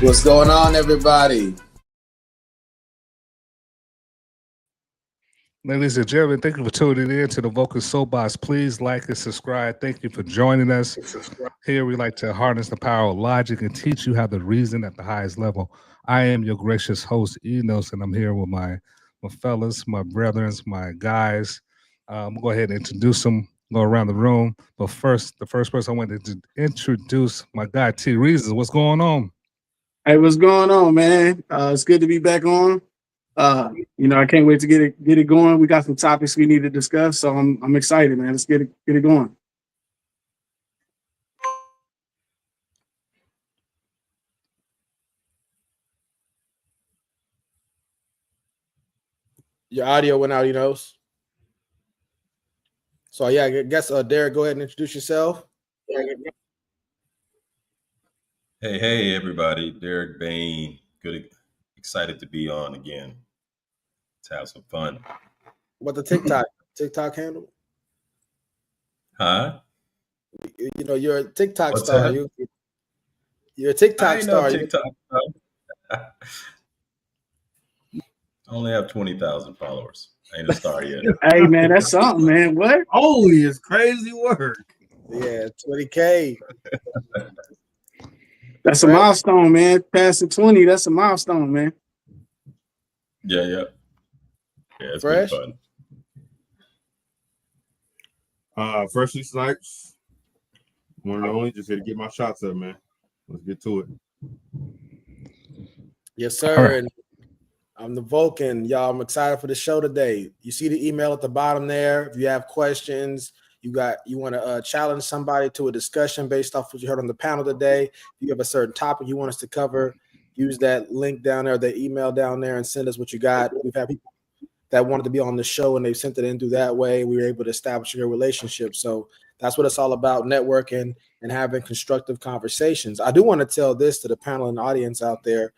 What's going on, everybody? Ladies and gentlemen, thank you for tuning in to the Vulcan Soapbox. Please like and subscribe. Thank you for joining us. Here we like to harness the power of logic and teach you how to reason at the highest level. I am your gracious host, Enos, and I'm here with my fellas, my brethren, my guys. I'm going to go ahead and introduce them, go around the room. But first, the first person I want to introduce, my guy, T. Reasons. What's going on? Hey, what's going on, man? It's good to be back on. I can't wait to get it going. We got some topics we need to discuss, so I'm excited, man. Let's get it going. Your audio went out, Enos. So yeah, I guess Derek, go ahead and introduce yourself. Hey, everybody. Derek Bain. Good, excited to be on again. To have some fun. What the TikTok handle? Huh? You know, you're a TikTok What's star. that? You're a TikTok I star. know TikTok. I only have 20,000 followers. I ain't a star yet. Hey, man, that's something, man. What? Holy is crazy work. Yeah, 20K. That's a milestone, man. Passing 20, that's a milestone, man. Yeah, it's Fresh? been fun. Freshly Snipes. One and only, just here to get my shots up, man. Let's get to it. Yes, sir. All right. And I'm the Vulcan. Y'all, I'm excited for the show today. You see the email at the bottom there. If you have questions, you want to challenge somebody to a discussion based off what you heard on the panel today. If you have a certain topic you want us to cover, use that link down there, the email down there, and send us what you got. We've had people that wanted to be on the show, and they've sent it in through that way. We were able to establish a relationship. So that's what it's all about, networking and having constructive conversations. I do want to tell this to the panel and audience out there.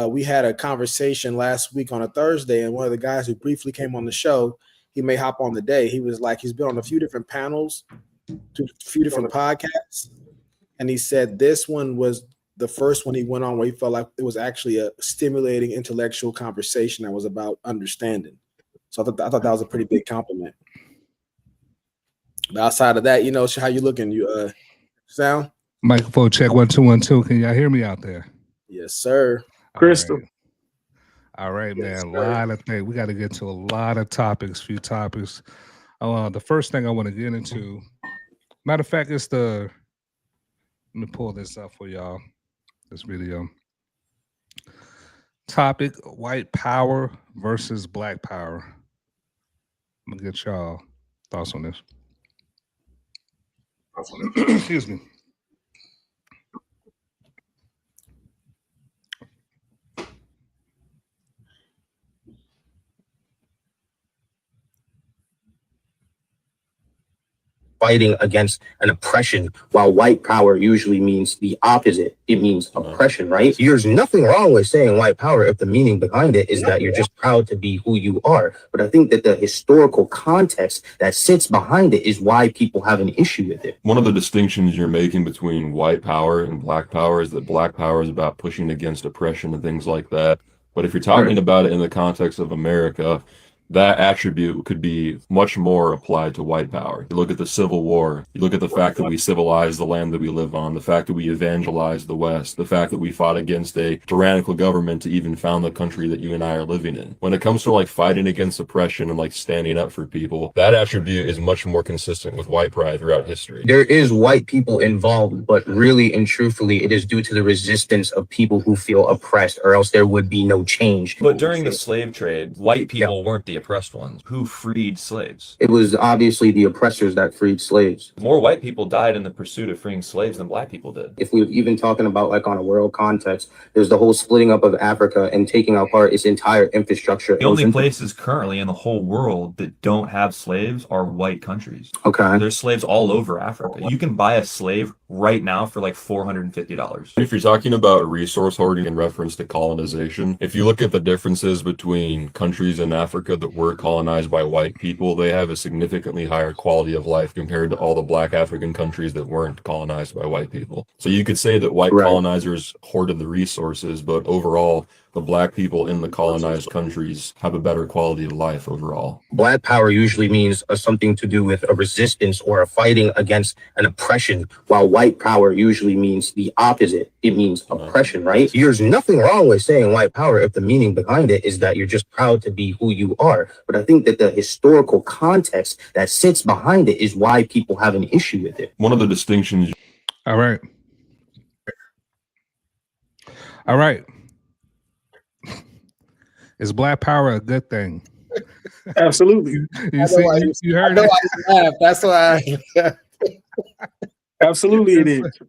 We had a conversation last week on a Thursday, and one of the guys who briefly came on the show, he may hop on the day. He was like, he's been on a few different panels, to a few different podcasts, and he said this one was the first one he went on where he felt like it was actually a stimulating intellectual conversation that was about understanding. So I thought that was a pretty big compliment. But outside of that, how you looking? You sound? Microphone check 1 2 1 2. Can y'all hear me out there? Yes, sir. Crystal. All right, Yes, man. sir. A lot of things. We got to get to a lot of topics, few topics. The first thing I want to get into, matter of fact, let me pull this up for y'all, this video. Topic: white power versus black power. I'm gonna get y'all thoughts on this. Excuse me. Fighting against an oppression, while white power usually means the opposite. It means oppression, right? There's nothing wrong with saying white power if the meaning behind it is that you're just proud to be who you are. But I think that the historical context that sits behind it is why people have an issue with it. One of the distinctions you're making between white power and black power is that black power is about pushing against oppression and things like that. But if you're talking about it in the context of America, that attribute could be much more applied to white power. You look at the Civil War, you look at the fact that we civilized the land that we live on, the fact that we evangelized the West, the fact that we fought against a tyrannical government to even found the country that you and I are living in. When it comes to like fighting against oppression and like standing up for people, that attribute is much more consistent with white pride throughout history. There is white people involved, but really and truthfully, it is due to the resistance of people who feel oppressed, or else there would be no change. But during the slave trade, white people weren't the oppressed ones. Who freed slaves? It was obviously the oppressors that freed slaves. More white people died in the pursuit of freeing slaves than black people did. If we're even talking about like on a world context, there's the whole splitting up of Africa and taking apart its entire infrastructure. The only places currently in the whole world that don't have slaves are white countries. Okay. There's slaves all over Africa. You can buy a slave right now for like $450. If you're talking about resource hoarding in reference to colonization, if you look at the differences between countries in Africa that were colonized by white people, they have a significantly higher quality of life compared to all the black African countries that weren't colonized by white people. So you could say that white colonizers hoarded the resources, but overall, the black people in the colonized countries have a better quality of life overall. Black power usually means something to do with a resistance or a fighting against an oppression, while white power usually means the opposite. It means oppression, right? There's nothing wrong with saying white power if the meaning behind it is that you're just proud to be who you are. But I think that the historical context that sits behind it is why people have an issue with it. One of the distinctions. All right. All right. Is black power a good thing? Absolutely. You heard it. That's why. Absolutely, it is.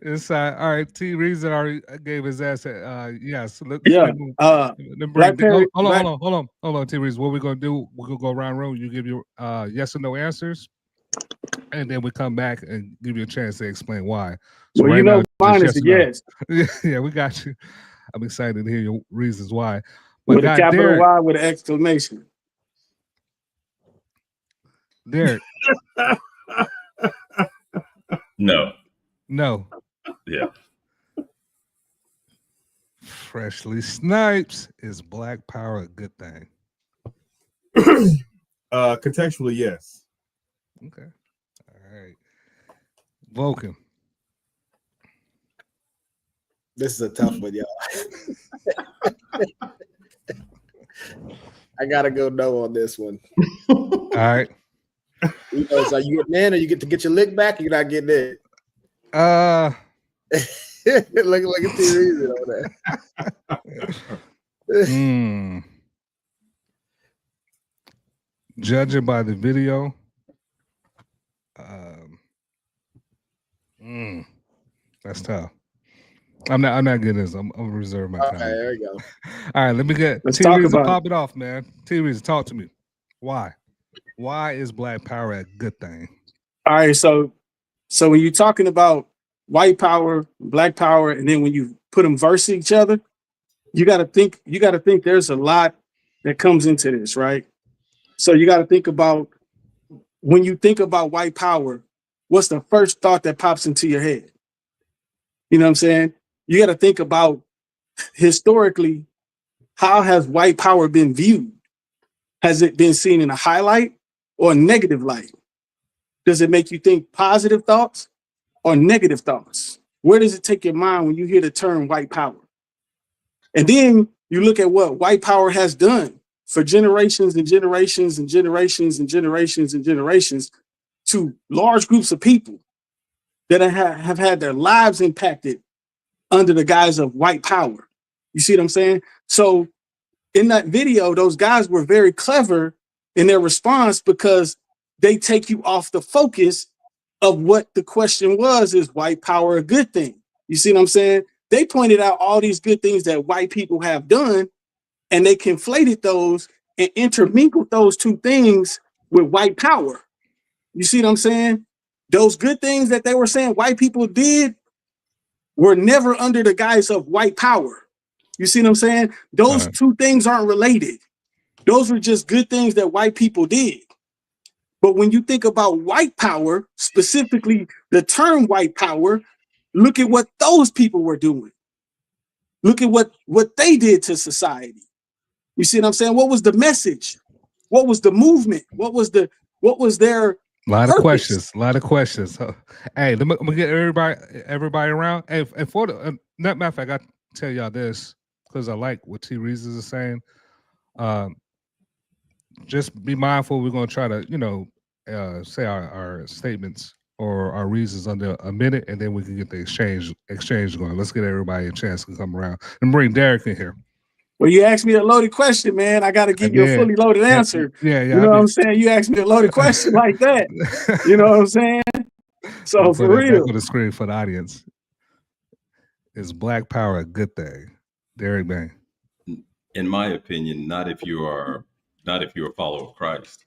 It's all right. T. Reason already gave his answer. Yes. Yeah. Hold on. T. Reason. What we're gonna do? We're gonna go around room. You give your yes or no answers, and then we come back and give you a chance to explain why. So well, right now, mine yes is a yes. Yeah, we got you. I'm excited to hear your reasons why. But with a capital Derek, Y with an exclamation. Derek. No. Yeah. Freshly Snipes, is black power a good thing? Contextually, yes. Okay. All right. Vulcan. This is a tough one, y'all. I gotta go no on this one. All right. You know, so you get in, or you get to get your lick back, or you're not getting it. Look at the reason on that. Judging by the video, that's tough. I'm not getting this. I'm gonna reserve my time. Okay, there we go. All right, let me get T-Reason, pop it off, man. T-Reason, talk to me. Why is black power a good thing? All right, so when you're talking about white power, black power, and then when you put them versus each other, you got to think there's a lot that comes into this, right? So you got to think about, when you think about white power, what's the first thought that pops into your head? You know what I'm saying? You got to think about, historically, how has white power been viewed? Has it been seen in a highlight or a negative light? Does it make you think positive thoughts or negative thoughts? Where does it take your mind when you hear the term white power? And then you look at what white power has done for generations and generations and generations and generations and generations to large groups of people that have had their lives impacted under the guise of white power. You see what I'm saying? So in that video, those guys were very clever in their response, because they take you off the focus of what the question was: is white power a good thing? You see what I'm saying? They pointed out all these good things that white people have done, and they conflated those and intermingled those two things with white power. You see what I'm saying? Those good things that they were saying white people did were never under the guise of white power. You see what I'm saying? Those two things aren't related. Those were just good things that white people did. But when you think about white power, specifically the term white power, look at what those people were doing. Look at what they did to society. You see what I'm saying? What was the message? What was the movement? What was their A lot purpose? of questions. Hey, let me get everybody around. Hey, and for the matter of fact, I got to tell y'all this, because I like what T Reasons is saying. Just be mindful. We're going to try to, say our statements or our reasons under a minute, and then we can get the exchange going. Let's get everybody a chance to come around and bring Derek in here. Well, you asked me a loaded question, man. I got to give you a fully loaded answer. Yeah. You know what I'm saying? You asked me a loaded question like that. You know what I'm saying? So for real. Back on the screen for the audience. Is black power a good thing? Derek Bang. In my opinion, not if you are a follower of Christ.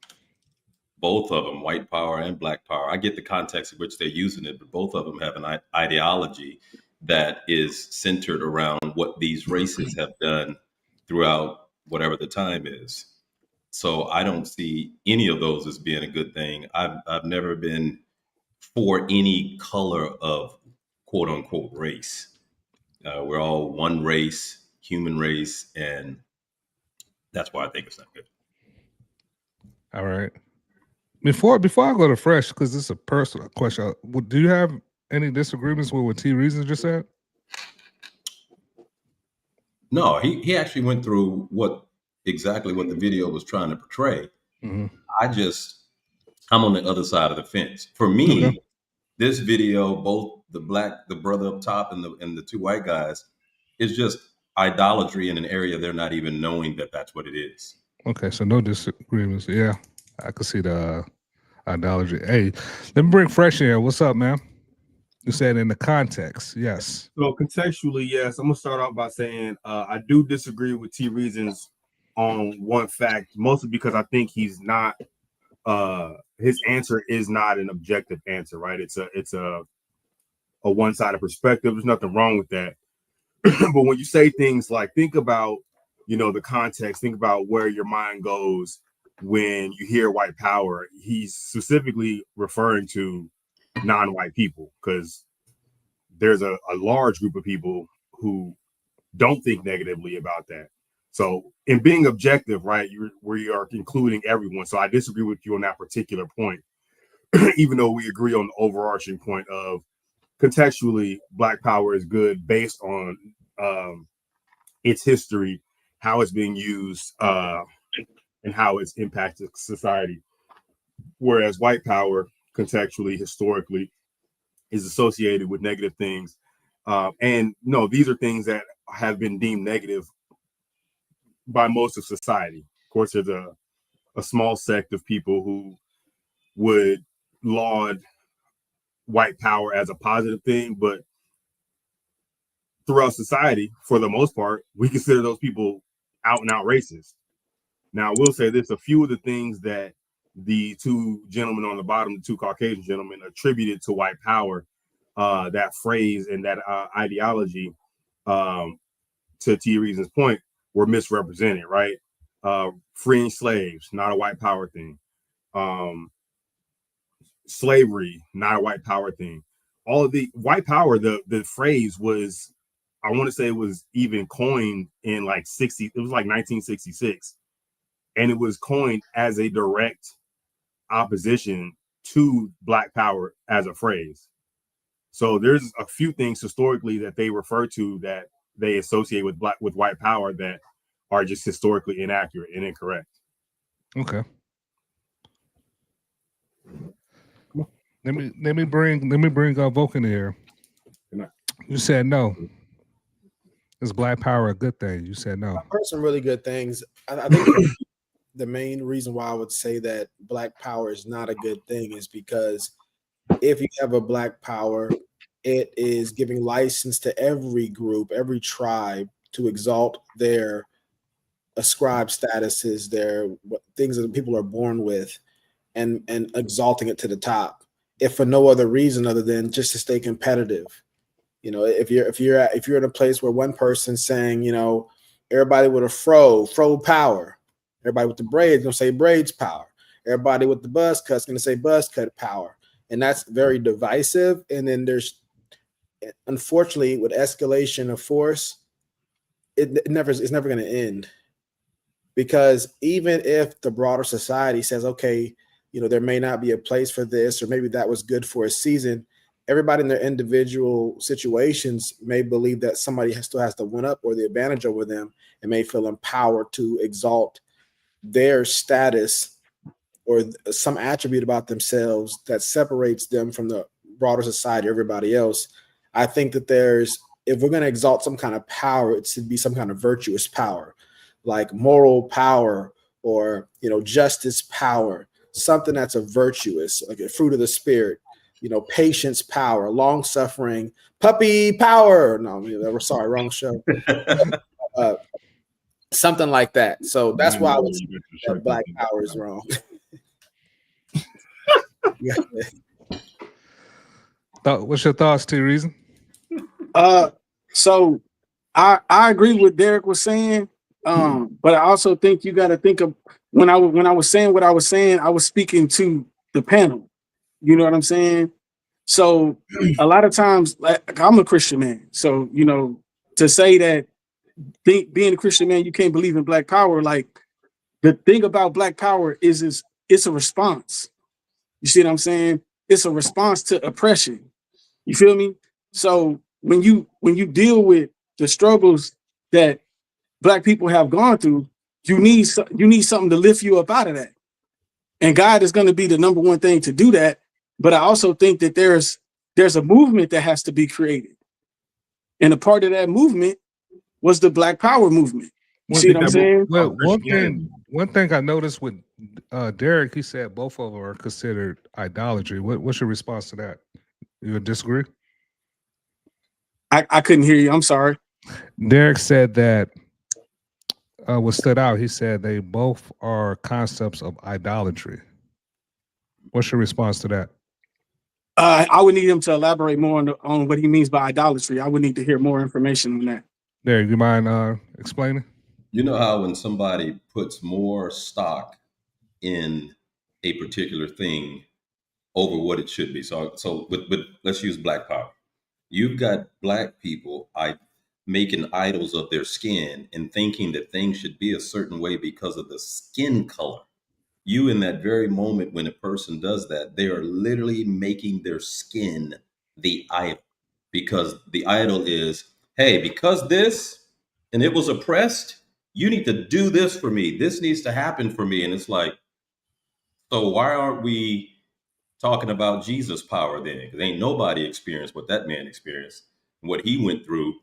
both of them, white power and black power. I get the context in which they're using it, but both of them have an ideology that is centered around what these races have done throughout whatever the time is. So I don't see any of those as being a good thing. I've never been for any color of quote unquote race. We're all one race, human race, and that's why I think it's not good. All right. Before I go to Fresh, because this is a personal question, do you have any disagreements with what T Reason just said? No, he actually went through exactly what the video was trying to portray. Mm-hmm. I'm on the other side of the fence. For me, this video, both the brother up top and the two white guys, is just idolatry in an area they're not even knowing that that's what it is. Okay, so no disagreements. Yeah, I could see the idolatry. Hey, let me bring Fresh in here. What's up, man? You said in the context, yes. So contextually, yes, I'm gonna start off by saying I do disagree with T Reasons on one fact, mostly because I think he's not. His answer is not an objective answer, right? It's a one-sided perspective. There's nothing wrong with that. But when you say things like, think about, the context, think about where your mind goes when you hear white power, he's specifically referring to non-white people, because there's a large group of people who don't think negatively about that. So in being objective, right, we are including everyone. So I disagree with you on that particular point, even though we agree on the overarching point of contextually, Black power is good based on its history, how it's being used, and how it's impacted society. Whereas white power, contextually, historically, is associated with negative things. And no, these are things that have been deemed negative by most of society. Of course, there's a small sect of people who would laud white power as a positive thing, but throughout society, for the most part, we consider those people out and out racist. Now, I will say this: a few of the things that the two gentlemen on the bottom, the two Caucasian gentlemen, attributed to white power, that phrase and that ideology, to T Reason's point, were misrepresented, right? Freeing slaves, not a white power thing. Slavery, not a white power thing. All of the white power, the phrase was, I want to say it was even coined in like 1966. And it was coined as a direct opposition to Black power as a phrase. So there's a few things historically that they refer to that they associate with white power that are just historically inaccurate and incorrect. Okay. Let me bring Vulcan here. You said no. Is Black power a good thing? You said no. I've heard some really good things. I think the main reason why I would say that Black power is not a good thing is because if you have a Black power, it is giving license to every group, every tribe to exalt their ascribed statuses, their things that people are born with, and exalting it to the top, if for no other reason other than just to stay competitive. If you're in a place where one person's saying, everybody with a fro power, everybody with the braids gonna say braids power, everybody with the buzz cut's gonna say buzz cut power, and that's very divisive. And then there's, unfortunately, with escalation of force, it's never going to end, because even if the broader society says, okay, there may not be a place for this, or maybe that was good for a season, everybody in their individual situations may believe that somebody still has the one up or the advantage over them, and may feel empowered to exalt their status or some attribute about themselves that separates them from the broader society, everybody else. I think that if we're going to exalt some kind of power, it should be some kind of virtuous power, like moral power or, justice power, something that's a virtuous, like a fruit of the spirit, patience power, long suffering, puppy power. No, we're sorry, wrong show. Something like that. So that's why I would say that Black power is wrong. What's your thoughts, T Reason? So I agree with Derek was saying, but I also think you got to think of when I was saying what I was saying, I was speaking to the panel. You know what I'm saying? So a lot of times, like I'm a Christian man, so you know, to say that being a Christian man, you can't believe in Black Power. Like the thing about Black Power is it's a response. You see what I'm saying? It's a response to oppression. You feel me? So when you deal with the struggles that Black people have gone through, you need something to lift you up out of that. And God is going to be the number one thing to do that. But I also think that there's a movement that has to be created. And a part of that movement was the Black Power movement. You see what I'm saying? Well, one thing I noticed with Derek, he said both of them are considered idolatry. What's your response to that? You would disagree? I couldn't hear you. I'm sorry. Derek said that what stood out, he said they both are concepts of idolatry. What's your response to that? I would need him to elaborate more on what he means by idolatry. I would need to hear more information on that. Derek, you mind explaining? You know how when somebody puts more stock in a particular thing over what it should be. So with let's use Black Power. You've got Black people making idols of their skin and thinking that things should be a certain way because of the skin color. You, in that very moment when a person does that, they are literally making their skin the idol, because the idol is, hey, because this and it was oppressed, you need to do this for me. This needs to happen for me. And it's like, so why aren't we talking about Jesus' power then? Because ain't nobody experienced what that man experienced, what he went through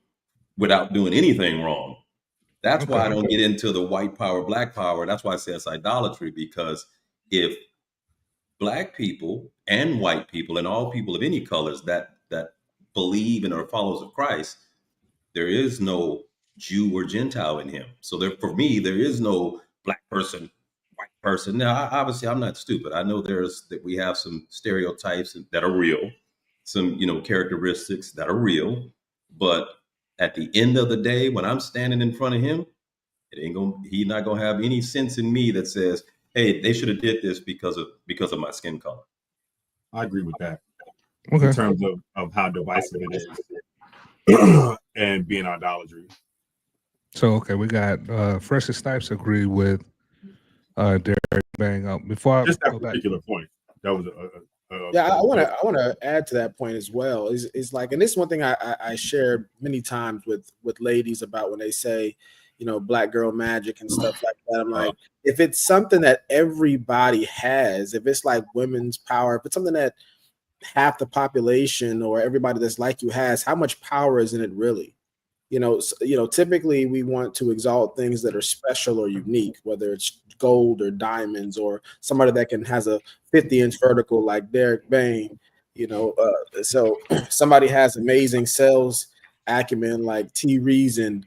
without doing anything wrong. That's why I don't get into the white power, Black power. That's why I say it's idolatry, because if Black people and white people and all people of any colors that believe and are followers of Christ, there is no Jew or Gentile in him. So there, for me, there is no Black person, white person. Now, obviously, I'm not stupid. I know that we have some stereotypes that are real, some characteristics that are real. But at the end of the day, when I'm standing in front of him, he's not gonna have any sense in me that says, hey, they should have did this because of my skin color. I agree with that. Okay. In terms of how divisive it is and being idolatry. So we got Freshly Snipes agree with Derek Bang up. Before just that go particular back. point. That was I want to add to that point as well. Is like, and this is one thing I shared many times with ladies about when they say, Black girl magic and stuff like that. I'm like, if it's something that everybody has, if it's like women's power, if it's something that half the population or everybody that's like you has, how much power is in it really? Typically we want to exalt things that are special or unique, whether it's gold or diamonds or somebody that has a 50-inch vertical like Derek Bain, so somebody has amazing sales acumen like T Reason,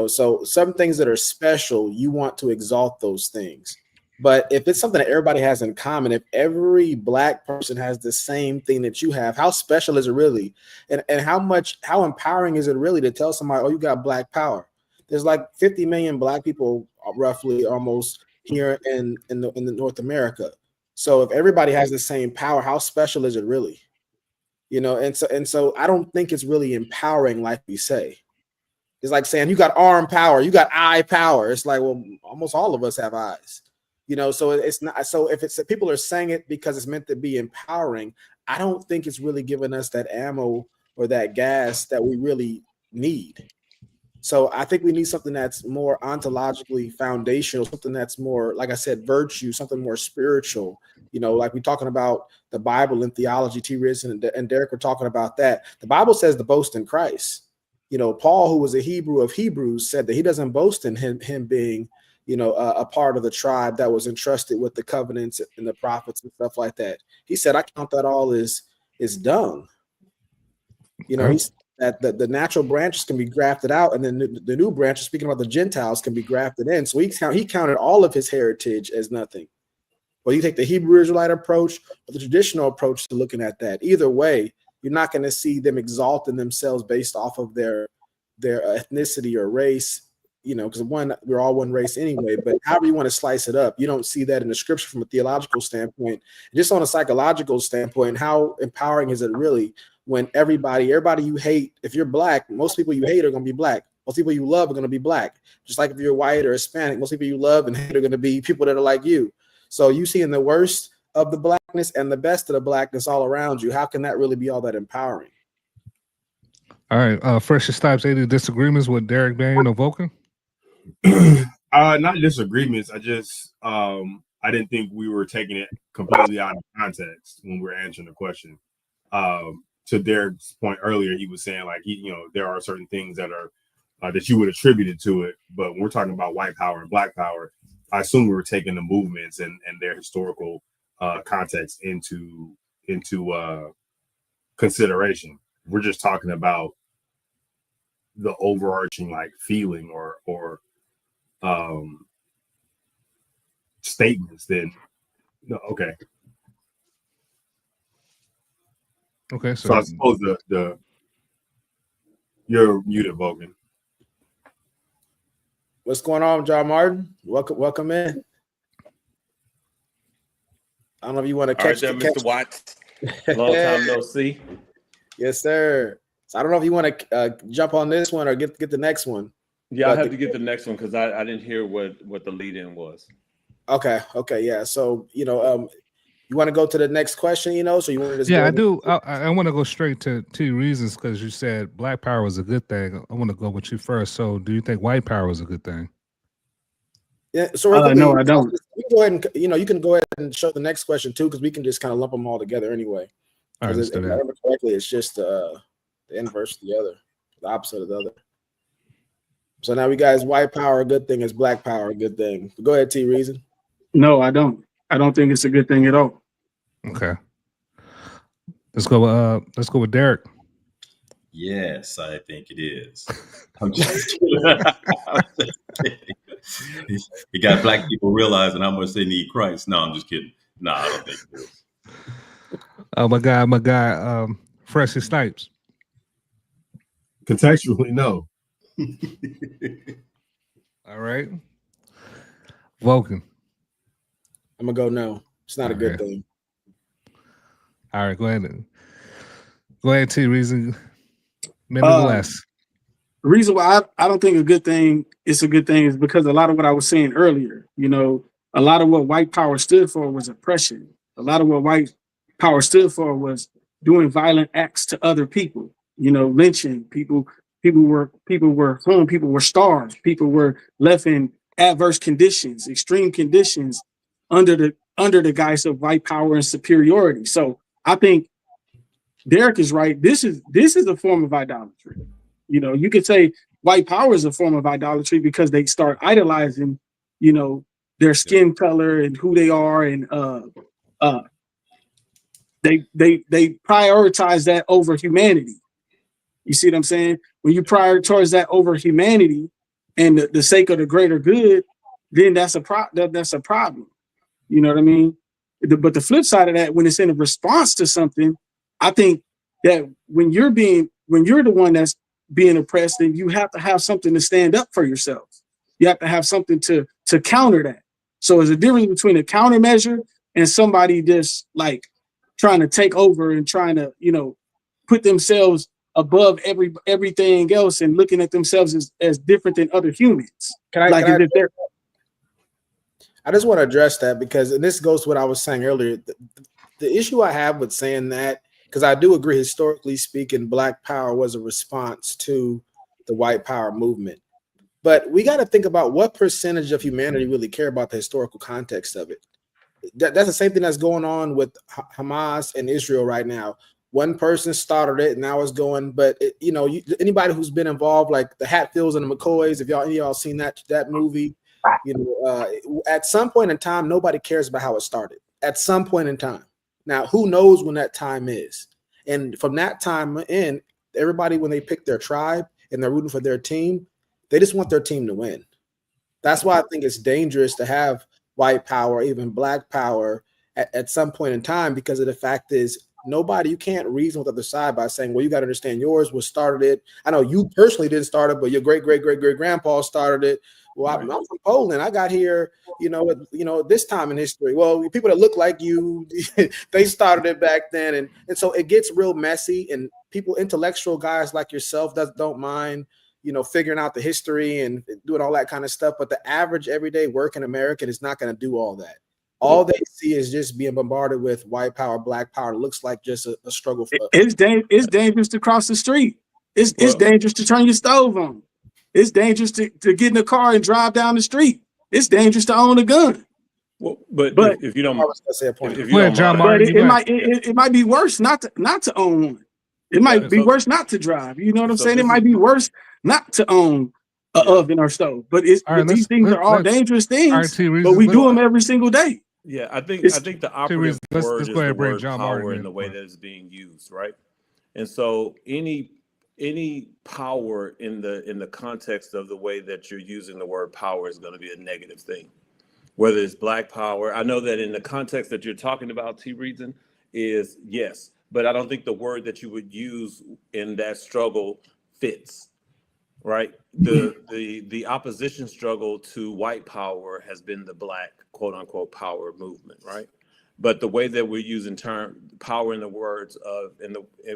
so some things that are special, you want to exalt those things. But if it's something that everybody has in common, if every Black person has the same thing that you have, how special is it really? And how empowering is it really to tell somebody, oh, you got Black power? There's like 50 million Black people roughly almost here in the North America. So if everybody has the same power, how special is it really? And so I don't think it's really empowering like we say. It's like saying you got arm power, you got eye power. It's like, well, almost all of us have eyes. So it's not. So if people are saying it because it's meant to be empowering, I don't think it's really giving us that ammo or that gas that we really need. So I think we need something that's more ontologically foundational, something that's more, like I said, virtue, something more spiritual. Like we're talking about the Bible and theology. T. Rizzo and Derek were talking about that. The Bible says to boast in Christ. Paul, who was a Hebrew of Hebrews, said that he doesn't boast in him being a part of the tribe that was entrusted with the covenants and the prophets and stuff like that. He said, I count that all as dung. He said that the natural branches can be grafted out, and then the new branches, speaking about the Gentiles, can be grafted in. So he counted all of his heritage as nothing. Well, you take the Hebrew Israelite approach or the traditional approach to looking at that. Either way, you're not going to see them exalting themselves based off of their ethnicity or race, because we're all one race anyway. But however you want to slice it up, you don't see that in the scripture from a theological standpoint. Just on a psychological standpoint, how empowering is it really when everybody you hate, if you're black, most people you hate are going to be black. Most people you love are going to be black. Just like if you're white or Hispanic, most people you love and hate are going to be people that are like you. So you see in the worst of the blackness and the best of the blackness all around you. How can that really be all that empowering? All right. Fresh Stipes, any disagreements with Derek Bain or Vulcan? Not disagreements. I just I didn't think we were taking it completely out of context when we were answering the question. To Derek's point earlier, he was saying like there are certain things that are that you would attribute it to it, but when we're talking about white power and black power, I assume we were taking the movements and their historical context into consideration. We're just talking about the overarching like feeling or statements. Then no, okay. Okay, So I suppose the you're muted, Vulcan. What's going on, John Martin? Welcome in. I don't know if you want to catch there, Mr. Watts. Long time no see. Yes, sir. So I don't know if you want to jump on this one or get the next one. Yeah, I have to get the next one because I didn't hear what the lead-in was. Okay, yeah. So you want to go to the next question, so you want to just I do. I want to go straight to 2 reasons because you said black power was a good thing. I want to go with you first. So do you think white power is a good thing? Yeah. So no, I don't. You can go ahead and you can go ahead and show the next question too, because we can just kind of lump them all together anyway. All right, if I remember correctly, it's just the inverse of the other, the opposite of the other. So now we got is white power a good thing, is black power a good thing? Go ahead, T. Reason. No, I don't. I don't think it's a good thing at all. Okay. Let's go with Derek. Yes, I think it is. I'm just kidding. You got black people realizing how much they need Christ. No, I'm just kidding. No, I don't think it is. Oh my guy, Fresh Snipes. Contextually, no. All right. Vulcan. I'm gonna go no. It's not a good thing. All right, go ahead, T. Reason. Maybe less. The reason why I don't think it's a good thing is because a lot of what I was saying earlier, a lot of what white power stood for was oppression. A lot of what white power stood for was doing violent acts to other people, lynching people. People were hung, people were starved, people were left in adverse conditions, extreme conditions under the guise of white power and superiority. So I think Derek is right. This is a form of idolatry. You could say white power is a form of idolatry because they start idolizing, their skin color and who they are, and they prioritize that over humanity. You see what I'm saying? When you prioritize that over humanity and the sake of the greater good, then that's a problem. You know what I mean? But the flip side of that, when it's in a response to something, I think that when you're the one that's being oppressed, then you have to have something to stand up for yourself. You have to have something to counter that. So there's a difference between a countermeasure and somebody just like trying to take over and trying to, put themselves above everything else and looking at themselves as different than other humans. I just want to address that because, and this goes to what I was saying earlier, the issue I have with saying that, because I do agree, historically speaking, black power was a response to the white power movement. But we got to think about what percentage of humanity really care about the historical context of it. That's the same thing that's going on with Hamas and Israel right now. One person started it, and now it's going. But anybody who's been involved, like the Hatfields and the McCoys, if any of y'all seen that movie, at some point in time, nobody cares about how it started. At some point in time, now who knows when that time is? And from that time in, everybody, when they pick their tribe and they're rooting for their team, they just want their team to win. That's why I think it's dangerous to have white power, even black power at some point in time, because of the fact is you can't reason with the other side by saying, well, you got to understand yours was started it. I know you personally didn't start it, but your great grandpa started it. Well, I'm from Poland. I got here, this time in history. Well, people that look like you, they started it back then. And so it gets real messy, and people, intellectual guys like yourself don't mind, figuring out the history and doing all that kind of stuff. But the average everyday working American is not going to do all that. All they see is just being bombarded with white power, black power. It looks like just a struggle. It's dangerous to cross the street. It's dangerous to turn your stove on. It's dangerous to get in a car and drive down the street. It's dangerous to own a gun. Well, but if you don't, it might be worse not to own one. It might be worse not to drive. You know what I'm saying? It might be worse not to own an oven or stove. But these things are all dangerous things. But we do them every single day. Yeah, I think the operative word is the word power in the way that it's being used, right? And so any power in the context of the way that you're using the word power is going to be a negative thing. Whether it's black power, I know that in the context that you're talking about, T. Reason, is yes, but I don't think the word that you would use in that struggle fits. Right. The opposition struggle to white power has been the black quote unquote power movement. Right. But the way that we're using term power in the words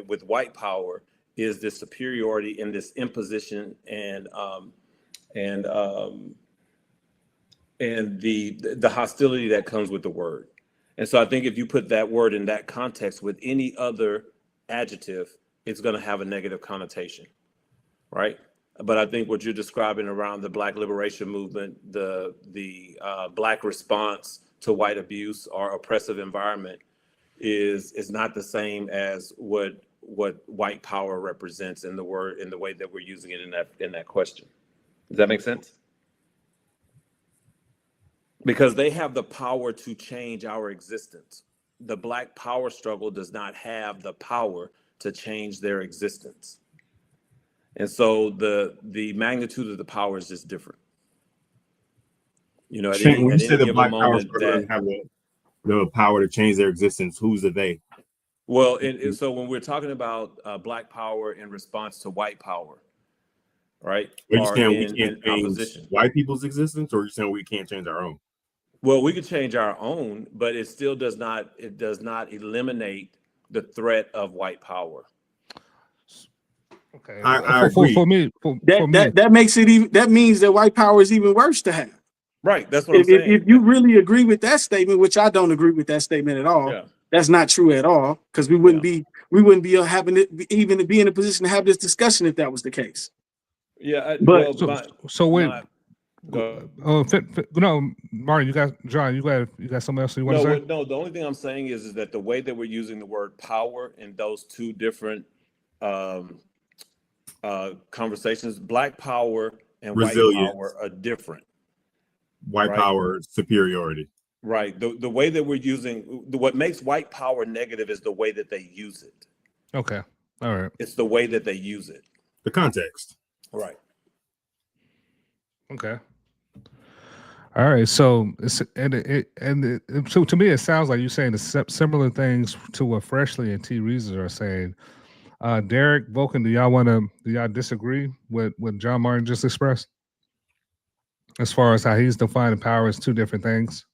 with white power is this superiority and this imposition and the hostility that comes with the word. And so I think if you put that word in that context with any other adjective, it's going to have a negative connotation. Right. But I think what you're describing around the Black liberation movement, the Black response to white abuse or oppressive environment is not the same as what white power represents in the way that we're using it in that question. Does that make sense? Because they have the power to change our existence. The Black power struggle does not have the power to change their existence. And so the magnitude of the power is just different. At when you say the black power that have the power to change their existence, who's are they? Well, so when we're talking about black power in response to white power, right? Are you saying we can't change white people's existence, or are you saying we can't change our own? Well, we could change our own, but it still does not eliminate the threat of white power. Okay. I agree. For me, that makes it even. That means that white power is even worse to have. Right. That's what I'm saying. If you really agree with that statement, which I don't agree with that statement at all, that's not true at all. Because we wouldn't be having it even to be in a position to have this discussion if that was the case. Yeah. No, Martin, you got John. You got something else you want to say? No. The only thing I'm saying is that the way that we're using the word power in those two different conversations, black power and resilience. White power are different. White power, superiority. Right. The way that we're using what makes white power negative is the way that they use it. Okay. All right. It's the way that they use it. The context. Right. Okay. All right. So so to me, it sounds like you're saying the similar things to what Freshly and T. Reasons are saying. Derek, Vulcan, do y'all disagree with what John Martin just expressed? As far as how he's defining power as two different things.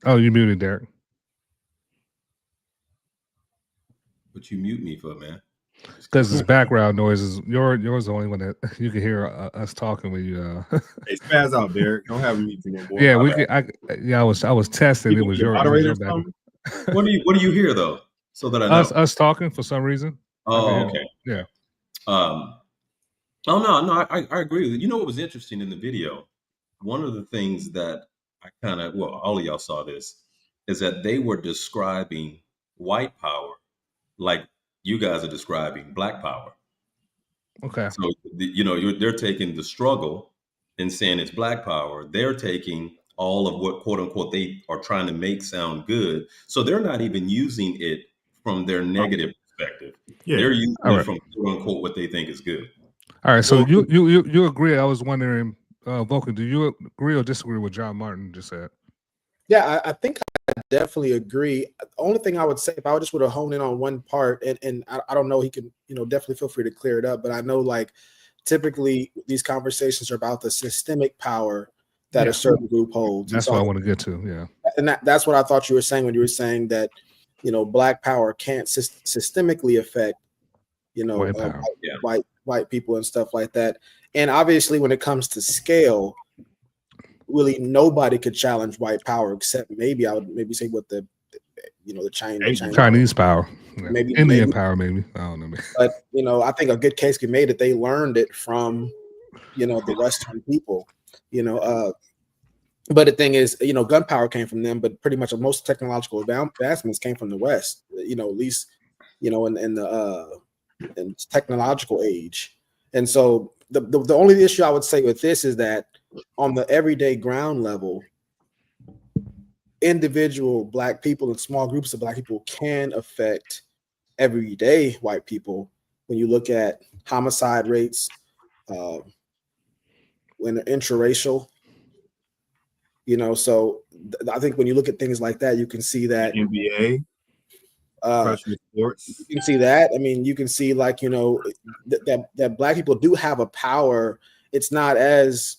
Oh, you muted, Derek. What you mute me for, man? Because it's background noises. Yours the only one that you can hear us talking when you. Hey, spaz out, Derek. Don't have me no more. Yeah, I was testing. It was your background. What do you hear though? So that I know. Us talking for some reason. Oh, okay. Yeah. I agree with you. You know what was interesting in the video? One of the things that all of y'all saw this, is that they were describing white power like you guys are describing black power. Okay. So, they're taking the struggle and saying it's black power. They're taking all of what, quote unquote, they are trying to make sound good. So they're not even using it from their negative perspective. Yeah. They're using it from, quote unquote, what they think is good. All right. So you agree. I was wondering, Vulcan, do you agree or disagree with John Martin just said? Yeah, I think I definitely agree. The only thing I would say, if I just would have honed in on one part, and I don't know, he can, definitely feel free to clear it up, but I know, like, typically these conversations are about the systemic power that a certain group holds. That's what I want to get to, yeah. And that's what I thought you were saying when you were saying that, Black power can't systemically affect, white people and stuff like that. And obviously, when it comes to scale, really nobody could challenge white power except maybe I would say what the Chinese power, maybe Indian power, maybe I don't know. But I think a good case can be made that they learned it from the Western people. But the thing is, gunpowder came from them, but pretty much most technological advancements came from the West. At least in the technological age. And so the only issue I would say with this is that on the everyday ground level, individual Black people and small groups of Black people can affect everyday white people. When you look at homicide rates, when they're interracial, so I think when you look at things like that, you can see that NBA, professional sports. You can see that. I mean, you can see, like, that Black people do have a power. It's not as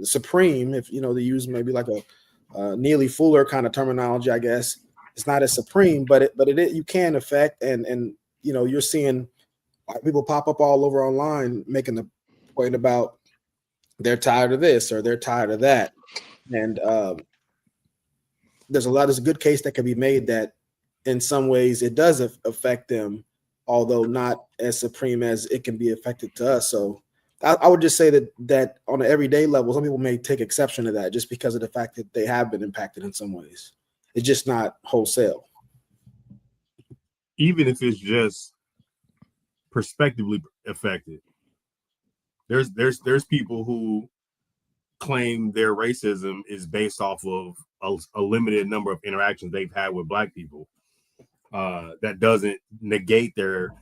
supreme, if they use maybe like a Neely Fuller kind of terminology, I guess. It's not as supreme, but you can affect, and you're seeing white people pop up all over online making the point about they're tired of this or they're tired of that. And there's a good case that can be made that in some ways it does affect them, although not as supreme as it can be affected to us. So I would just say that on an everyday level, some people may take exception to that just because of the fact that they have been impacted in some ways. It's just not wholesale. Even if it's just prospectively affected, there's people who claim their racism is based off of a limited number of interactions they've had with Black people. That doesn't negate their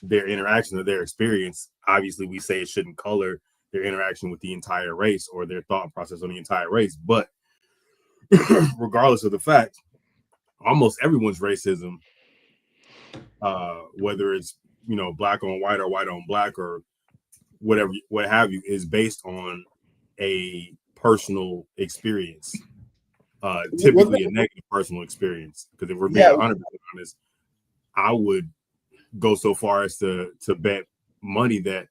interaction or their experience. Obviously, we say it shouldn't color their interaction with the entire race or their thought process on the entire race. But regardless of the fact, almost everyone's racism, whether it's Black on white or white on Black or whatever, what have you, is based on a personal experience, typically a negative personal experience. Because if we're being 100% honest, I would go so far as to bet money that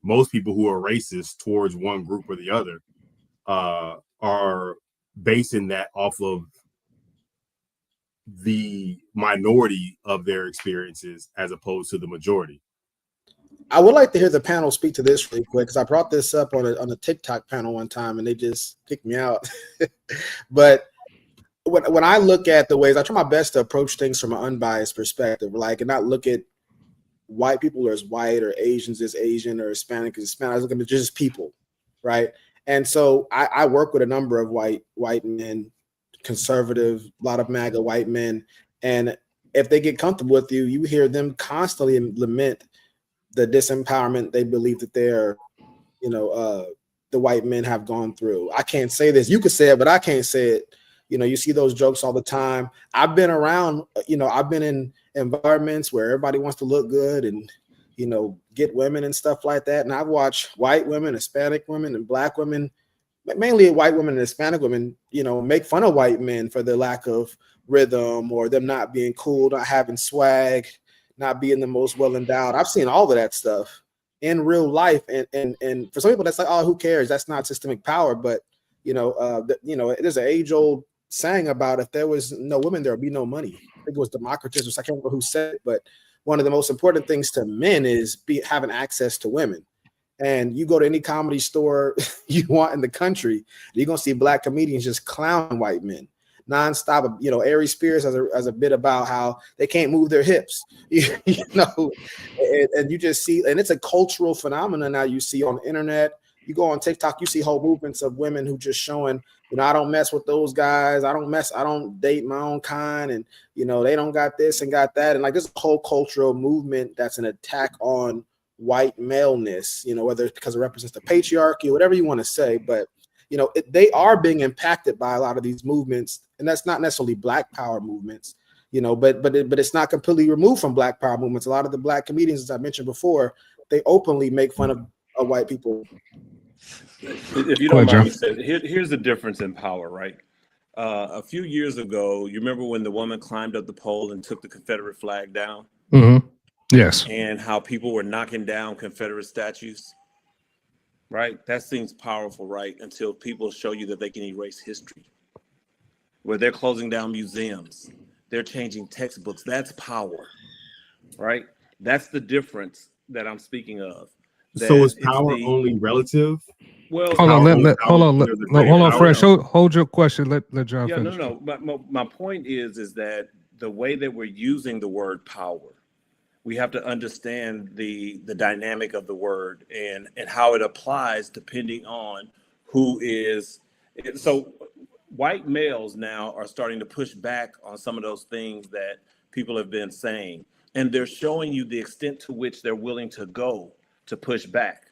most people who are racist towards one group or the other are basing that off of the minority of their experiences as opposed to the majority. I would like to hear the panel speak to this really quick, because I brought this up on a TikTok panel one time and they just kicked me out. But when I look at the ways, I try my best to approach things from an unbiased perspective, and not look at white people as white or Asians as Asian or Hispanic as Hispanic. I was looking at just people, right? And so I work with a number of white men, conservative, a lot of MAGA white men, and if they get comfortable with you, you hear them constantly lament the disempowerment they believe that they're, the white men have gone through. I can't say this. You could say it, but I can't say it. You see those jokes all the time. I've been around, I've been in environments where everybody wants to look good and, get women and stuff like that. And I've watched white women, Hispanic women, and Black women, mainly white women and Hispanic women, make fun of white men for their lack of rhythm or them not being cool, not having swag, not being the most well endowed. I've seen all of that stuff in real life, and for some people that's like, oh, who cares? That's not systemic power. But there's an age old saying about if there was no women, there would be no money. I think it was Democritus. I can't remember who said it, but one of the most important things to men is having access to women. And you go to any comedy store you want in the country, you're gonna see Black comedians just clowning white men nonstop. Ari Spears has a bit about how they can't move their hips, and you just see, and it's a cultural phenomenon now. You see on the internet, you go on TikTok, you see whole movements of women who just showing, I don't mess with those guys. I don't date my own kind, and they don't got this and got that, and like this whole cultural movement that's an attack on white maleness, whether it's because it represents the patriarchy or whatever you want to say, but they are being impacted by a lot of these movements, and that's not necessarily Black power movements, but it's not completely removed from Black power movements. A lot of the Black comedians, as I mentioned before, they openly make fun of white people. If you don't mind me saying, here's the difference in power, right? A few years ago, you remember when the woman climbed up the pole and took the Confederate flag down? Mm-hmm. Yes. And how people were knocking down Confederate statues, right? That seems powerful, right? Until people show you that they can erase history, where they're closing down museums, they're changing textbooks. That's power, right? That's the difference that I'm speaking of. So is power only relative? Well, hold on, Fresh. Hold your question. Let John finish. No. My point is that the way that we're using the word power, we have to understand the dynamic of the word and how it applies depending on who is. So white males now are starting to push back on some of those things that people have been saying, and they're showing you the extent to which they're willing to go to push back.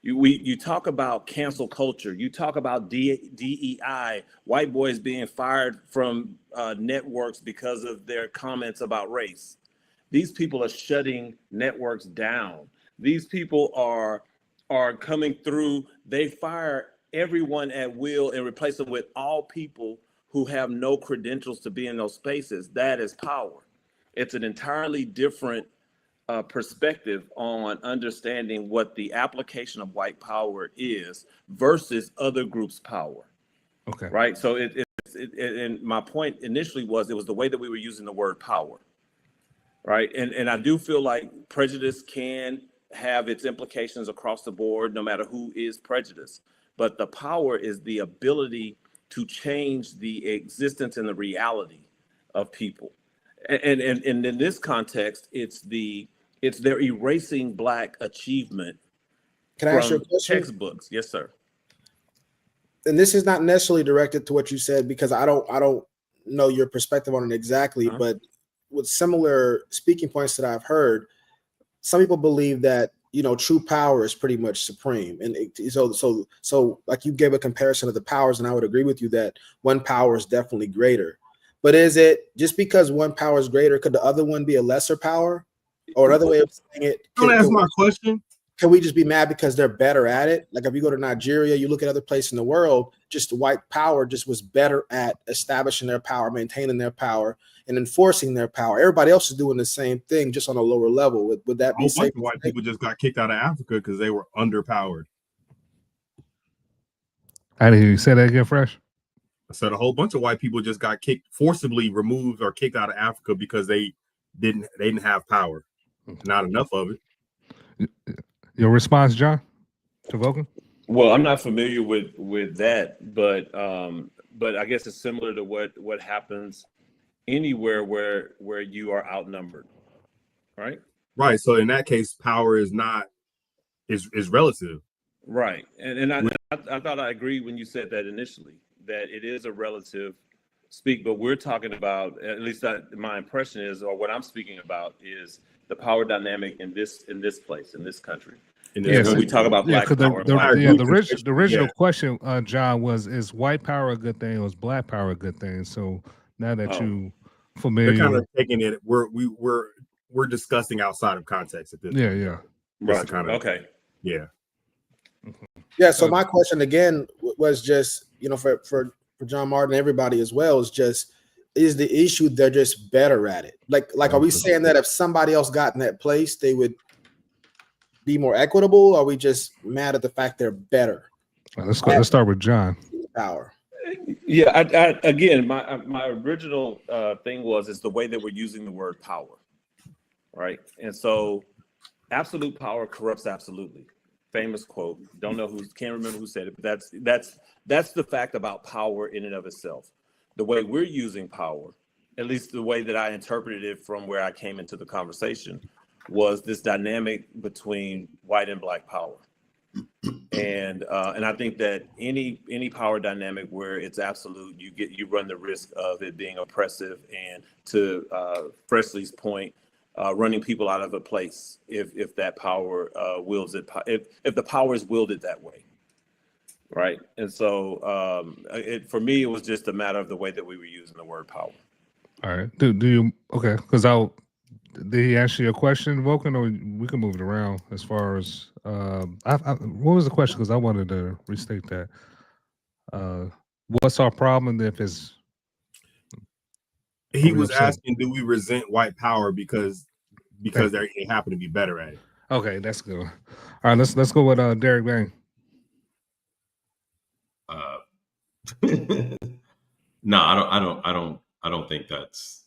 You talk about cancel culture. You talk about DEI, white boys being fired from networks because of their comments about race. These people are shutting networks down. These people are coming through. They fire everyone at will and replace them with all people who have no credentials to be in those spaces. That is power. It's an entirely different perspective on understanding what the application of white power is versus other groups' power. Okay. Right. So and my point initially was it was the way that we were using the word power. Right. And I do feel like prejudice can have its implications across the board, no matter who is prejudiced. But the power is the ability to change the existence and the reality of people. And in this context, they're erasing Black achievement. Can I ask you a question? Textbooks. Yes, sir. And this is not necessarily directed to what you said, because I don't know your perspective on it exactly, but with similar speaking points that I've heard, some people believe that true power is pretty much supreme, and so like you gave a comparison of the powers, and I would agree with you that one power is definitely greater. But is it just because one power is greater, could the other one be a lesser power? Or another way of saying it, don't ask my question. Can we just be mad because they're better at it? Like if you go to Nigeria, you look at other places in the world, just the white power just was better at establishing their power, maintaining their power, and enforcing their power. Everybody else is doing the same thing, just on a lower level. Would that be safe? White people just got kicked out of Africa because they were underpowered. I didn't hear you say that again, Fresh. I said a whole bunch of white people just got forcibly removed or kicked out of Africa because they didn't have power. Not enough of it. Your response, John, to Vulcan? Well, I'm not familiar with that, but I guess it's similar to what happens anywhere where you are outnumbered, right? Right. So in that case, power is relative. Right. And I thought I agreed when you said that initially, that it is a relative speak, but we're talking about, at least my impression is, or what I'm speaking about is the power dynamic in this place, in this country. When we talk about Black power. The original question, John, was, is white power a good thing or is Black power a good thing? So now that you familiar, they're kind of taking it. We're discussing outside of context at this point. Yeah. Right. Kind of, okay. Yeah. Yeah. So my question again was just, for John Martin, everybody as well, is the issue they're just better at it? Like, are we saying that if somebody else got in that place, they would be more equitable? Or are we just mad at the fact they're better? Let's start with John. Power. Yeah. Again, my original thing is the way that we're using the word power, right? And so, absolute power corrupts absolutely. Famous quote. Can't remember who said it, but that's the fact about power in and of itself. The way we're using power, at least the way that I interpreted it from where I came into the conversation, was this dynamic between white and Black power. And I think that any power dynamic where it's absolute, you run the risk of it being oppressive, and to Presley's point, running people out of a place if that power wills it, if the power is wielded that way, right? And so for me, it was just a matter of the way that we were using the word power. All right. Do you okay? Because did he ask you a question, Vulcan, or we can move it around as far as what was the question? Because I wanted to restate that. What's our problem if it's? He was asking, do we resent white power because they happen to be better at it? Okay, that's good. All right, let's go with Derek Bang. No, I don't think that's.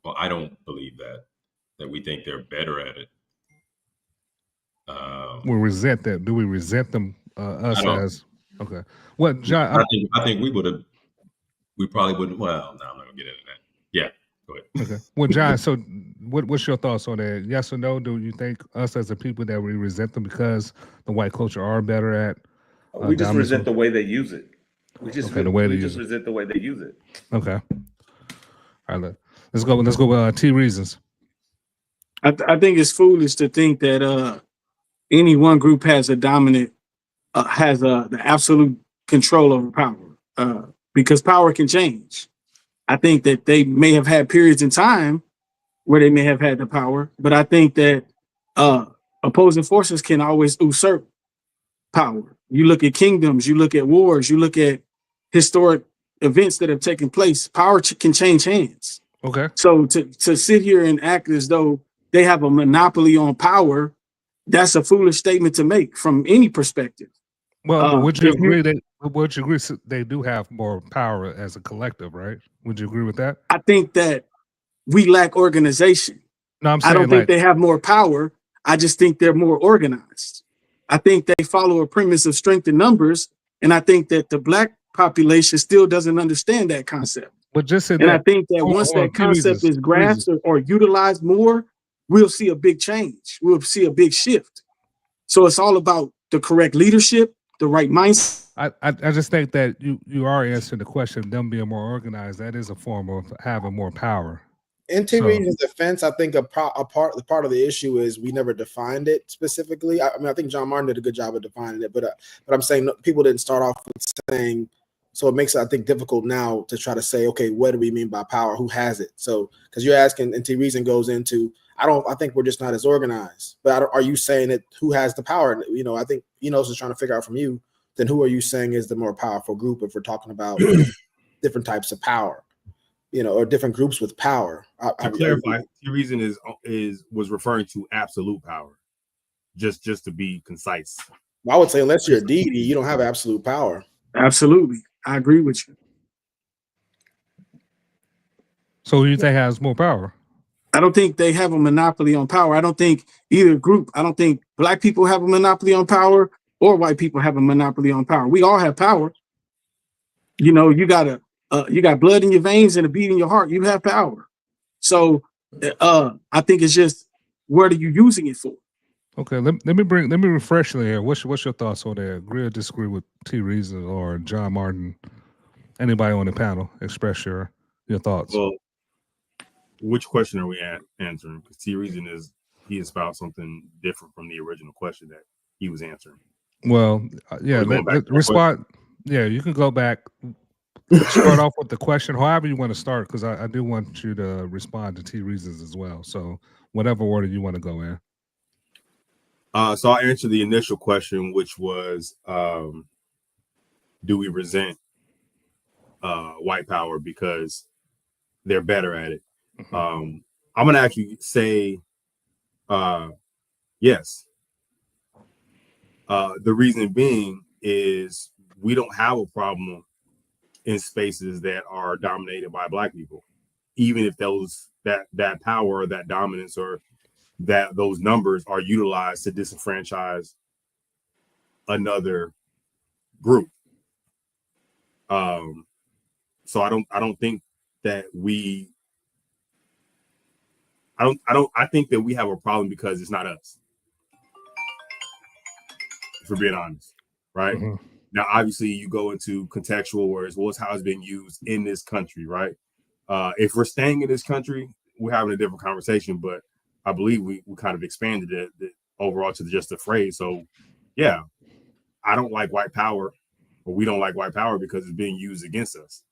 Well, I don't believe that we think they're better at it. We resent that. Do we resent them? Us as okay. What John? I think we probably wouldn't. Well, no, I'm not gonna get into that. Yeah, go ahead. Okay. Well, John. So, what's your thoughts on that? Yes or no? Do you think us as a people that we resent them because the white culture are better at? We just resent the way they use it. We just resent the way they use it. Okay. All right. Let's go with T reasons. I think it's foolish to think that any one group has a dominant, the absolute control over power, because power can change. I think that they may have had periods in time where they may have had the power, but I think that opposing forces can always usurp power. You look at kingdoms, you look at wars, you look at historic events that have taken place. Power can change hands. Okay. So to sit here and act as though they have a monopoly on power, that's a foolish statement to make from any perspective. Well, would you agree they do have more power as a collective, right? Would you agree with that? I think that we lack organization. No, I'm saying I don't think they have more power. I just think they're more organized. I think they follow a premise of strength in numbers, and I think that the black population still doesn't understand that concept. But just I think that once that concept is grasped or utilized more, we'll see a big change. We'll see a big shift. So it's all about the correct leadership, the right mindset. I just think that you are answering the question of them being more organized. That is a form of having more power. In T Reason's defense, I think part of the issue is we never defined it specifically. I mean, I think John Martin did a good job of defining it, but I'm saying people didn't start off with saying. So it makes it, I think, difficult now to try to say, okay, what do we mean by power? Who has it? So because you're asking, and T Reason goes into, I think we're just not as organized. But are you saying that who has the power? You know, I think Enos is trying to figure out from you. Then who are you saying is the more powerful group if we're talking about different types of power? You know, or different groups with power. To clarify, T Reason was referring to absolute power, just to be concise. Well, I would say unless you're a deity, you don't have absolute power. Absolutely, I agree with you. So who do you think has more power? I don't think they have a monopoly on power. I don't think either group. I don't think black people have a monopoly on power or white people have a monopoly on power. We all have power. You know, you got blood in your veins and a beat in your heart. You have power. So I think it's just, what are you using it for? Okay, let me refresh you here. What's your thoughts on that? Agree or disagree with T Reason or John Martin? Anybody on the panel, express your thoughts. Well, which question are we answering? Because T Reason he espoused something different from the original question that he was answering. Well, yeah, respond. Yeah, you can go back. Start off with the question, however you want to start, because I do want you to respond to T Reasons as well. So whatever order you want to go in. So I'll answer the initial question, which was, do we resent white power because they're better at it? Mm-hmm. I'm going to actually say yes. The reason being is we don't have a problem in spaces that are dominated by black people, even if that power or that dominance or that those numbers are utilized to disenfranchise another group. So I don't think that I think that we have a problem because it's not us. If we're being honest, right? Mm-hmm. Now, obviously, you go into contextual words. Well, it's how it's been used in this country, right? If we're staying in this country, we're having a different conversation. But I believe we kind of expanded it overall to just the phrase. So, yeah, I don't like white power, or we don't like white power because it's being used against us.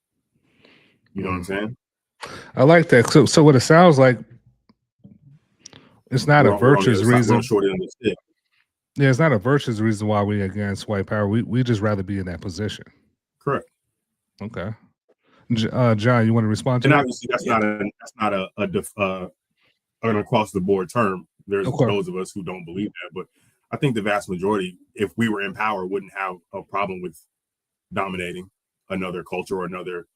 You know what I'm saying? I like that. So what it sounds like, it's not a virtuous reason. Yeah, it's not a virtuous reason why we're against white power. We just rather be in that position. Correct. Okay. John, you want to respond to and that? Obviously that's not an across the board term. There's those of us who don't believe that, but I think the vast majority, if we were in power, wouldn't have a problem with dominating another culture or another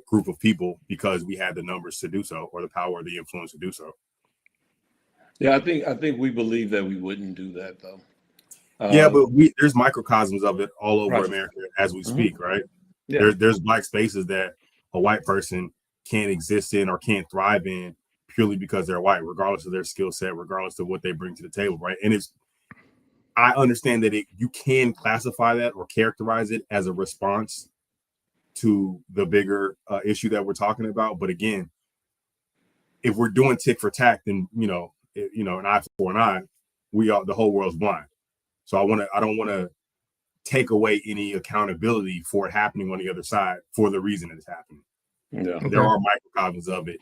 group of people because we had the numbers to do so, or the power or the influence to do so. Yeah, I think we believe that we wouldn't do that though. Yeah, but there's microcosms of it all over America as we speak, right? Yeah. There's black spaces that a white person can't exist in or can't thrive in purely because they're white, regardless of their skill set, regardless of what they bring to the table, right? And I understand that you can classify that or characterize it as a response to the bigger issue that we're talking about. But again, if we're doing tick for tack, then an eye for an eye, the whole world's blind. So I don't want to take away any accountability for it happening on the other side for the reason it's happening. Yeah, okay. There are microcosms of it.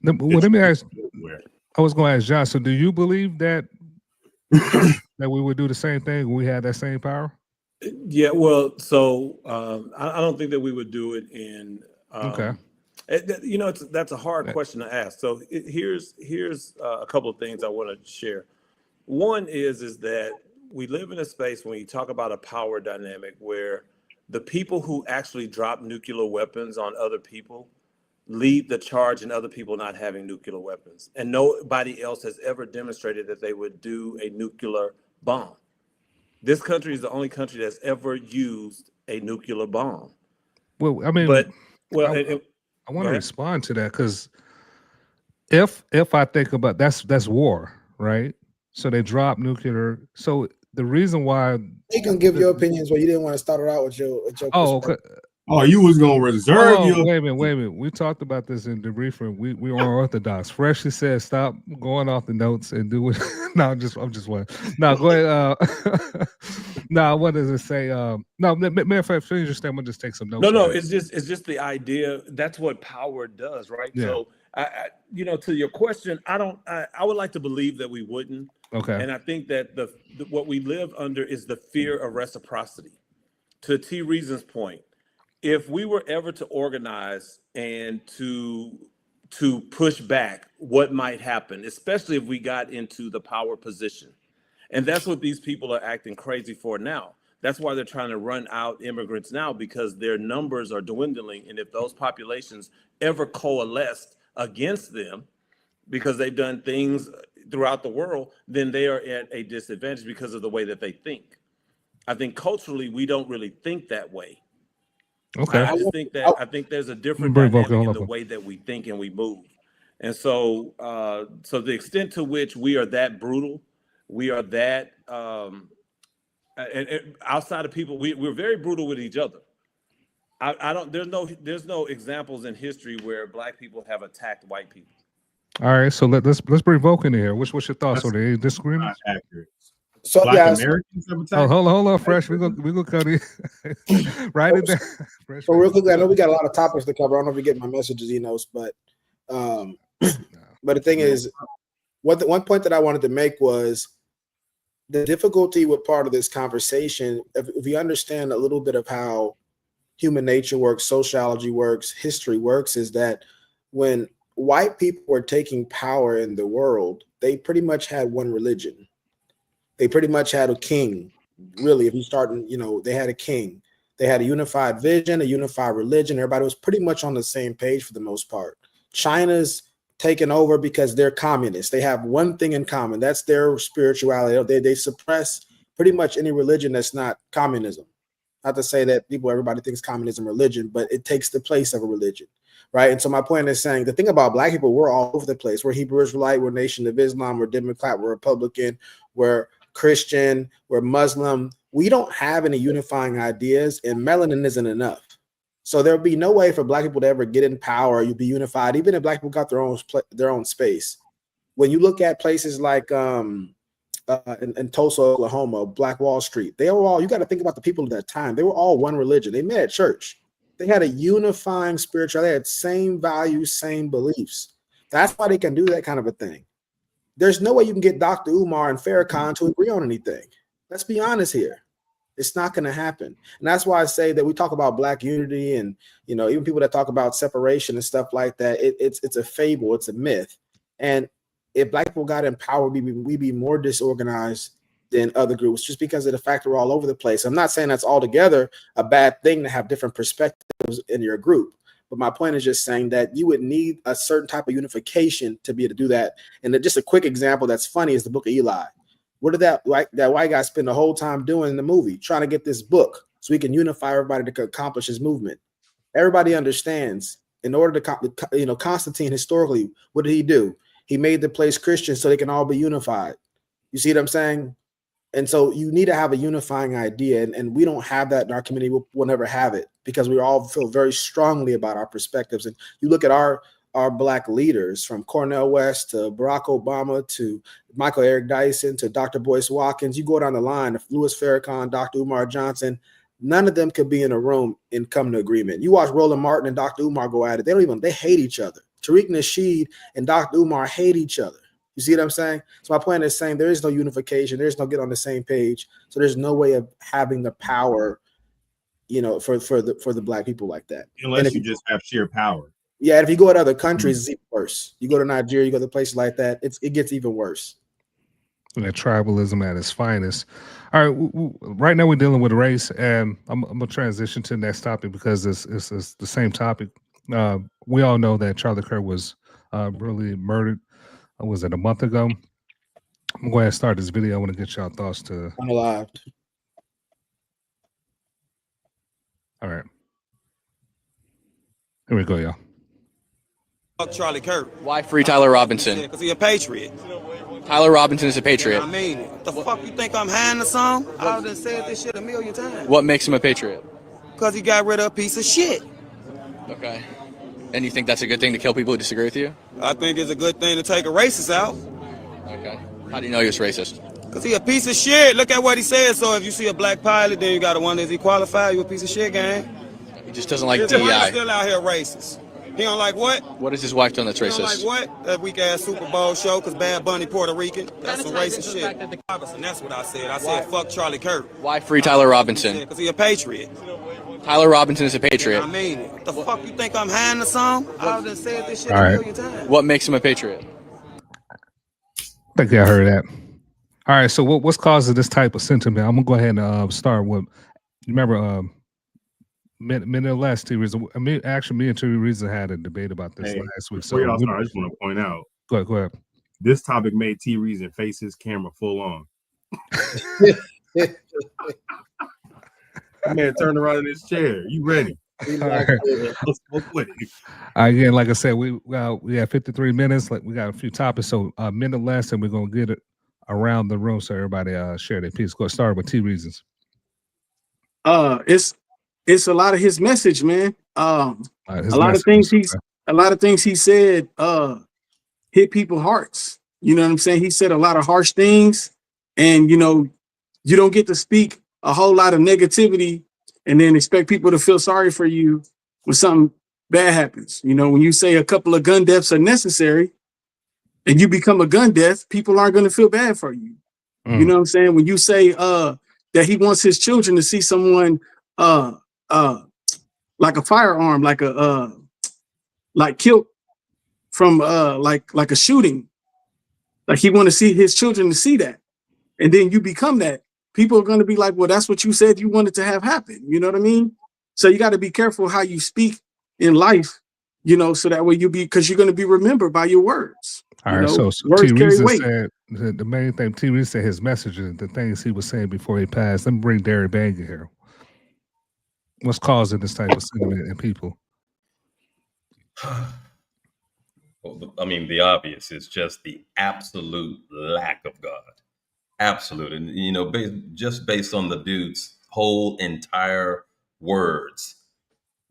Well, let me ask. I was going to ask John. So, do you believe that that we would do the same thing when we had that same power? Yeah. Well, so I don't think that we would do it in. Okay. That's a hard question to ask. So here's a couple of things I want to share. One is that we live in a space when you talk about a power dynamic where the people who actually drop nuclear weapons on other people lead the charge in other people not having nuclear weapons. And nobody else has ever demonstrated that they would do a nuclear bomb. This country is the only country that's ever used a nuclear bomb. Well, I mean, I want to respond to that because if I think about that's war, right? So they drop nuclear. So the reason why you can give your opinions, but you didn't want to start it out with your okay. Oh, you was gonna reserve your. Wait a minute. We talked about this in the briefing. We are orthodox. Freshly said, stop going off the notes and do it. No, I'm just one. No, go ahead. No, what does it say? No, matter of fact, finish your statement. Just take some notes. No, it's just the idea. That's what power does, right? Yeah. So, to your question, I would like to believe that we wouldn't. Okay. And I think that what we live under is the fear of reciprocity. To T. Reason's point, if we were ever to organize and to push back what might happen, especially if we got into the power position, and that's what these people are acting crazy for now. That's why they're trying to run out immigrants now, because their numbers are dwindling. And if those populations ever coalesced against them, because they've done things throughout the world, then they are at a disadvantage because of the way that they think. I think culturally, we don't really think that way. Okay. I just think that I think there's a different dynamic in the way that we think and we move. And so the extent to which we are that brutal, we are that and outside of people, we're very brutal with each other. There's no examples in history where Black people have attacked white people. All right, so let's bring Vulcan in here. What's your thoughts on the disagreements? Accurate. So Black Americans have attacked. Hold on, Fresh. We gonna cut it. Write it down. So real quickly, I know we got a lot of topics to cover. I don't know if you get my messages, but but the thing is, one point that I wanted to make was the difficulty with part of this conversation. If you understand a little bit of how human nature works, sociology works, history works, is that when white people were taking power in the world, they pretty much had one religion. They pretty much had a king. Really, if you start, they had a king. They had a unified vision, a unified religion. Everybody was pretty much on the same page for the most part. China's taken over because they're communists. They have one thing in common. That's their spirituality. They suppress pretty much any religion that's not communism. Not to say that everybody thinks communism religion, but it takes the place of a religion, right? And so my point is saying the thing about Black people, we're all over the place. We're Hebrew Israelite, we're Nation of Islam, we're Democrat, we're Republican, we're Christian, we're Muslim. We don't have any unifying ideas, and melanin isn't enough. So there'll be no way for Black people to ever get in power. You'd be unified, even if Black people got their own space. When you look at places like in Tulsa, Oklahoma, Black Wall Street, they were all, you got to think about the people at that time. They were all one religion. They met at church. They had a unifying spirituality. They had same values, same beliefs. That's why they can do that kind of a thing. There's no way you can get Dr. Umar and Farrakhan to agree on anything. Let's be honest here. It's not going to happen. And that's why I say that we talk about Black unity and, you know, even people that talk about separation and stuff like that, it's a fable, it's a myth. And if Black people got in power, we'd be more disorganized than other groups just because of the fact we're all over the place. I'm not saying that's altogether a bad thing to have different perspectives in your group. But my point is just saying that you would need a certain type of unification to be able to do that. And just a quick example that's funny is the book of Eli. What did that white guy spend the whole time doing in the movie? Trying to get this book so he can unify everybody to accomplish his movement. Everybody understands in order to, you know, Constantine historically, what did he do? He made the place Christian so they can all be unified. You see what I'm saying? And so you need to have a unifying idea. And we don't have that in our community. We'll never have it because we all feel very strongly about our perspectives. And you look at our Black leaders from Cornel West to Barack Obama to Michael Eric Dyson to Dr. Boyce Watkins. You go down the line of Louis Farrakhan, Dr. Umar Johnson. None of them could be in a room and come to agreement. You watch Roland Martin and Dr. Umar go at it. They hate each other. Tariq Nasheed and Dr. Umar hate each other. You see what I'm saying? So my point is saying there is no unification. There's no get on the same page. So there's no way of having the power, you know, for the Black people like that. Unless you just have sheer power. Yeah, and if you go to other countries, it's even worse. You go to Nigeria, you go to places like that, it gets even worse. And that tribalism at its finest. All right, right now we're dealing with race, and I'm gonna transition to the next topic because it's the same topic. We all know that Charlie Kirk was brutally murdered. Was it a month ago? I'm going to start this video. I want to get y'all thoughts to. I'm alive. All right. Here we go, y'all. Fuck Charlie Kirk. Why free Tyler Robinson? Because he a patriot. Tyler Robinson is a patriot. I mean, the fuck you think I'm hiding or something? I done said this shit a million times. What makes him a patriot? Because he got rid of a piece of shit. Okay. And you think that's a good thing to kill people who disagree with you? I think it's a good thing to take a racist out. Okay. How do you know he was racist? Because he a piece of shit. Look at what he said. So if you see a black pilot, then you got to wonder, is he qualified? You a piece of shit, gang? He just doesn't like DI. DEI. Still out here racist. He don't like what? What has his wife done that's he racist? Don't like what? That weak-ass Super Bowl show because Bad Bunny Puerto Rican. That's some racist shit. That's what I said. I said, fuck Charlie Kirk. Why free Tyler Robinson? Because he a patriot. Tyler Robinson is a patriot. I mean, the fuck you think I'm hiding or something? I done said this shit All right. a million times. What makes him a patriot? I think y'all heard that. All right, so what's causing this type of sentiment? I'm gonna go ahead and start with. Remember, minute less. T Reason. I mean, actually, me and T Reason had a debate about this last week. So before y'all start, I just want to point out. Go ahead. This topic made T Reason face his camera full on. Man turned around in his chair. You ready? Right. Let's with it. Again, like I said, we have 53 minutes. Like we got a few topics, so a minute less, and we're gonna get it around the room so everybody share their piece. Go start with T Reasons. It's a lot of his message, man. A lot of things he said hit people's hearts. You know what I'm saying? He said a lot of harsh things, and you know, you don't get to speak a whole lot of negativity and then expect people to feel sorry for you when something bad happens. You know, when you say a couple of gun deaths are necessary and you become a gun death, people aren't going to feel bad for you. You know what I'm saying? When you say that he wants his children to see someone like a firearm, like killed from like a shooting, like he want to see his children to see that, and then you become that. People are going to be like, well, that's what you said you wanted to have happen. You know what I mean? So you got to be careful how you speak in life, you know, so that way because you're going to be remembered by your words. All right. So T Reason said the main thing. T Reason said his messages, the things he was saying before he passed. Let me bring Derry Bang in here. What's causing this type of sentiment in people? Well, I mean, the obvious is just the absolute lack of God. Absolute. And, you know, just based on the dude's whole entire words,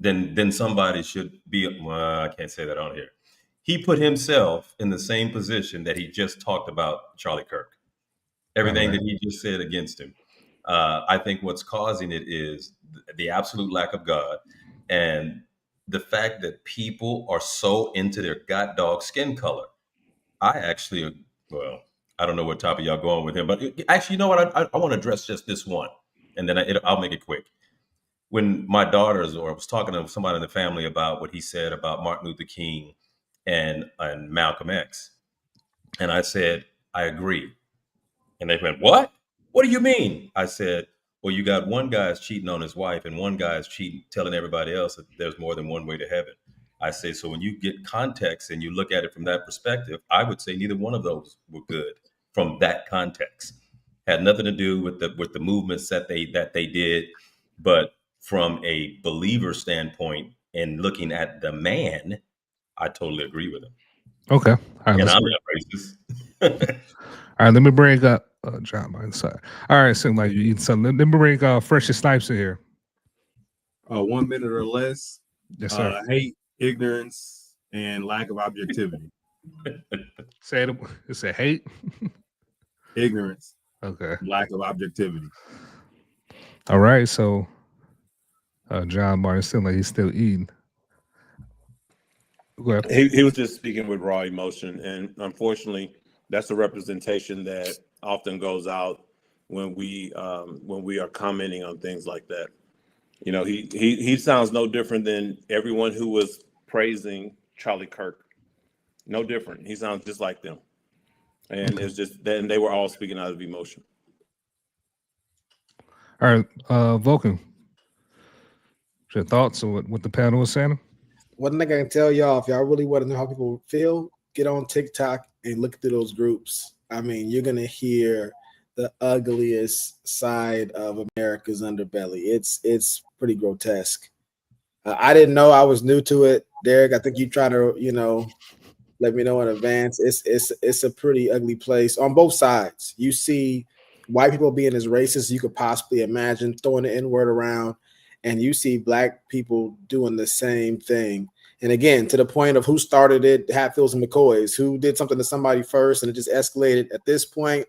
then somebody should be, well, I can't say that on here. he put himself in the same position that he just talked about Charlie Kirk. Everything that he just said against him. I think what's causing it is the absolute lack of God and the fact that people are so into their god dog skin color. I actually, well, I don't know what topic y'all going with him, but actually, you know what? I want to address just this one, and then I'll make it quick. When my daughters, or I was talking to somebody in the family about what he said about Martin Luther King and Malcolm X, and I said, I agree. And they went, what? What do you mean? I said, well, you got one guy's cheating on his wife and one guy's cheating, telling everybody else that there's more than one way to heaven. I say, so when you get context and you look at it from that perspective, I would say neither one of those were good from that context. Had nothing to do with the movements that they did, but from a believer standpoint and looking at the man, I totally agree with him. Okay. All right, and I'm not racist. All right, let me bring up John by the side. All right, seems like you eat something. Let me bring Freshest Snipes in here. 1 minute or less. Yes, sir. Hate, ignorance, and lack of objectivity. Say it. It's a hate. Ignorance. Okay. Lack of objectivity. All right. So, John Martin seems like he's still eating. Go ahead. He was just speaking with raw emotion, and unfortunately, that's a representation that often goes out when we are commenting on things like that. You know, he sounds no different than everyone who was praising Charlie Kirk. No different. He sounds just like them. And it's just that, and they were all speaking out of emotion. All right, Vulcan. Your thoughts on what the panel was saying? One thing I can tell y'all, if y'all really want to know how people feel, get on TikTok and look through those groups. I mean, you're gonna hear the ugliest side of America's underbelly. It's pretty grotesque. I didn't know. I was new to it, Derek. I think you try to, let me know in advance. It's a pretty ugly place on both sides. You see white people being as racist as you could possibly imagine, throwing the N-word around, and you see black people doing the same thing. And again, to the point of who started it, Hatfields and McCoys, who did something to somebody first, and it just escalated. At this point,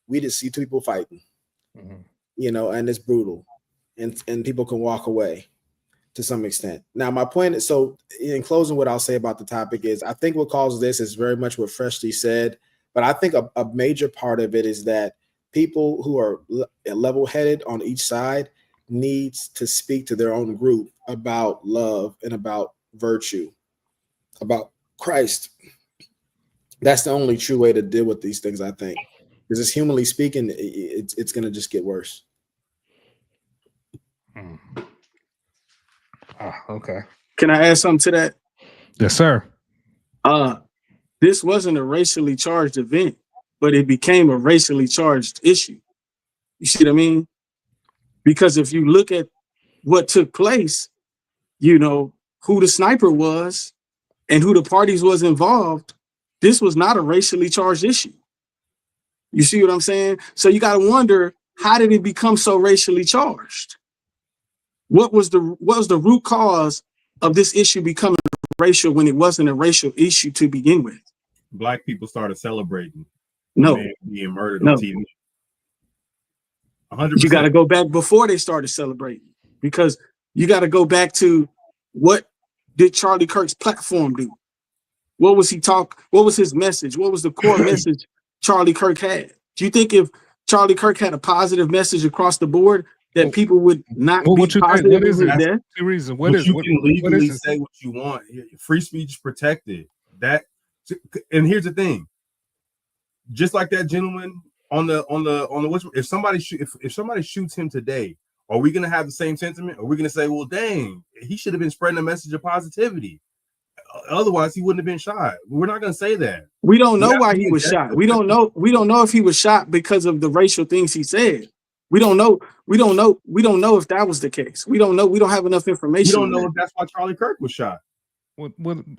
we just see two people fighting, and it's brutal, and people can walk away to some extent. Now, my point is, so in closing, what I'll say about the topic is, I think what causes this is very much what Freshly said, but I think a major part of it is that people who are level-headed on each side needs to speak to their own group about love and about virtue, about Christ. That's the only true way to deal with these things, I think, because it's humanly speaking, it's going to just get worse. Okay. Can I add something to that? Yes, sir. This wasn't a racially charged event, but it became a racially charged issue. You see what I mean? Because if you look at what took place, who the sniper was and who the parties was involved, this was not a racially charged issue. You see what I'm saying? So you got to wonder, how did it become so racially charged? What was the root cause of this issue becoming racial when it wasn't a racial issue to begin with? Black people started celebrating. No. Being murdered on TV. 100%. You got to go back before they started celebrating, because you got to go back to, what did Charlie Kirk's platform do? What was he talk? What was his message? What was the core message Charlie Kirk had? Do you think if Charlie Kirk had a positive message across the board, that people would not be positive? What is it? That's the reason. What is you can legally say what you want. Free speech is protected. And here's the thing. Just like that gentleman on the if somebody shoots him today, are we gonna have the same sentiment? Are we gonna say, well, dang, he should have been spreading a message of positivity? Otherwise, he wouldn't have been shot. We're not gonna say that. We don't know why he was shot. We don't know if he was shot because of the racial things he said. We don't know if that was the case. We don't know. We don't have enough information. We don't know if that's why Charlie Kirk was shot. What?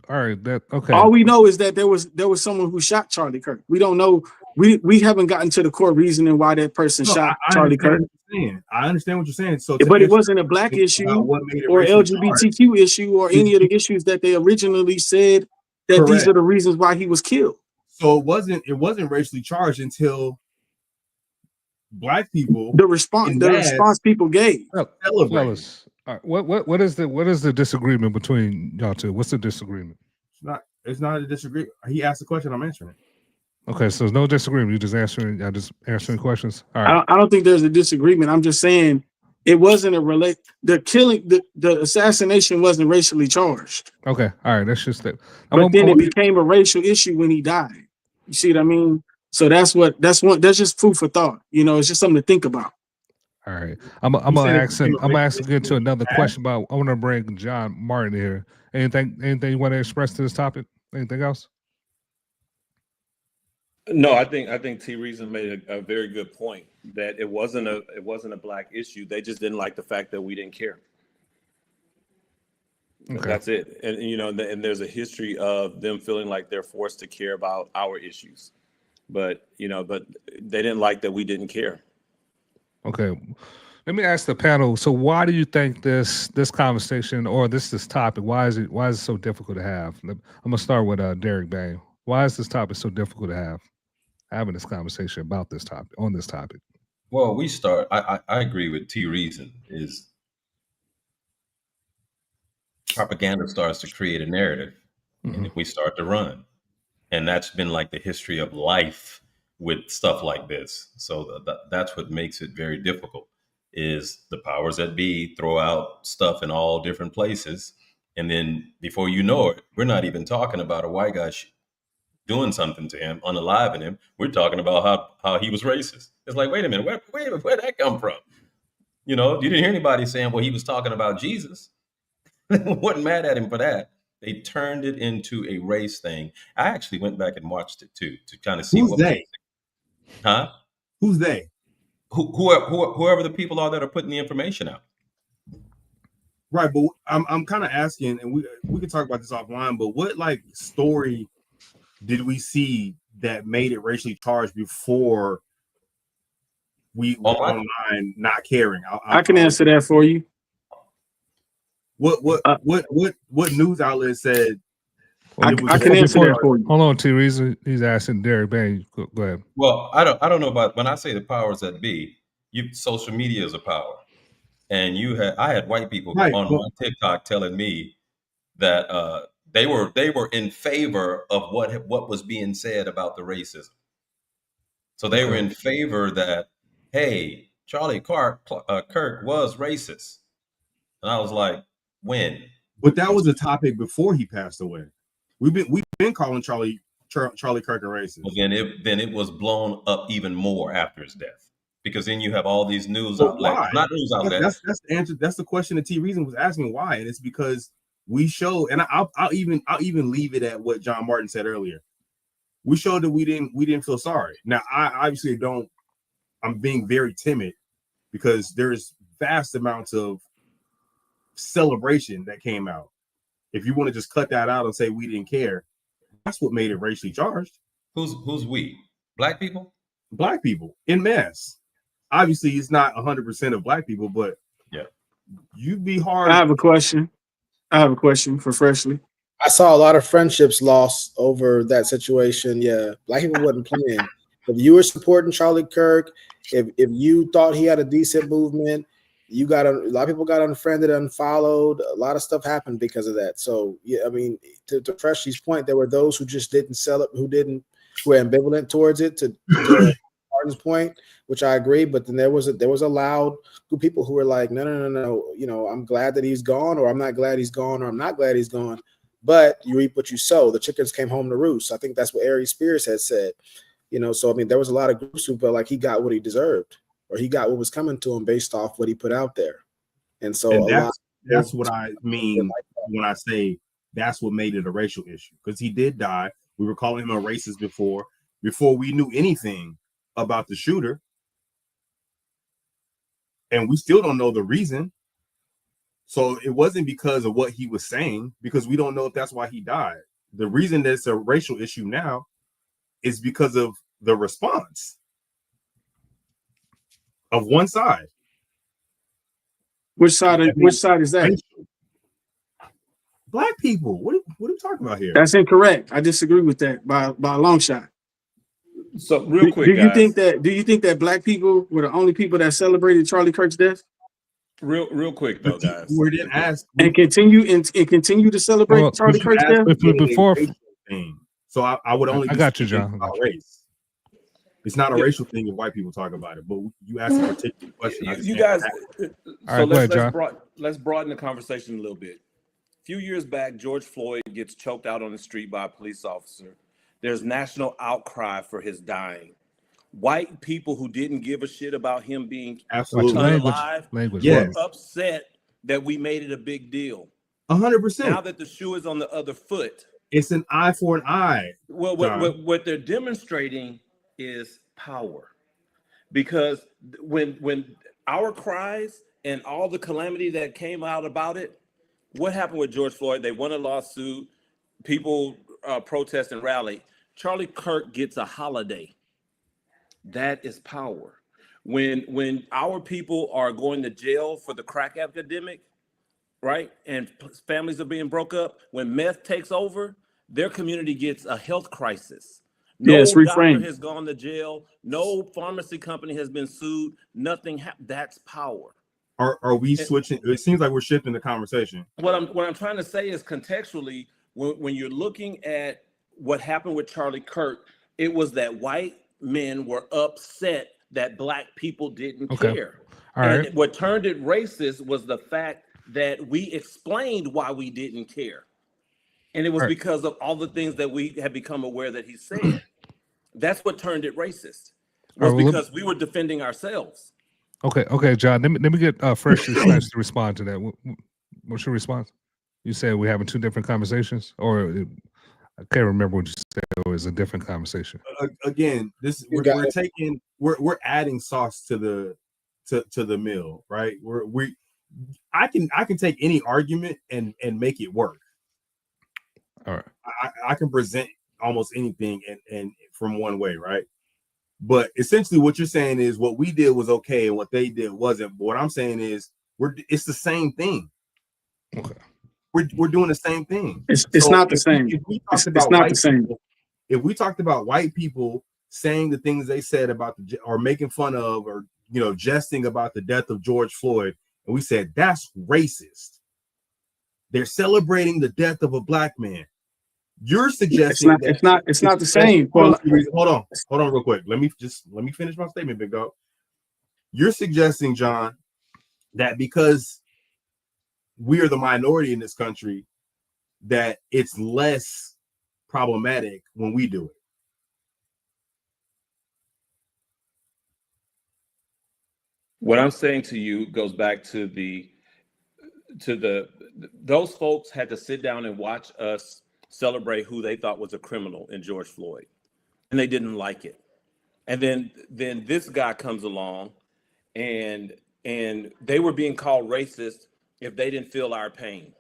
All right. Okay. All we know is that there was someone who shot Charlie Kirk. We don't know. We haven't gotten to the core reasoning why that person shot Charlie Kirk. I understand what you're saying. So, but it wasn't a black issue or LGBTQ issue or any of the issues that they originally said that these are the reasons why he was killed. So it wasn't racially charged until black people, the response people gave. Fellas, what is the disagreement between y'all two? What's the disagreement? It's not a disagreement. He asked a question, I'm answering it. Okay, so there's no disagreement. You just answering questions. All right. I don't think there's a disagreement. I'm just saying it wasn't the assassination wasn't racially charged. Okay, all right. That's just that. But then it became a racial issue when he died. You see what I mean? So that's just food for thought. You know, it's just something to think about. All right. I'm gonna ask again to another question, but I want to bring John Martin here. Anything you want to express to this topic? Anything else? No, I think T Reason made a very good point that it wasn't a black issue. They just didn't like the fact that we didn't care. Okay. That's it. And you know, and there's a history of them feeling like they're forced to care about our issues, but they didn't like that we didn't care. Okay, let me ask the panel. So, why do you think this conversation or this topic? Why is it so difficult to have? I'm gonna start with Derek Bain. Why is this topic so difficult to have? Having this conversation about this topic on this topic. Well, I agree with T Reason is propaganda starts to create a narrative, and if we start to run, and that's been like the history of life with stuff like this. So that's what makes it very difficult is the powers that be throw out stuff in all different places. And then before you know it, we're not even talking about a white guy doing something to him, unaliving him. We're talking about how he was racist. It's like, wait a minute, where'd that come from? You know, you didn't hear anybody saying, well, he was talking about Jesus. Wasn't mad at him for that. They turned it into a race thing. I actually went back and watched it too to kind of see who's they. Huh? Who's they? Whoever the people are that are putting the information out. Right, but I'm kind of asking, and we can talk about this offline. But what like story did we see that made it racially charged before we were online not caring? I can answer that for you. What news outlet said? I can answer that for you. Hold on, T. Reason. He's asking Derek Bain. Go ahead. Well, I don't know about when I say the powers that be. Social media is a power, and I had white people on my TikTok telling me that they were in favor of what was being said about the racism. So they were in favor that, hey, Charlie Kirk was racist, and I was like, when? But that was a topic before he passed away. We've been calling Charlie Kirk a racist. Well, then it was blown up even more after his death, because then you have all these news outlets. Why? Not news outlets. That's the answer. That's the question that T Reason was asking. Why? And it's because we showed, and I'll even leave it at what John Martin said earlier. We showed that we didn't feel sorry. Now I obviously don't. I'm being very timid because there's vast amounts of celebration that came out. If you want to just cut that out and say we didn't care, that's what made it racially charged. Who's we? Black people? Black people en masse. Obviously, it's not 100% of black people, but yeah, you'd be hard. I have a question for Freshly. I saw a lot of friendships lost over that situation. Yeah, black people wasn't playing. If you were supporting Charlie Kirk, if you thought he had a decent movement, a lot of people got unfriended, unfollowed. A lot of stuff happened because of that. So yeah, I mean, to Freshly's point, there were those who just didn't sell it, who were ambivalent towards it. To Martin's point, which I agree, but then there was a loud group of people who were like, no, you know, I'm glad that he's gone, or I'm not glad he's gone, or I'm not glad he's gone. But you reap what you sow. The chickens came home to roost. I think that's what Ari Spears had said. You know, so I mean, there was a lot of groups who felt like he got what he deserved, or he got what was coming to him based off what he put out there. And so that's what I mean when I say that's what made it a racial issue, because he did die. We were calling him a racist before we knew anything about the shooter, and we still don't know the reason. So it wasn't because of what he was saying, because we don't know if that's why he died. The reason that it's a racial issue now is because of the response of one side. Which side is that? Black people. What are you talking about here? That's incorrect. I disagree with that by a long shot. So real quick, do you guys. Do you think that black people were the only people that celebrated Charlie Kirk's death? Real quick though, guys. We didn't ask and continue to celebrate Charlie Kirk's death. Before thing. So I would only. I got you, John. About race. It's not a racial thing if white people talk about it, but you asked a particular question. You guys. All right, let's broaden the conversation a little bit. A few years back, George Floyd gets choked out on the street by a police officer. There's national outcry for his dying. White people who didn't give a shit about him being alive were upset that we made it a big deal. 100%. Now that the shoe is on the other foot, it's an eye for an eye. Well, what they're demonstrating is power, because when our cries and all the calamity that came out about it, what happened with George Floyd? They won a lawsuit. People protest and rally. Charlie Kirk gets a holiday. That is power. When our people are going to jail for the crack epidemic, right, and families are being broke up, when meth takes over, their community gets a health crisis. No doctor has gone to jail. No pharmacy company has been sued. Nothing. That's power. Are we switching? It seems like we're shifting the conversation. What I'm trying to say is contextually, when you're looking at what happened with Charlie Kirk, it was that white men were upset that black people didn't care. And what turned it racist was the fact that we explained why we didn't care. And it was because of all the things that we had become aware that he said. That's what turned it racist. Was because we were defending ourselves. Okay, John. Let me get Fresh to respond to that. What's your response? You said we're having two different conversations, or I can't remember what you said. It was a different conversation. Again, we're adding sauce to the meal, right? I can take any argument and make it work. All right. I can present almost anything and from one way, right? But essentially what you're saying is what we did was okay and what they did wasn't. But what I'm saying is it's the same thing. Okay. We're doing the same thing. It's not the same. It's not the same. If we talked about white people saying the things they said about or making fun of or jesting about the death of George Floyd, and we said that's racist. They're celebrating the death of a black man. You're suggesting it's not the same. Hold on real quick. Let me finish my statement, big dog. You're suggesting, John, that because we are the minority in this country, that it's less problematic when we do it. What I'm saying to you goes back to those folks had to sit down and watch us celebrate who they thought was a criminal in George Floyd, and they didn't like it. And then this guy comes along, and they were being called racist if they didn't feel our pain.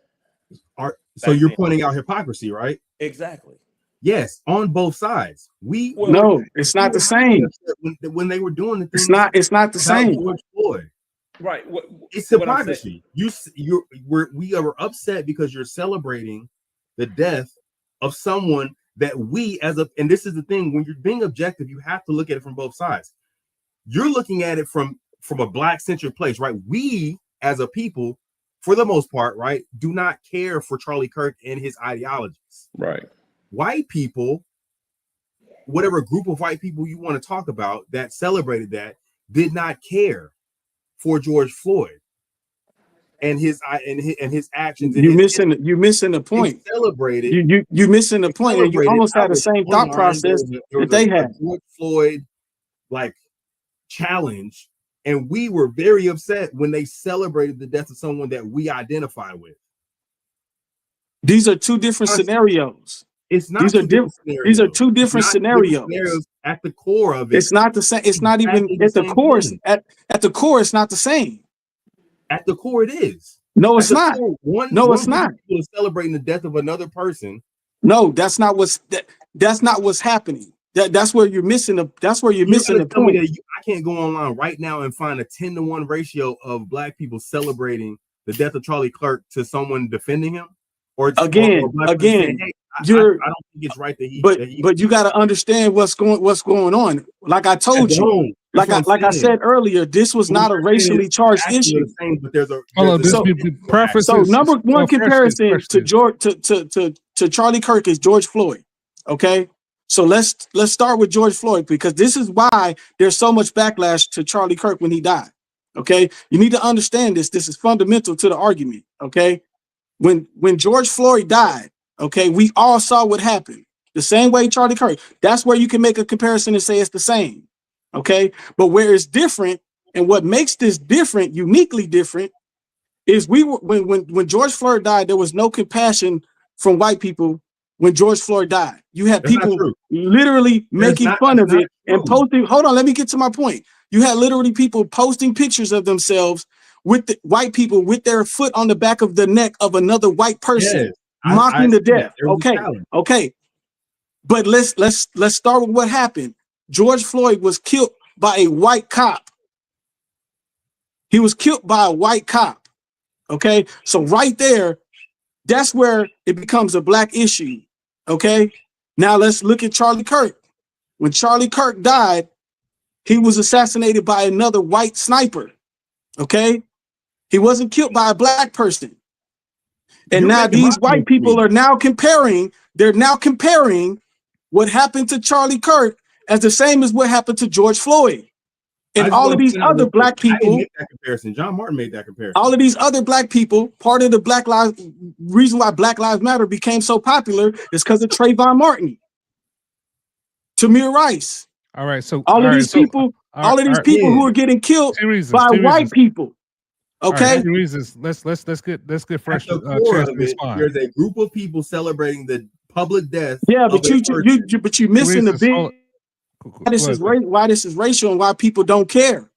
So you're pointing out hypocrisy, right? Exactly. Yes, on both sides. No, it's not the same. When they were doing the thing, it's not the same. George Floyd. Right. It's hypocrisy. We are upset because you're celebrating the death of someone that and this is the thing, when you're being objective, you have to look at it from both sides. You're looking at it from a black centered place, right? We as a people, for the most part, right, do not care for Charlie Kirk and his ideologies. Right. White people, whatever group of white people you want to talk about that celebrated that, did not care for George Floyd and his actions. You're missing the point. Celebrated. You missing the point, and you almost had the same thought process that they had. George Floyd challenge, and we were very upset when they celebrated the death of someone that we identify with. These are two different scenarios. It's not. These are two different scenarios. At the core of it, it's not the same. It's not even at the core. At the core, it's not the same. At the core, it is. No, it's not. No, it's not. Celebrating the death of another person. No, that's not what's happening. That's where you're missing the. That's where you're missing the point. I can't go online right now and find a 10-to-1 ratio of black people celebrating the death of Charlie Kirk to someone defending him again, I don't think it's right that he. But you got to understand what's going on. Like I told you, like I said earlier, this was not a racially charged issue. But there's a so number one comparison to Charlie Kirk is George Floyd. Okay, so let's start with George Floyd, because this is why there's so much backlash to Charlie Kirk when he died. Okay, you need to understand this. This is fundamental to the argument. Okay, when George Floyd died, okay, we all saw what happened. The same way Charlie Kirk. That's where you can make a comparison and say it's the same. Okay, but where it's different, and what makes this different, uniquely different, is when George Floyd died, there was no compassion from white people. When George Floyd died, you had people literally making fun of it and posting. Hold on, let me get to my point. You had literally people posting pictures of themselves with the white people with their foot on the back of the neck of another white person, mocking to death. Okay. But let's start with what happened. George Floyd was killed by a white cop. He was killed by a white cop. Okay, so right there, that's where it becomes a black issue. Okay, now let's look at Charlie Kirk. When Charlie Kirk died, he was assassinated by another white sniper. Okay, he wasn't killed by a black person. And now these white people are now comparing. They're now comparing what happened to Charlie Kirk as the same as what happened to George Floyd. And all of these other black people. I didn't make that comparison. John Martin made that comparison. All of these other black people, part of the reason why Black Lives Matter became so popular is because of Trayvon Martin, Tamir Rice. All right, so all of these people who are getting killed by white people. Okay, right, reasons. Let's get fresh. There's a group of people celebrating the public death. Yeah, but you missing the big. Why this is racial and why people don't care.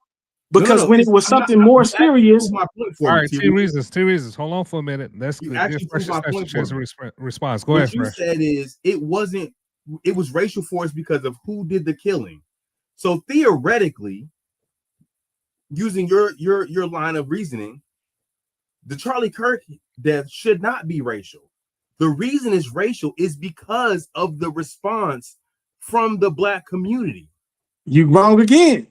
Because when it was something more serious. All right, two reasons. Hold on for a minute. Let's get fresh response. Go ahead, Fresh. What you said is it was racial for us because of who did the killing. So theoretically, using your line of reasoning, the Charlie Kirk death should not be racial. The reason it's racial is because of the response from the black community. You wrong again.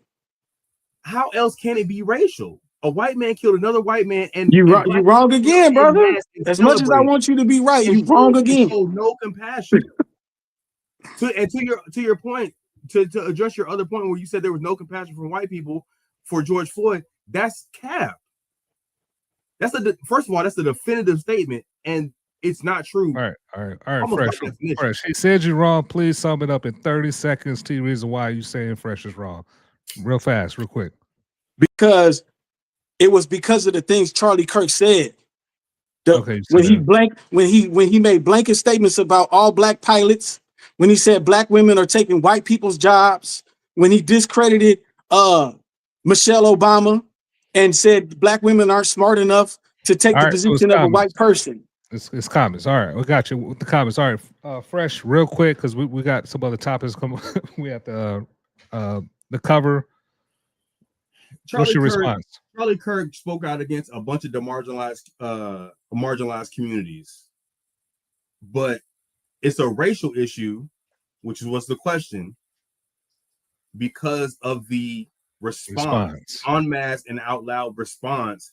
How else can it be racial? A white man killed another white man, and you wrong again, brother. As much as I want you to be right, you wrong again. No compassion. to your point, to address your other point where you said there was no compassion from white people for George Floyd, that's cap. First of all, that's a definitive statement, and it's not true. All right, Fresh. He said you're wrong. Please sum it up in 30 seconds. The reason why you saying Fresh is wrong. Real fast, real quick. Because it was because of the things Charlie Kirk said. When he made blanket statements about all black pilots, when he said black women are taking white people's jobs, when he discredited Michelle Obama and said black women aren't smart enough to take the position of a white person. It's comments. All right, we got you with the comments. All right, Fresh, real quick, because we got some other topics coming. We have the cover. What's your response? Charlie Kirk spoke out against a bunch of the marginalized communities, but it's a racial issue, which is what's the question, because of the response. En masse and out loud response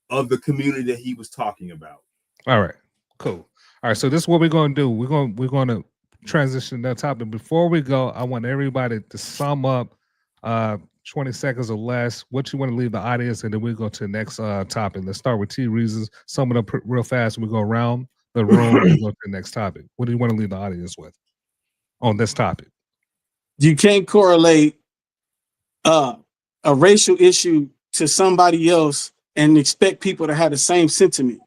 of the community that he was talking about. All right, cool. All right, so this is what we're going to do. We're going to transition that topic. Before we go, I want everybody to sum up 20 seconds or less what you want to leave the audience, and then we'll go to the next topic. Let's start with T reasons. Sum it up real fast, and we go around the room and go to the next topic. What do you want to leave the audience with on this topic? You can't correlate a racial issue to somebody else and expect people to have the same sentiment.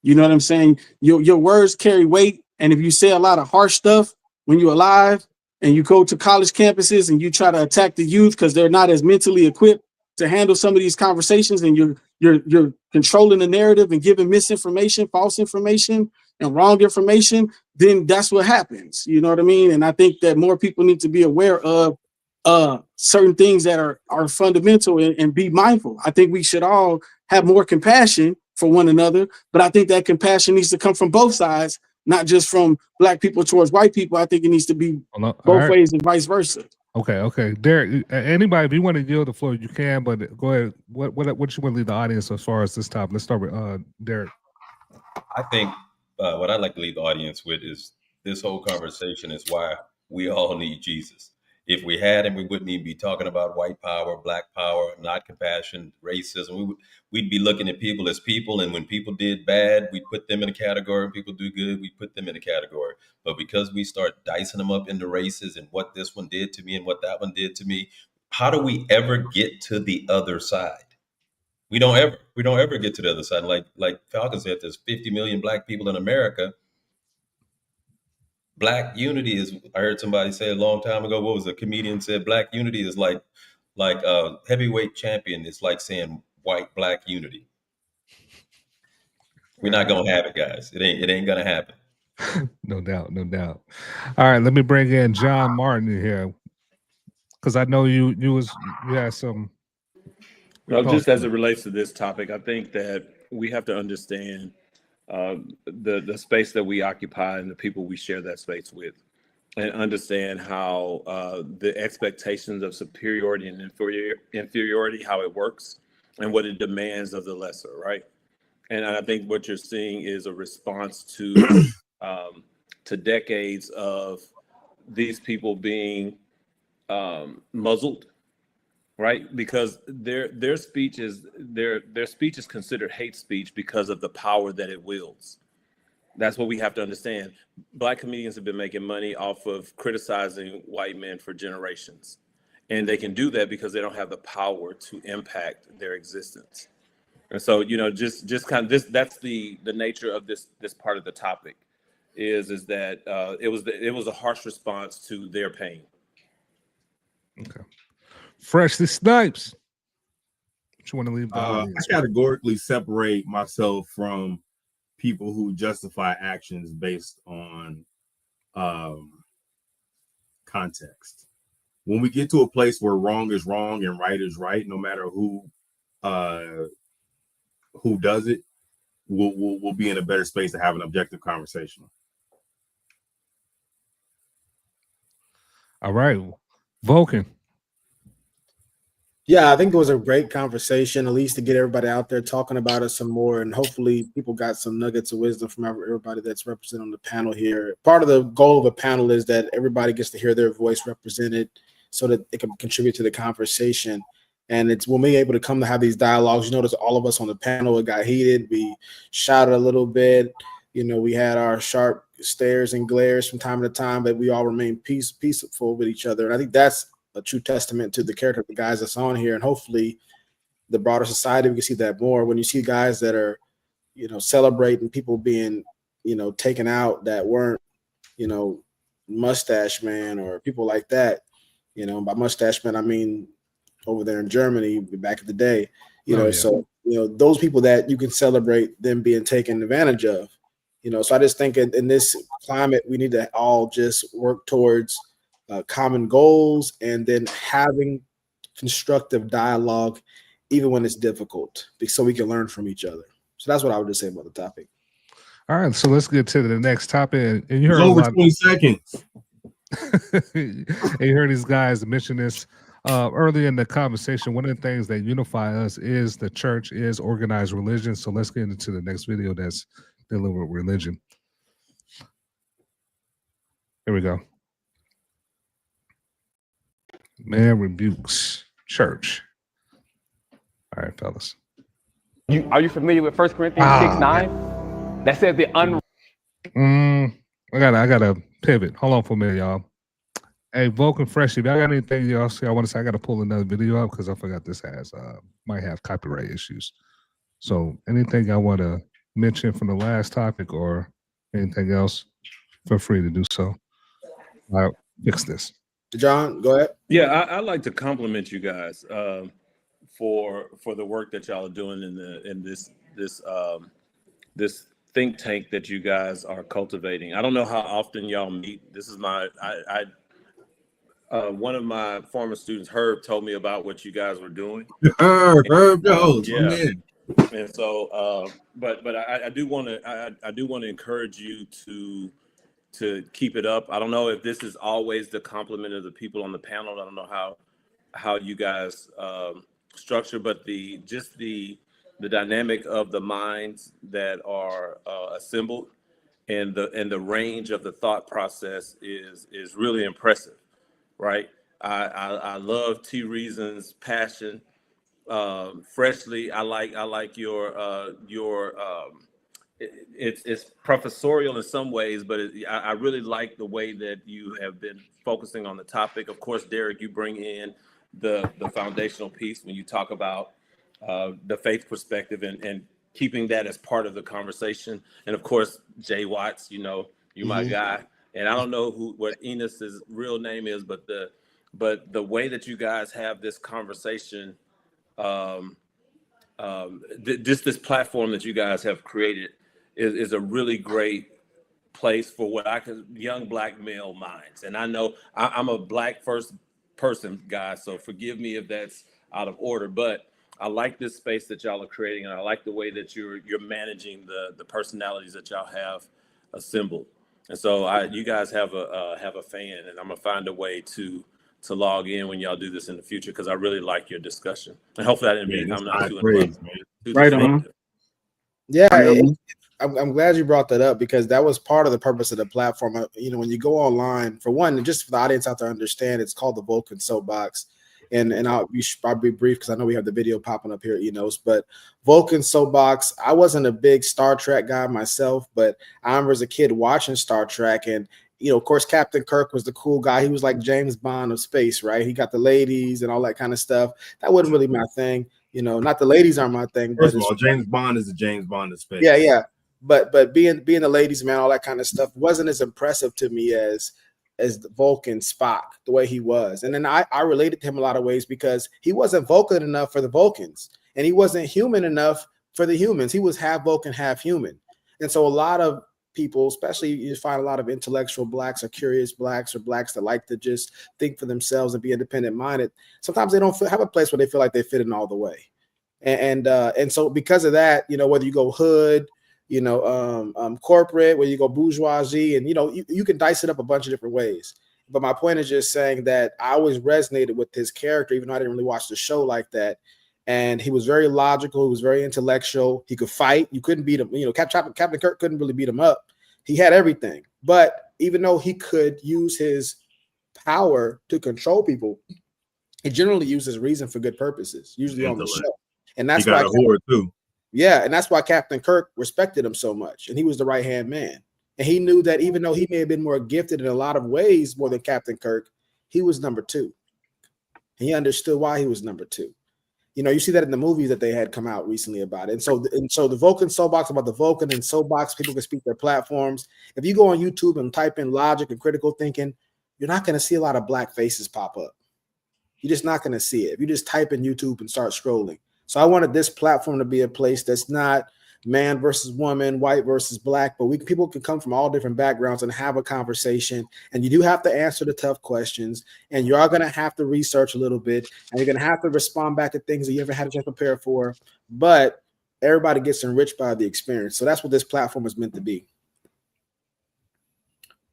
You know what I'm saying? Your words carry weight. And if you say a lot of harsh stuff when you're alive and you go to college campuses and you try to attack the youth because they're not as mentally equipped to handle some of these conversations, and you're controlling the narrative and giving misinformation, false information, and wrong information, then that's what happens. You know what I mean? And I think that more people need to be aware of certain things that are fundamental and be mindful. I think we should all have more compassion for one another. But I think that compassion needs to come from both sides, not just from black people towards white people. I think it needs to be both ways and vice versa. Okay. Derek, anybody, if you want to yield the floor, you can, but go ahead. What you want to leave the audience as far as this topic? Let's start with Derek. I think what I'd like to leave the audience with is this whole conversation is why we all need Jesus. If we had him, we wouldn't even be talking about white power, black power, not compassion, racism. We'd be looking at people as people. And when people did bad, we put them in a category. When people do good, we put them in a category. But because we start dicing them up into races and what this one did to me and what that one did to me, how do we ever get to the other side? We don't ever get to the other side. Like Falcon said, there's 50 million black people in America. Black unity is, I heard somebody say a long time ago, what was a comedian said, black unity is like a heavyweight champion. It's like saying white black unity. We're not gonna have it, guys. It ain't gonna happen. No doubt. All right, let me bring in John Martin here, because I know you had some. Well, just as it relates to this topic, I think that we have to understand the space that we occupy and the people we share that space with, and understand how the expectations of superiority and inferiority, how it works and what it demands of the lesser, right? And I think what you're seeing is a response to decades of these people being muzzled, right? Because their speech is considered hate speech because of the power that it wields. That's what we have to understand. Black comedians have been making money off of criticizing white men for generations. And they can do that because they don't have the power to impact their existence. And so, just kind of this, that's the nature of this part of the topic is that it was a harsh response to their pain. Okay. Freshly Snipes. What you want to leave? I categorically separate myself from people who justify actions based on context. When we get to a place where wrong is wrong and right is right, no matter who does it, we'll be in a better space to have an objective conversation. All right, Vulcan. Yeah, I think it was a great conversation, at least to get everybody out there talking about it some more. And hopefully people got some nuggets of wisdom from everybody that's represented on the panel here. Part of the goal of a panel is that everybody gets to hear their voice represented so that they can contribute to the conversation. And it's when we're able to come to have these dialogues. You notice all of us on the panel, it got heated. We shouted a little bit. We had our sharp stares and glares from time to time, but we all remain peaceful with each other. And I think that's a true testament to the character of the guys that's on here. And hopefully the broader society, we can see that more. When you see guys that are, celebrating people being, taken out that weren't, mustache man or people like that, by mustache man, I mean, over there in Germany back in the day, so, those people that you can celebrate them being taken advantage of, so I just think in this climate, we need to all just work towards common goals and then having constructive dialogue, even when it's difficult, so we can learn from each other. So that's what I would just say about the topic. All right, so let's get to the next topic. And you heard over 20 seconds. You heard these guys mention this early in the conversation. One of the things that unify us is the church is organized religion. So let's get into the next video that's dealing with religion. Here we go. Man rebukes church. All right, fellas. Are you familiar with 1 Corinthians 6:9? That says the I gotta pivot. Hold on for a minute, y'all. Hey, Vulcan Fresh, if y'all got anything else I want to say, I gotta pull another video up because I forgot this might have copyright issues. So anything I want to mention from the last topic or anything else, feel free to do so. I'll fix this. John, go ahead. Yeah, I'd like to compliment you guys for the work that y'all are doing in this think tank that you guys are cultivating. I don't know how often y'all meet. This is one of my former students, Herb, told me about what you guys were doing. Herb knows. Yeah. And so, but I do want to encourage you to keep it up. I don't know if this is always the complement of the people on the panel. I don't know how you guys structure, but the dynamic of the minds that are assembled and the range of the thought process is really impressive, right? I love T Reason's passion. Freshly, I like your it's professorial in some ways, but I really like the way that you have been focusing on the topic. Of course, Derek, you bring in the foundational piece when you talk about the faith perspective and keeping that as part of the conversation. And of course, Jay Watts, you're my guy. And I don't know what Enos's real name is, but the way that you guys have this conversation, this platform that you guys have created is a really great place for what young black male minds. And I know I'm a black first person guy, so forgive me if that's out of order, but I like this space that y'all are creating, and I like the way that you're managing the personalities that y'all have assembled. And so you guys have a fan, and I'm gonna find a way to log in when y'all do this in the future, because I really like your discussion. And hopefully I didn't become not too interruptive. Right on. Yeah, I'm glad you brought that up, because that was part of the purpose of the platform. When you go online, for one, just for the audience out there to understand, it's called the Vulcan Soapbox. And I'll be brief because I know we have the video popping up here, but Vulcan Soapbox, I wasn't a big Star Trek guy myself, but I remember as a kid watching Star Trek, and of course, Captain Kirk was the cool guy. He was like James Bond of space, right? He got the ladies and all that kind of stuff. That wasn't really my thing. Not the ladies aren't my thing. First of all, James Bond is a James Bond of space. Yeah. But being the ladies man, all that kind of stuff wasn't as impressive to me as the Vulcan Spock, the way he was. And then I related to him a lot of ways, because he wasn't Vulcan enough for the Vulcans, and he wasn't human enough for the humans. He was half Vulcan, half human. And so a lot of people, especially you find a lot of intellectual blacks or curious blacks or blacks that like to just think for themselves and be independent minded. Sometimes they don't have a place where they feel like they fit in all the way. And so because of that, whether you go hood, corporate, where you go bourgeoisie, and you can dice it up a bunch of different ways. But my point is just saying that I always resonated with his character, even though I didn't really watch the show like that. And he was very logical. He was very intellectual. He could fight. You couldn't beat him. Captain Kirk couldn't really beat him up. He had everything. But even though he could use his power to control people, he generally uses reason for good purposes, usually on the show. And that's why too. Yeah, and that's why Captain Kirk respected him so much, and he was the right-hand man. And he knew that even though he may have been more gifted in a lot of ways more than Captain Kirk, he was number two. And he understood why he was number two. You see that in the movies that they had come out recently about it. And so the Vulcan Soapbox, about the Vulcan and Soapbox, people can speak their platforms. If you go on YouTube and type in logic and critical thinking, you're not going to see a lot of black faces pop up. You're just not going to see it. If you just type in YouTube and start scrolling. So I wanted this platform to be a place that's not man versus woman, white versus black, but people can come from all different backgrounds and have a conversation. And you do have to answer the tough questions, and you are going to have to research a little bit, and you're going to have to respond back to things that you haven't had a chance to prepare for. But everybody gets enriched by the experience. So that's what this platform is meant to be.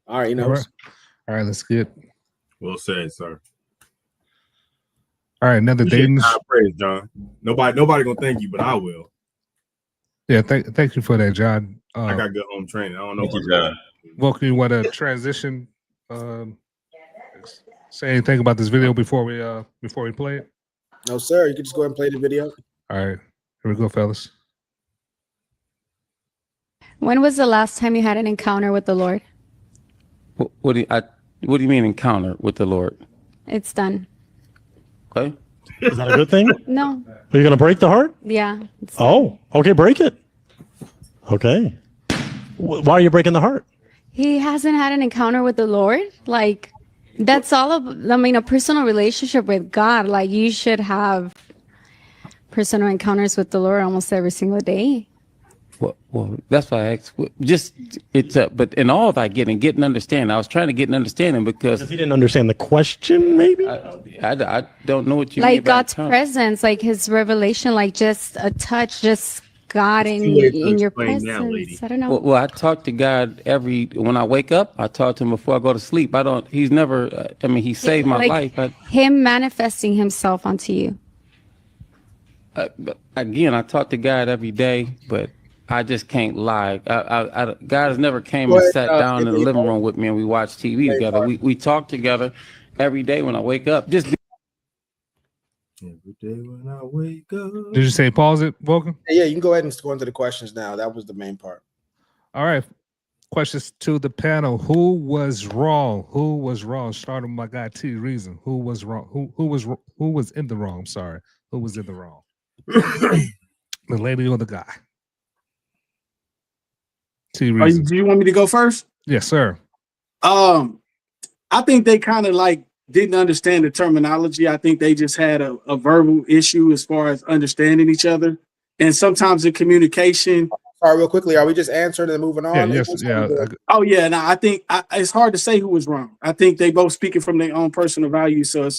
All right, All right, let's get. Well said, sir. All right, another dating. Praise, John. Nobody gonna thank you, but I will. Yeah, thank you for that, John. I got good home training. I don't know. Thank you, John. Vulcan, you want to transition? Say anything about this video before we play it? No, sir. You can just go ahead and play the video. All right, here we go, fellas. When was the last time you had an encounter with the Lord? What do you mean encounter with the Lord? It's done. Okay. Is that a good thing? No. Are you going to break the heart? Yeah. Oh, okay. Break it. Okay. Why are you breaking the heart? He hasn't had an encounter with the Lord. Like, that's all a personal relationship with God. Like, you should have personal encounters with the Lord almost every single day. Well, that's why I asked. Just it's but in all I get and get an understanding. I was trying to get an understanding because if you didn't understand the question, maybe I don't know what you mean. Like God's presence, like His revelation, like just a touch, just God in your presence. I don't know. Well, I talk to God when I wake up. I talk to Him before I go to sleep. He's never. I mean, He saved my life. Him manifesting Himself onto you. Again, I talk to God every day, but I just can't lie. God has never came and sat down in the living room with me and we watched TV together. We talk together every day when I wake up. Just every day when I wake up. Did you say pause it, Vulcan? Yeah, you can go ahead and go into the questions now. That was the main part. All right. Questions to the panel. Who was wrong? Who was wrong? Starting with my guy T Reason. Who was wrong? Who was in the wrong? I'm sorry. Who was in the wrong? The lady or the guy? T Reason. Do you want me to go first? Yes, sir. I think they kind of like didn't understand the terminology. I think they just had a verbal issue as far as understanding each other. And sometimes in communication. Sorry, real quickly, are we just answering and moving on? Yeah, yes, yeah. Oh, yeah. No, I think it's hard to say who was wrong. I think they both speaking from their own personal values. So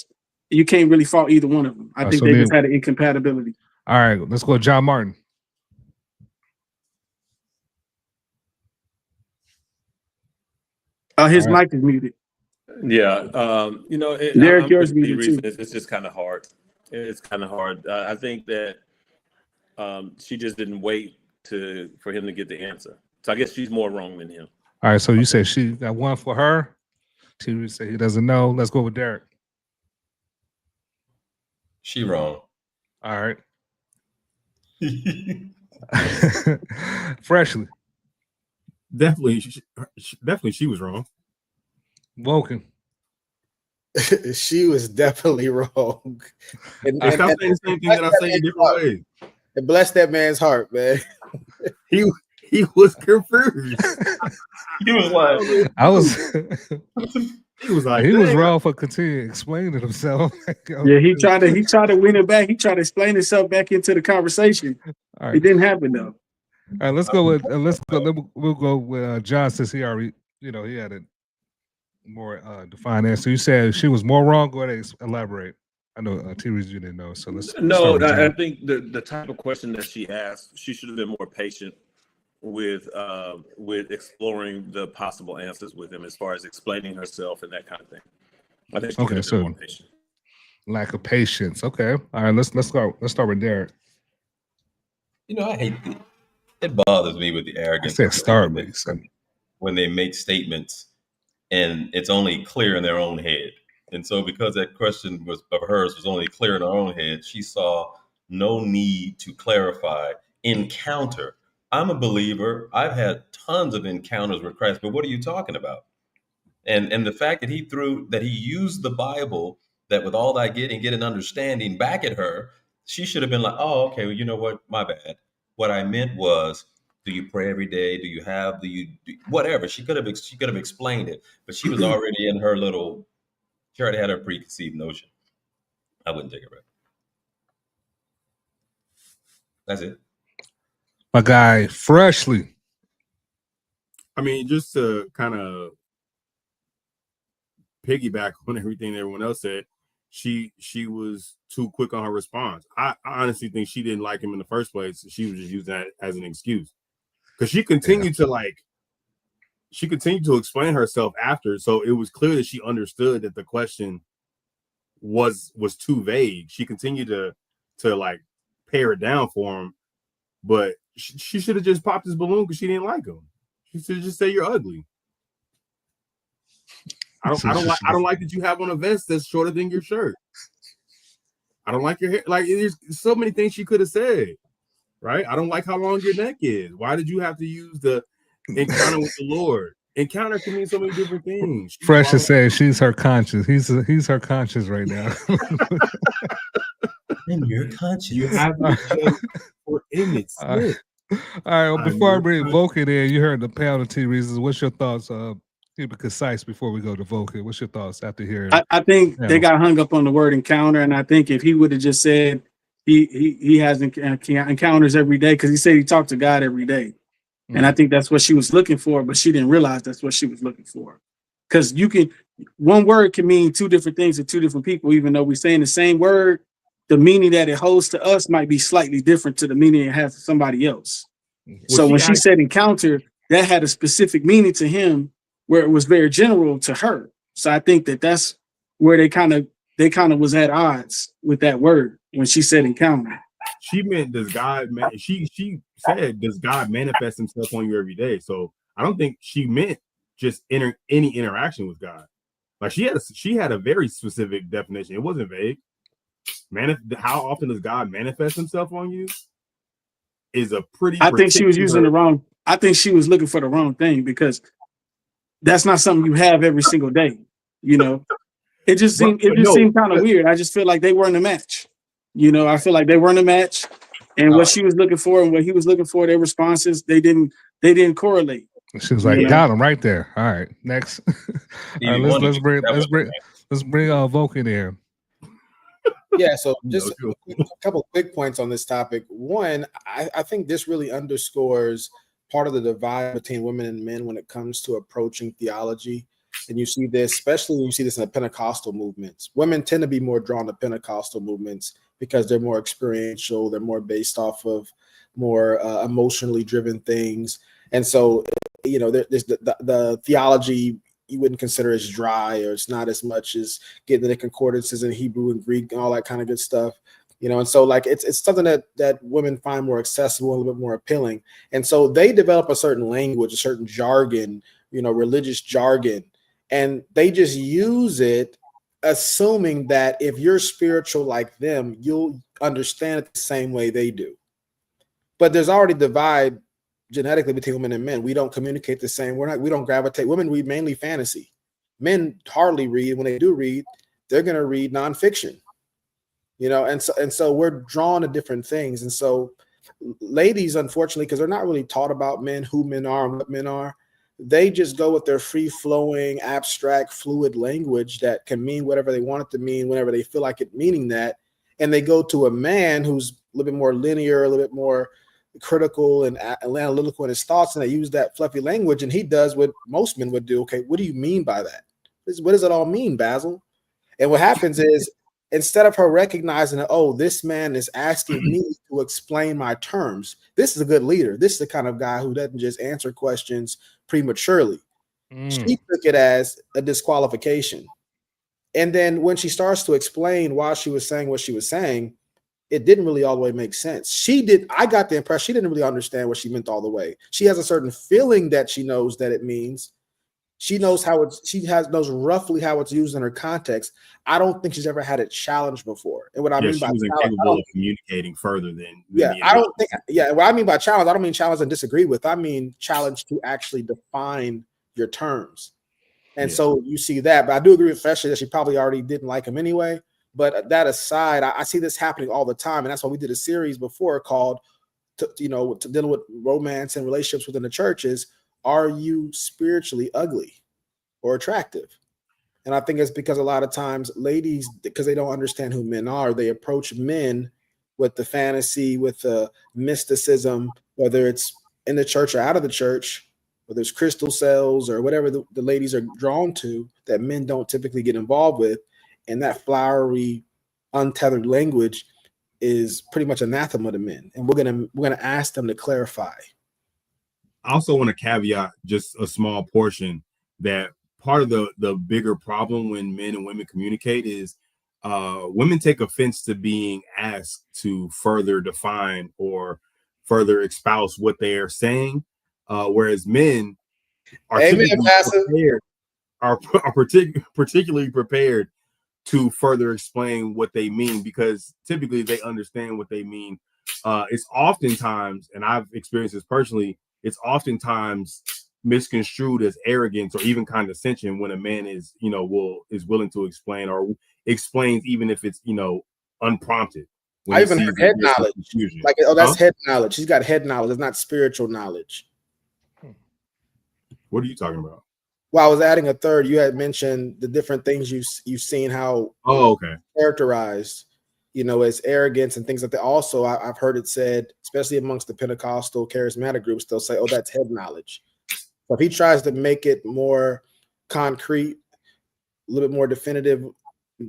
you can't really fault either one of them. I think they just had an incompatibility. All right, let's go, John Martin. His mic is muted. Yeah, Derek, yours muted too. It's just kind of hard. It's kind of hard. I think that she just didn't wait for him to get the answer. So I guess she's more wrong than him. All right, so you said she got one for her. T said he doesn't know. Let's go with Derek. She wrong. All right. Freshly. Definitely she was wrong. Vulcan. She was definitely wrong. And stop saying the same thing that I say in different ways. And bless that man's heart, man. He was confused. He was like, he was wrong for continuing explaining himself. Yeah, he tried to win it back. He tried to explain himself back into the conversation. All right. It didn't happen though. All right, let's go with we'll go with John, since he already, he had a more defined answer. You said she was more wrong. Go ahead and elaborate. I know T-Rees you didn't know, so let's. No, I think the type of question that she asked, she should have been more patient with exploring the possible answers with him, as far as explaining herself and that kind of thing. I think she could have been more patient. Lack of patience. Okay. All right. Let's start with Derek. I hate it bothers me with the arrogance. I said when they make statements and it's only clear in their own head. And so because that question of hers was only clear in her own head, she saw no need to clarify. Encounter. I'm a believer. I've had tons of encounters with Christ, but what are you talking about? And the fact that he used the Bible, that with all that get an understanding back at her, she should have been like, oh, okay, well, you know what? My bad. What I meant was, do you pray every day? Whatever? She could have explained it, but she was already in her little. She already had her preconceived notion. I wouldn't take it right. That's it. My guy, Freshly. I mean, just to kind of piggyback on everything everyone else said, she was too quick on her response. I honestly think she didn't like him in the first place. She was just using that as an excuse, because she continued to explain herself after. So it was clear that she understood that the question was too vague. She continued to pare it down for him, but she should have just popped his balloon because she didn't like him. She should have just said, "You're ugly." I don't like that you have on a vest that's shorter than your shirt. I don't like your hair. Like, there's so many things she could have said, right? I don't like how long your neck is. Why did you have to use the encounter with the Lord? Encounter can mean so many different things. Fresh is saying she's her conscience. He's her conscience right now. And your conscience. You have to for Emmett Smith. All right. Well, before I bring Vulcan in, you heard the panel T reasons. What's your thoughts? Keep it concise before we go to Vulcan. What's your thoughts after hearing? I think they got hung up on the word encounter, and I think if he would have just said he has encounters every day, because he said he talked to God every day. And I think that's what she was looking for, but she didn't realize that's what she was looking for. Because one word can mean two different things to two different people, even though we're saying the same word. The meaning that it holds to us might be slightly different to the meaning it has to somebody else. So when she said encounter, that had a specific meaning to him, where it was very general to her. So I think that's where they kind of was at odds with that word when she said encounter. She meant, does God she said, does God manifest himself on you every day? So I don't think she meant just any interaction with God. Like she had a very specific definition. It wasn't vague. How often does God manifest himself on you is a pretty I think she was using the wrong, I think she was looking for the wrong thing, because that's not something you have every single day. You know, it just seemed kind of weird. I just feel like they weren't a match. You know, I feel like they weren't a match, and what she was looking for and what he was looking for, their responses, they didn't correlate. She was like, got him right there. All right, next. All right, let's bring Vulcan here. Yeah, so just a couple quick points on this topic. One, I think this really underscores part of the divide between women and men when it comes to approaching theology. And you see this, especially when you see this in the Pentecostal movements. Women tend to be more drawn to Pentecostal movements because they're more experiential, they're more based off of more emotionally driven things. And so, you know, there's the theology you wouldn't consider as dry, or it's not as much as getting the concordances in Hebrew and Greek and all that kind of good stuff. You know, and so like it's something that women find more accessible, a little bit more appealing. And so they develop a certain language, a certain jargon, you know, religious jargon, and they just use it, assuming that if you're spiritual like them, you'll understand it the same way they do. But there's already divide genetically between women and men. We don't communicate the same. We don't gravitate. Women read mainly fantasy. Men hardly read. When they do read, they're going to read nonfiction. You know, and so we're drawn to different things. And so ladies, unfortunately, because they're not really taught about men, who men are and what men are, they just go with their free-flowing, abstract, fluid language that can mean whatever they want it to mean whenever they feel like it meaning that. And they go to a man who's a little bit more linear, a little bit more critical and analytical in his thoughts, and they use that fluffy language, and he does what most men would do. Okay, what do you mean by that? What does it all mean, Basil? And what happens is, instead of her recognizing that, oh, this man is asking me to explain my terms, this is a good leader. This is the kind of guy who doesn't just answer questions prematurely. She took it as a disqualification. And then when she starts to explain why she was saying what she was saying, it didn't really all the way make sense. I got the impression she didn't really understand what she meant all the way. She has a certain feeling that she knows that it means. She knows knows roughly how it's used in her context. I don't think she's ever had it challenged before. And what I mean by she was incapable of communicating further than I don't think. Yeah, what I mean by challenge, I don't mean challenge and disagree with. I mean challenge to actually define your terms. And so you see that, but I do agree with Feshley that she probably already didn't like him anyway. But that aside, I see this happening all the time, and that's why we did a series before called, to dealing with romance and relationships within the churches. Are you spiritually ugly or attractive? And I think it's because a lot of times ladies, because they don't understand who men are, they approach men with the fantasy, with the mysticism, whether it's in the church or out of the church, whether it's crystal cells or whatever the ladies are drawn to that men don't typically get involved with. And that flowery, untethered language is pretty much anathema to men. And we're gonna ask them to clarify. I also want to caveat just a small portion that part of the bigger problem when men and women communicate is women take offense to being asked to further define or further espouse what they are saying, whereas men are particularly prepared to further explain what they mean, because typically they understand what they mean. It's oftentimes, and I've experienced this personally, it's oftentimes misconstrued as arrogance or even condescension when a man is willing to explain or explains even if it's unprompted. I even heard head knowledge. Like, oh, that's head knowledge. She's got head knowledge. It's not spiritual knowledge. What are you talking about? Well, I was adding a third. You had mentioned the different things you've seen how okay characterized. you know, as arrogance and things like that. Also, I've heard it said, especially amongst the Pentecostal charismatic groups, they'll say, oh, that's head knowledge. So if he tries to make it more concrete, a little bit more definitive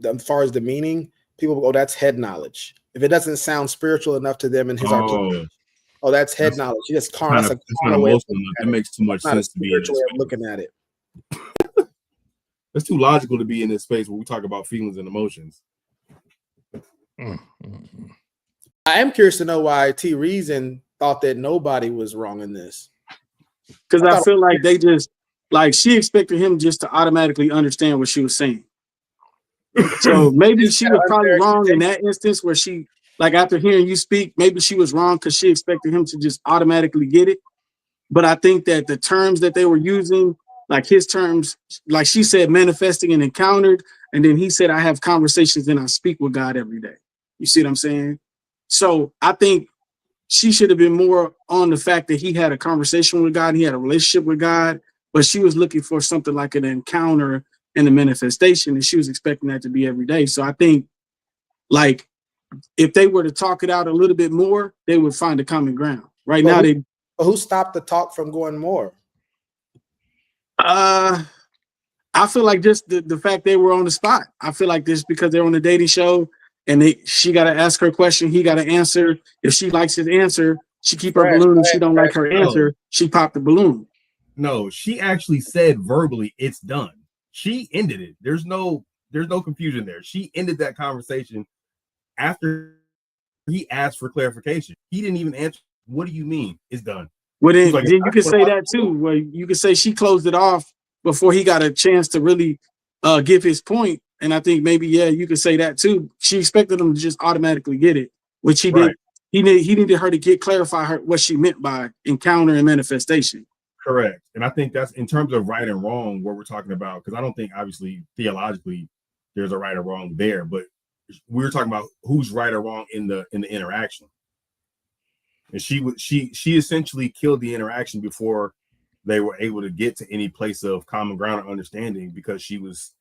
as far as the meaning, people go, oh, that's head knowledge. If it doesn't sound spiritual enough to them in his articulation, oh, that's head knowledge. He just carnal. It's not emotional enough. That makes too much sense to be in this way of looking at it. It's too logical to be in this space where we talk about feelings and emotions. I am curious to know why T Reason thought that nobody was wrong in this. Because I feel like they just, like, she expected him just to automatically understand what she was saying. So maybe she was probably wrong in that instance where she, like, after hearing you speak, maybe she was wrong because she expected him to just automatically get it. But I think that the terms that they were using, like his terms, like she said, manifesting and encountered. And then he said, I have conversations and I speak with God every day. You see what I'm saying? So I think she should have been more on the fact that he had a conversation with God. He had a relationship with God, but she was looking for something like an encounter and a manifestation. And she was expecting that to be every day. So I think, like, if they were to talk it out a little bit more, they would find a common ground. Right now, who stopped the talk from going more? I feel like just the fact they were on the spot. I feel like this because they're on a dating show and she got to ask her question. He got to answer. If she likes his answer, she keep her balloon. If she don't like her answer, she popped the balloon. No, she actually said verbally, it's done. She ended it. There's no confusion there. She ended that conversation after he asked for clarification. He didn't even answer. What do you mean? It's done. Well, then you could say that too. Well, you could say she closed it off before he got a chance to really give his point. And I think maybe, yeah, you could say that too. She expected him to just automatically get it, which he did. He needed her to clarify what she meant by encounter and manifestation. Correct. And I think that's in terms of right and wrong, what we're talking about, because I don't think obviously theologically there's a right or wrong there, but we're talking about who's right or wrong in the interaction. And she essentially killed the interaction before they were able to get to any place of common ground or understanding, because she was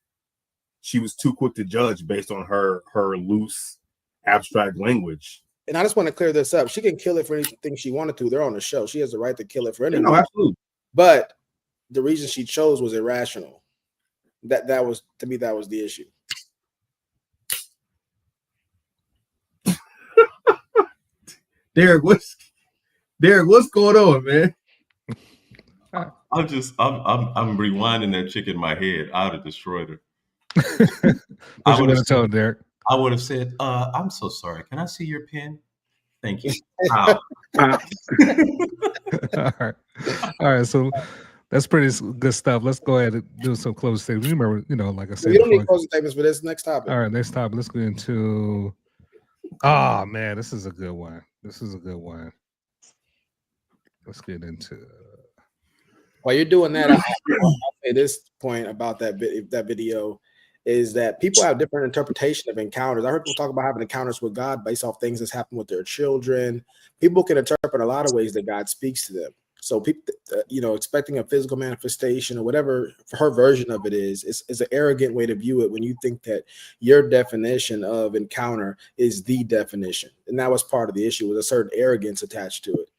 too quick to judge based on her loose, abstract language. And I just want to clear this up. She can kill it for anything she wanted to. They're on the show. She has the right to kill it for anything. No, absolutely. But the reason she chose was irrational. That was, to me, that was the issue. Derek, what's going on, man? I'm rewinding that chick in my head. I would have destroyed her. What you want to tell Derek? I would have said, I'm so sorry. Can I see your pen? Thank you. All right. So that's pretty good stuff. Let's go ahead and do some closing statements. Remember, like I said, we don't need closing statements for this next topic. All right, next topic. Let's go into. Oh man, this is a good one. Let's get into. While you're doing that, I'll say this point about that video is that people have different interpretation of encounters. I heard people talk about having encounters with God based off things that's happened with their children. People can interpret a lot of ways that God speaks to them. So people, expecting a physical manifestation or whatever her version of it is an arrogant way to view it when you think that your definition of encounter is the definition. And that was part of the issue, with a certain arrogance attached to it.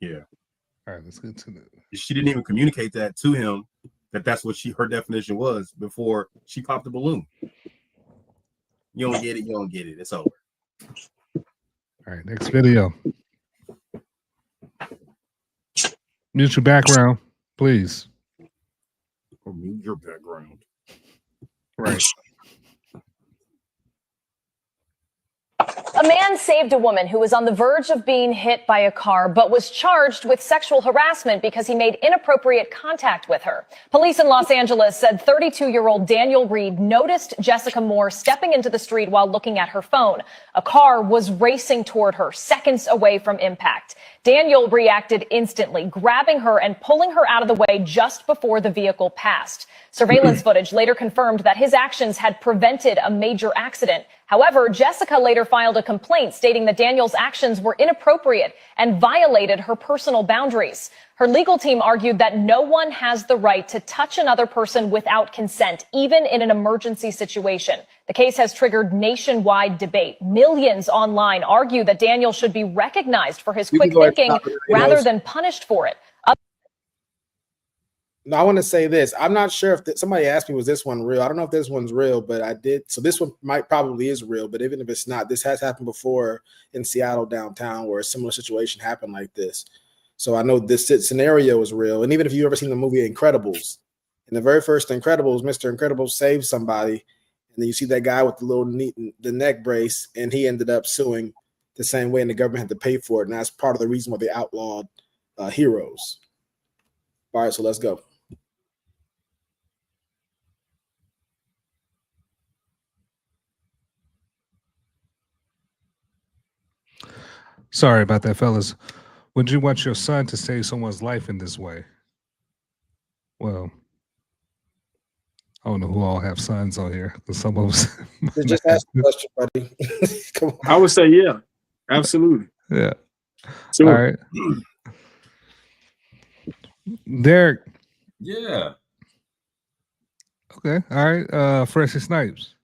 Yeah. All right, let's get to that. She didn't even communicate that to him, that's what her definition was before she popped the balloon. You don't get it. It's over. All right, next video. Mute your background, please. Or mute your background. Right. A man saved a woman who was on the verge of being hit by a car, but was charged with sexual harassment because he made inappropriate contact with her. Police in Los Angeles said 32-year-old Daniel Reed noticed Jessica Moore stepping into the street while looking at her phone. A car was racing toward her seconds away from impact. Daniel reacted instantly, grabbing her and pulling her out of the way just before the vehicle passed. Surveillance footage later confirmed that his actions had prevented a major accident. However, Jessica later filed a complaint stating that Daniel's actions were inappropriate and violated her personal boundaries. Her legal team argued that no one has the right to touch another person without consent, even in an emergency situation. The case has triggered nationwide debate. Millions online argue that Daniel should be recognized for his quick thinking rather than punished for it. No, I want to say this. I'm not sure if somebody asked me, was this one real? I don't know if this one's real, but I did. So this one probably is real, but even if it's not, this has happened before in Seattle downtown where a similar situation happened like this. So I know this scenario is real. And even if you've ever seen the movie Incredibles, in the very first Incredibles, Mr. Incredible saves somebody, and then you see that guy with the neck brace, and he ended up suing the same way, and the government had to pay for it. And that's part of the reason why they outlawed heroes. All right, so let's go. Sorry about that, fellas. Would you want your son to save someone's life in this way? Well, I don't know who all have sons on here. Some of us. Just ask the question, buddy. Come on. I would say, yeah, absolutely. Yeah. Sure. All right. Derek. Yeah. Okay. All right. Freshie Snipes.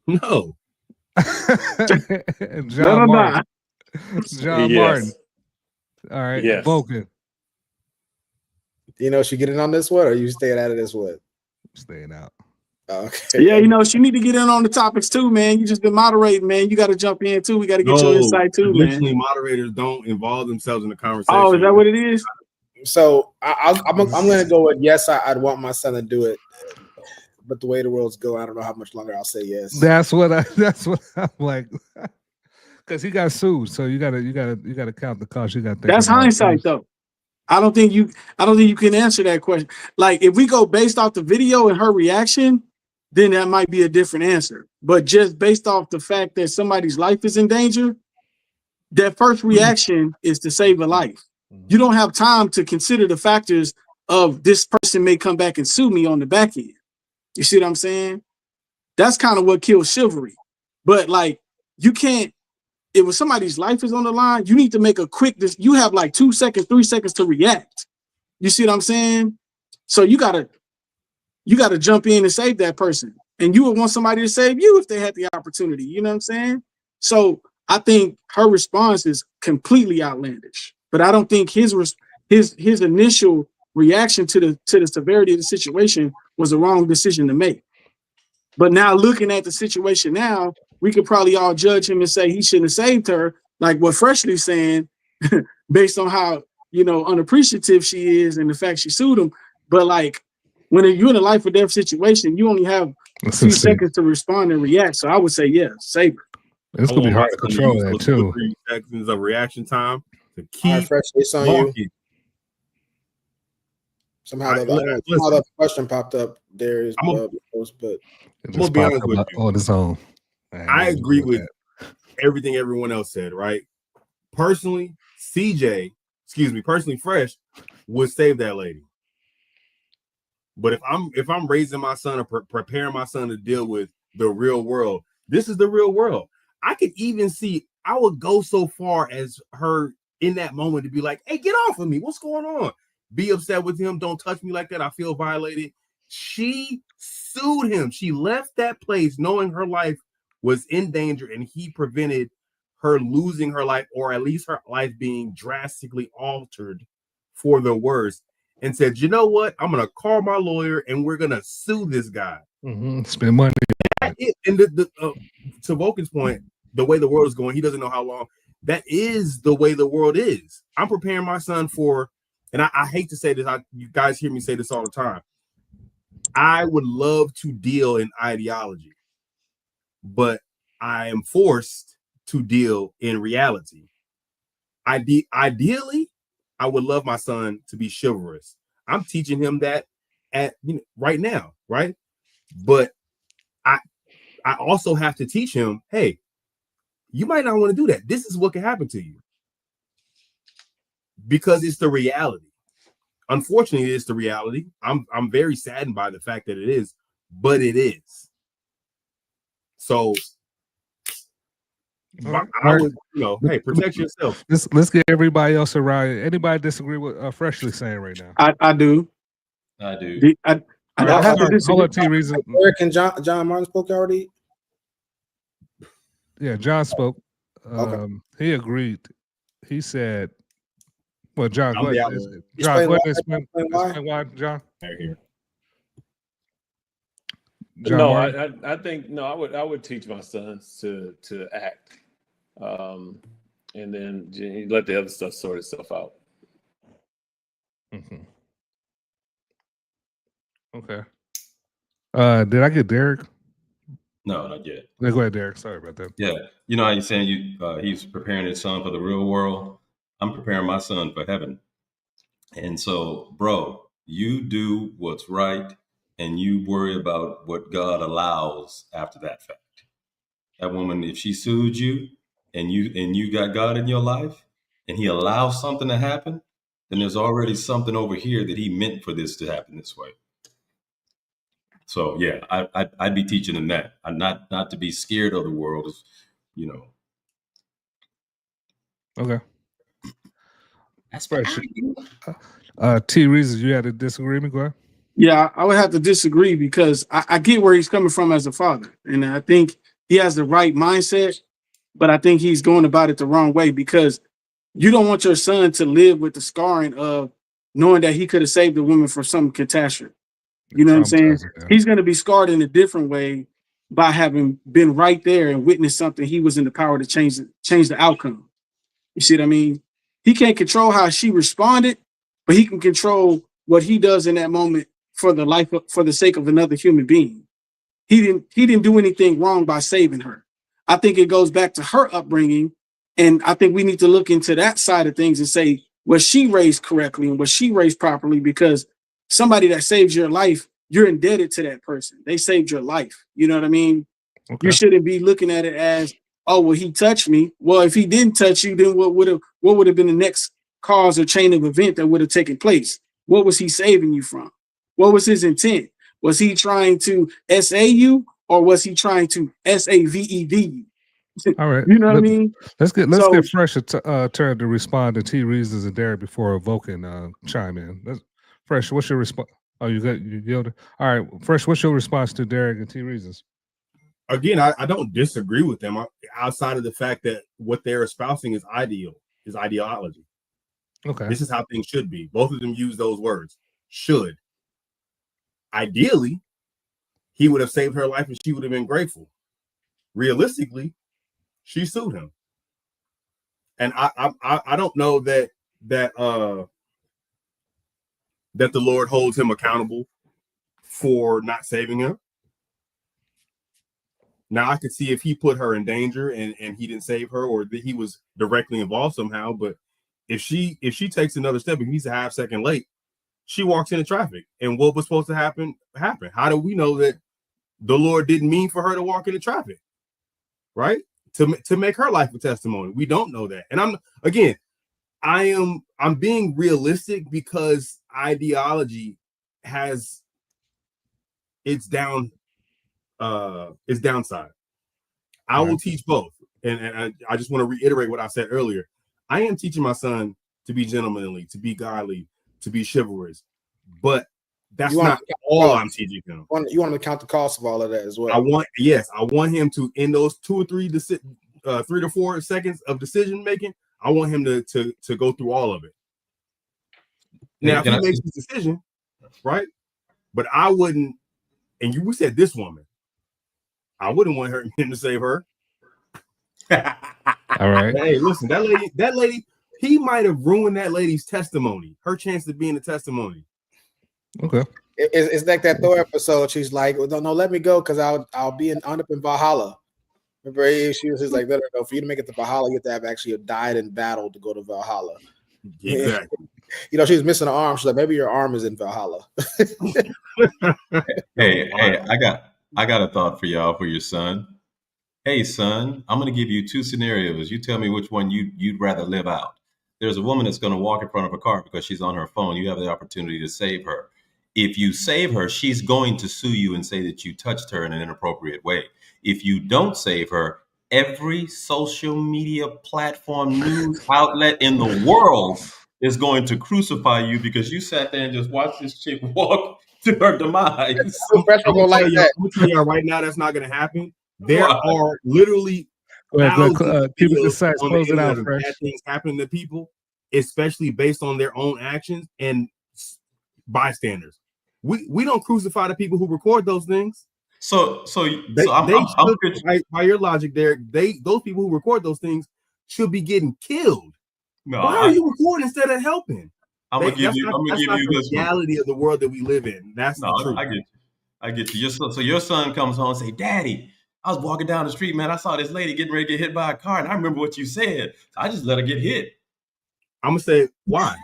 No. John Martin. John Yes. Martin. All right. Yes. Vulcan. You know, she getting on this one, or you staying out of this one? Staying out. Okay. Yeah, you know, she need to get in on the topics too, man. You just been moderating, man. You got to jump in too. We got to get your insight too, man. Eventually, moderators don't involve themselves in the conversation. Oh, is that what it is? So I'm going to go with yes. I'd want my son to do it, but the way the world's going, I don't know how much longer I'll say yes. That's what I'm like. Because he got sued, so you gotta count the cost. You got That's hindsight, though. I don't think you can answer that question. Like, if we go based off the video and her reaction, then that might be a different answer. But just based off the fact that somebody's life is in danger, that first reaction is to save a life. You don't have time to consider the factors of this person may come back and sue me on the back end. You see what I'm saying? That's kind of what kills chivalry. But like, you can't. If somebody's life is on the line, you need to make a quick. You have like 2 seconds, 3 seconds to react. You see what I'm saying? So you gotta jump in and save that person, and you would want somebody to save you if they had the opportunity. You know what I'm saying? So I think her response is completely outlandish, but I don't think his initial reaction to the severity of the situation was the wrong decision to make. But now looking at the situation now, we could probably all judge him and say he shouldn't have saved her, like what Freshly's saying, based on how, you know, unappreciative she is and the fact she sued him. But like, when you're in a life or death situation, you only have a few seconds to respond and react. So I would say, yeah, save her. It's gonna be hard to control that too. 3 seconds of reaction time to keep. All right, Fresh, it's on you. Somehow the question popped up there, but it just popped up on its own. I agree with everything everyone else said, right? Personally, Fresh would save that lady. But if I'm raising my son or preparing my son to deal with the real world, this is the real world. I could even see, I would go so far as her in that moment to be like, hey, get off of me. What's going on? Be upset with him. Don't touch me like that. I feel violated. She sued him. She left that place knowing her life was in danger, and he prevented her losing her life, or at least her life being drastically altered for the worse, and said, you know what? I'm going to call my lawyer and we're going to sue this guy. Spend money. And to Vulcan's point, the way the world is going, he doesn't know how long. That is the way the world is. I'm preparing my son for, and I hate to say this, you guys hear me say this all the time. I would love to deal in ideology, but I am forced to deal in reality. Ideally, I would love my son to be chivalrous. I'm teaching him that right now, right? But I also have to teach him, hey, you might not want to do that. This is what can happen to you. Because it's the reality. Unfortunately, it's the reality. I'm very saddened by the fact that it is, but it is. So I would, hey, protect yourself. Let's get everybody else around. Anybody disagree with Freshly saying right now? I do. I do. I have to disagree. Eric and John Martin spoke already. John spoke. Okay. He agreed. He said, "Well, John, I'm go the ahead. outlier. John, go ahead and Explain explain why, John." Right here. John No, Martin? I think no. I would teach my sons to act, and then let the other stuff sort itself out. Mm-hmm. Okay. Did I get Derek? No, not yet. Yeah, go ahead, Derek. Sorry about that. Yeah, you know how you're saying he's preparing his son for the real world. I'm preparing my son for heaven. And so, bro, you do what's right, and you worry about what God allows after that fact. That woman, if she sued you, and you got God in your life, and He allows something to happen, then there's already something over here that He meant for this to happen this way. So yeah, I'd be teaching them that, not to be scared of the world, you know. Okay. That's fresh. T reasons you had a disagreement, go ahead. Yeah, I would have to disagree because I get where he's coming from as a father. And I think he has the right mindset, but I think he's going about it the wrong way because you don't want your son to live with the scarring of knowing that he could have saved a woman from some catastrophe. You know what I'm saying? He's going to be scarred in a different way by having been right there and witnessed something he was in the power to change the outcome. You see what I mean? He can't control how she responded, but he can control what he does in that moment for the sake of another human being. He didn't do anything wrong by saving her. I think it goes back to her upbringing, and I think we need to look into that side of things and say, was she raised correctly and was she raised properly? Because somebody that saves your life, you're indebted to that person. They saved your life. You know what I mean? Okay. You shouldn't be looking at it as, oh, well, he touched me. Well, if he didn't touch you, then what would have been the next cause or chain of event that would have taken place? What was he saving you from? What was his intent? Was he trying to SA you, or was he trying to SAVED you? All right. You know what I mean? Let's get Fresh a turn to respond to T reasons and Derek before Vulcan chime in. Fresh, what's your response? Oh, you yielded? All right, Fresh, what's your response to Derek and T reasons? Again, I don't disagree with them outside of the fact that what they're espousing is ideology. Okay. This is how things should be. Both of them use those words. Should. Ideally, he would have saved her life and she would have been grateful. Realistically, she sued him. And I don't know that the Lord holds him accountable for not saving her. Now I could see if he put her in danger and he didn't save her, or that he was directly involved somehow. But if she takes another step, if he's a half second late, she walks into traffic. And what was supposed to happen happened. How do we know that the Lord didn't mean for her to walk into traffic? Right? To make her life a testimony. We don't know that. And I'm being realistic because ideology has its downside. I will teach both. And I just want to reiterate what I said earlier. I am teaching my son to be gentlemanly, to be godly, to be chivalrous. But that's not all I'm teaching him. You want him to count the cost of all of that as well. I want him to, in those 2 or 3 3 to 4 seconds of decision making, I want him to go through all of it. Now, if he makes his decision, right? But I wouldn't, and we said this woman, I wouldn't want him to save her. All right. Hey, listen, that lady, he might have ruined that lady's testimony, her chance to be in the testimony. Okay. It's like that Thor episode. She's like, "No, let me go because I'll be up in Valhalla." Remember, she was just like, "No, for you to make it to Valhalla, you have to have actually died in battle to go to Valhalla." Exactly. You know, she was missing an arm. She's like, "Maybe your arm is in Valhalla." Hey, I got a thought for y'all for your son. Hey, son, I'm going to give you 2 scenarios. You tell me which one you'd rather live out. There's a woman that's going to walk in front of a car because she's on her phone. You have the opportunity to save her. If you save her, she's going to sue you and say that you touched her in an inappropriate way. If you don't save her, every social media platform, news outlet in the world is going to crucify you because you sat there and just watched this chick walk to her demise. I'm going to tell y'all right now that's not going to happen. There are literally thousands of keep it videos concise. on the Close it internet out, of Fresh. bad things happening to people, especially based on their own actions and bystanders. We don't crucify the people who record those things. So They should, by your logic, those people who record those things should be getting killed. No, why are you recording instead of helping? I'm gonna give you the reality of the world that we live in. That's the truth. I get you. So your son comes home and say, "Daddy, I was walking down the street, man. I saw this lady getting ready to get hit by a car, and I remember what you said. So I just let her get hit." I'm gonna say why.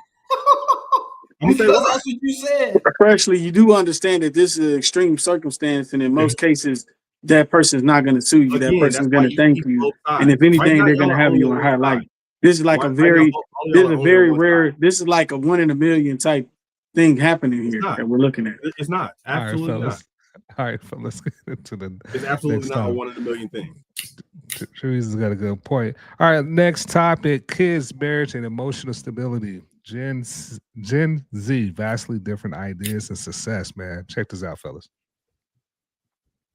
Because that's what you said. Actually, you do understand that this is an extreme circumstance, and in most cases, that person is not going to sue you. That person is going to thank you, and if anything, they're going to have you in highlight. This is like this is like a 1 in a million type thing happening here that we're looking at. It's not. Absolutely not. All right, fellas, let's get into the It's absolutely next not a topic. 1 in a million thing. Teresa's got a good point. All right, next topic: kids, marriage, and emotional stability. Gen Z, vastly different ideas and success, man. Check this out, fellas.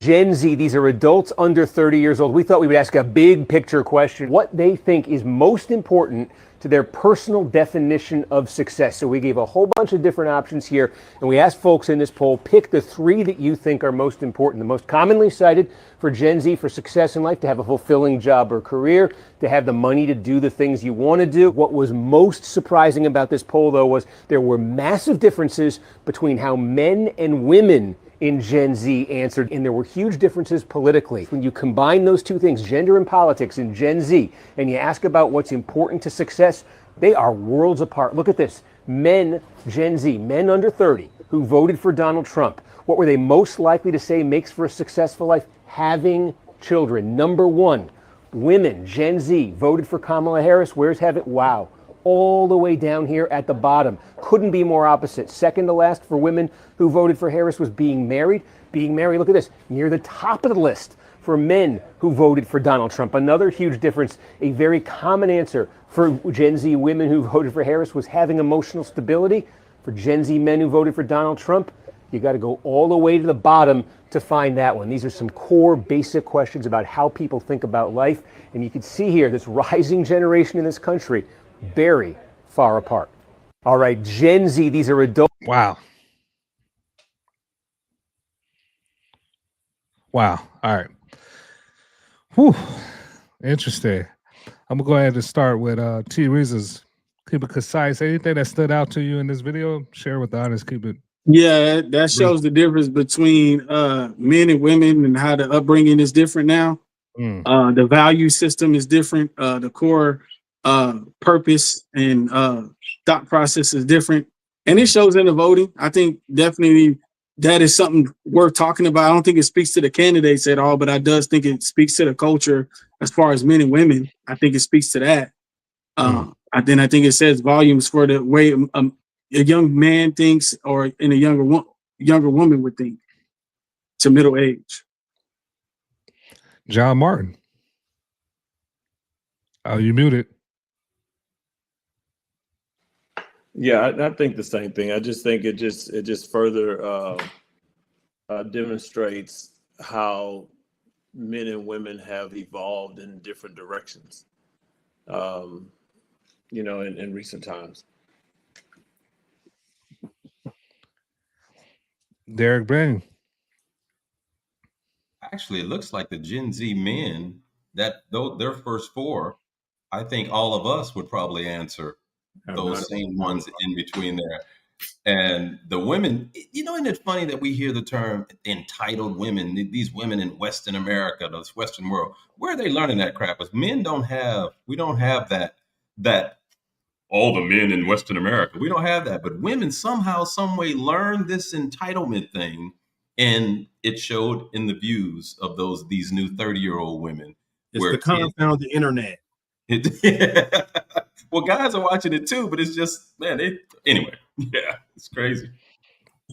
Gen Z, these are adults under 30 years old. We thought we would ask a big picture question, what they think is most important to their personal definition of success. So we gave a whole bunch of different options here, and we asked folks in this poll, pick the 3 that you think are most important. The most commonly cited for Gen Z for success in life: to have a fulfilling job or career, to have the money to do the things you want to do. What was most surprising about this poll, though, was there were massive differences between how men and women in Gen Z answered, and there were huge differences politically. When you combine those two things, gender and politics in Gen Z, and you ask about what's important to success, they are worlds apart. Look at this. Men, Gen Z, men under 30 who voted for Donald Trump, what were they most likely to say makes for a successful life? Having children. Number 1. Women, Gen Z, voted for Kamala Harris. Where's heaven? Wow. All the way down here at the bottom. Couldn't be more opposite. Second to last for women who voted for Harris was being married. Being married, look at this, near the top of the list for men who voted for Donald Trump. Another huge difference, a very common answer for Gen Z women who voted for Harris was having emotional stability. For Gen Z men who voted for Donald Trump, you got to go all the way to the bottom to find that one. These are some core basic questions about how people think about life. And you can see here, this rising generation in this country, very far apart. All right, Gen Z, these are adults. Wow. Wow. All right. Whew. Interesting. I'm gonna go ahead and start with T Reasons. Keep it concise. Anything that stood out to you in this video, share with the audience. Keep it. Yeah, that shows the difference between men and women and how the upbringing is different now. The value system is different. The core purpose and thought process is different. And it shows in the voting. I think definitely that is something worth talking about. I don't think it speaks to the candidates at all, but I does think it speaks to the culture as far as men and women. I think it speaks to that. I think it says volumes for the way a young man thinks, or in a younger woman would think to middle age. John Martin. Oh, you muted. Yeah, I think the same thing. I just think it just further demonstrates how men and women have evolved in different directions, in recent times. Derek Bain. Actually, it looks like the Gen Z men, that though their first 4, I think all of us would probably answer those same ones in between there. And the women, isn't it funny that we hear the term entitled women, these women in Western America, this Western world, where are they learning that crap? Because men we don't have that all the men in Western America, we don't have that. But women somehow, some way learned this entitlement thing, and it showed in the views of these new 30-year-old women. It's the confound the internet. Well, guys are watching it too, but it's just, man, anyway, yeah, it's crazy.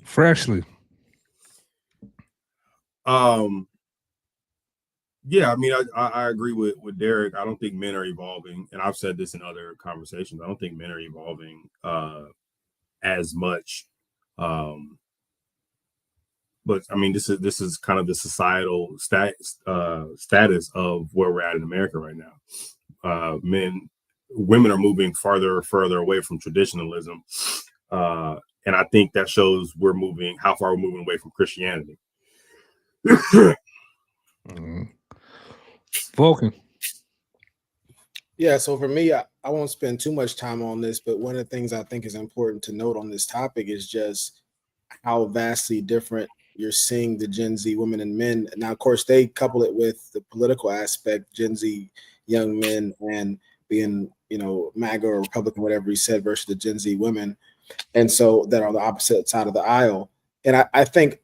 Freshly. Yeah, I mean, I agree with Derek. I don't think men are evolving, and I've said this in other conversations. I don't think men are evolving as much. But I mean, this is kind of the societal status of where we're at in America right now. Women are moving farther and further away from traditionalism, and I think that shows how far we're moving away from Christianity. Vulcan. Yeah, so for me, I won't spend too much time on this, but one of the things I think is important to note on this topic is just how vastly different you're seeing the Gen Z women and men. Now, of course, they couple it with the political aspect, Gen Z young men and being, MAGA or Republican, whatever he said, versus the Gen Z women. And so that are the opposite side of the aisle. And I think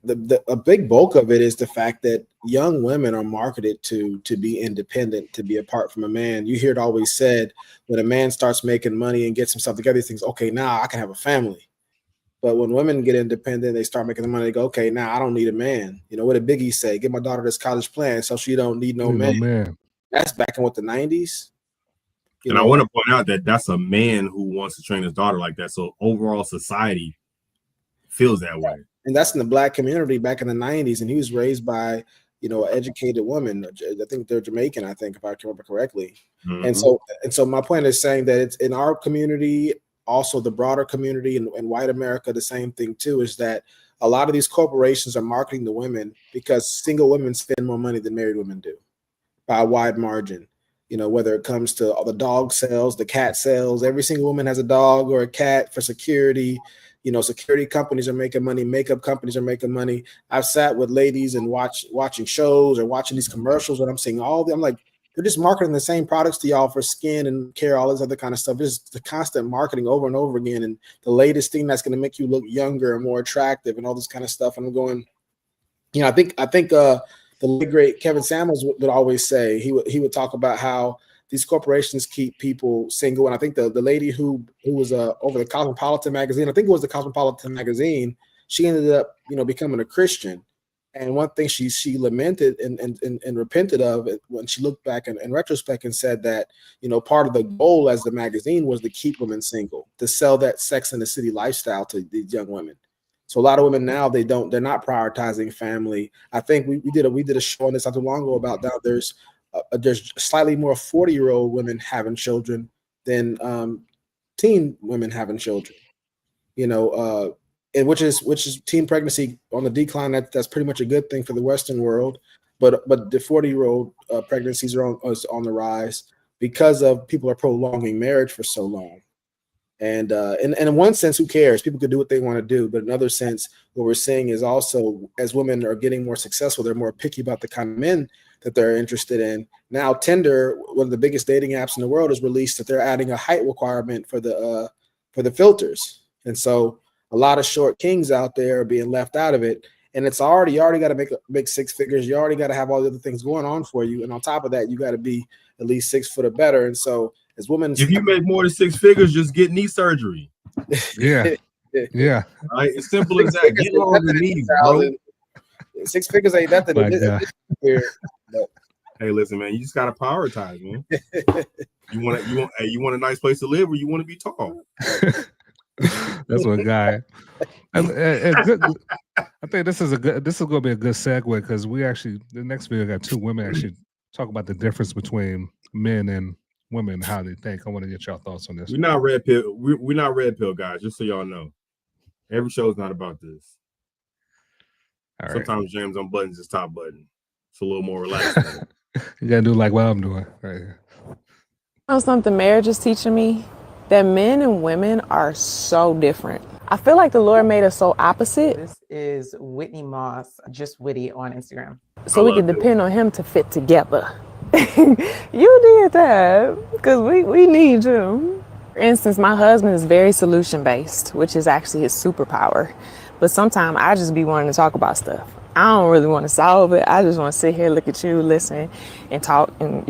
a big bulk of it is the fact that young women are marketed to be independent, to be apart from a man. You hear it always said, when a man starts making money and gets himself together, he thinks, okay, now I can have a family. But when women get independent, they start making the money, they go, okay, now I don't need a man. What did Biggie say? Get my daughter this college plan so she don't need no man. That's back in the 90s. And I want to point out that that's a man who wants to train his daughter like that. So overall society feels that way. And that's in the Black community back in the 90s. And he was raised by, an educated woman. I think they're Jamaican, if I can remember correctly. Mm-hmm. And so my point is saying that it's in our community, also the broader community and white America, the same thing too, is that a lot of these corporations are marketing the women because single women spend more money than married women do by a wide margin. Whether it comes to all the dog sales, the cat sales, every single woman has a dog or a cat for security. Security companies are making money, makeup companies are making money. I've sat with ladies and watching shows or watching these commercials, and I'm seeing I'm like, they're just marketing the same products to y'all for skin and care, all this other kind of stuff. It's the constant marketing over and over again, and the latest thing that's going to make you look younger and more attractive and all this kind of stuff. And I'm going, I think the late great Kevin Samuels would always say, he would talk about how these corporations keep people single. And I think the lady who was over the Cosmopolitan magazine, I think it was the Cosmopolitan magazine, she ended up, becoming a Christian. And one thing she lamented and repented of it when she looked back in retrospect and said that, part of the goal as the magazine was to keep women single, to sell that Sex in the City lifestyle to these young women. So a lot of women now, they're not prioritizing family. I think we did a show on this not too long ago about that. There's slightly more 40-year-old women having children than teen women having children. And which is teen pregnancy on the decline. That's pretty much a good thing for the Western world. But the 40-year-old pregnancies are on the rise because of people are prolonging marriage for so long. And in one sense, who cares? People can do what they want to do. But in another sense, what we're seeing is also as women are getting more successful, they're more picky about the kind of men that they're interested in. Now, Tinder, one of the biggest dating apps in the world, has released that they're adding a height requirement for the filters. And so a lot of short kings out there are being left out of it. And you already got to make six figures. You already got to have all the other things going on for you. And on top of that, you got to be at least 6 foot or better. And so as women, if you make more than 6 figures, just get knee surgery. Yeah. Yeah. All right. As simple as that. Get longer knees, bro. 6 figures ain't nothing. Hey, listen, man, you just gotta prioritize, man. You want a nice place to live, or you want to be tall? That's one guy. I think this is going to be a good segue because the next video got 2 women actually talk about the difference between men and women, how they think. I want to get y'all thoughts on this. We're not red pill. We're not red pill guys. Just so y'all know, every show is not about this. All right. Sometimes James unbuttons his top button. It's a little more relaxed. You gotta do like what I'm doing right here. Something marriage is teaching me that men and women are so different. I feel like the Lord made us so opposite. This is Whitney Moss, just Witty on Instagram. So we can depend on him to fit together. You did that because we need you. For instance, my husband is very solution-based, which is actually his superpower. But sometimes I just be wanting to talk about stuff. I don't really want to solve it. I just want to sit here, look at you, listen, and talk, and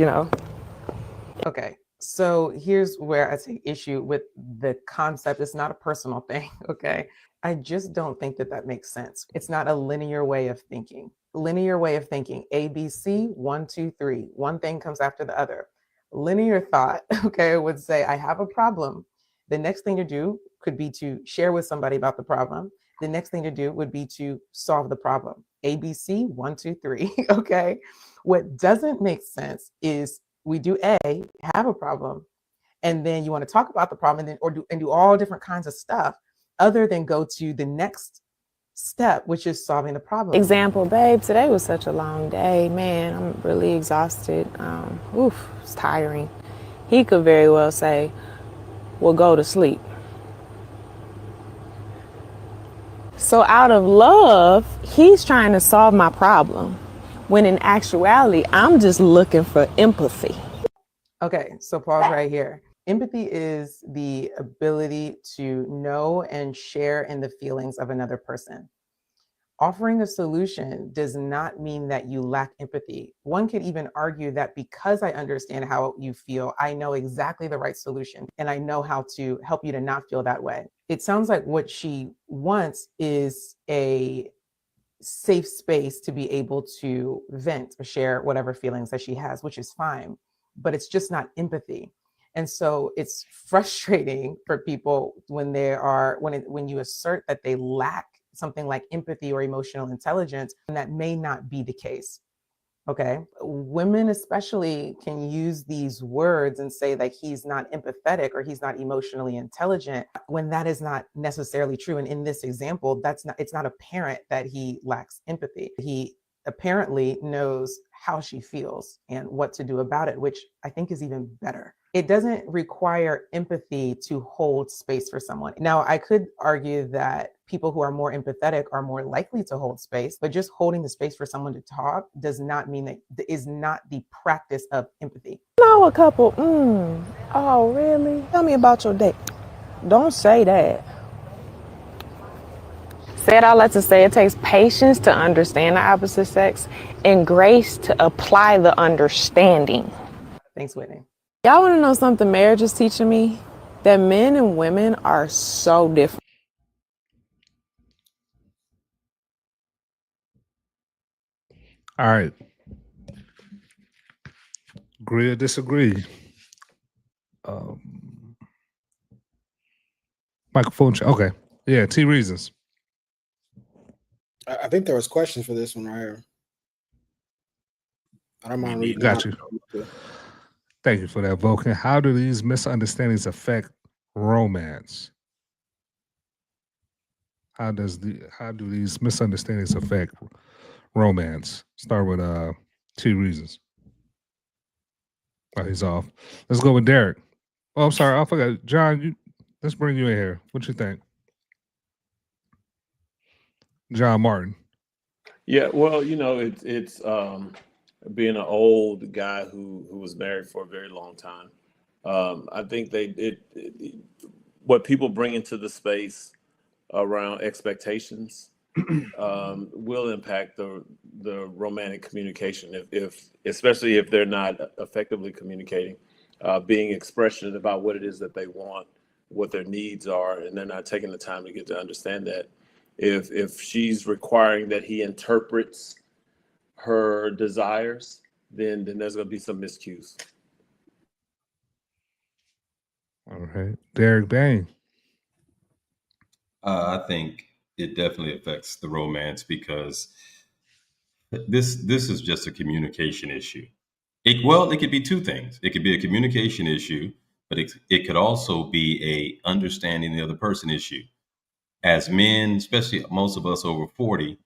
Okay, so here's where I take issue with the concept. It's not a personal thing, okay? I just don't think that makes sense. It's not a linear way of thinking. Linear way of thinking, A, B, C, 1, 2, 3. One thing comes after the other. Linear thought, okay, would say, I have a problem. The next thing to do could be to share with somebody about the problem. The next thing to do would be to solve the problem. ABC, 1, 2, 3. Okay. What doesn't make sense is we do A, have a problem, and then you want to talk about the problem and do all different kinds of stuff other than go to the next step, which is solving the problem. Example, babe, today was such a long day. Man, I'm really exhausted. It's tiring. He could very well say, well, go to sleep. So out of love, he's trying to solve my problem, when in actuality, I'm just looking for empathy. Okay, so pause right here. Empathy is the ability to know and share in the feelings of another person. Offering a solution does not mean that you lack empathy. One could even argue that because I understand how you feel, I know exactly the right solution and I know how to help you to not feel that way. It sounds like what she wants is a safe space to be able to vent or share whatever feelings that she has, which is fine, but it's just not empathy. And so it's frustrating for people when you assert that they lack something like empathy or emotional intelligence, and that may not be the case. Okay. Women especially can use these words and say that he's not empathetic or he's not emotionally intelligent when that is not necessarily true. And in this example, it's not apparent that he lacks empathy. He apparently knows how she feels and what to do about it, which I think is even better. It doesn't require empathy to hold space for someone. Now, I could argue that people who are more empathetic are more likely to hold space, but just holding the space for someone to talk does not mean that is not the practice of empathy. Know a couple, oh, really? Tell me about your day. Don't say that. Said all that to say it takes patience to understand the opposite sex and grace to apply the understanding. Thanks, Whitney. Y'all want to know something marriage is teaching me? That men and women are so different. All right. Agree or disagree? Microphone check. Okay. Yeah, T reasons. I think there was questions for this one right here. I don't mind reading. Got you. Thank you for that, Vulcan. How do these misunderstandings affect romance? How do these misunderstandings affect romance? Start with T reasons. Oh, he's off. Let's go with Derek. Oh, I'm sorry. I forgot. John, let's bring you in here. What you think? John Martin. Yeah, well, it's being an old guy who was married for a very long time. I think what people bring into the space around expectations will impact the romantic communication especially if they're not effectively communicating, being expressionate about what it is that they want, what their needs are, and they're not taking the time to get to understand that. If she's requiring that he interprets her desires, then there's going to be some miscues. All right. Derek Bain. I think it definitely affects the romance because this is just a communication issue. It could be two things. It could be a communication issue, but it could also be a understanding the other person issue. As men, especially most of us over 40,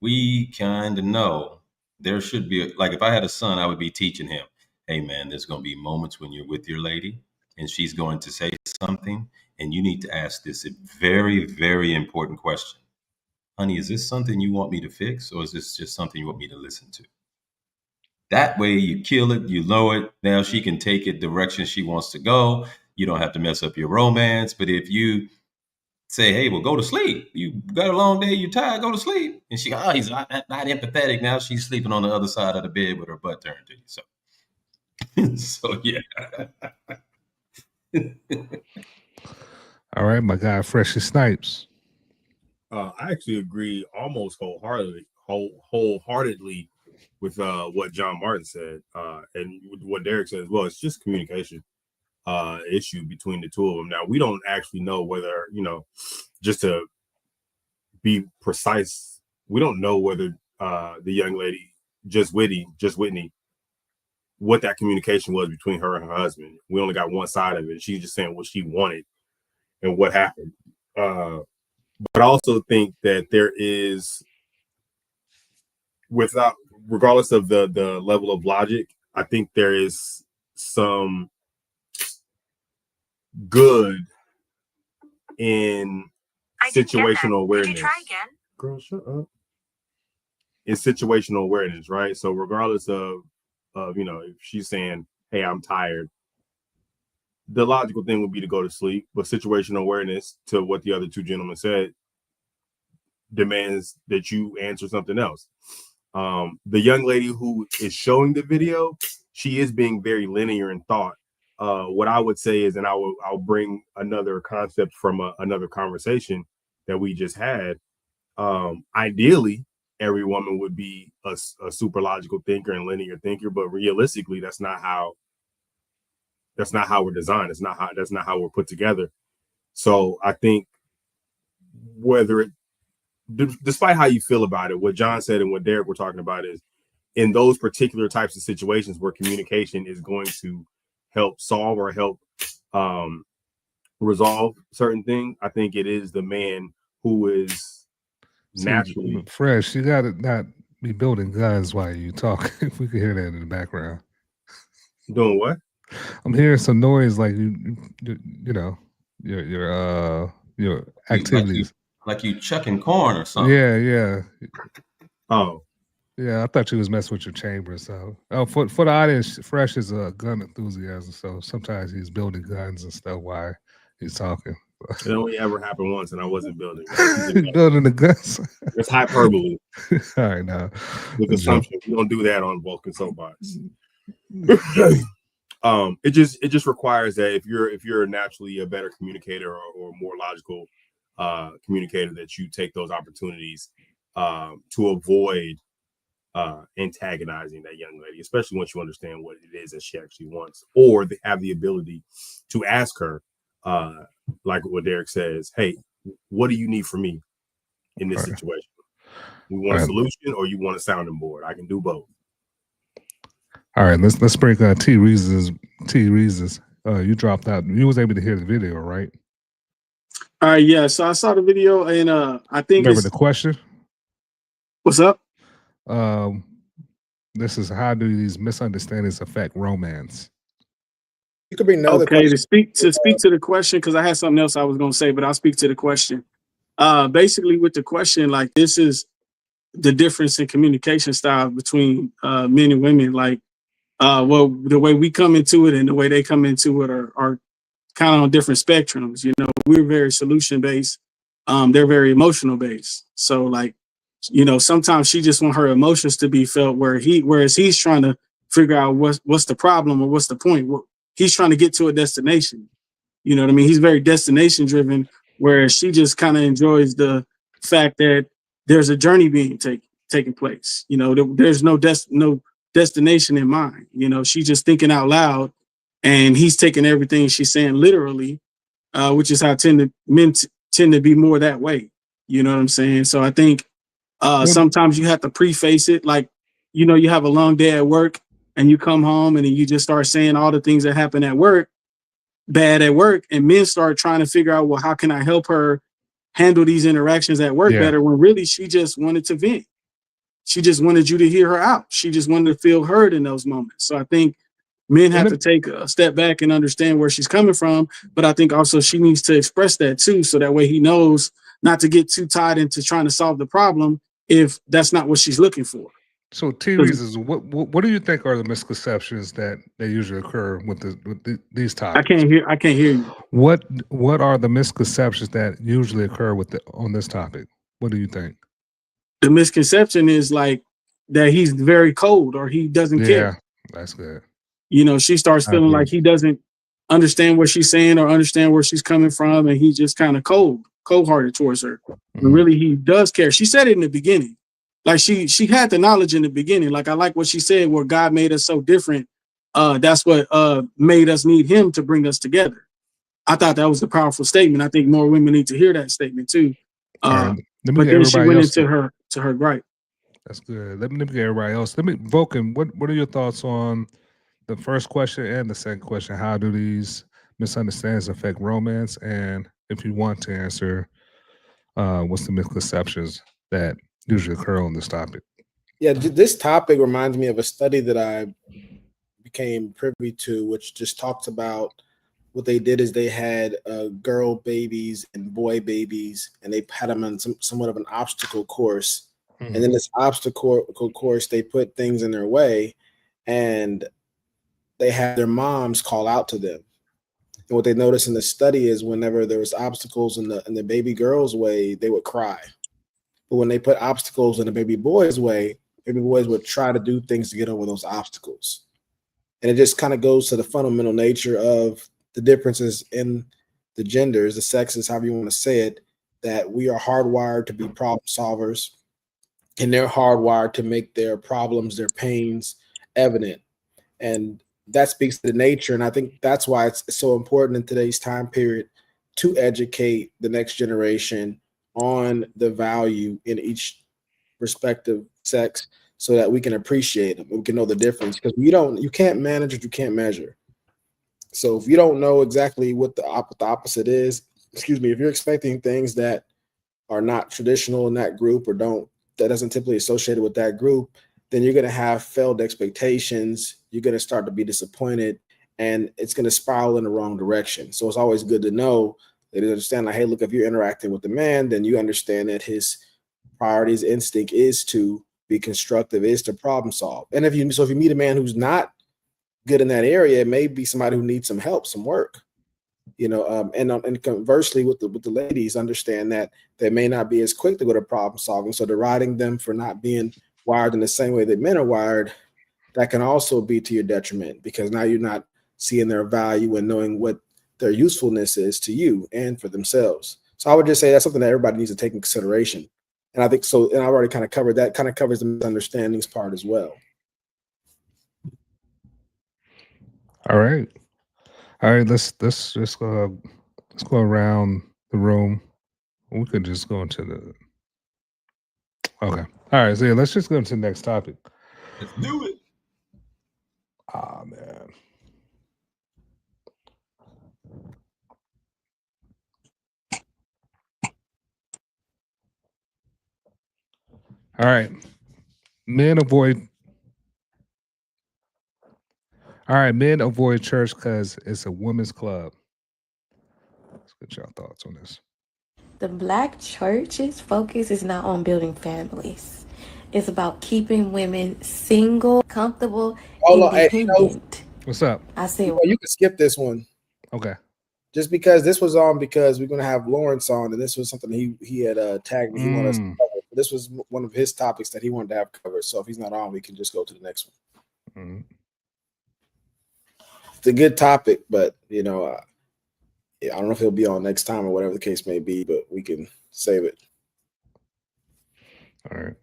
we kind of know there should be, like if I had a son, I would be teaching him, hey man, there's going to be moments when you're with your lady and she's going to say something and you need to ask this very, very important question. Honey, is this something you want me to fix or is this just something you want me to listen to? That way you kill it, you lower it. Now she can take it direction she wants to go. You don't have to mess up your romance. But if you say, hey, well, go to sleep. You got a long day, you're tired, go to sleep. And she, he's not empathetic. Now she's sleeping on the other side of the bed with her butt turned to you. So yeah. All right, my guy, Freshie Snipes. I actually agree almost wholeheartedly with what John Martin said and what Derek said as well. It's just communication issue between the two of them. Now, we don't actually know whether, just to be precise. We don't know whether the young lady, just Whitney, what that communication was between her and her husband. We only got one side of it. She's just saying what she wanted and what happened. But I also think that there is, regardless of the level of logic, I think there is some good in situational awareness. Girl, shut up. In situational awareness, right? So regardless of if she's saying, "Hey, I'm tired," the logical thing would be to go to sleep. But situational awareness, to what the other two gentlemen said, demands that you answer something else. The young lady who is showing the video, she is being very linear in thought. What I would say is, and I'll bring another concept from another conversation that we just had. Ideally, every woman would be a super logical thinker and linear thinker, but realistically, that's not how we're designed. That's not how we're put together. So I think despite how you feel about it, what John said and what Derek were talking about is, in those particular types of situations where communication is going to help solve or help resolve certain things, I think it is the man who is naturally fresh. You got to not be building guns while you talk. If we could hear that in the background. Doing what? I'm hearing some noise, like you know, your activities. Like you chucking corn or something. Yeah. Oh. Yeah, I thought you was messing with your chamber. So, for the audience, Fresh is a gun enthusiast, so sometimes he's building guns and stuff while he's talking. It only ever happened once, and I wasn't building. Building the guns. It's hyperbole. All right, now with assumption we don't do that on Vulcan Soapbox. It just requires that if you're naturally a better communicator or more logical communicator, that you take those opportunities to avoid antagonizing that young lady, especially once you understand what it is that she actually wants, or they have the ability to ask her, like what Derek says, "Hey, what do you need from me in this situation? We want a solution, or you want a sounding board? I can do both." All right, let's break T Reasons. You dropped out. You was able to hear the video, right? All right, yeah. So I saw the video, and I think remember the question. What's up? This is, how do these misunderstandings affect romance? You could bring another question. To speak to the question, because I had something else I was going to say, but I'll speak to the question. Basically, with the question, like, this is the difference in communication style between men and women. Like, well, the way we come into it and the way they come into it are kind of on different spectrums. You know, we're very solution based. They're very emotional based. So, like, you know, sometimes she just wants her emotions to be felt, whereas he's trying to figure out what's the problem or what's the point. He's trying to get to a destination. You know what I mean? He's very destination driven, whereas she just kind of enjoys the fact that there's a journey being taking place. You know, there's no destination in mind. You know, she's just thinking out loud, and he's taking everything she's saying literally, which is how men tend to be more that way. You know what I'm saying? So I think sometimes you have to preface it, like, you know, you have a long day at work and you come home and then you just start saying all the things that happen at work, bad at work, and men start trying to figure out, well, how can I help her handle these interactions at work better, when really she just wanted to vent. She just wanted you to hear her out. She just wanted to feel heard in those moments. So I think men have to take a step back and understand where she's coming from, but I think also she needs to express that too, so that way he knows not to get too tied into trying to solve the problem if that's not what she's looking for. So, T Reasons, what do you think are the misconceptions that usually occur with these topics? I can't hear you. What are the misconceptions that usually occur on this topic? What do you think? The misconception is like that he's very cold or he doesn't care. That's good. You know, she starts feeling like he doesn't understand what she's saying or understand where she's coming from, and he's just kind of cold-hearted towards her. And really, he does care. She said it in the beginning. Like, she had the knowledge in the beginning. Like, I like what she said, where God made us so different. That's what made us need him to bring us together. I thought that was a powerful statement. I think more women need to hear that statement too. Right. Let me But get then she everybody went else. into her gripe. That's good. Let me get everybody else. Vulcan, what are your thoughts on the first question and the second question? How do these misunderstandings affect romance? And if you want to answer, what's the misconceptions that usually occur on this topic? Yeah, this topic reminds me of a study that I became privy to, which just talks about what they did is they had girl babies and boy babies, and they had them on somewhat of an obstacle course. And then this obstacle course, they put things in their way, and they had their moms call out to them. And what they noticed in the study is whenever there was obstacles in the baby girl's way, they would cry. But when they put obstacles in the baby boy's way, baby boys would try to do things to get over those obstacles. And it just kind of goes to the fundamental nature of the differences in the genders, the sexes, however you want to say it, that we are hardwired to be problem solvers, and they're hardwired to make their problems, their pains evident. And that speaks to the nature. And I think that's why it's so important in today's time period to educate the next generation on the value in each respective sex so that we can appreciate them. We can know the difference, because you can't manage what you can't measure. So if you don't know exactly what the opposite is, if you're expecting things that are not traditional in that group or that doesn't typically associated with that group, then you're going to have failed expectations. You're going to start to be disappointed, and it's going to spiral in the wrong direction. So it's always good to know that you understand, like, hey, look, if you're interacting with the man, then you understand that his priorities, instinct is to be constructive, is to problem solve. And if you meet a man who's not good in that area, it may be somebody who needs some help, some work. And conversely with the ladies, understand that they may not be as quick to go to problem solving. So deriding them for not being wired in the same way that men are wired, that can also be to your detriment, because now you're not seeing their value and knowing what their usefulness is to you and for themselves. So I would just say that's something that everybody needs to take in consideration. And I think so, and I've already kind of covered that, kind of covers the misunderstandings part as well. All right. Let's just go around the room. We could just go into the. Okay. All right. So yeah, let's just go into the next topic. Let's do it. Ah, man. All right. Men avoid church because it's a women's club. Let's get y'all thoughts on this. The Black church's focus is not on building families. It's about keeping women single, comfortable, independent. What's up? I say, you can skip this one. Okay. Just because this was on, because we're going to have Lawrence on, and this was something he had tagged me. He wanted us to cover. This was one of his topics that he wanted to have covered. So if he's not on, we can just go to the next one. It's a good topic, but I don't know if he'll be on next time or whatever the case may be, but we can save it. All right.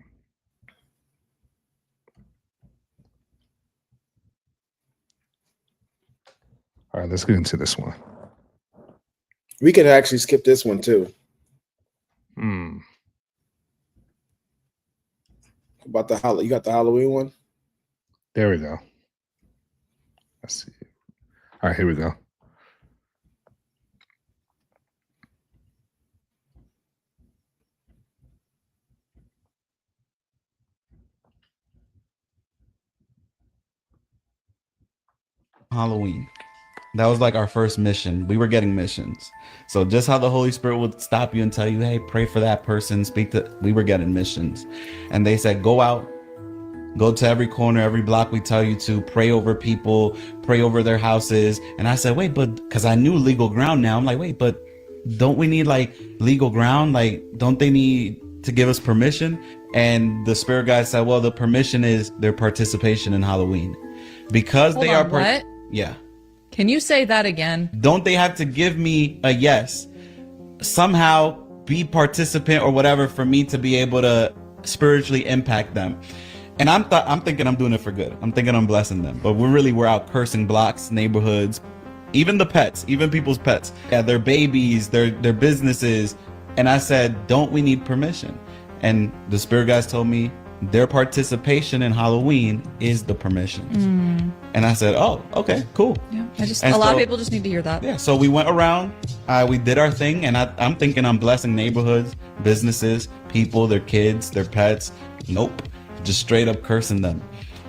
All right, let's get into this one. We can actually skip this one too. About you got the Halloween one? There we go. Let's see. All right, here we go. Halloween. That was like our first mission. We were getting missions. So just how the Holy Spirit would stop you and tell you, hey, pray for that person, we were getting missions. And they said, go out, go to every corner, every block we tell you to, pray over people, pray over their houses. And I said, wait, but because I knew legal ground now, I'm like, wait, but don't we need like legal ground? Like, don't they need to give us permission? And the Spirit guy said, well, the permission is their participation in Halloween. Because Hold they on, are what? Yeah. Can you say that again? Don't they have to give me a yes? Somehow be participant or whatever for me to be able to spiritually impact them. And I'm thinking I'm doing it for good. I'm thinking I'm blessing them. But we're out cursing blocks, neighborhoods, even the pets, even people's pets. Yeah, their babies, their businesses, And I said, don't we need permission? And the spirit guys told me their participation in Halloween is the permission. And I said, oh, okay, cool. Yeah, And a lot so- of people just need to hear that. Yeah, so we went around, we did our thing, and I'm thinking I'm blessing neighborhoods, businesses, people, their kids, their pets. Nope, just straight up cursing them,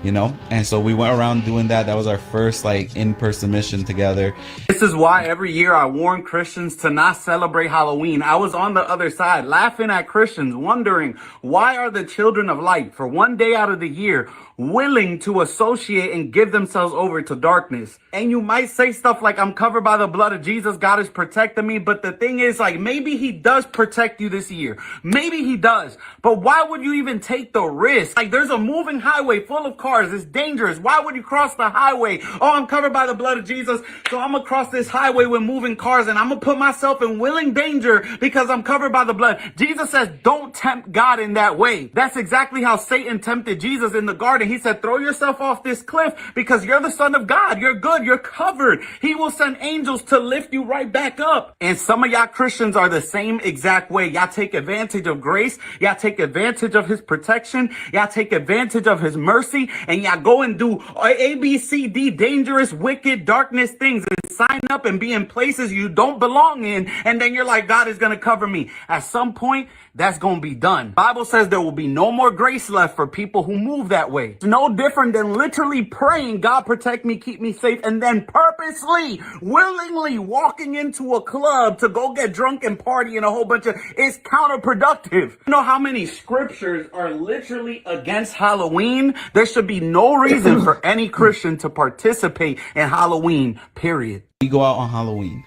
you know? And so we went around doing that. That was our first like in-person mission together. This is why every year I warn Christians to not celebrate Halloween. I was on the other side laughing at Christians, wondering why are the children of light for one day out of the year willing to associate and give themselves over to darkness? And you might say stuff like, I'm covered by the blood of Jesus, God is protecting me. But the thing is, like, maybe he does protect you this year. Maybe he does. But why would you even take the risk? Like, there's a moving highway full of cars. It's dangerous. Why would you cross the highway? Oh, I'm covered by the blood of Jesus, so I'm gonna cross this highway with moving cars and I'm gonna put myself in willing danger because I'm covered by the blood. Jesus says, don't tempt God in that way. That's exactly how Satan tempted Jesus in the garden. He said, throw yourself off this cliff because you're the son of God. You're good. You're covered. He will send angels to lift you right back up. And some of y'all Christians are the same exact way. Y'all take advantage of grace. Y'all take advantage of his protection. Y'all take advantage of his mercy. And y'all go and do A, B, C, D, dangerous, wicked, darkness things and sign up and be in places you don't belong in. And then you're like, God is going to cover me. At some point, that's going to be done. Bible says there will be no more grace left for people who move that way. It's no different than literally praying, God protect me, keep me safe, and then purposely, willingly walking into a club to go get drunk and party and a whole bunch of, it's counterproductive. You know how many scriptures are literally against Halloween? There should be no reason for any Christian to participate in Halloween, period. We go out on Halloween.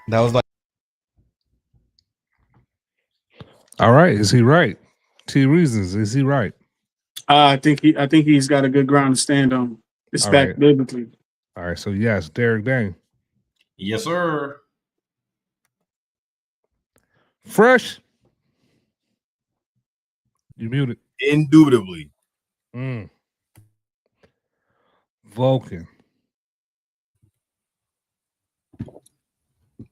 That was like, All right, is he right? T reasons, is he right? I think he's got a good ground to stand on. It's All back right. biblically. All right, so yes, Derek Dane. Yes, sir. Fresh. You muted. Indubitably. Vulcan.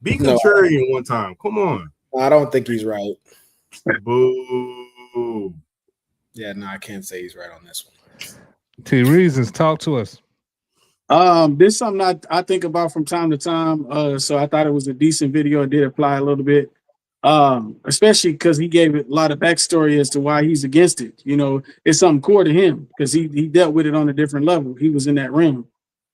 Be No. contrarian one time. Come on. I don't think he's right. Boo. Yeah, no, I can't say he's right on this one. T reasons, talk to us. This is something I think about from time to time. So I thought it was a decent video. It did apply a little bit. Especially because he gave it a lot of backstory as to why he's against it. You know, it's something core to him because he dealt with it on a different level. He was in that realm.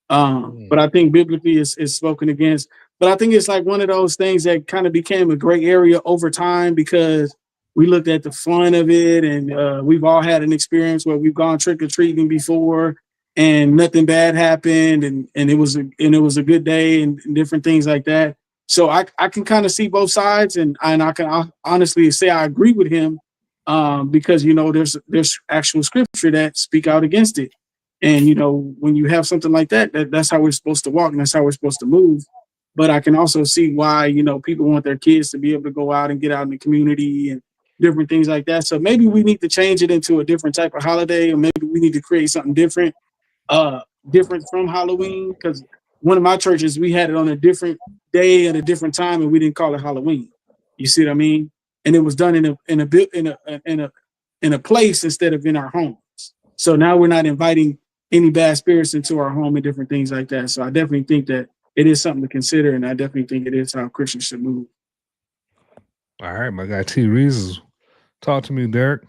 But I think biblically it's spoken against. But I think it's like one of those things that kind of became a gray area over time because we looked at the fun of it, and we've all had an experience where we've gone trick-or-treating before and nothing bad happened, and it was a good day and different things like that. So I can kind of see both sides, and I can honestly say I agree with him because, you know, there's actual scripture that speak out against it. And, you know, when you have something like that's how we're supposed to walk and that's how we're supposed to move. But I can also see why, you know, people want their kids to be able to go out and get out in the community and different things like that. So maybe we need to change it into a different type of holiday, or maybe we need to create something different from Halloween. Because one of my churches, we had it on a different day at a different time, and we didn't call it Halloween. You see what I mean? And it was done in a place instead of in our homes. So now we're not inviting any bad spirits into our home and different things like that. So I definitely think that it is something to consider, and I definitely think it is how Christians should move. All right, my guy T reasons. Talk to me, Derek.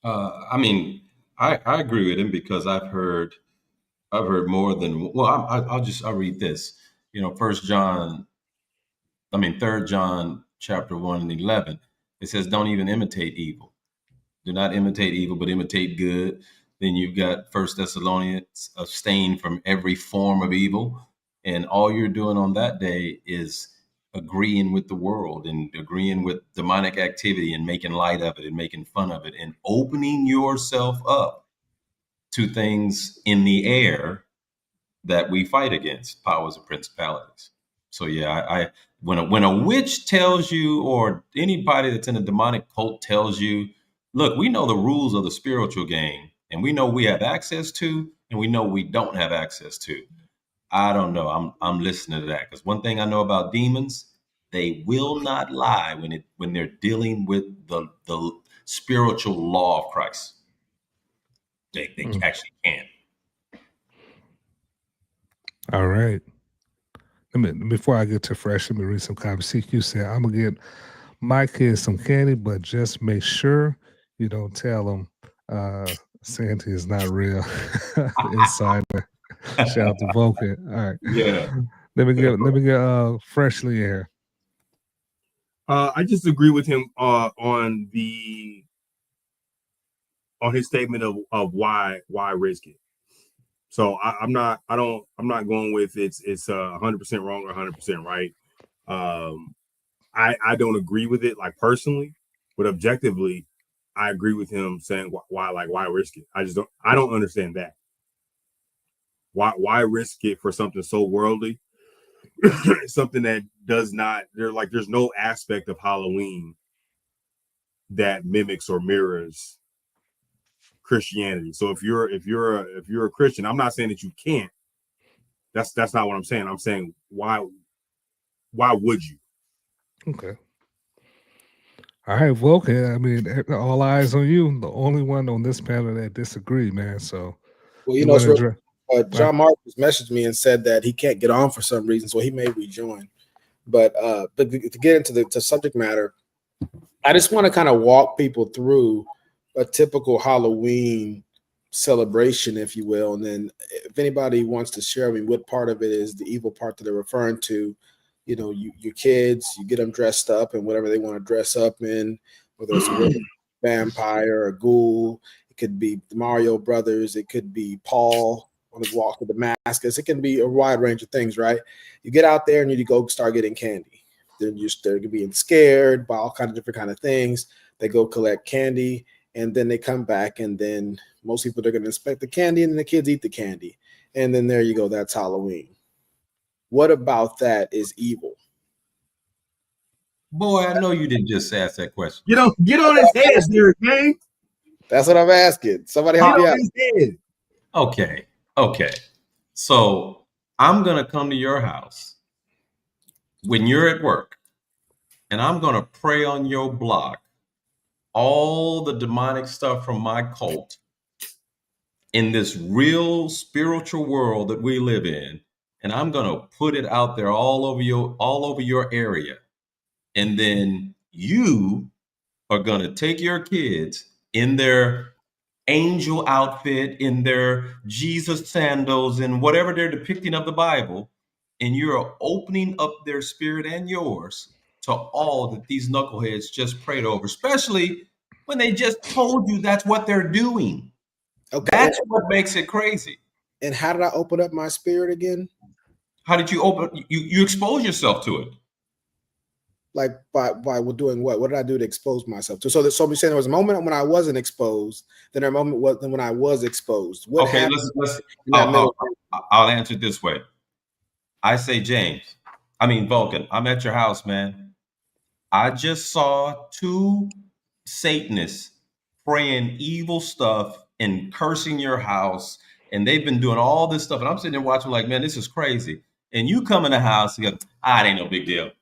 I mean, I agree with him because I've heard more than well. I'll read this. You know, 3 John chapter 1 and 11. It says, "Don't even imitate evil. Do not imitate evil, but imitate good." Then you've got 1 Thessalonians, "Abstain from every form of evil." And all you're doing on that day is agreeing with the world and agreeing with demonic activity and making light of it and making fun of it and opening yourself up to things in the air that we fight against, powers and principalities. So yeah, when a witch tells you, or anybody that's in a demonic cult tells you, look, we know the rules of the spiritual game, and we know we have access to, and we know we don't have access to. I don't know. I'm listening to that because one thing I know about demons, they will not lie when they're dealing with the spiritual law of Christ. They actually can't. All right. Before I get to fresh, let me read some comments. CQ said, I'm gonna get my kids some candy, but just make sure you don't tell them Santa is not real. Insider. Shout out to Vulcan. All right. Yeah. Let me get freshly here. I just agree with him on his statement of why risk it. So I'm not going with it's 100% wrong or 100% right. I don't agree with it like personally, but objectively, I agree with him saying why risk it. I don't understand that. Why risk it for something so worldly? Something that there's no aspect of Halloween that mimics or mirrors Christianity. So if you're a Christian, I'm not saying that you can't. That's not what I'm saying. I'm saying why would you? Okay. All right, Vulcan. I mean, all eyes on you. The only one on this panel that disagree, man. So, well, it's real, John Marcus messaged me and said that he can't get on for some reason, so he may rejoin. But to get into the subject matter, I just want to kind of walk people through a typical Halloween celebration, if you will, and then if anybody wants to share me what part of it is the evil part that they're referring to. Your kids, you get them dressed up in whatever they want to dress up in, whether it's a vampire, a ghoul, it could be the Mario Brothers, it could be Paul on his walk with the Damascus, it can be a wide range of things, right? You get out there and you go start getting candy. Then they're being scared by all kinds of different kind of things. They go collect candy, and then they come back, and then most people are going to inspect the candy, and then the kids eat the candy, and then there you go. That's Halloween. What about that is evil? Boy, I know you didn't just ask that question. Get on his head, Derek, man. That's what I'm asking. Somebody help me out. Okay. So I'm gonna come to your house when you're at work, and I'm gonna pray on your block all the demonic stuff from my cult in this real spiritual world that we live in. And I'm going to put it out there all over your area. And then you are going to take your kids in their angel outfit, in their Jesus sandals, and whatever they're depicting of the Bible. And you're opening up their spirit and yours to all that these knuckleheads just prayed over, especially when they just told you that's what they're doing. Okay. That's what makes it crazy. And how did I open up my spirit again? How did you open? You expose yourself to it. Like by doing what? What did I do to expose myself to? So we're saying there was a moment when I wasn't exposed. Then there a moment when I was exposed. What okay, I'll answer it this way. I say, Vulcan, I'm at your house, man. I just saw two Satanists praying evil stuff and cursing your house, and they've been doing all this stuff. And I'm sitting there watching, like, man, this is crazy. And you come in the house and go, it ain't no big deal.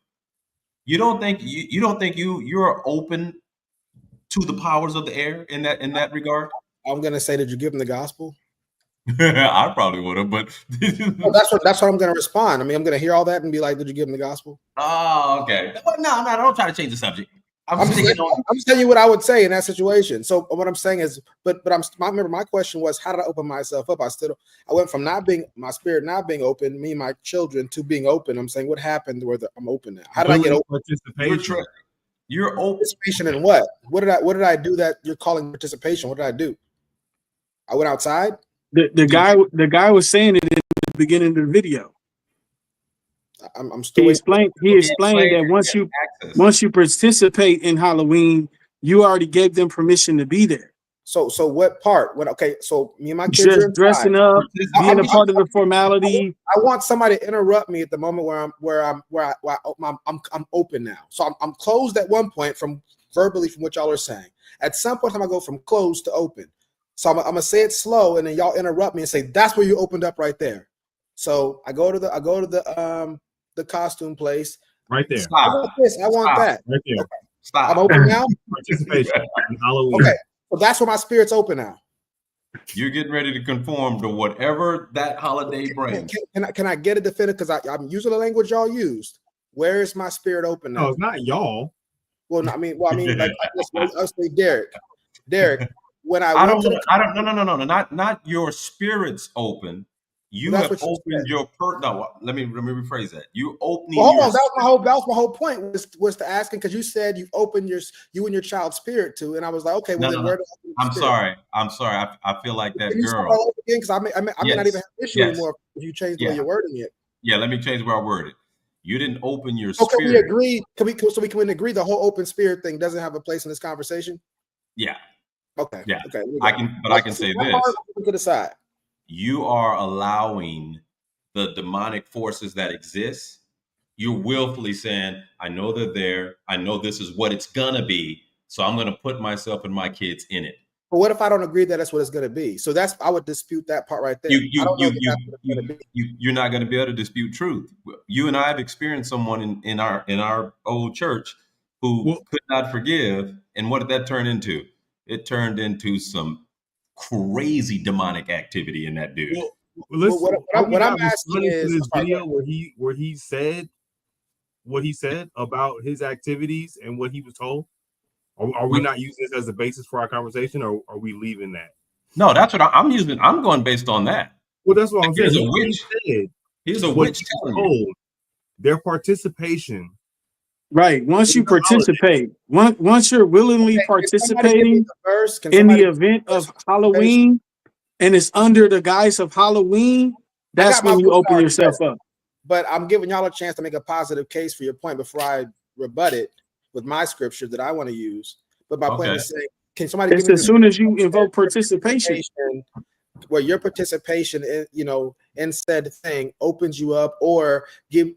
You don't think you're open to the powers of the air in that regard? I'm gonna say, did you give them the gospel? I probably would have, but that's what I'm gonna respond. I mean, I'm gonna hear all that and be like, did you give them the gospel? Oh, okay. No, don't try to change the subject. I'm just telling you what I would say in that situation. So what I'm saying is, but remember my question was, how did I open myself up? I went from my spirit not being open, me and my children, to being open. I'm saying, what happened where I'm open now? How did I get open? Participation. You're open. Participation in what? What did I do that you're calling participation? What did I do? I went outside. The guy was saying it in the beginning of the video. I'm still. He explained that once you participate in Halloween, you already gave them permission to be there. So what part? So me and my kids just dressing up, being a part of the formality. I want somebody to interrupt me at the moment where I'm open now. So I'm closed at one point from what y'all are saying. At some point, I'm gonna go from closed to open. So I'm gonna say it slow, and then y'all interrupt me and say, "That's where you opened up right there." So I go to the costume place. Right there. I want this. I want that. Right there. Okay. Stop. I'm open now. Participation in Halloween. Okay. So that's where my spirit's open now. You're getting ready to conform to whatever that holiday brings. Can I get a definitive? Because I'm using the language y'all used. Where is my spirit open now? No, it's not y'all. Well, I mean, like I'll say Derek. When I don't know. Not your spirit's open. You have opened your no. Let me rephrase that. You opening. Well, hold on. That was my whole point was to asking, because you said you opened you and your child's spirit to, and I was like, okay, well then where do I I'm sorry. I feel like that Can girl. Again, because I may not even have an issue anymore if you change the way you're wording it. Yeah, let me change where I word it. You didn't open your so spirit. Can we agree? We can agree the whole open spirit thing doesn't have a place in this conversation? Yeah. Okay. Yeah. Okay. I can say this. To the side. You are allowing the demonic forces that exist. You're willfully saying, I know they're there. I know this is what it's gonna be. So I'm gonna put myself and my kids in it. But what if I don't agree that that's what it's going to be? So I would dispute that part right there. You're not going to be able to dispute truth. You and I have experienced someone in our old church who could not forgive, and what did that turn into? It turned into some crazy demonic activity in that dude. What I'm asking is this video where he said what he said about his activities and what he was told. Are we not using this as a basis for our conversation, or are we leaving that? No, that's what I'm using. I'm going based on that. Well, that's what I'm saying. Here's a witch telling you. Their participation. Right. Once you participate, once you're willingly participating in the event of Halloween, and it's under the guise of Halloween, that's when you open yourself up. But I'm giving y'all a chance to make a positive case for your point before I rebut it with my scripture that I want to use. But my point is saying, can somebody give me as soon as you invoke participation, where your participation in said thing opens you up or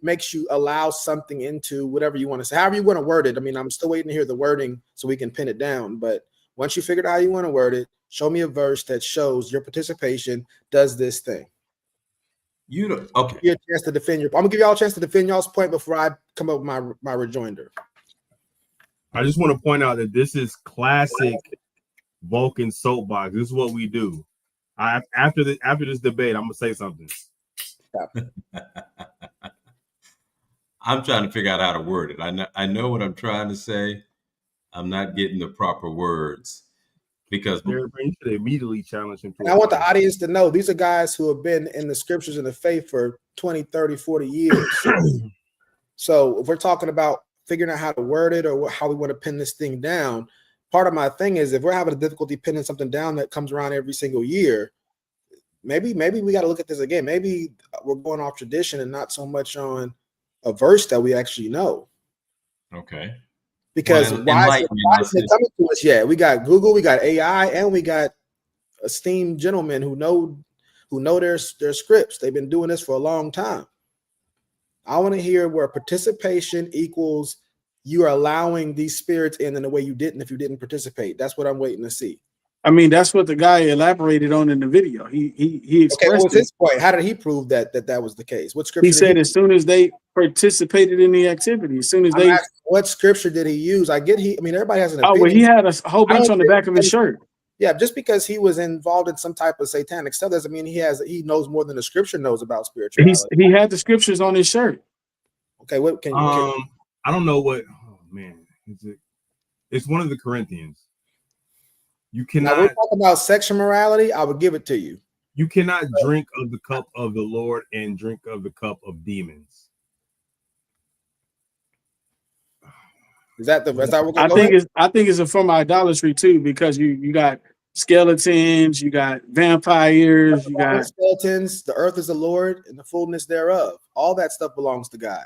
makes you allow something into whatever you want to say, however you want to word it. I mean, I'm still waiting to hear the wording so we can pin it down. But once you figured out how you want to word it, show me a verse that shows your participation does this thing. Okay. Give you a chance to defend I'm gonna give y'all a chance to defend y'all's point before I come up with my rejoinder. I just want to point out that this is classic Vulcan soapbox. This is what we do. After this debate, I'm gonna say something. I'm trying to figure out how to word it. I know what I'm trying to say. I'm not getting the proper words because you should immediately challenge him. And I want the audience to know these are guys who have been in the scriptures and the faith for 20, 30, 40 years. So if we're talking about figuring out how to word it or how we want to pin this thing down, part of my thing is if we're having a difficulty pinning something down that comes around every single year, maybe we got to look at this again. Maybe we're going off tradition and not so much on a verse that we actually know. Okay. Because why is it coming to us yet? We got Google, we got AI, and we got esteemed gentlemen who know their scripts. They've been doing this for a long time. I want to hear where participation equals you are allowing these spirits in the way you didn't if you didn't participate. That's what I'm waiting to see. I mean, that's what the guy elaborated on in the video. He expressed what was his point? How did he prove that was the case? What scripture? He said as soon as they participated in the activity, as soon as they. What scripture did he use? I mean, everybody has an opinion. Oh, well, he had a whole bunch on the back of his shirt. Yeah, just because he was involved in some type of satanic stuff doesn't mean he knows more than the scripture knows about spirituality. He had the scriptures on his shirt. Okay, what can you? I don't know what. Oh man, it's one of the Corinthians. You cannot. Now, we're talking about sexual morality. I would give it to you. You cannot drink of the cup of the Lord and drink of the cup of demons. Is that I think it's a form of idolatry too, because you got skeletons, you got vampires, you got skeletons. The earth is the Lord and the fullness thereof. All that stuff belongs to God.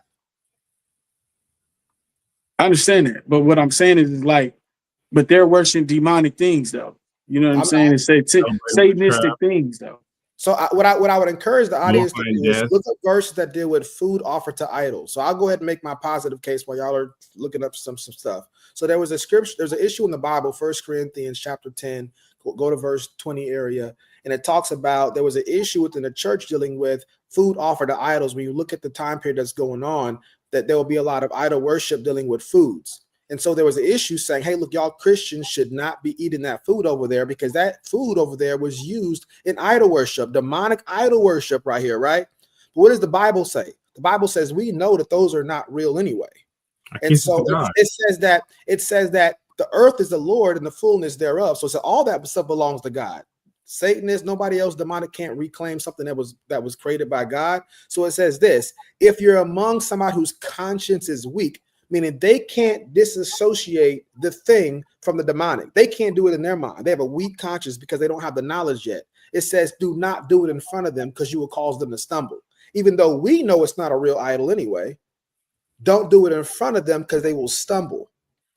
I understand that, but what I'm saying is but they're worshiping demonic things, though. You know what I'm saying? It's satanistic things, though. So what I would encourage the audience to do is look at verses that deal with food offered to idols. So I'll go ahead and make my positive case while y'all are looking up some stuff. So there was a scripture. There's an issue in the Bible, 1 Corinthians chapter 10, Go to verse 20 area. And it talks about there was an issue within the church dealing with food offered to idols. When you look at the time period that's going on, that there will be a lot of idol worship dealing with foods. And so there was an issue saying, hey, look, y'all Christians should not be eating that food over there because that food over there was used in idol worship, demonic idol worship right here, right? But what does the Bible say? The Bible says we know that those are not real anyway. And so it says that the earth is the Lord and the fullness thereof. So all that stuff belongs to God. Satan is nobody else. Demonic can't reclaim something that was created by God. So it says this: if you're among somebody whose conscience is weak, meaning they can't disassociate the thing from the demonic, they can't do it in their mind. They have a weak conscience because they don't have the knowledge yet. It says, do not do it in front of them because you will cause them to stumble. Even though we know it's not a real idol anyway, don't do it in front of them because they will stumble.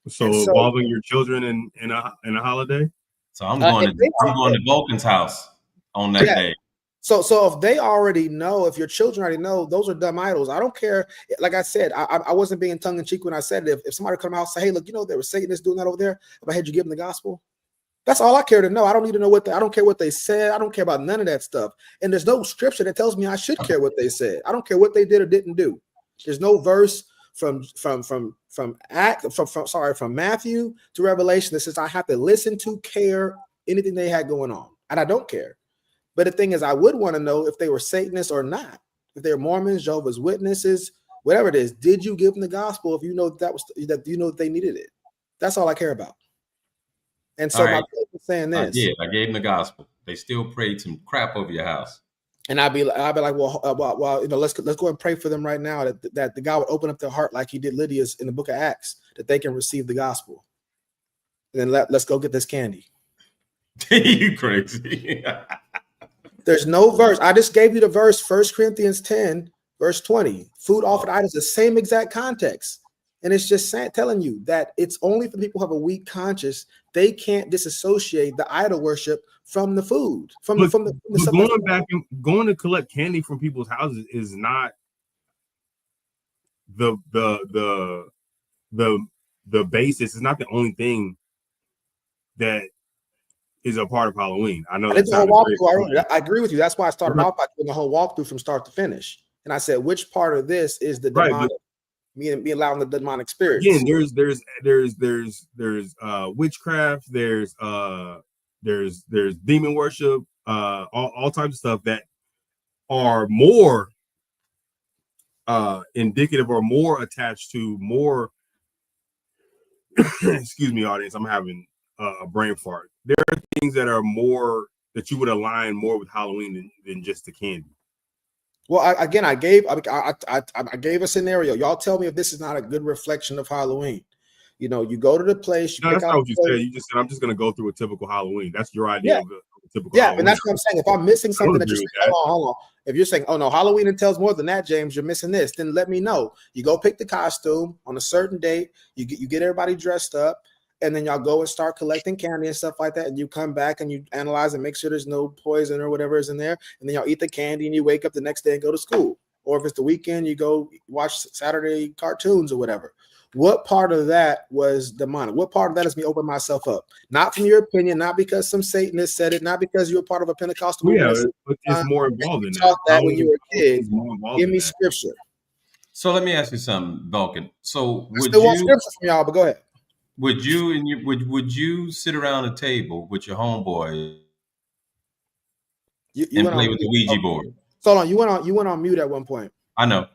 So involving your children in a holiday. So I'm going to Vulcan's house on that day. So if they already know, if your children already know, those are dumb idols. I don't care. Like I said, I wasn't being tongue in cheek when I said it. If somebody come out and say, hey, look, you know, there was Satanists doing that over there. If I had you give them the gospel, that's all I care to know. I don't need to know I don't care what they said. I don't care about none of that stuff. And there's no scripture that tells me I should care what they said. I don't care what they did or didn't do. There's no verse from Matthew to Revelation that says I have to listen to, care anything they had going on, and I don't care. But the thing is, I would want to know if they were Satanists or not. If they're Mormons, Jehovah's Witnesses, whatever it is, did you give them the gospel? If you know that you know that they needed it, that's all I care about. And so my point is saying this: I gave them the gospel. They still prayed some crap over your house. And I'd be like, well, you know, let's go and pray for them right now that the God would open up their heart like He did Lydia's in the Book of Acts, that they can receive the gospel. And then let's go get this candy. You crazy? There's no verse. I just gave you the verse, 1 Corinthians 10, verse 20. Food offered to idols, the same exact context. And it's just telling you that it's only for people who have a weak conscience. They can't disassociate the idol worship from the food. From the going back and going to collect candy from people's houses is not the basis. It's not the only thing that is a part of Halloween. I know I agree with you. That's why I started off by doing the whole walkthrough from start to finish. And I said, which part of this is the demonic? Me allowing the demonic spirits. Again, there's witchcraft, there's demon worship, all types of stuff that are more indicative or more attached to more. Excuse me, audience. I'm having a brain fart. There are things that are more that you would align more with Halloween than just the candy. Well, I gave a scenario. Y'all tell me if this is not a good reflection of Halloween. You know, you go to the place. That's not what you said. You just said, I'm just going to go through a typical Halloween. That's your idea of a typical Halloween. And that's what I'm saying. If I'm missing something that you're saying, hold on. If you're saying, oh, no, Halloween entails more than that, James, you're missing this, then let me know. You go pick the costume on a certain date. You get everybody dressed up. And then y'all go and start collecting candy and stuff like that. And you come back and you analyze and make sure there's no poison or whatever is in there. And then y'all eat the candy and you wake up the next day and go to school. Or if it's the weekend, you go watch Saturday cartoons or whatever. What part of that was demonic? What part of that is me open myself up? Not from your opinion, not because some Satanist said it, not because you were part of a Pentecostal movement. But it's more involved in that when you were a kid. Give me scripture. So let me ask you something, Vulcan. So would you want scripture from y'all, but go ahead. Would you would you sit around a table with your homeboy and play with the Ouija board? So on, you went on mute at one point. I know.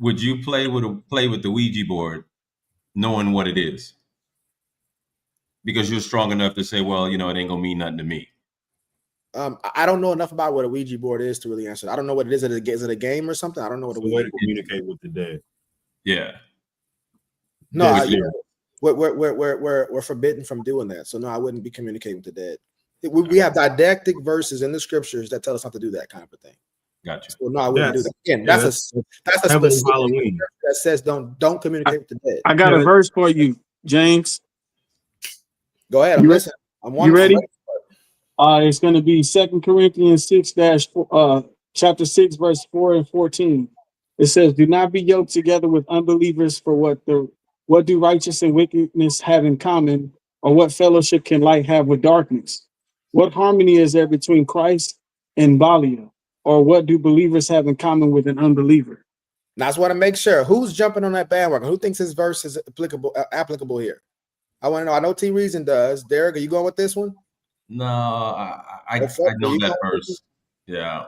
Would you play with the Ouija board, knowing what it is? Because you're strong enough to say, well, you know, it ain't gonna mean nothing to me. I don't know enough about what a Ouija board is to really answer. I don't know what it is. Is it a game or something? I don't know what a way to communicate with the dead. Yeah. No, we're forbidden from doing that. So no, I wouldn't be communicating with the dead. We have didactic verses in the scriptures that tell us not to do that kind of a thing. Gotcha. So no, I wouldn't do that. Again, that's a specific Halloween that says don't communicate with the dead. I got a verse for you, James. Go ahead. You ready? It's going to be 2 Corinthians 6 chapter 6 verse 4 and 14. It says, "Do not be yoked together with unbelievers, for what do righteous and wickedness have in common, or what fellowship can light have with darkness? What harmony is there between Christ and Belial? Or what do believers have in common with an unbeliever? Now, I just want to make sure who's jumping on that bandwagon. Who thinks this verse is applicable here? I want to know. I know T Reason does. Derek, are you going with this one? No, I know that verse. Yeah.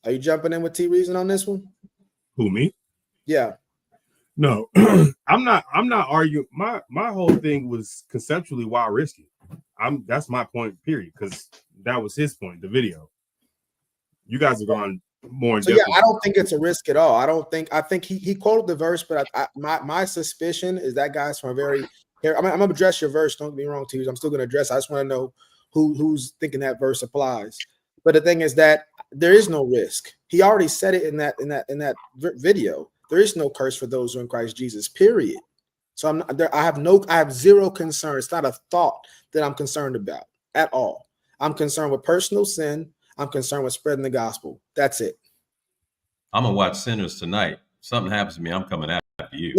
Are you jumping in with T Reason on this one? Who, me? Yeah. No, I'm not arguing. My whole thing was conceptually why risk it. That's my point, period. Because that was his point, the video. You guys are going more in So depth. yeah, I don't think it's a risk at all. I think he quoted the verse, but my suspicion is that guy's from a very. I'm gonna address your verse. Don't get me wrong, T. I'm still gonna address. I just want to know who's thinking that verse applies. But the thing is that there is no risk. He already said it in that video. There is no curse for those who are in Christ Jesus. Period. So I'm not there. I have zero concern. It's not a thought that I'm concerned about at all. I'm concerned with personal sin. I'm concerned with spreading the gospel. That's it. I'm gonna watch Sinners tonight. If something happens to me, I'm coming after you.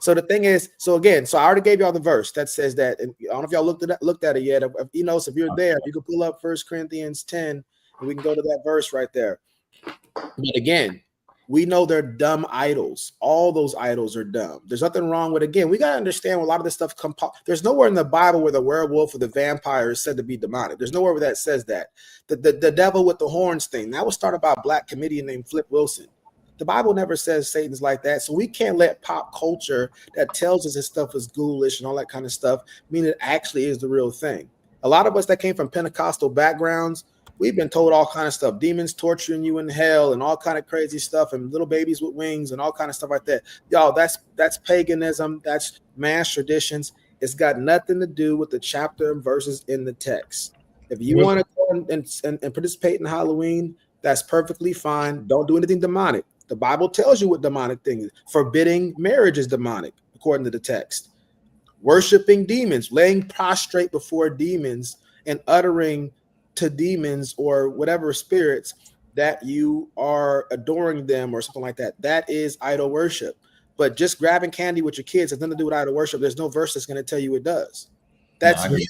So the thing is, so I already gave y'all the verse that says that. And I don't know if y'all looked at it yet. If you're there, you can pull up 1 Corinthians 10, and we can go to that verse right there. But again, we know they're dumb idols. All those idols are dumb. There's nothing wrong with, again, we got to understand a lot of this stuff. There's nowhere in the Bible where the werewolf or the vampire is said to be demonic. There's nowhere where that says that. The devil with the horns thing, that was started by a black comedian named Flip Wilson. The Bible never says Satan's like that. So we can't let pop culture that tells us this stuff is ghoulish and all that kind of stuff mean it actually is the real thing. A lot of us that came from Pentecostal backgrounds, we've been told all kind of stuff, demons torturing you in hell and all kind of crazy stuff, and little babies with wings and all kind of stuff like that. Y'all, that's paganism. That's mass traditions. It's got nothing to do with the chapter and verses in the text. If you want to go and participate in Halloween, that's perfectly fine. Don't do anything demonic. The Bible tells you what demonic thing is. Forbidding marriage is demonic, according to the text. Worshiping demons, laying prostrate before demons and uttering to demons or whatever spirits that you are adoring them or something like that. That is idol worship. But just grabbing candy with your kids has nothing to do with idol worship. There's no verse that's going to tell you it does. That's you.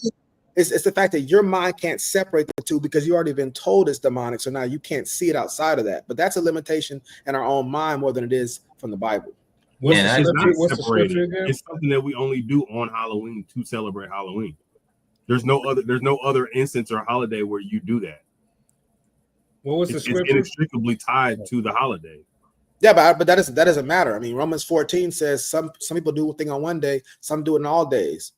It's the fact that your mind can't separate the two because you already been told it's demonic. So now you can't see it outside of that. But that's a limitation in our own mind more than it is from the Bible. What's the scripture again? It's something that we only do on Halloween to celebrate Halloween. There's no other instance or holiday where you do that. What was the scripture? It's inextricably tied to the holiday. Yeah, but that doesn't matter. I mean, Romans 14 says some people do a thing on one day, some do it in all days.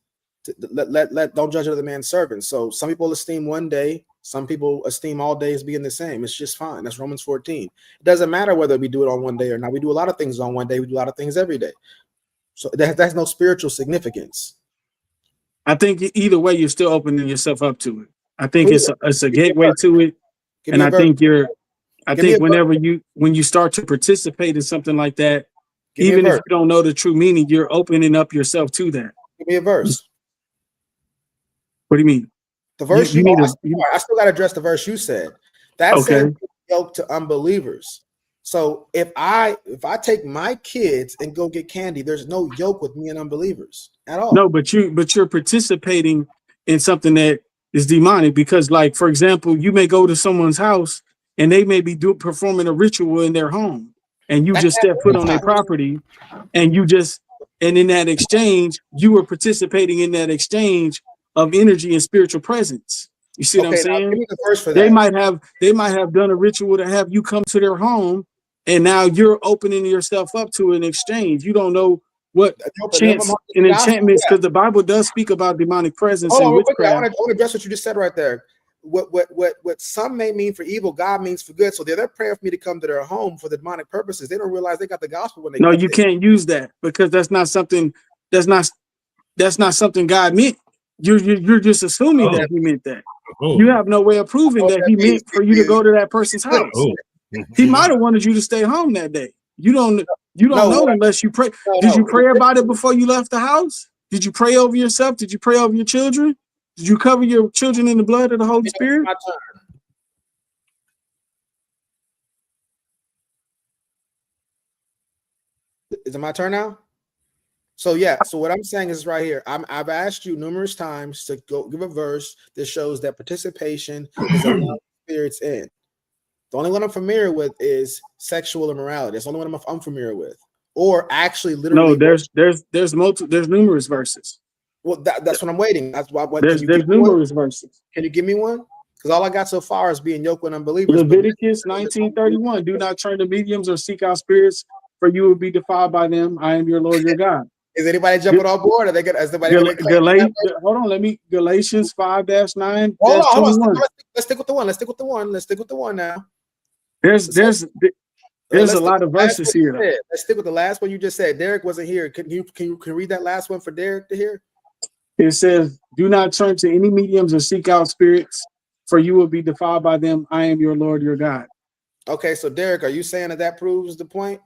Don't judge another man's servant. So some people esteem one day, some people esteem all days being the same. It's just fine. That's Romans 14. It doesn't matter whether we do it on one day or not. We do a lot of things on one day. We do a lot of things every day. So that's no spiritual significance. I think either way, you're still opening yourself up to it. I think it's a gateway to it, and I think when you start to participate in something like that, even if you don't know the true meaning, you're opening up yourself to that. Give me a verse. What do you mean? The verse I still got to address the verse you said. That said, yoke to unbelievers. So if I take my kids and go get candy, there's no yoke with me and unbelievers at all. No, but you're participating in something that is demonic because, like, for example, you may go to someone's house and they may be performing a ritual in their home, and you just step foot on their property, and in that exchange, you were participating in that exchange of energy and spiritual presence. You see what I'm saying? Give me the verse for that. They might have done a ritual to have you come to their home, and now you're opening yourself up to an exchange. You don't know what chance and enchantments, because the Bible does speak about demonic presence and witchcraft. I want to address what you just said right there. What some may mean for evil, God means for good. So they're praying for me to come to their home for the demonic purposes. They don't realize they got the gospel when they. No, you can't use that because that's not something God meant. You're just assuming that he meant that. You have no way of proving that he meant for you to go to that person's house. He might have wanted you to stay home that day. You don't know unless you pray. Did you pray about it before you left the house? Did you pray over yourself? Did you pray over your children? Did you cover your children in the blood of the Holy Spirit? Is it my turn now? So yeah, so what I'm saying is right here. I've asked you numerous times to go give a verse that shows that participation is allowing spirits in. The only one I'm familiar with is sexual immorality. That's the only one I'm familiar with. Or actually, literally. No, there's numerous verses. Well, that's what I'm waiting. That's why. There's numerous verses. Can you give me one? Because all I got so far is being yoked with unbelievers. Leviticus 19:31. Do not turn to mediums or seek out spirits, for you will be defiled by them. I am your Lord, your God. Is anybody jumping on board? Are they gonna? Is anybody hold on, Galatians 5-9. Hold on. Let's stick with the one. Let's stick with the one now. There's a lot of verses here. Let's stick with the last one you just said. Derek wasn't here. Can you read that last one for Derek to hear? It says, "Do not turn to any mediums or seek out spirits, for you will be defiled by them. I am your Lord, your God." Okay, so Derek, are you saying that proves the point?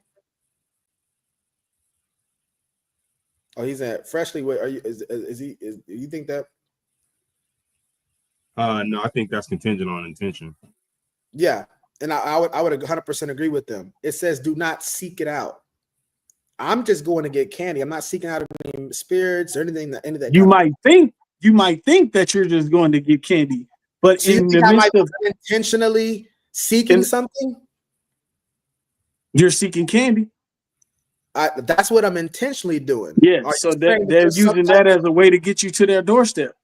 Oh, he's at freshly. Are you? Is he? You think that? No, I think that's contingent on intention. Yeah, and I would 100% agree with them. It says, "Do not seek it out." I'm just going to get candy. I'm not seeking out any spirits or anything. Any of that. You might think that you're just going to get candy, but so in the midst of intentionally seeking something, you're seeking candy. That's what I'm intentionally doing. Yeah, so they're using that as a way to get you to their doorstep.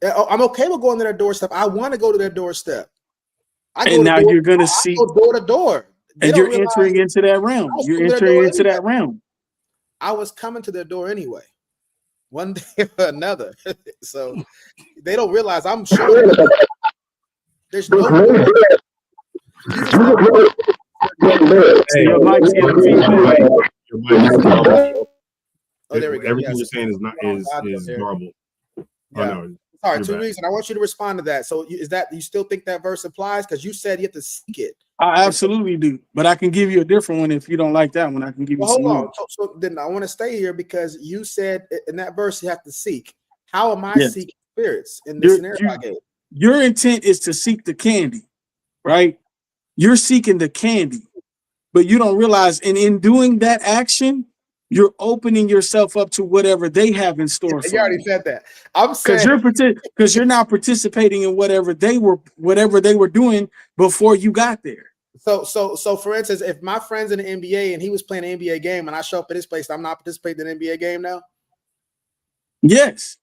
I'm okay with going to their doorstep. I want to go to their doorstep. You're going to see door to door. And you're entering into that realm. You're entering into that realm. I was coming to their door anyway, one day or another. So they don't realize I'm sure there's no. Your mic's getting feedback. Oh, there we go. Everything you're saying is normal. Yeah. Sorry, two reasons. I want you to respond to that. So is that you still think that verse applies? Because you said you have to seek it. I absolutely do, but I can give you a different one if you don't like that one. I can give you some more. So then I want to stay here because you said in that verse you have to seek. How am I seeking spirits in this scenario I gave? Your intent is to seek the candy, right? You're seeking the candy, but you don't realize, and in doing that action, you're opening yourself up to whatever they have in store for you. You already said that. I'm saying because you're now participating in whatever they were doing before you got there. So for instance, if my friend's in the NBA and he was playing an NBA game and I show up at his place, I'm not participating in the NBA game now? Yes.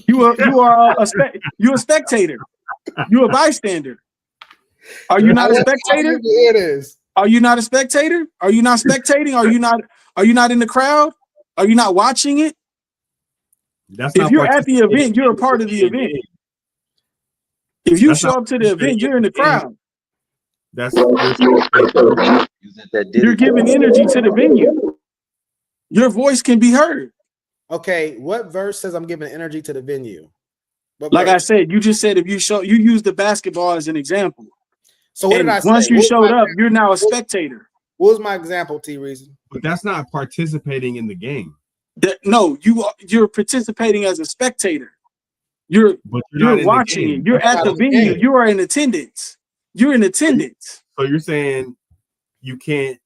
You're a spectator. You're a bystander. Are you not a spectator? It is. Are you not a spectator? Are you not spectating? Are you not in the crowd? Are you not watching it? If you're at the event, you're a part of the event. If you show up to the event, you're in the crowd. You're giving energy to the venue. Your voice can be heard. Okay, what verse says I'm giving energy to the venue? Like I said, you just said you use the basketball as an example. So what did I say? Once you showed up, you're now a spectator. What was my example, T Reason? But that's not participating in the game. No, you're participating as a spectator. You're watching it. You're at the venue. You are in attendance. You're in attendance. So you're saying you can't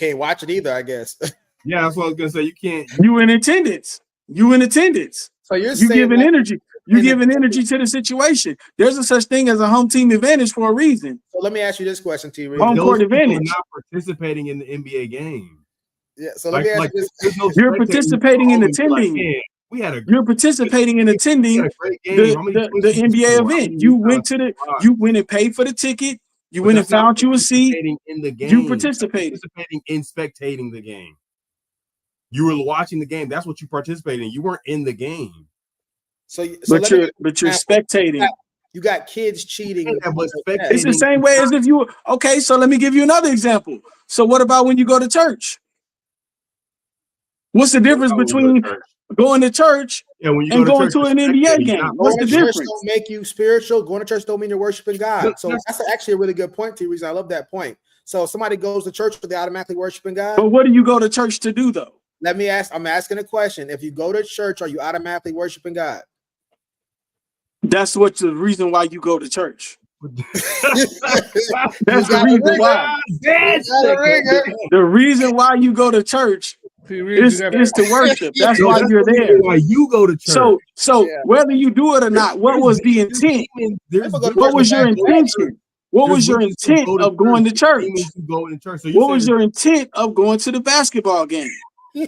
watch it either, I guess. Yeah, that's what I was gonna say. You can't. You in attendance. You in attendance. So you're giving energy. You're giving energy to the situation. There's a such thing as a home team advantage for a reason. So let me ask you this question, T. Home court advantage. Not participating in the NBA game. Yeah. So let me ask you this. You're participating in attending. You're participating in attending the NBA event. You went and paid for the ticket. You went and found you a seat. In the game. You participated. Participating in spectating the game. You were watching the game. That's what you participated in. You weren't in the game. But you're spectating. You got kids cheating. It's the same way as if you. Okay, so let me give you another example. So what about when you go to church? What's the difference between going to church and going to an NBA game? What's the difference? Don't make you spiritual. Going to church don't mean you're worshiping God. So that's actually a really good point, T. Reason. I love that point. So if somebody goes to church, they automatically worshiping God. But what do you go to church to do, though? Let me ask. I'm asking a question. If you go to church, are you automatically worshiping God? That's what's the reason why you go to church. That's the reason why. The reason why you go to church It's to worship. That's why you're there. Why you go to church? So whether you do it or not, what was the intent? What was your intention? What was your intent of going to church? What was your intent of going to the basketball game?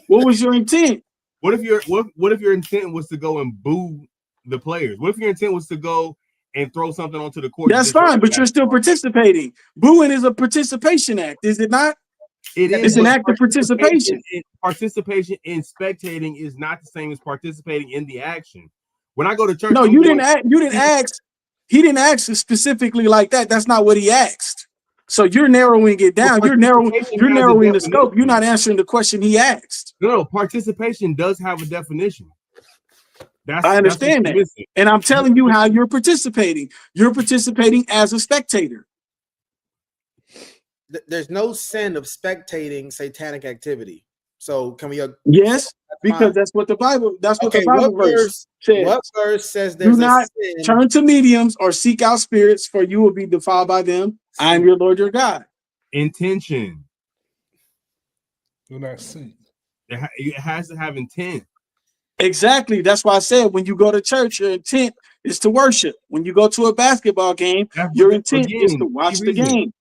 What was your intent? What if your intent was to go and boo the players? What if your intent was to go and throw something onto the court? That's fine, but you're still participating. Booing is a participation act, is it not? It is. It's an act of participation. Participation in spectating is not the same as participating in the action. When I go to church, no, you didn't ask. He didn't ask specifically like that. That's not what he asked. So you're narrowing it down. You're narrowing the scope. You're not answering the question he asked. No, participation does have a definition. I understand that. And I'm telling you how you're participating. You're participating as a spectator. There's no sin of spectating satanic activity. So can we? Yes, because that's what the Bible. That's what the Bible verse says. What verse says there's do not a sin? Turn to mediums or seek out spirits, for you will be defiled by them. I am your Lord, your God. Intention. Do not seek. It has to have intent. Exactly. That's why I said when you go to church, your intent is to worship. When you go to a basketball game, your intent is to watch the game.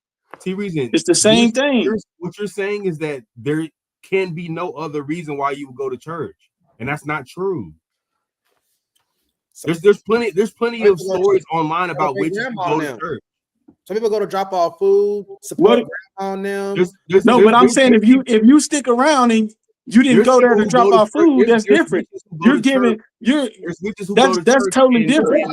T-Reason. It's the same thing. What you're saying is that there can be no other reason why you would go to church, and that's not true. There's plenty of stories online about witches who go to church. Some people go to drop off food, support on them. But I'm saying if you stick around and you didn't go there to drop off food, that's different. That's totally different.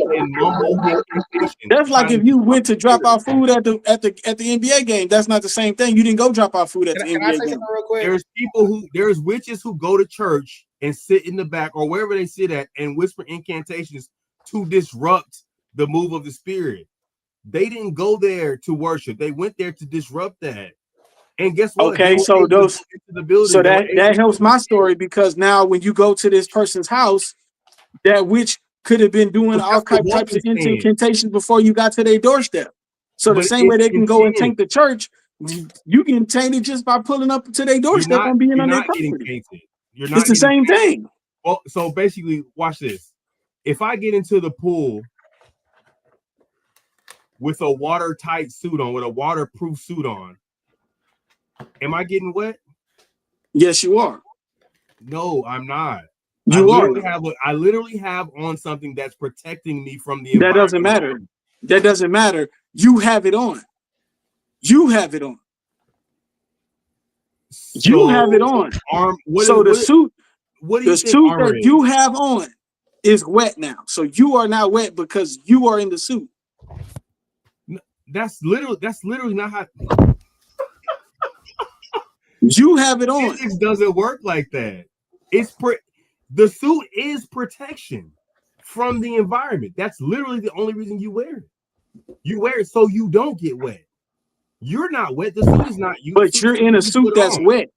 That's like if you went to drop off food at the NBA game. That's not the same thing. You didn't go drop off food at the NBA game. There's witches who go to church and sit in the back or wherever they sit at and whisper incantations to disrupt the move of the spirit. They didn't go there to worship. They went there to disrupt that. And guess what? Okay, so that helps my story, because now when you go to this person's house, that witch could have been doing all types of incantations before you got to their doorstep. So the same way they can go and taint the church, you can taint it just by pulling up to their doorstep and being on their property. It's the same thing. Well, so basically, watch this. If I get into the pool with a watertight suit on, with a waterproof suit on, am I getting wet? Yes, you are. No, I'm not. I I literally have on something that's protecting me from the environment. That doesn't matter. That doesn't matter. You have it on. You have it on. You have it on. The suit that you have on is wet now. So you are not wet because you are in the suit. That's literally not how. You have it on. Physics doesn't work like that. The suit is protection from the environment. That's literally the only reason you wear it. You wear it so you don't get wet. You're not wet. The suit is not you. But you're in a suit that's wet.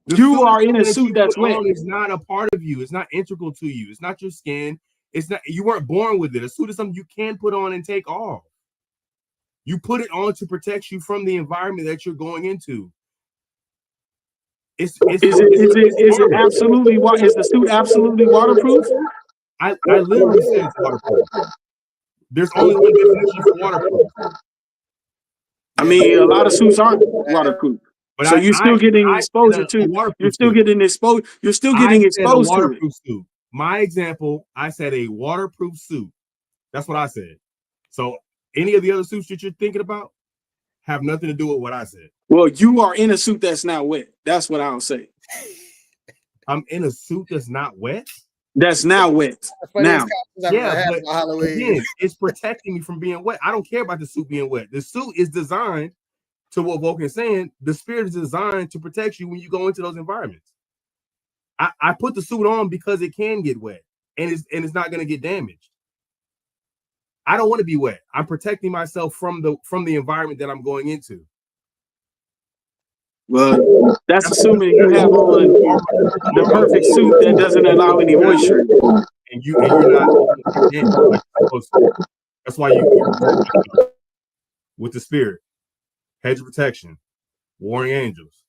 You are in a suit that's wet. It's not a part of you. It's not integral to you. It's not your skin. It's not. You weren't born with it. A suit is something you can put on and take off. You put it on to protect you from the environment that you're going into. Is it absolutely? Is the suit absolutely waterproof? I literally said it's waterproof. There's only one definition for waterproof. I mean, a lot of suits aren't waterproof. But so you're still getting exposure to. You're still getting exposed. You're still getting exposed to it. Suit. My example, I said a waterproof suit. That's what I said. So any of the other suits that you're thinking about have nothing to do with what I said. Well, you are in a suit that's not wet. That's what I'll say. I'm in a suit that's not wet? That's now wet. Now. Yeah, but again, it's protecting me from being wet. I don't care about the suit being wet. The suit is designed, to what Vulcan is saying, the spirit is designed to protect you when you go into those environments. I put the suit on because it can get wet and it's not going to get damaged. I don't want to be wet. I'm protecting myself from the environment that I'm going into. Well, that's assuming you have on the perfect suit that doesn't allow any moisture. And you're not. That's why you with the spirit, hedge of protection, warring angels,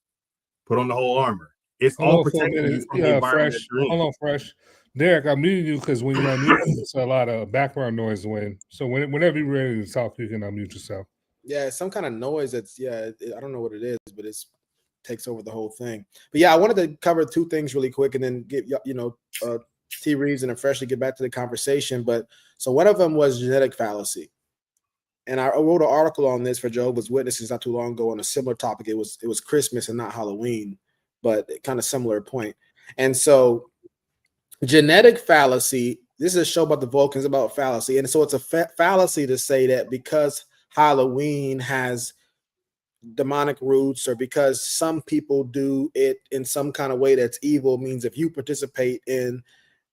put on the whole armor. It's Hold all on for a protecting you minute. from the environment Fresh. that you're in. Hold on, Fresh. Derek, I'm muting you because when you unmute, it's a lot of background noise. So whenever you're ready to talk, you can unmute yourself. Yeah, it's some kind of noise that's I don't know what it is, but it's takes over the whole thing. But yeah, I wanted to cover two things really quick and then get T Reeves and Freshly get back to the conversation. But so one of them was genetic fallacy. And I wrote an article on this for Jehovah's Witnesses not too long ago on a similar topic. It was Christmas and not Halloween, but kind of similar point. And so genetic fallacy, this is a show about the Vulcans, about fallacy. And so it's a fallacy to say that because Halloween has demonic roots or because some people do it in some kind of way that's evil means if you participate in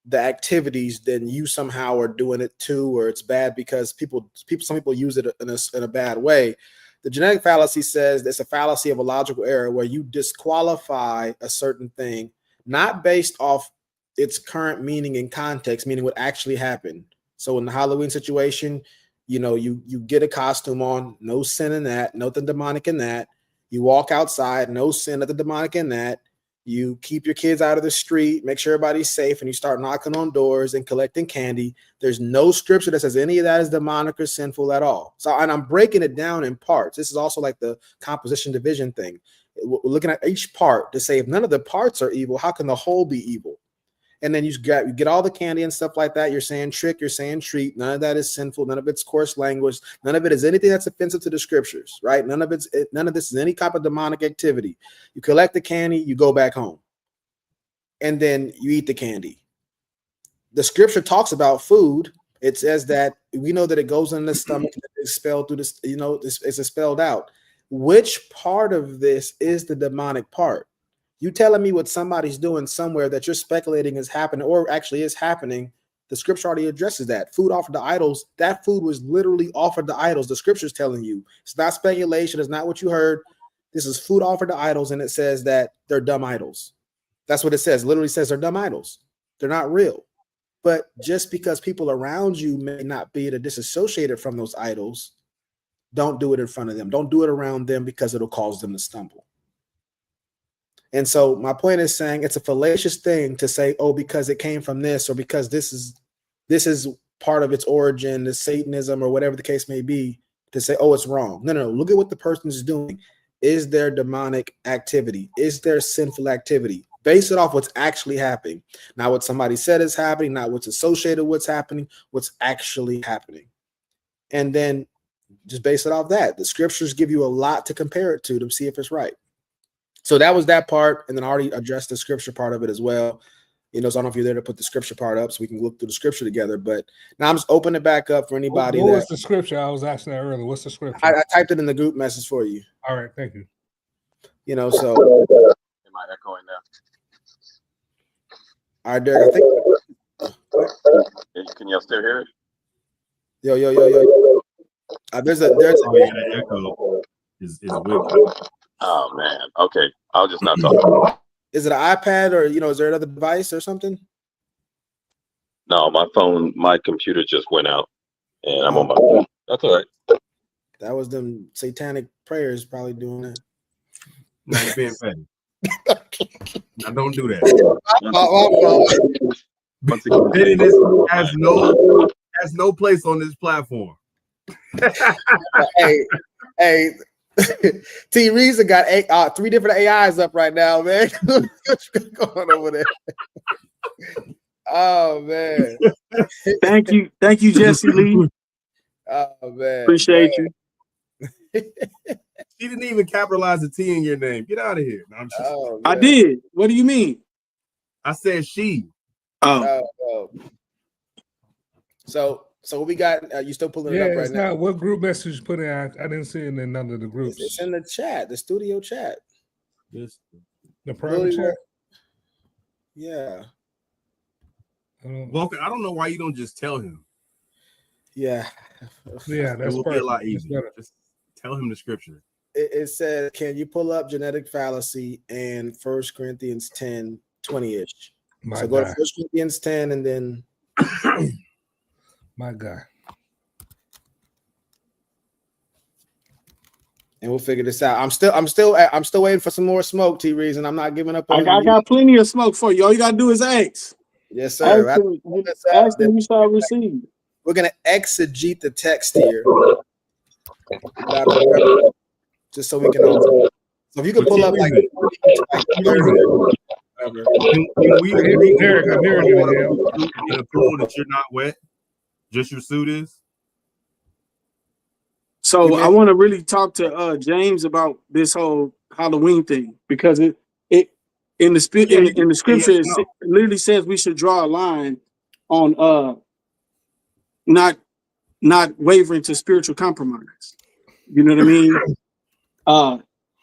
the activities, then you somehow are doing it too, or it's bad because some people use it in a bad way. The genetic fallacy says it's a fallacy of a logical error where you disqualify a certain thing, not based off its current meaning and context, meaning what actually happened. So in the Halloween situation, you get a costume on, no sin in that, nothing demonic in that. You walk outside, no sin, nothing demonic in that. You keep your kids out of the street, make sure everybody's safe, and you start knocking on doors and collecting candy. There's no scripture that says any of that is demonic or sinful at all. So, and I'm breaking it down in parts. This is also like the composition division thing. We're looking at each part to say if none of the parts are evil, how can the whole be evil? And then you get all the candy and stuff like that. You're saying trick, you're saying treat. None of that is sinful. None of it's coarse language. None of it is anything that's offensive to the scriptures, right? None of this is any type of demonic activity. You collect the candy, you go back home, and then you eat the candy. The scripture talks about food. It says that we know that it goes in the stomach and it's expelled through this. It's expelled out. Which part of this is the demonic part? You telling me what somebody's doing somewhere that you're speculating is happening or actually is happening, the scripture already addresses that. Food offered to idols, that food was literally offered to idols. The scripture's telling you. It's not speculation. It's not what you heard. This is food offered to idols, and it says that they're dumb idols. That's what it says. It literally says they're dumb idols. They're not real. But just because people around you may not be disassociated from those idols, don't do it in front of them. Don't do it around them because it'll cause them to stumble. And so my point is saying it's a fallacious thing to say, oh, because it came from this or because this is part of its origin, the Satanism or whatever the case may be, to say, oh, it's wrong. No. Look at what the person is doing. Is there demonic activity? Is there sinful activity? Base it off what's actually happening. Not what somebody said is happening, not what's associated with what's happening, what's actually happening. And then just base it off that. The scriptures give you a lot to compare it to see if it's right. So that was that part, and then I already addressed the scripture part of it as well. So I don't know if you're there to put the scripture part up so we can look through the scripture together. But now I'm just opening it back up for anybody. What was the scripture? I was asking that earlier. What's the scripture? I typed it in the group message for you. All right, thank you. So am I echoing now? All right, Derek, I think. Can y'all still hear it? Yo. There's an echo. Is with. Oh man. Okay. I'll just not talk. Is it an iPad or is there another device or something? No, my computer just went out and I'm on my phone. That's all right. That was them satanic prayers probably doing it. Not being petty. Now don't do that. Pettiness has no place on this platform. Hey. T. Reason got 3 different AIs up right now, man. What's going on over there? Oh man. Thank you, Jesse Lee. Oh man. Appreciate you. She didn't even capitalize the T in your name. Get out of here. No, I did. What do you mean? I said she. Oh. So we got you still pulling it up right now. What group message you put in? I didn't see it in none of the groups. It's in the chat, the studio chat. The private chat? Yeah. Vulcan, I don't know why you don't just tell him. Yeah. Yeah, that's it will be a lot easier. Just tell him the scripture. It said, can you pull up genetic fallacy and 1 Corinthians 10, 20-ish? So go to 1 Corinthians 10 and then my guy. and we'll figure this out. I'm still waiting for some more smoke, T Reason. I'm not giving up on I got plenty of smoke for you. All you gotta do is ask. Yes, sir. Ask them, you shall receive. We're gonna exegete the text here, just so we can all. So if you can pull up like 30, can we agree in a pool that you're not wet? Just your suit is. So I want to really talk to James about this whole Halloween thing, because it in the scripture it literally says we should draw a line on not wavering to spiritual compromise. You know what I mean?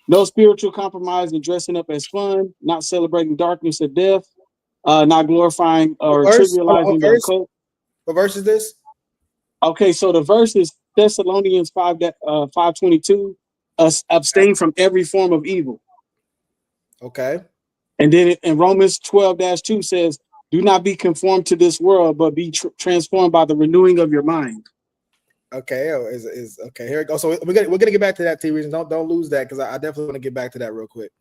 No spiritual compromise in dressing up as fun, not celebrating darkness or death, not glorifying or trivializing the occult. What verse is this? Okay, so the verse is Thessalonians 5:22. Abstain from every form of evil. Okay. And then in Romans 12-2 says, do not be conformed to this world, but be transformed by the renewing of your mind. Okay, okay. Here we go. So we're gonna get back to that, T Reason. Don't lose that, because I definitely want to get back to that real quick.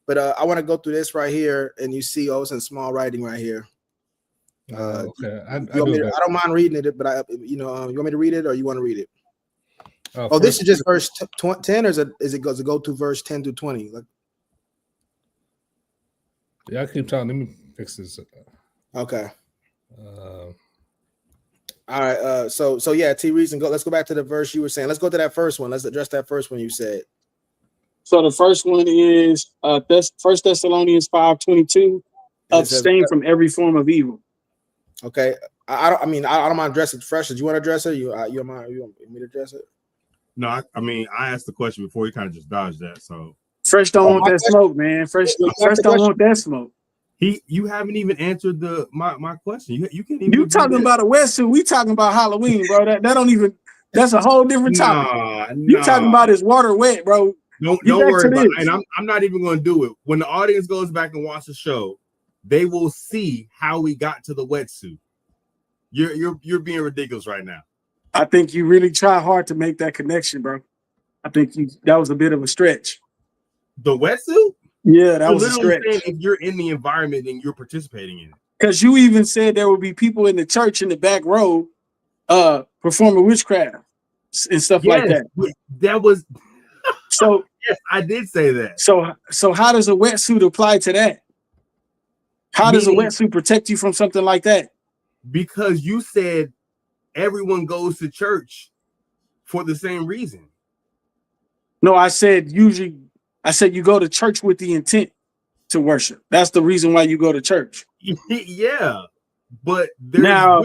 But I want to go through this right here, and you see, it's in small writing right here. Okay, I don't mind reading it, but you want me to read it, or you want to read it? This is just verse 10, or is it go to verse 10 to 20? Yeah, I keep talking. Let me fix this. Okay. All right. So yeah, T Reason, let's go back to the verse you were saying. Let's go to that first one. Let's address that first one you said. So the first one is 1 Thessalonians 5:22. Abstain from every form of evil. Okay. I don't mind addressing it fresh. Do you want to address it? You want me to address it? No, I asked the question before. You kind of just dodged that. So Fresh don't want that smoke, man. Fresh don't want that smoke. You haven't even answered my question. You can't even. You talking about a wetsuit? We talking about Halloween, bro. That don't even. That's a whole different topic. You talking about is water wet, bro? Don't worry about it. And I'm not even going to do it. When the audience goes back and watch the show, they will see how we got to the wetsuit. You're being ridiculous right now. I think you really try hard to make that connection, bro. I think that was a bit of a stretch. The wetsuit? Yeah, that was a stretch. If you're in the environment and you're participating in it. Because you even said there would be people in the church in the back row performing witchcraft and stuff like that. That was so. Yes, I did say that. So how does a wetsuit apply to that? How does a wetsuit protect you from something like that? Because you said everyone goes to church for the same reason. No, I said usually. I said you go to church with the intent to worship. That's the reason why you go to church. Yeah, but now,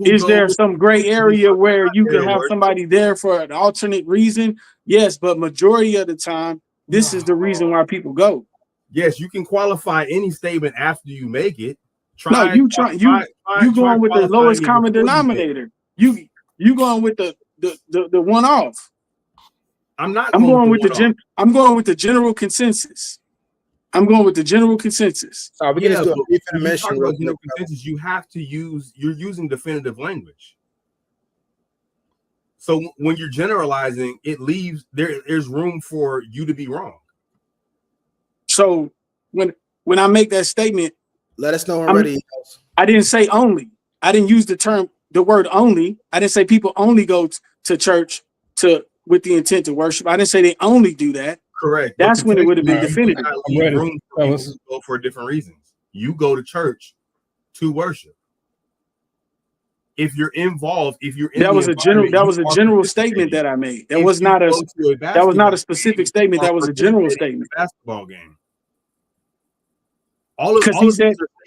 is there some gray area where you can have somebody there for an alternate reason? Yes, but majority of the time, this is the reason why people go. Yes, you can qualify any statement after you make it. You going with the lowest common denominator. You going with the one off. I'm going with the general consensus. I'm going with the general consensus. So we can just do a brief intermission. You're using definitive language. So when you're generalizing, it leaves there's room for you to be wrong. So when I make that statement, let us know already. I didn't say only. I didn't use the word only. I didn't say people only go to church with the intent to worship. I didn't say they only do that. Correct. That's when it would have been definitive. Go for different reasons. You go to church to worship. If you're involved, that was a general statement that I made. That was not a specific statement. That was a general statement. Basketball game.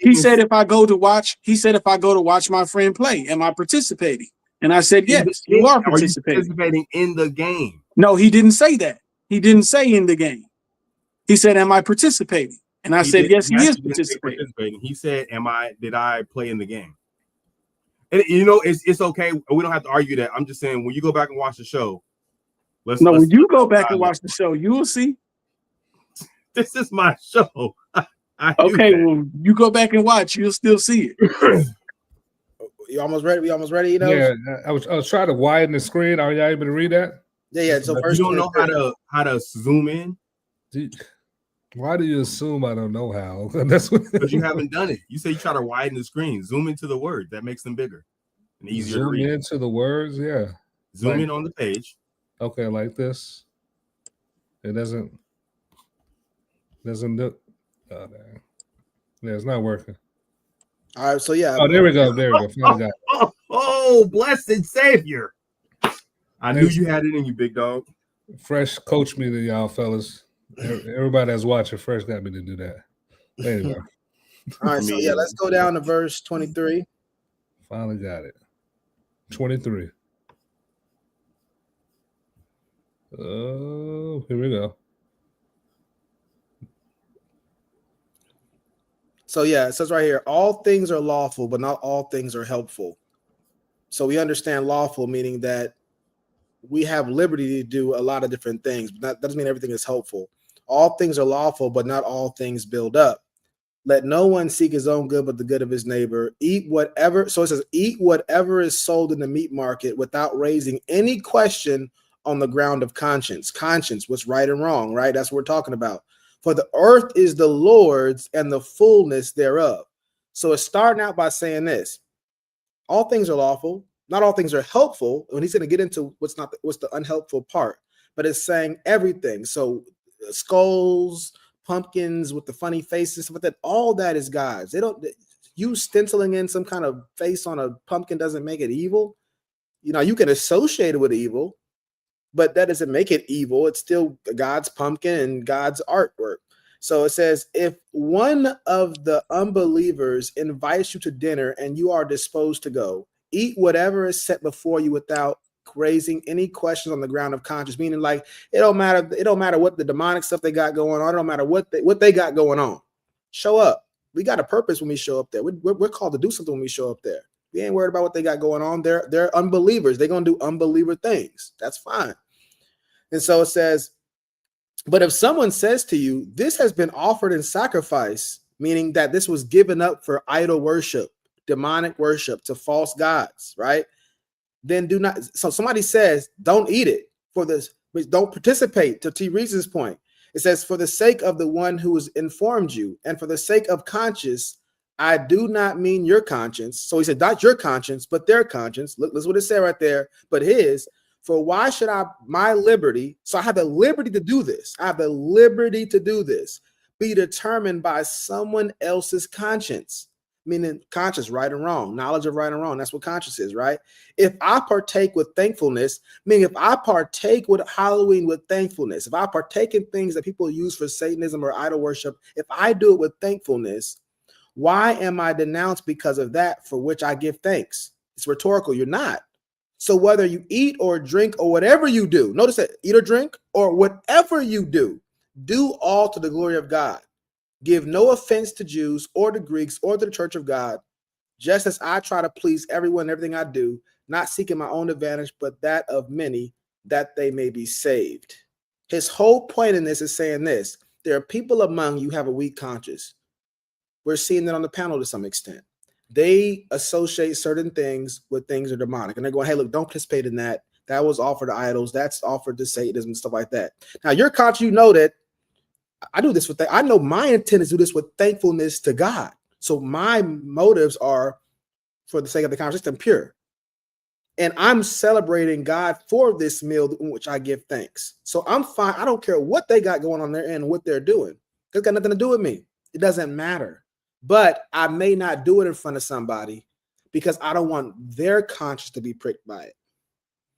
He said if I go to watch my friend play, am I participating? And I said, yes, you are participating in the game. No, he didn't say that. He didn't say in the game. He said, am I participating? And I said, yes, he is participating. He said, did I play in the game? And it's okay. We don't have to argue that. I'm just saying, when you go back and watch the show, when you go back and watch the show, you will see. This is my show. Okay, well, you go back and watch, you'll still see it. You almost ready? We almost ready? Yeah, I was trying to widen the screen. Are y'all able to read that? Yeah. So If verse you don't know 23. how to zoom in, why do you assume I don't know how? That's what because you haven't done it. You say you try to widen the screen, zoom into the word. That makes them bigger and easier to zoom read. into the words. Yeah. Zoom in on the page. Okay, like this. It doesn't look. Oh, man. Yeah, it's not working. All right, so yeah. Oh, there we go. There we go. Finally got it. Oh, blessed Savior! I knew you had it in you, big dog. Fresh coached me to y'all fellas. Everybody that's watching, Fresh got me to do that. Anyway. All right, so yeah, let's go down to verse 23. Finally got it. 23. Oh, here we go. So yeah, it says right here, all things are lawful, but not all things are helpful. So we understand lawful meaning that we have liberty to do a lot of different things, but that doesn't mean everything is helpful. All things are lawful, but not all things build up. Let no one seek his own good, but the good of his neighbor. Eat whatever. So it says, eat whatever is sold in the meat market without raising any question on the ground of conscience. Conscience, what's right and wrong, right? That's what we're talking about. For the earth is the Lord's and the fullness thereof. So it's starting out by saying this. All things are lawful. Not all things are helpful. When he's going to get into what's the unhelpful part, but it's saying everything. So skulls, pumpkins with the funny faces, but that all that is God's. They don't, you stenciling in some kind of face on a pumpkin doesn't make it evil. You know, you can associate it with evil, but that doesn't make it evil. It's still God's pumpkin and God's artwork. So it says, if one of the unbelievers invites you to dinner and you are disposed to go, eat whatever is set before you without raising any questions on the ground of conscience, meaning like it don't matter what the demonic stuff they got going on. It don't matter what they got going on. Show up. We got a purpose when we show up there. We're called to do something when we show up there. We ain't worried about what they got going on. They're unbelievers. They're gonna do unbeliever things. That's fine. And so it says, but if someone says to you, this has been offered in sacrifice, meaning that this was given up for idol worship, demonic worship to false gods, right? Then do not. So somebody says, don't eat it for this, don't participate. To T. Reason's point, it says, for the sake of the one who has informed you and for the sake of conscience, I do not mean your conscience. So he said, not your conscience, but their conscience. Look, that's what it said right there. But his, for why should my liberty, so I have the liberty to do this. I have the liberty to do this, be determined by someone else's conscience. Meaning conscience, right and wrong, knowledge of right and wrong. That's what conscience is, right? If I partake with thankfulness, meaning if I partake with Halloween with thankfulness, if I partake in things that people use for Satanism or idol worship, if I do it with thankfulness, why am I denounced because of that for which I give thanks? It's rhetorical. You're not. So whether you eat or drink or whatever you do, notice that eat or drink or whatever you do all to the glory of God. Give no offense to Jews or to Greeks or to the church of God, just as I try to please everyone in everything I do, not seeking my own advantage, but that of many, that they may be saved. His whole point in this is saying this. There are people among you who have a weak conscience. We're seeing that on the panel to some extent. They associate certain things with things that are demonic. And they're going, hey, look, don't participate in that. That was offered to idols. That's offered to Satanism and stuff like that. Now, your conscience, you know that I do this with I know my intent is to do this with thankfulness to God. So my motives are for the sake of the conscience and pure. And I'm celebrating God for this meal in which I give thanks. So I'm fine. I don't care what they got going on there and what they're doing. It's got nothing to do with me. It doesn't matter. But I may not do it in front of somebody because I don't want their conscience to be pricked by it.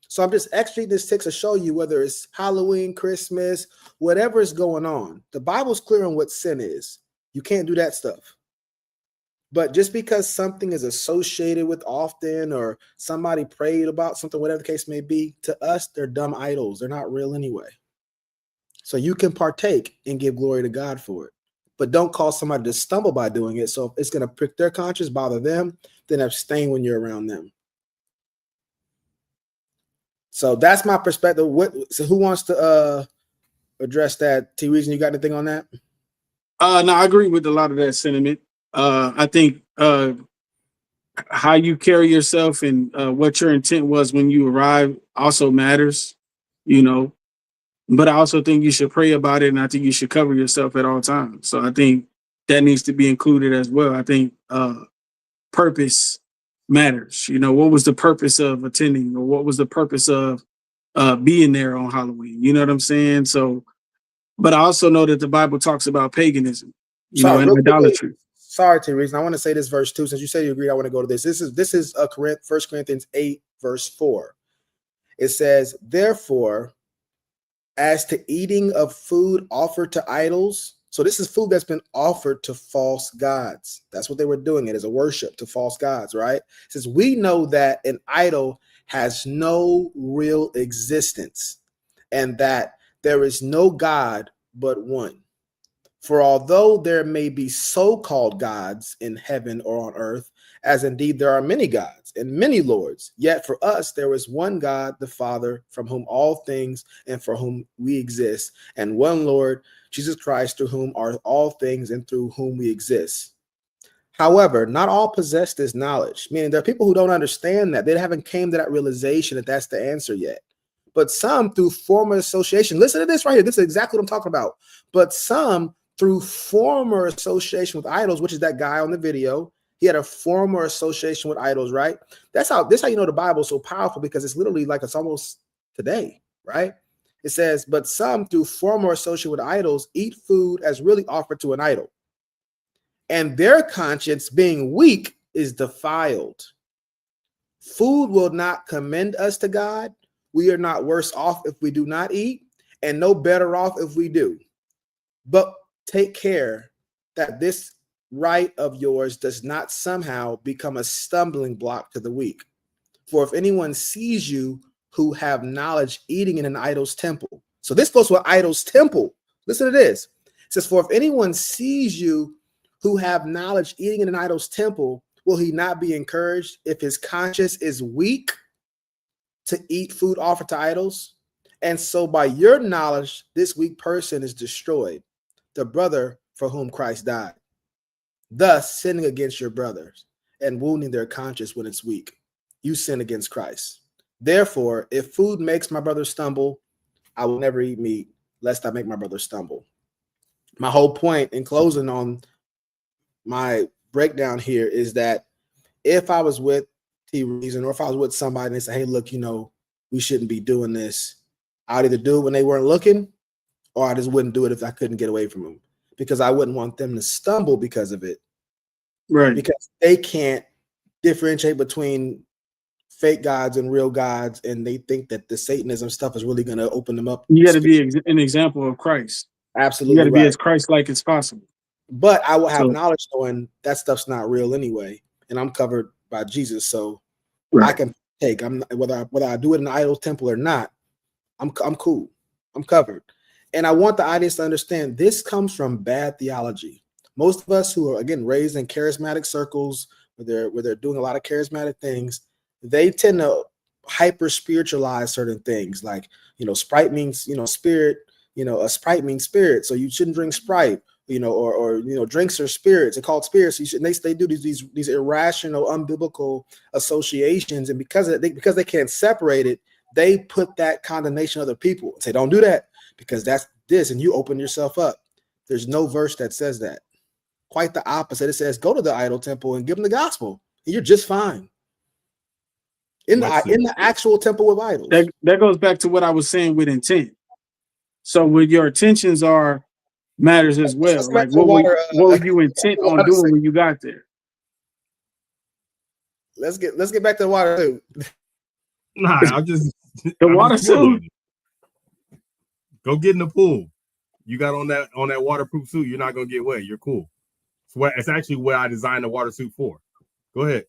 So I'm just exegeting this text to show you whether it's Halloween, Christmas, whatever is going on. The Bible's clear on what sin is. You can't do that stuff. But just because something is associated with often or somebody prayed about something, whatever the case may be, to us, they're dumb idols. They're not real anyway. So you can partake and give glory to God for it. But don't cause somebody to stumble by doing it. So if it's going to prick their conscience, bother them, then abstain when you're around them. So that's my perspective. So who wants to address that? T. Reason, you got anything on that? No, I agree with a lot of that sentiment. I think how you carry yourself and what your intent was when you arrive also matters. you know. But I also think you should pray about it, and I think you should cover yourself at all times. So I think that needs to be included as well. I think purpose matters. You know, what was the purpose of attending, or what was the purpose of being there on Halloween? You know what I'm saying? So, but I also know that the Bible talks about paganism, you know, and idolatry. Sorry, Teresa. I want to say this verse too. Since you say you agree, I want to go to this. This is 1 Corinthians 8, verse 4. It says, therefore, as to eating of food offered to idols. So this is food that's been offered to false gods. That's what they were doing. It is a worship to false gods, right? It says, we know that an idol has no real existence, and that there is no God but one. For although there may be so-called gods in heaven or on earth, as indeed there are many gods and many lords, yet for us there is one God, the Father, from whom all things and for whom we exist, and one Lord, Jesus Christ, through whom are all things and through whom we exist. However, not all possess this knowledge, meaning there are people who don't understand that. They haven't came to that realization that that's the answer yet. But some through former association, listen to this right here. This is exactly what I'm talking about. But some through former association with idols, which is that guy on the video. He had a former association with idols, right? This how you know the Bible is so powerful, because it's literally like it's almost today, right? It says, but some through former association with idols eat food as really offered to an idol, and their conscience being weak is defiled. Food will not commend us to God. We are not worse off if we do not eat, and no better off if we do. But take care that this right of yours does not somehow become a stumbling block to the weak. For if anyone sees you who have knowledge eating in an idol's temple. So this goes to an idol's temple. Listen to this. It says, for if anyone sees you who have knowledge eating in an idol's temple, will he not be encouraged if his conscience is weak to eat food offered to idols? And so by your knowledge, this weak person is destroyed, the brother for whom Christ died, thus sinning against your brothers and wounding their conscience when it's weak. You sin against Christ. Therefore, if food makes my brother stumble, I will never eat meat, lest I make my brother stumble. My whole point in closing on my breakdown here is that if I was with T-Reason, or if I was with somebody and they say, hey, look, you know, we shouldn't be doing this, I'd either do it when they weren't looking, or I just wouldn't do it if I couldn't get away from them, because I wouldn't want them to stumble because of it. Right. Because they can't differentiate between fake gods and real gods, and they think that the Satanism stuff is really going to open them up. You got to be an example of Christ. Absolutely. You got to be as Christ-like as possible. But I will have knowledge knowing that stuff's not real anyway, and I'm covered by Jesus, so I can take. I'm whether I do it in the idol temple or not. I'm cool. I'm covered. And I want the audience to understand this comes from bad theology. Most of us who are, again, raised in charismatic circles where they're doing a lot of charismatic things, they tend to hyper spiritualize certain things. Like, you know, Sprite means, you know, spirit, you know, a Sprite means spirit. So you shouldn't drink Sprite, you know, or you know, drinks are spirits. They're called spirits. So they do these irrational, unbiblical associations. And because they can't separate it, they put that condemnation on other people and say, don't do that, because that's this, and you open yourself up. There's no verse that says that. Quite the opposite. It says, go to the idol temple and give them the gospel, and you're just fine. In the actual temple of idols. That goes back to what I was saying with intent. So with your intentions are matters as well. Like what were you intent on doing when you got there? Let's get back to the water too. Nah, I'm just the water suit. Go get in the pool. You got on that waterproof suit. You're not gonna get wet. You're cool. It's actually what I designed the water suit for. Go ahead.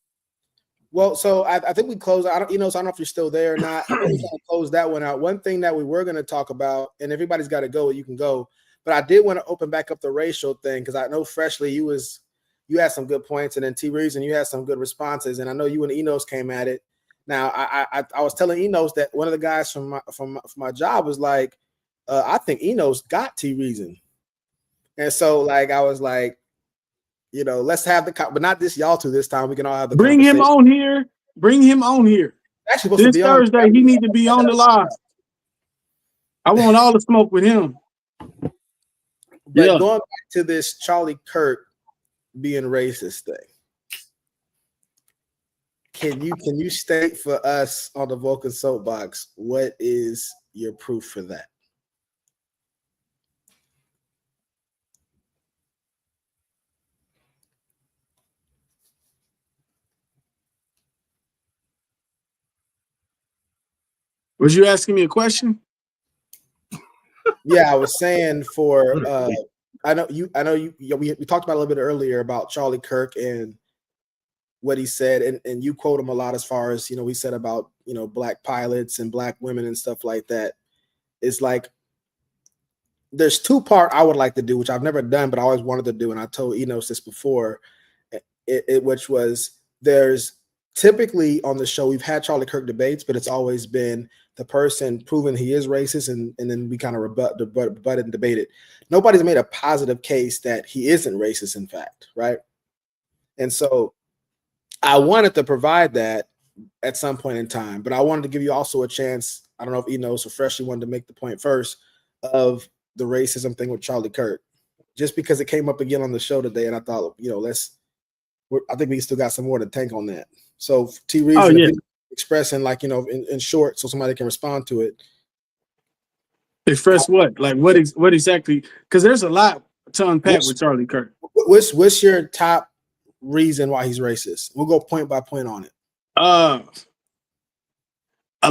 Well, so I think we closed. So I don't know if you're still there or not. I think we kind of close that one out. One thing that we were going to talk about, and everybody's got to go, you can go. But I did want to open back up the racial thing, because I know Freshly you had some good points, and then T-Reason you had some good responses, and I know you and Enos came at it. Now I was telling Enos that one of the guys from my job was like, I think Enos got T-Reason, and so like I was like, you know, let's have but not this y'all two this time. We can all have the Bring him on here. Bring him on here. Actually, this Thursday he need to be on the live. I want all the smoke with him. But going back to this Charlie Kirk being racist thing, can you state for us on the Vulcan Soapbox what is your proof for that? Was you asking me a question? Yeah, I was saying for I know you we talked about a little bit earlier about Charlie Kirk and what he said, and you quote him a lot as far as, he said about, black pilots and black women and stuff like that. It's like there's two part I would like to do, which I've never done, but I always wanted to do, and I told Enos this before, which was there's typically on the show we've had Charlie Kirk debates, but it's always been the person proving he is racist, and then we kind of rebut and debate it. Nobody's made a positive case that he isn't racist, in fact, right? And so I wanted to provide that at some point in time, but I wanted to give you also a chance. I don't know if Enos or Freshly wanted to make the point first of the racism thing with Charlie Kirk, just because it came up again on the show today, and I thought, I think we still got some more to tank on that. So T Reason, expressing in short, so somebody can respond to it. Express what? Like what exactly? Because there's a lot to unpack with Charlie Kirk. What's your top reason why he's racist? We'll go point by point on it. A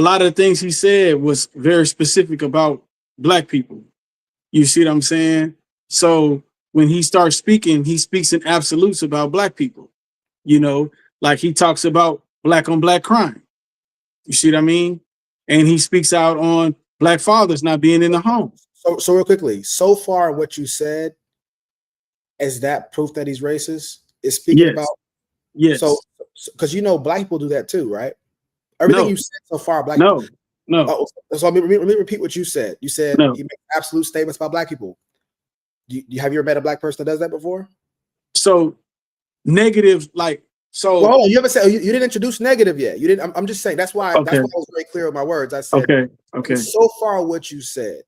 lot of the things he said was very specific about black people. You see what I'm saying? So when he starts speaking, he speaks in absolutes about black people. Like he talks about black on black crime. You see what I mean? And he speaks out on black fathers not being in the home. So real quickly, so far what you said, is that proof that he's racist? Is speaking about? Yes. So because black people do that too, right? Everything you said so far, black people. No. So let me repeat what you said. You said he makes absolute statements about black people. Have you ever met a black person that does that before? So negative, like so. Well, hold on, you haven't said you didn't introduce negative yet. You didn't. I'm just saying that's why. That's why I was very clear with my words. I said okay. So far, what you said,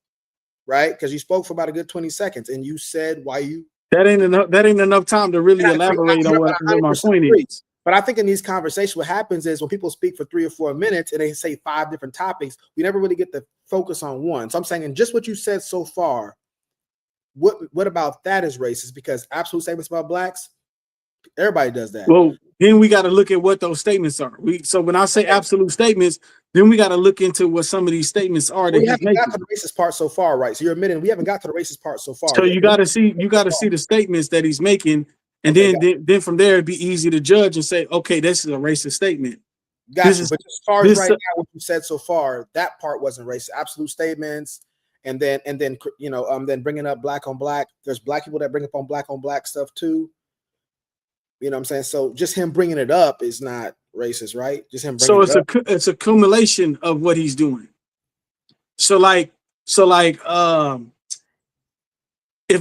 right? Because you spoke for about a good 20 seconds, and you said why you. That ain't enough time to really elaborate on what my point is. But I think in these conversations, what happens is when people speak for 3 or 4 minutes and they say 5 different topics, we never really get to focus on one. So I'm saying, in just what you said so far, what about that is racist? Because absolute statements about blacks, everybody does that. Well, then we got to look at what those statements are. So when I say absolute statements, then we got to look into what some of these statements are. We haven't got to the racist part so far, right? So you're admitting we haven't got to the racist part so far. So you got to see the statements that he's making. And then from there, it'd be easy to judge and say, okay, this is a racist statement. Gotcha. But as far as right now, what you said so far, that part wasn't racist. Absolute statements, and then bringing up black on black. There's black people that bring up on black stuff too. You know what I'm saying? So just him bringing it up is not racist, right? Just him bringing it up. It's a accumulation of what he's doing. So like, if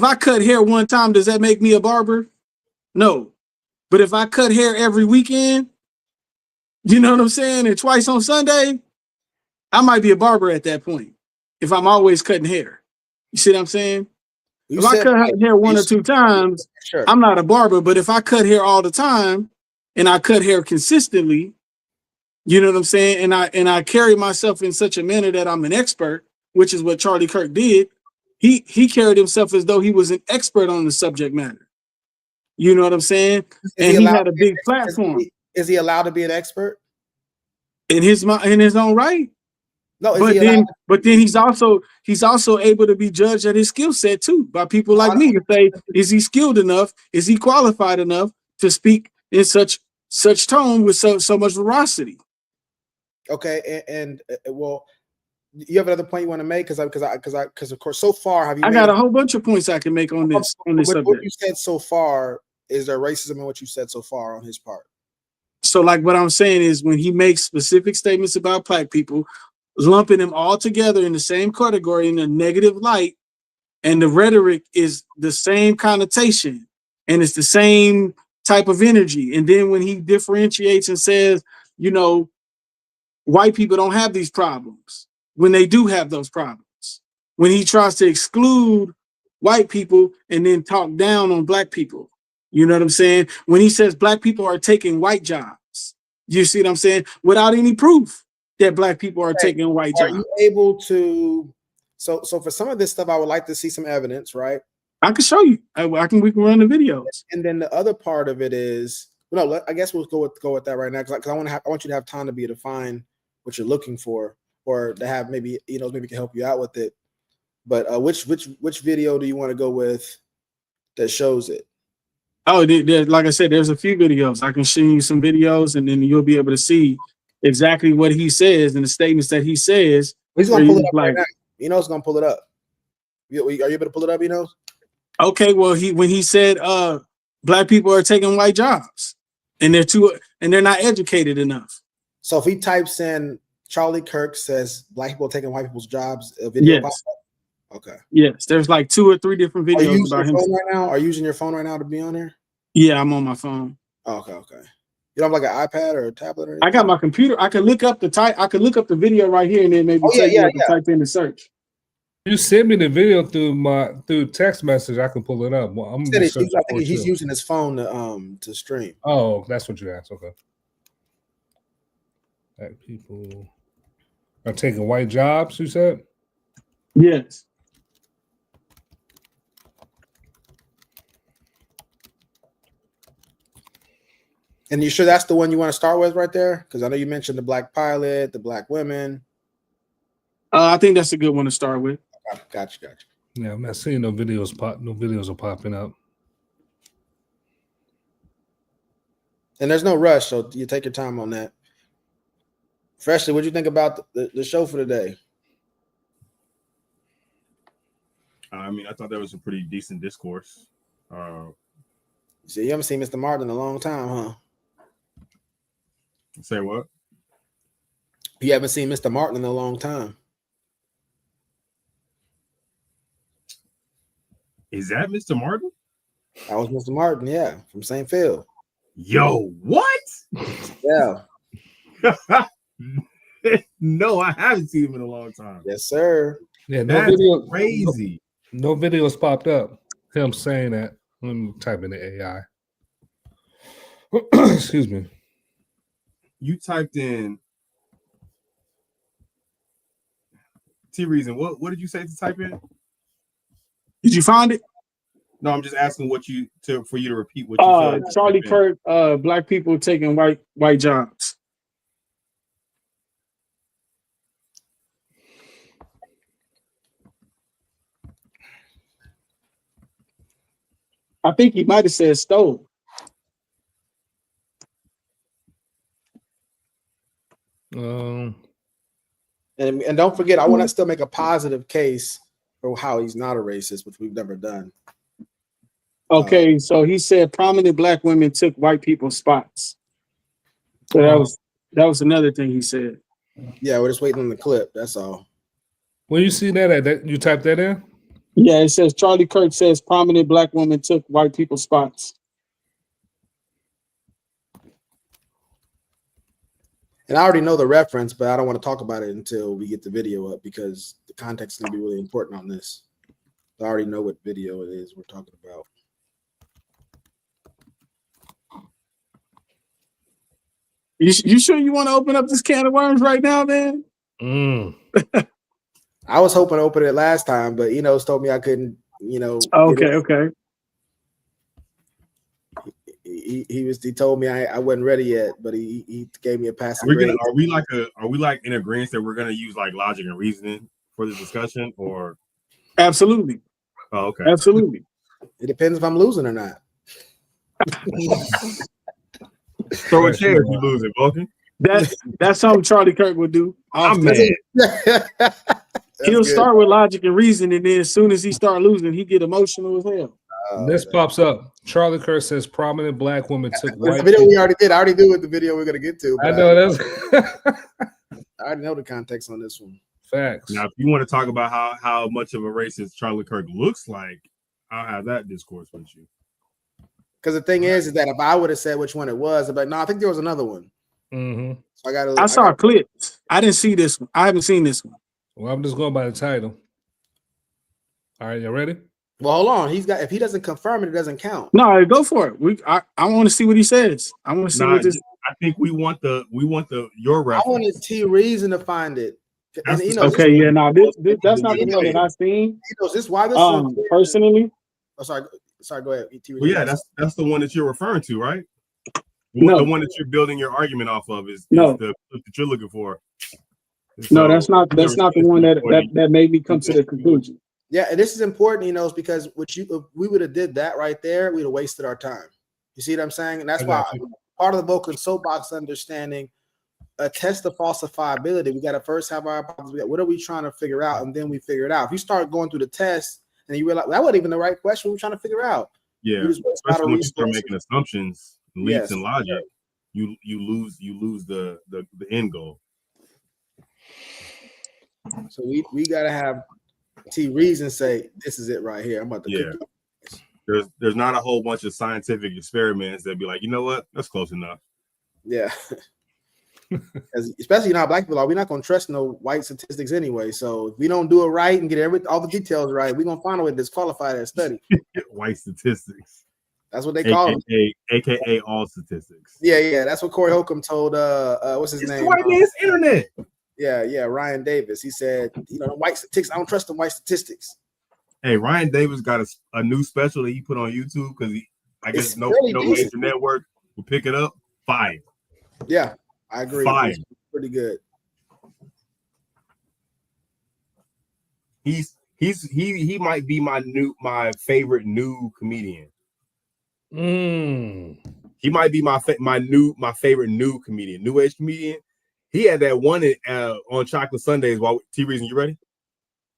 I cut hair one time, does that make me a barber? No. But if I cut hair every weekend, you know what I'm saying, and twice on Sunday, I might be a barber at that point. If I'm always cutting hair, you see what I'm saying? If I cut hair 1 or 2 times, I'm not a barber. But if I cut hair all the time and I cut hair consistently, you know what I'm saying, and I carry myself in such a manner that I'm an expert, which is what Charlie Kirk did. He carried himself as though he was an expert on the subject matter. You know what I'm saying? And he had a big platform. Is he allowed to be an expert in his own right? No, but then he's also able to be judged at his skill set too by people like me to say, is he skilled enough? Is he qualified enough to speak in such tone with so much veracity? Okay, and well, you have another point you want to make? Because of course, so far have you? I got a whole bunch of points I can make on this subject. What you said so far, is there racism in what you said so far on his part? So, like what I'm saying is, when he makes specific statements about black people, lumping them all together in the same category in a negative light, and the rhetoric is the same connotation, and it's the same type of energy. And then when he differentiates and says, white people don't have these problems, when they do have those problems. when he tries to exclude white people and then talk down on black people. You know what I'm saying? When he says black people are taking white jobs, you see what I'm saying? Without any proof that black people are taking white jobs. Are you able to? So for some of this stuff, I would like to see some evidence, right? I can show you. We can run the videos. And then the other part of it is, I guess we'll go with that right now because I want you to have time to be able to find what you're looking for, or to have maybe can help you out with it. But which video do you want to go with that shows it? Oh, like I said, there's a few videos. I can show you some videos, and then you'll be able to see exactly what he says and the statements that he says. He's gonna pull it up right now. It's gonna pull it up. Are you able to pull it up? Okay, well, when he said black people are taking white jobs and they're not educated enough. So if he types in Charlie Kirk says black people are taking white people's jobs, a video pops up? Okay. Yes, there's like 2 or 3 different videos Are you about him right now? Are you using your phone right now to be on here? Yeah, I'm on my phone. Oh, okay. You don't have like an iPad or a tablet or anything? I got my computer. I can look up the video right here and then maybe type in the search. You send me the video through text message. I can pull it up. Well, I think he's using his phone to stream. Oh, that's what you asked. Okay. Black people are taking white jobs. You said? Yes. And you sure that's the one you want to start with right there? Because I know you mentioned the black pilot, the black women. I think that's a good one to start with. Gotcha. Yeah, I'm not seeing no videos are popping up. And there's no rush, so you take your time on that. Freshly, what do you think about the show for today? I mean, I thought that was a pretty decent discourse. See, you haven't seen Mr. Martin in a long time, huh? Say what? You haven't seen Mr. Martin in a long time. Is that Mr. Martin? That was Mr. Martin, yeah, from St. Phil. Yo, what? Yeah. No, I haven't seen him in a long time. Yes, sir. Yeah, That's crazy. No videos popped up. Him saying that. Let me type in the AI. Excuse me. You typed in T-Reason. What did you say to type in? Did you find it? No, I'm just asking for you to repeat what you said. Charlie Kirk, black people taking white jobs. I think he might have said stole. And don't forget, I want to still make a positive case for how he's not a racist, which we've never done. Okay, so he said prominent black women took white people's spots. So that was another thing he said. Yeah, we're just waiting on the clip. That's all. Where you see that at? You type that in? Yeah, it says Charlie Kirk says prominent black women took white people's spots. And I already know the reference, but I don't want to talk about it until we get the video up because the context is going to be really important on this. I already know what video it is we're talking about. You sure you want to open up this can of worms right now, man? I was hoping to open it last time, but Enos told me I couldn't, Okay. He told me I wasn't ready yet, but he gave me a passing grade. Are we like in agreement that we're gonna use like logic and reasoning for this discussion, or? Absolutely. Oh, okay. Absolutely. It depends if I'm losing or not. Throw a chair if you lose it, Vulcan. That's something Charlie Kirk would do. I'm mad. He'll start with logic and reason, and then as soon as he start losing, he get emotional as hell. This pops up. Charlie Kirk says prominent black woman took white. The video we already did. I already knew what the video we're gonna get to. I know that's. I already know the context on this one. Facts. Now, if you want to talk about how much of a racist Charlie Kirk looks like, I'll have that discourse with you. Because the thing is that if I would have said which one it was, I'd be like, no, I think there was another one. Mm-hmm. So I saw clips. I didn't see this one. I haven't seen this one. Well, I'm just going by the title. All right, you ready? Well, hold on. If he doesn't confirm it, it doesn't count. No, go for it. I want to see what he says. I want to see what this. I think we want your reference. I wanted T Reason to find it. And, okay, yeah, no, that's not the one that I've seen. This why this personally. Oh, sorry, go ahead. Well, yeah, that's the one that you're referring to, right? No. The one that you're building your argument off of is No. the clip that you're looking for. No, that's not the one that made me come to the conclusion. Yeah, and this is important, because if we would have did that right there, we'd have wasted our time. You see what I'm saying? And that's why part of the Vulcan Soapbox understanding a test of falsifiability. We got to first have our hypothesis. What are we trying to figure out? And then we figure it out. If you start going through the test and you realize that wasn't even the right question we're trying to figure out. Yeah, especially when you start making assumptions, leaps, and logic, you lose the end goal. So we gotta have T Reason say this is it right here. I'm about to There's not a whole bunch of scientific experiments that be like, you know what, that's close enough. Yeah. Especially now black people we're not gonna trust no white statistics anyway. So if we don't do it right and get all the details right, we're gonna find a way to disqualify that study. White statistics. That's what they call them. AKA all statistics. Yeah. That's what Corey Holcomb told what's his name? White man's internet. Yeah, Ryan Davis. He said, white statistics, I don't trust them white statistics. Hey, Ryan Davis got a new special that he put on YouTube because I guess no major network will pick it up. Fire. Yeah, I agree. Fire. Pretty good. He might be my favorite new comedian. He might be my favorite new comedian, new age comedian. He had that one on Chocolate Sundays. While T Reason, you ready?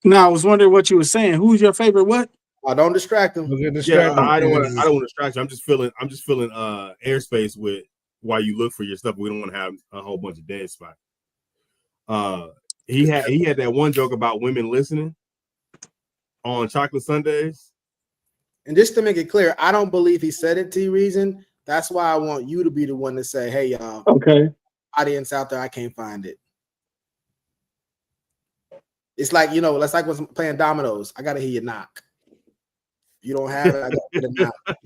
No, I was wondering what you were saying. Who's your favorite? What? Oh, don't distract him. I don't want to distract you. I'm just filling airspace with while you look for your stuff. We don't want to have a whole bunch of dead spots. He had that one joke about women listening on Chocolate Sundays. And just to make it clear, I don't believe he said it, T Reason. That's why I want you to be the one to say, hey, y'all. Okay. Audience out there, I can't find it. It's like, that's like when playing dominoes. I gotta hear you knock. You don't have it, I gotta hear the knock.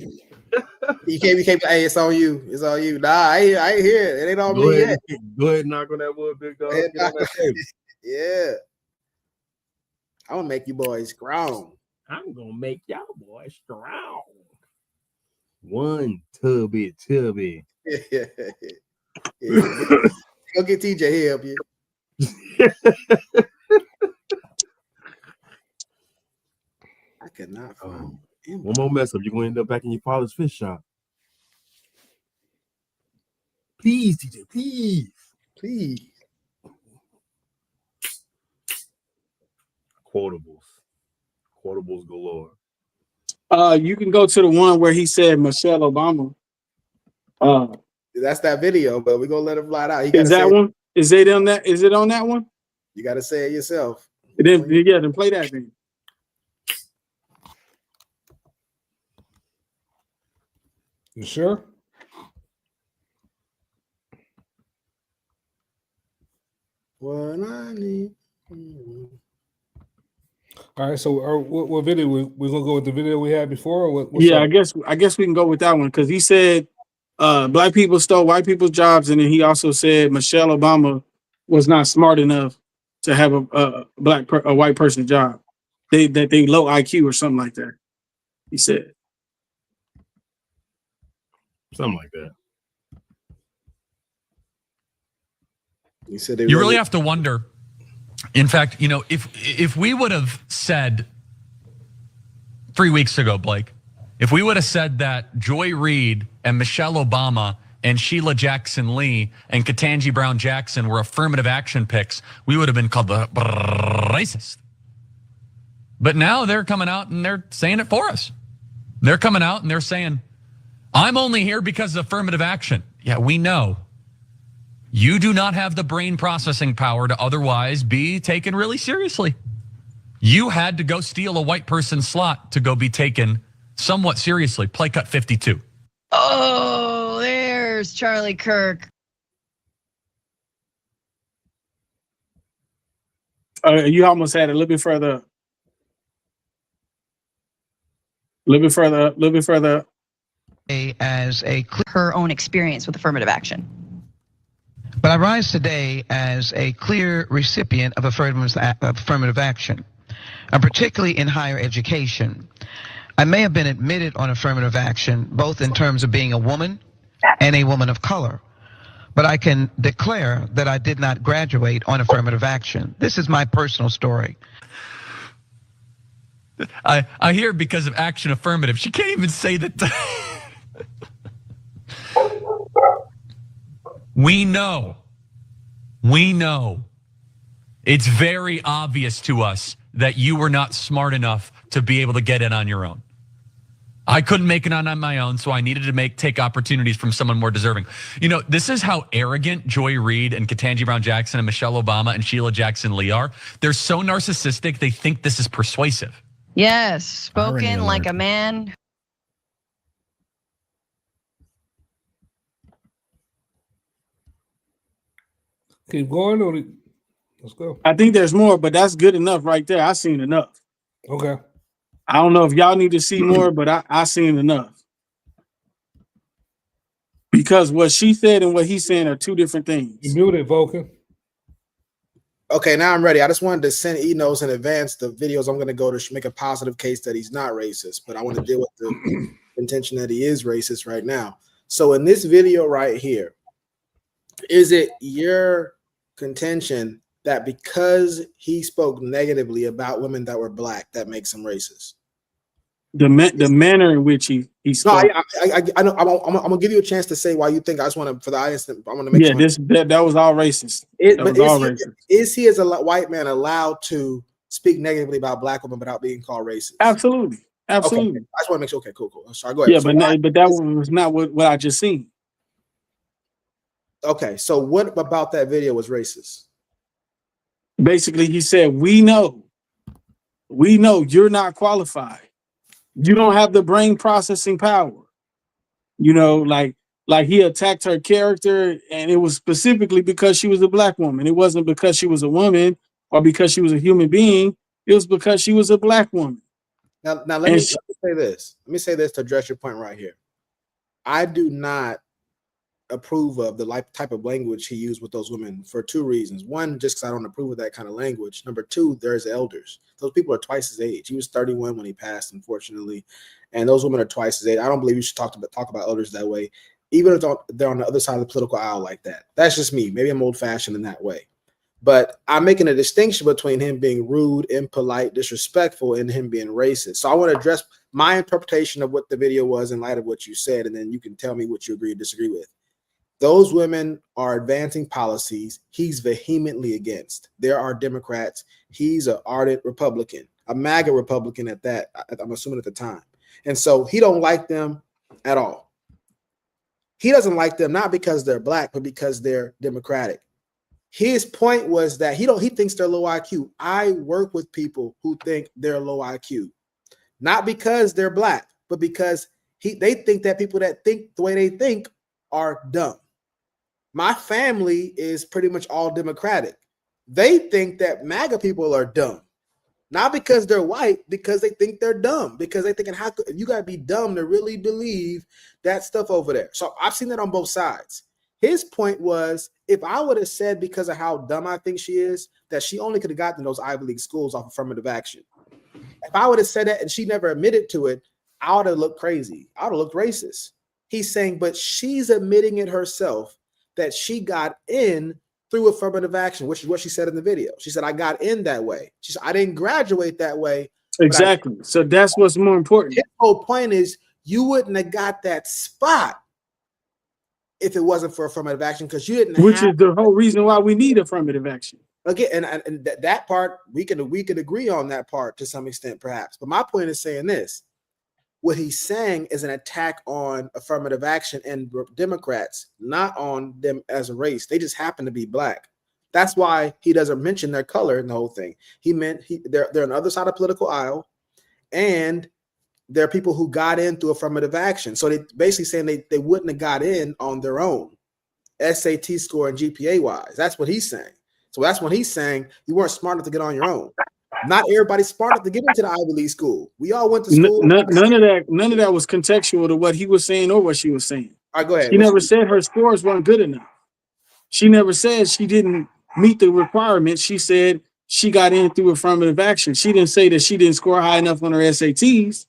You can't. Hey, it's on you. It's on you. Nah, I ain't here. It ain't on me yet. Go ahead and knock on that wood, big dog. Get on that table. Yeah. I'm gonna make you boys strong. I'm gonna make y'all boys strong. One tubby. Yeah. Go get TJ here, help you. I cannot find one more mess up. You're gonna end up back in your father's fish shop. Please, TJ, please. Quotables galore. You can go to the one where he said Michelle Obama. That's that video, but we're gonna let it fly out. Is that one? Is it on that? Is it on that one? You gotta say it yourself. Then play that thing. You sure? What I need. All right, so what video we're gonna go with the video we had before, or what? Yeah, I guess we can go with that one because he said black people stole white people's jobs, and then he also said Michelle Obama was not smart enough to have a white person job. They low IQ or something like that. He said something like that. He said you really have to wonder. In fact, if we would have said 3 weeks ago, Blake, if we would have said that Joy Reid and Michelle Obama and Sheila Jackson Lee and Ketanji Brown Jackson were affirmative action picks, we would have been called the racist. But now they're coming out and they're saying it for us. They're coming out and they're saying, I'm only here because of affirmative action. Yeah, we know. You do not have the brain processing power to otherwise be taken really seriously. You had to go steal a white person's slot to go be taken somewhat seriously. Play cut 52. Oh, there's Charlie Kirk. You almost had it a little bit further up. A little bit further up, a little bit further up. As her own experience with affirmative action. But I rise today as a clear recipient of affirmative action, and particularly in higher education. I may have been admitted on affirmative action, both in terms of being a woman and a woman of color, but I can declare that I did not graduate on affirmative action. This is my personal story. I hear because of action affirmative. She can't even say that. We know. It's very obvious to us that you were not smart enough to be able to get in on your own. I couldn't make it on my own, so I needed to take opportunities from someone more deserving. You know, this is how arrogant Joy Reid and Ketanji Brown Jackson and Michelle Obama and Sheila Jackson Lee are. They're so narcissistic, they think this is persuasive. Yes, spoken like a man. Keep going, or let's go. I think there's more, but that's good enough right there. I seen enough. Okay. I don't know if y'all need to see more, but I seen enough. Because what she said and what he's saying are two different things. You muted, Vulcan. Okay, now I'm ready. I just wanted to send Enos in advance the videos I'm going to go to make a positive case that he's not racist, but I want to deal with the intention that he is racist right now. So in this video right here, is it your contention that because he spoke negatively about women that were black, that makes him racist? The manner in which he spoke. No, I know. I'm gonna give you a chance to say why you think. I just want to, for the audience, I want to make sure. That was all racist. Is he as a white man allowed to speak negatively about black women without being called racist? Absolutely. Okay. I just want to make sure. Okay, cool. Sorry, go ahead. Yeah, but that was not what I just seen. Okay, so what about that video was racist? Basically, he said, we know you're not qualified. You don't have the brain processing power. You know, like he attacked her character, and it was specifically because she was a black woman. It wasn't because she was a woman or because she was a human being. It was because she was a black woman. Now let me say this. Let me say this to address your point right here. I do not approve of the type of language he used with those women for two reasons. One, just because I don't approve of that kind of language. Number two, there's elders. Those people are twice his age. He was 31 when he passed, unfortunately, and those women are twice his age. I don't believe you should talk about elders that way, even if they're on the other side of the political aisle like that. That's just me. Maybe I'm old-fashioned in that way. But I'm making a distinction between him being rude, impolite, disrespectful, and him being racist. So I want to address my interpretation of what the video was in light of what you said, and then you can tell me what you agree or disagree with. Those women are advancing policies he's vehemently against. There are Democrats. He's an ardent Republican, a MAGA Republican at that, I'm assuming at the time. And so he don't like them at all. He doesn't like them not because they're black, but because they're Democratic. His point was that he thinks they're low IQ. I work with people who think they're low IQ, not because they're black, but because they think that people that think the way they think are dumb. My family is pretty much all Democratic. They think that MAGA people are dumb, not because they're white, because they think they're dumb, because they're thinking, how could you got to be dumb to really believe that stuff over there? So I've seen that on both sides. His point was, if I would have said because of how dumb I think she is, that she only could have gotten those Ivy League schools off affirmative action. If I would have said that and she never admitted to it, I would have looked crazy. I would have looked racist. He's saying, but she's admitting it herself that she got in through affirmative action, which is what she said in the video. She said, I got in that way. She said, I didn't graduate that way. Exactly. So that's what's more important. His whole point is you wouldn't have got that spot if it wasn't for affirmative action, because you didn't Which is the whole reason why we need affirmative action. Again, and that part, we could agree on that part to some extent, perhaps. But my point is saying this. What he's saying is an attack on affirmative action and Democrats, not on them as a race. They just happen to be black. That's why he doesn't mention their color in the whole thing. He meant they're on the other side of the political aisle, and there are people who got in through affirmative action. So they basically saying they wouldn't have got in on their own, SAT score and GPA wise. That's what he's saying. So that's when he's saying you weren't smart enough to get on your own. Not everybody's smart enough to get into the Ivy League school. We all went to school. None of that was contextual to what he was saying or what she was saying. All right, go ahead. She never said her scores weren't good enough. She never said she didn't meet the requirements. She said she got in through affirmative action. She didn't say that she didn't score high enough on her SATs.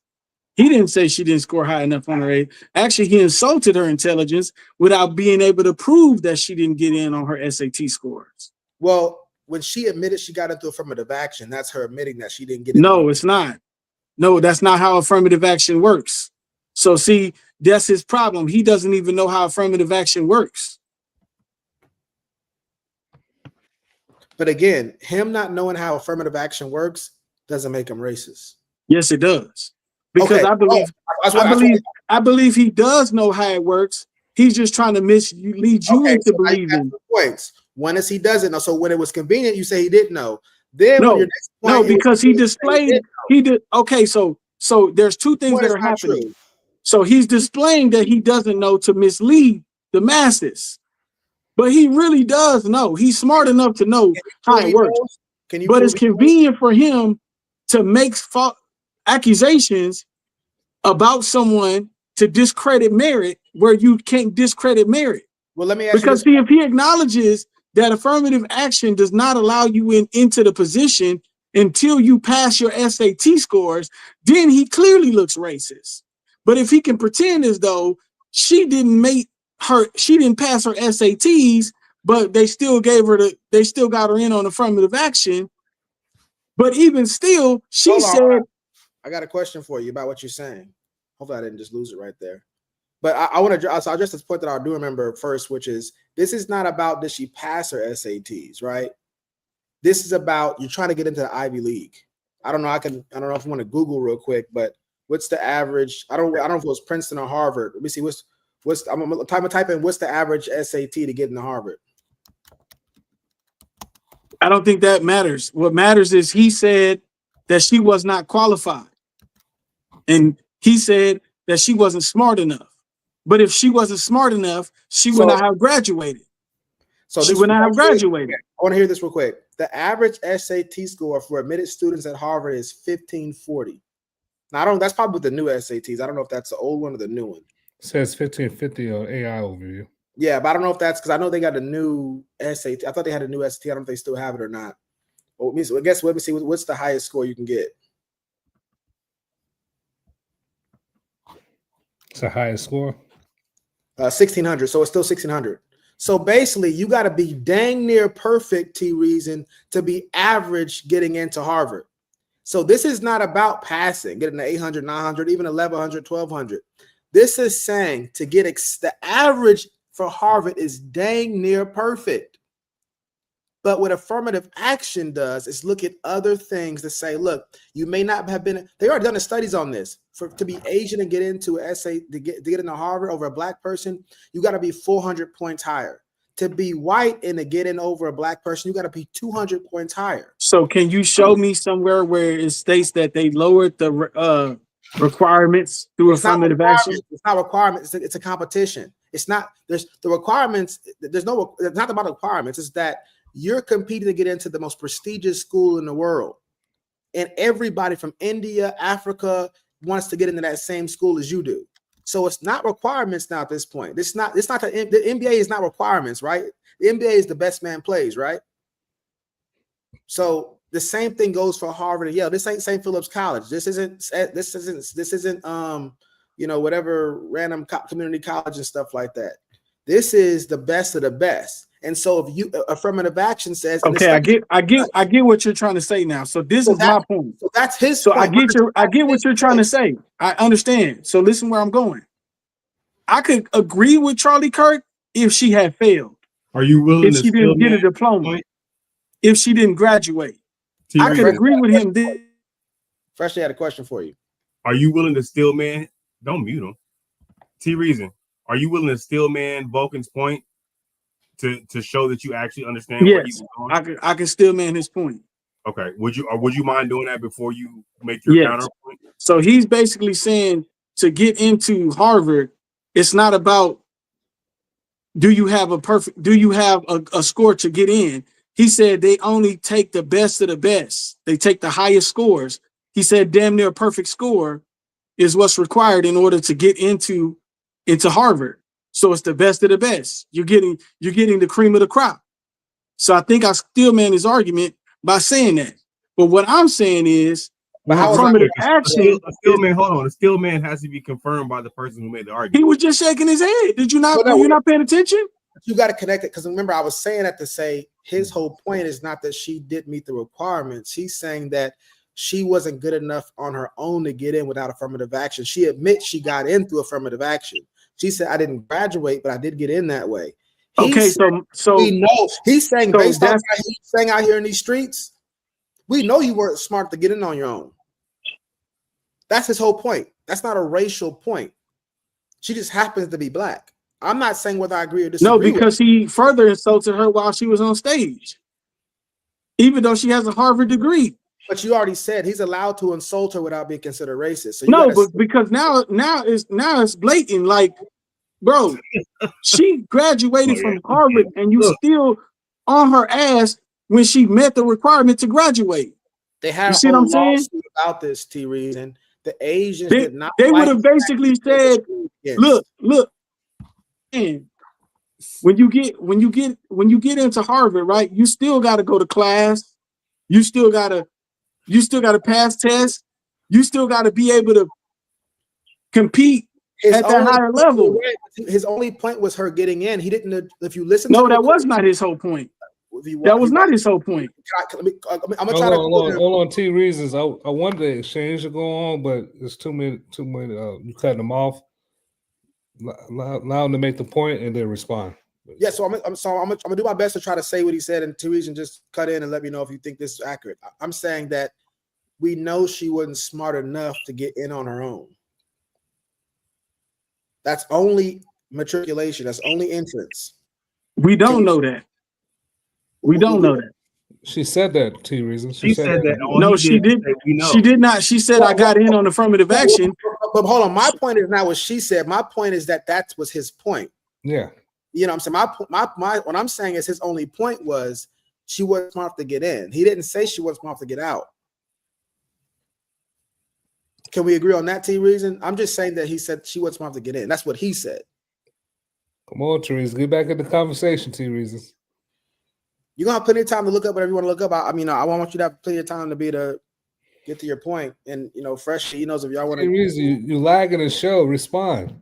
He didn't say she didn't score high enough on her A. Actually, he insulted her intelligence without being able to prove that she didn't get in on her SAT scores. Well, when she admitted she got into affirmative action, that's her admitting that she didn't get in. No, it's not. No, that's not how affirmative action works. So see, that's his problem. He doesn't even know how affirmative action works. But again, him not knowing how affirmative action works doesn't make him racist. Yes, it does. Because okay. I believe he does know how it works. He's just trying to lead you into believing. Points. When is he doesn't know? So when it was convenient, you say he didn't know. Then no, when your next point, no, because he displayed he did. Okay, so there's two things that are happening. True. So he's displaying that he doesn't know to mislead the masses, but he really does know. He's smart enough to know how it works. But it's convenient for him to make accusations about someone to discredit merit where you can't discredit merit. Well, let me ask because see, if he acknowledges that affirmative action does not allow you into the position until you pass your SAT scores, then he clearly looks racist. But if he can pretend as though she didn't pass her SATs, but they still got her in on affirmative action. But even still, she said, I got a question for you about what you're saying. Hopefully I didn't just lose it right there. But I want to address this point that I do remember first, which is this is not about did she pass her SATs, right? This is about you're trying to get into the Ivy League. I don't know if you want to Google real quick, but what's the average? I don't know if it was Princeton or Harvard. Let me see I'm gonna type in what's the average SAT to get into Harvard. I don't think that matters. What matters is he said that she was not qualified. And he said that she wasn't smart enough. But if she wasn't smart enough, she would not have graduated. She would not have graduated. I want to hear this real quick. The average SAT score for admitted students at Harvard is 1540. Now, that's probably the new SATs. I don't know if that's the old one or the new one. It says 1550 on AI overview. Yeah, but I don't know if that's because I know they got a new SAT. I thought they had a new SAT. I don't know if they still have it or not. Well, I guess let me see. What's the highest score you can get? It's the highest score? 1600. So it's still 1600. So basically, you got to be dang near perfect, T-Reason, to be average getting into Harvard. So this is not about passing, getting to 800, 900, even 1100, 1200. This is saying to get the average for Harvard is dang near perfect. But what affirmative action does is look at other things to say, look, you may not have been, they already done the studies on this. To be Asian and get into an essay, to get into Harvard over a black person, you got to be 400 points higher. To be white and to get in over a black person, you got to be 200 points higher. So can you show me somewhere where it states that they lowered the requirements through affirmative action? It's not requirements. It's a competition. It's not, there's the requirements. It's not about requirements. It's that you're competing to get into the most prestigious school in the world. And everybody from India, Africa wants to get into that same school as you do. So it's not requirements now at this point. It's not the NBA is not requirements, right? The NBA is the best man plays, right? So the same thing goes for Harvard and Yale. This ain't St. Philip's College. This isn't whatever random community college and stuff like that. This is the best of the best. And so if you affirmative action says, okay, I get what you're trying to say now. So this is my point. So that's his so point. I get what you're trying to say. I understand. So listen where I'm going. I could agree with Charlie Kirk if she had failed. Are you willing if she didn't get a diploma? If she didn't graduate, I could agree with him. Freshly had a question for you. Are you willing to still man? Don't mute him. T-Reason. Are you willing to still man Vulcan's point to show that you actually understand yes, what he's doing? I can still man his point. Okay. Would you mind doing that before you make your counterpoint? So he's basically saying to get into Harvard, it's not about do you have a score to get in. he said they only take the best of the best. They take the highest scores. He said damn near a perfect score is what's required in order to get into Harvard. So it's the best of the best. You're getting the cream of the crop. So I think I still man his argument by saying that. But what I'm saying is, affirmative action. A skilled man has to be confirmed by the person who made the argument. He was just shaking his head. Did you not? Were you not paying attention? You got to connect it, because remember, I was saying that to say his whole point is not that she didn't meet the requirements. He's saying that she wasn't good enough on her own to get in without affirmative action. She admits she got in through affirmative action. She said, I didn't graduate, but I did get in that way. So we know he's saying, based on what he's saying out here in these streets, we know you weren't smart to get in on your own. That's his whole point. That's not a racial point. She just happens to be black. I'm not saying whether I agree or disagree. No, because he further insulted her while she was on stage, even though she has a Harvard degree. But you already said he's allowed to insult her without being considered racist. So no, but because now it's blatant. Like, bro, she graduated from Harvard, and you still on her ass when she met the requirement to graduate. They had you see what I'm saying about this, T. Reason. The Asians did not. They would have basically said, "Look, man, when you get into Harvard, right? You still got to go to class. You still got to pass tests. You still got to be able to compete at that higher level." His only point was her getting in. He didn't. If you listen, no, that was not his whole point. That was not his whole point. I'm gonna try to hold on. T reasons. I wanted the exchange to go on, but it's too many. You cutting them off. Allow them to make the point and then respond. Yeah, so I'm gonna do my best to try to say what he said, and T reason just cut in and let me know if you think this is accurate. I'm saying that we know she wasn't smart enough to get in on her own. That's only matriculation. That's only entrance. We don't know that. We don't know that. She said that, T reason. She said that. No, she did. She did not. She said, I got in on affirmative action. But hold on. My point is not what she said. My point is that was his point. Yeah. You know what I'm saying? My what I'm saying is his only point was she wasn't smart to get in. He didn't say she wasn't smart to get out. Can we agree on that, T reason? I'm just saying that he said she wasn't smart to get in. That's what he said. Come on, Teresa. Get back in the conversation, T reasons. You're gonna have plenty of time to look up whatever you want to look up. I want you to have plenty of time to get to your point. And fresh, if y'all want to. You lagging the show. Respond.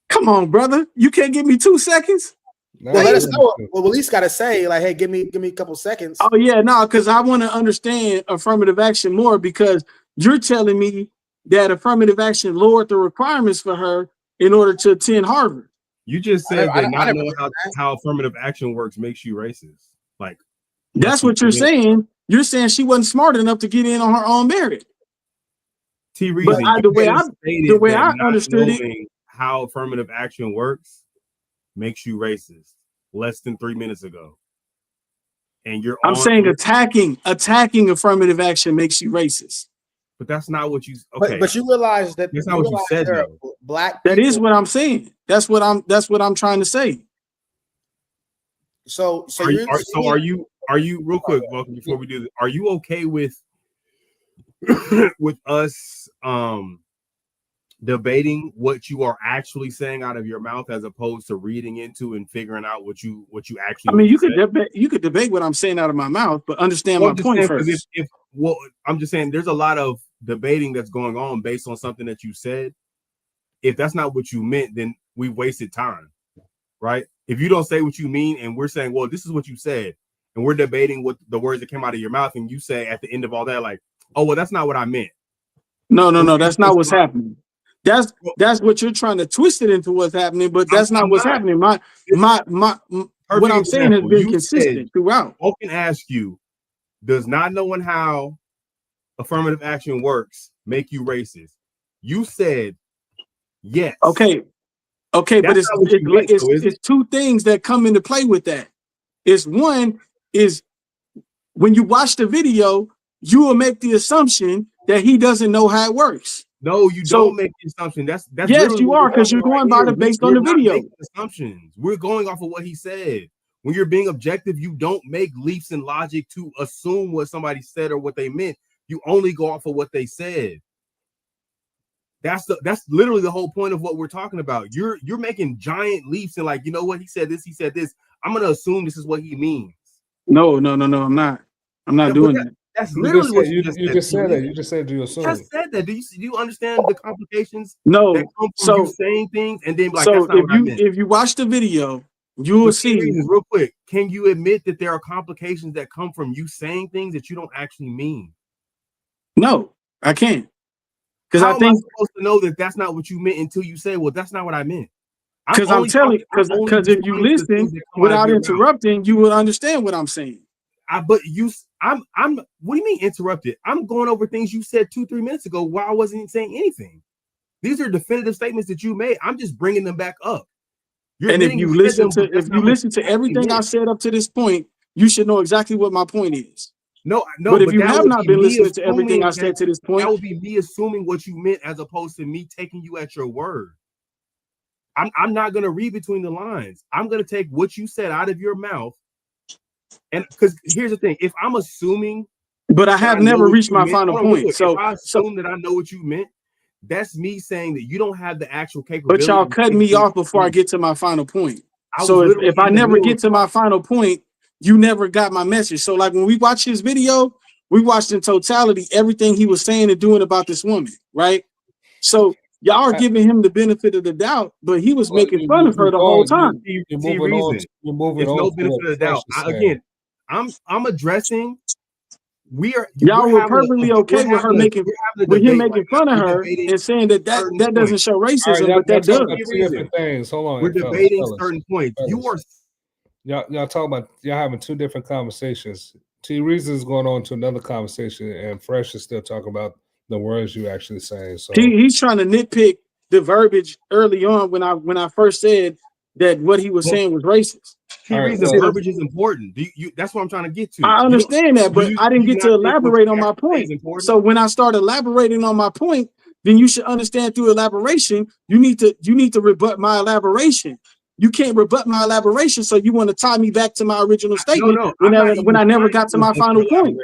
Come on, brother. You can't give me 2 seconds. Well, let us know. Well, at least gotta say, like, hey, give me a couple seconds. Oh yeah, no, because I want to understand affirmative action more, because you're telling me that affirmative action lowered the requirements for her in order to attend Harvard. You just said that not knowing how affirmative action works makes you racist. Like, that's what you're saying. You're saying she wasn't smart enough to get in on her own merit. T reason. The way I understood it, how affirmative action works makes you racist. Less than 3 minutes ago, and I'm saying attacking affirmative action makes you racist. But that's not what you. Okay, but you realize that that's not what you said. Black. That is what I'm saying. That's what I'm trying to say. So are you real quick, Vulcan, before we do this? Are you okay with us debating what you are actually saying out of your mouth as opposed to reading into and figuring out what you actually? I mean, you could debate what I'm saying out of my mouth, but understand my point first. I'm just saying there's a lot of debating that's going on based on something that you said. If that's not what you meant, then we wasted time, right? If you don't say what you mean and we're saying, well, this is what you said, and we're debating what the words that came out of your mouth, and you say at the end of all that, like, oh, well, that's not what I meant. No, that's not what's happening. That's what you're trying to twist it into what's happening, but that's not what's happening. What I'm saying has been consistent throughout. I can ask you, does not knowing how affirmative action works make you racist? You said yes. Okay, but it's two things that come into play with that. One is when you watch the video, you will make the assumption that he doesn't know how it works. No, you don't make the assumption. That's yes, you are, because you're going by based on the video. Assumptions. We're going off of what he said. When you're being objective, you don't make leaps in logic to assume what somebody said or what they meant. You only go off of what they said. That's literally the whole point of what we're talking about. You're making giant leaps and like, you know what, he said this, I'm gonna assume this is what he means. No, I'm not. I'm not doing that. That's literally what you just said that. You just said you assume. Just said that. Do you understand the complications? No. That come from you saying things and then like, so that's not what I meant. if you watch the video, you will see. Real quick, can you admit that there are complications that come from you saying things that you don't actually mean? No, I can't. Because I think am I supposed to know that that's not what you meant until you say, well, that's not what I meant. Because because if you listen without interrupting, you will understand what I'm saying. I'm what do you mean interrupted? I'm going over things you said 2-3 minutes ago while I wasn't saying anything. These are definitive statements that you made. I'm just bringing them back up. And if you listen to everything I said up to this point, you should know exactly what my point is. No, but if you have not been listening to everything I said to this point, that would be me assuming what you meant as opposed to me taking you at your word. I'm not going to read between the lines. I'm going to take what you said out of your mouth. And because here's the thing, if I'm assuming, but I have never reached my final point. So if I assume that I know what you meant, that's me saying that you don't have the actual capability. But y'all cut me off before I get to my final point. So if I never get to my final point, you never got my message. So like when we watch his video, we watched in totality everything he was saying and doing about this woman, right? So y'all are giving him the benefit of the doubt, but he was making fun of her the whole time. You're moving on. There's no benefit of the doubt. Again, I'm addressing. Y'all were perfectly okay with her making fun of her and saying that doesn't show racism, but that does. Different things. Hold on. We're debating certain points. You are. Y'all talking about y'all having two different conversations. T Reason is going on to another conversation, and Fresh is still talking about the words you actually saying. So he's trying to nitpick the verbiage early on when I first said that what he was saying was racist. T Reason, verbiage is important. That's what I'm trying to get to. I understand that, but I didn't get to elaborate on my point. So when I start elaborating on my point, then you should understand through elaboration, you need to rebut my elaboration. You can't rebut my elaboration, so you want to tie me back to my original statement when I never got to my final point.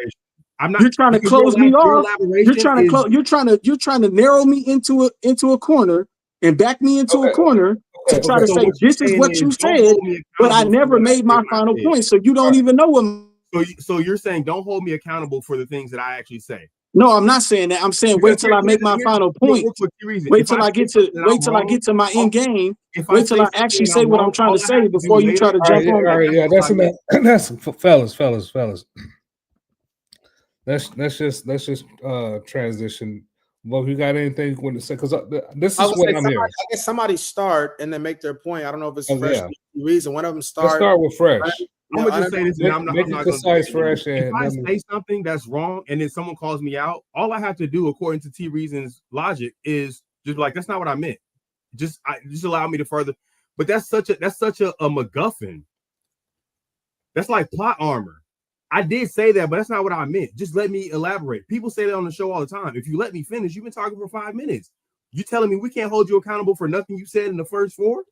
You're trying to close me off. You're trying to narrow me into a corner and back me into a corner to try to say this is what you said, but I never made my final point. So you don't even know what. So you're saying don't hold me accountable for the things that I actually say. No, I'm not saying that. I'm saying wait till I make my final point. Wait till I get to my end game. Wait till I actually say what I'm trying to say before you try to jump on. All right, yeah, that's fellas. Let's just transition. Well, you got anything you want to say? Because this is what I'm hearing. I guess somebody start and then make their point. I don't know if it's Fresh Reason. One of them start. Let's start with Fresh. Right? I'm gonna just say this, and I'm not concise, Fresh. If I say something that's wrong, and then someone calls me out, all I have to do, according to T Reason's logic, is just like that's not what I meant. Just allow me to further. But that's such a MacGuffin. That's like plot armor. I did say that, but that's not what I meant. Just let me elaborate. People say that on the show all the time. If you let me finish, you've been talking for 5 minutes. You telling me we can't hold you accountable for nothing you said in the first 4?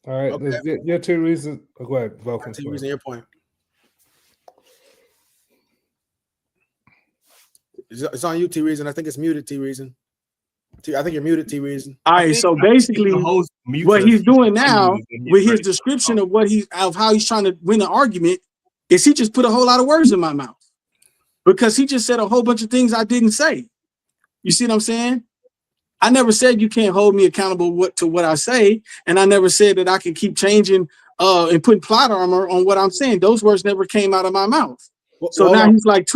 All right, okay. Your T Reason. Go ahead, Vulcan. T Reason, your point. It's on you, T Reason. I think it's muted, T Reason. I think you're muted, T Reason. All right, so basically, what he's doing now with his description of how he's trying to win an argument is he just put a whole lot of words in my mouth because he just said a whole bunch of things I didn't say. You see what I'm saying? I never said you can't hold me accountable to what I say, and I never said that I can keep changing and putting plot armor on what I'm saying. Those words never came out of my mouth. So now he's like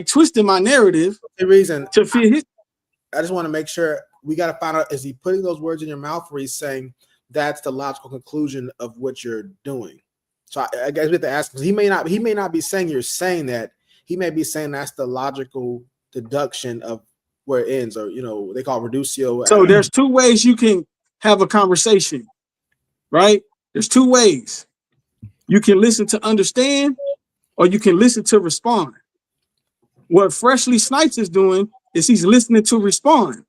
twisting my narrative The reason to fit his. I just want to make sure we got to find out, is he putting those words in your mouth or he's saying that's the logical conclusion of what you're doing? So I guess we have to ask, because he may not be saying you're saying that. He may be saying that's the logical deduction of where it ends, or they call it reductio. So there's two ways you can have a conversation, right? There's two ways. You can listen to understand, or you can listen to respond. What Freshly Snipes is doing is he's listening to respond.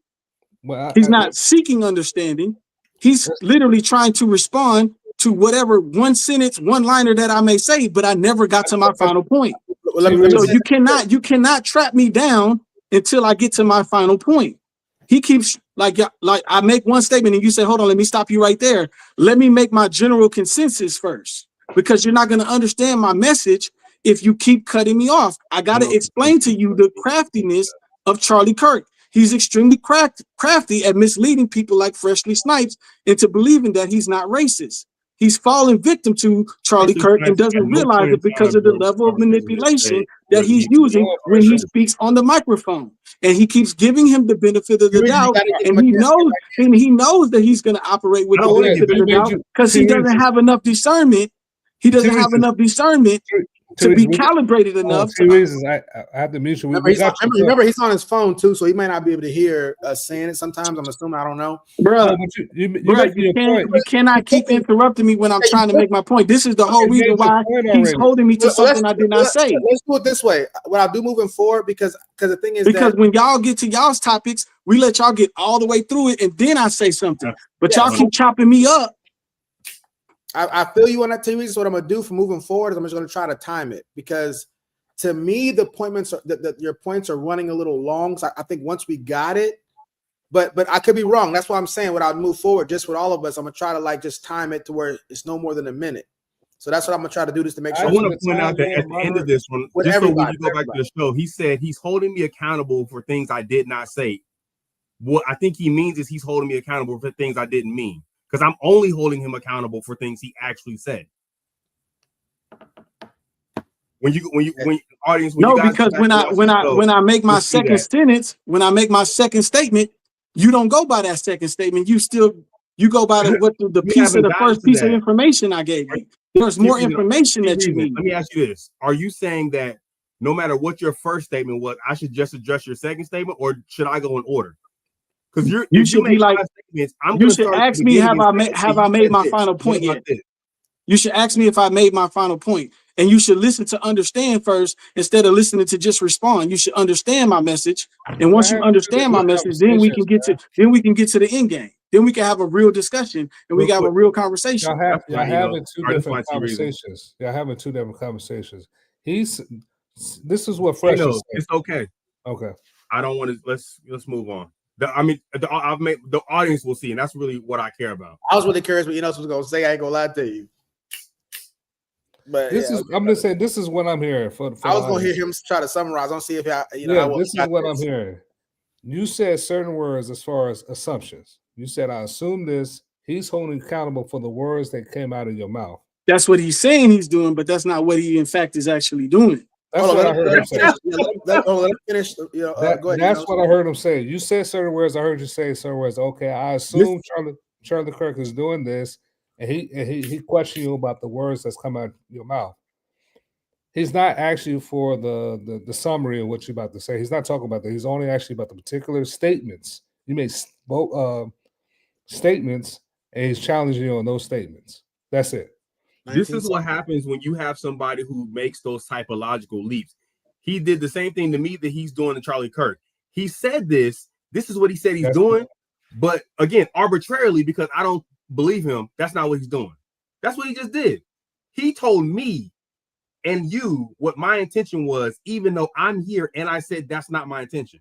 Well, he's not seeking understanding. He's literally trying to respond to whatever one sentence, one liner that I may say, but I never got to my final point. Let me So say you cannot trap me down until I get to my final point. He keeps like I make one statement and you say, hold on, let me stop you right there. Let me make my general consensus first, because you're not going to understand my message if you keep cutting me off. I got to explain to you the craftiness of Charlie Kirk. He's extremely crafty at misleading people like Freshly Snipes into believing that he's not racist. He's fallen victim to Charlie Kirk and doesn't realize it because of the level of manipulation that he's using when he speaks on the microphone. And he keeps giving him the benefit of the doubt, and he knows that he's going to operate with the benefit of the doubt because he doesn't have enough discernment. He doesn't have enough discernment to be calibrated enough. Two reasons I have to mute you. Remember, he's on his phone too, so he might not be able to hear us saying it sometimes. I'm assuming. I don't know. Bro, you cannot keep interrupting me when I'm trying to make my point. This is the whole reason why he's holding me to something I did not say. Let's do it this way. What I'll do moving forward, because the thing is that when y'all get to y'all's topics, we let y'all get all the way through it, and then I say something. But y'all keep chopping me up. I feel you on that, TV. So what I'm gonna do for moving forward is I'm just gonna try to time it, because to me the points your points are running a little long. So I think once we got it, but I could be wrong. That's why I'm saying when I move forward, just with all of us, I'm gonna try to like just time it to where it's no more than a minute. So that's what I'm gonna try to do, just to make sure. I want to point out that at the end of this one, just so when you go back to the show, he said he's holding me accountable for things I did not say. What I think he means is he's holding me accountable for things I didn't mean, because I'm only holding him accountable for things he actually said. Because when I make my second sentence, when I make my second statement, you don't go by that second statement. You go by the piece of the first piece of information I gave you. There's more information that you need. Let me ask you this: are you saying that no matter what your first statement was, I should just adjust your second statement, or should I go in order? Because you should be like, you should ask me, have I made my final point yet? You should ask me if I made my final point, and you should listen to understand first instead of listening to just respond. You should understand my message, and once you understand my message, then we can get to the end game. Then we can have a real discussion and we can have a real conversation. Y'all having two different conversations. Y'all having two different conversations. This is what Fresh is saying. It's okay. Okay. I don't want to. Let's move on. The audience will see, and that's really what I care about. I was really curious, but you know what I was gonna say. I ain't gonna lie to you. But I'm just saying, this is what I'm hearing. For I was gonna hear him try to summarize. I'll see if this is what I'm hearing. You said certain words as far as assumptions. You said, I assume this. He's holding accountable for the words that came out of your mouth. That's what he's saying he's doing, but that's not what he in fact is actually doing. That's what I heard him say. Let him finish. Go ahead. That's what I heard him say. You said certain words. I heard you say certain words. Okay, I assume Charlie Kirk is doing this, and he questioned you about the words that's come out of your mouth. He's not actually for the summary of what you're about to say. He's not talking about that. He's only actually about the particular statements. You made statements, and he's challenging you on those statements. That's it. This is what happens when you have somebody who makes those typological leaps. He did the same thing to me that he's doing to Charlie Kirk. He said this is what he said he's doing, but again, arbitrarily, because I don't believe him, that's not what he's doing. That's what he just did. He told me and you what my intention was, even though I'm here, and I said that's not my intention.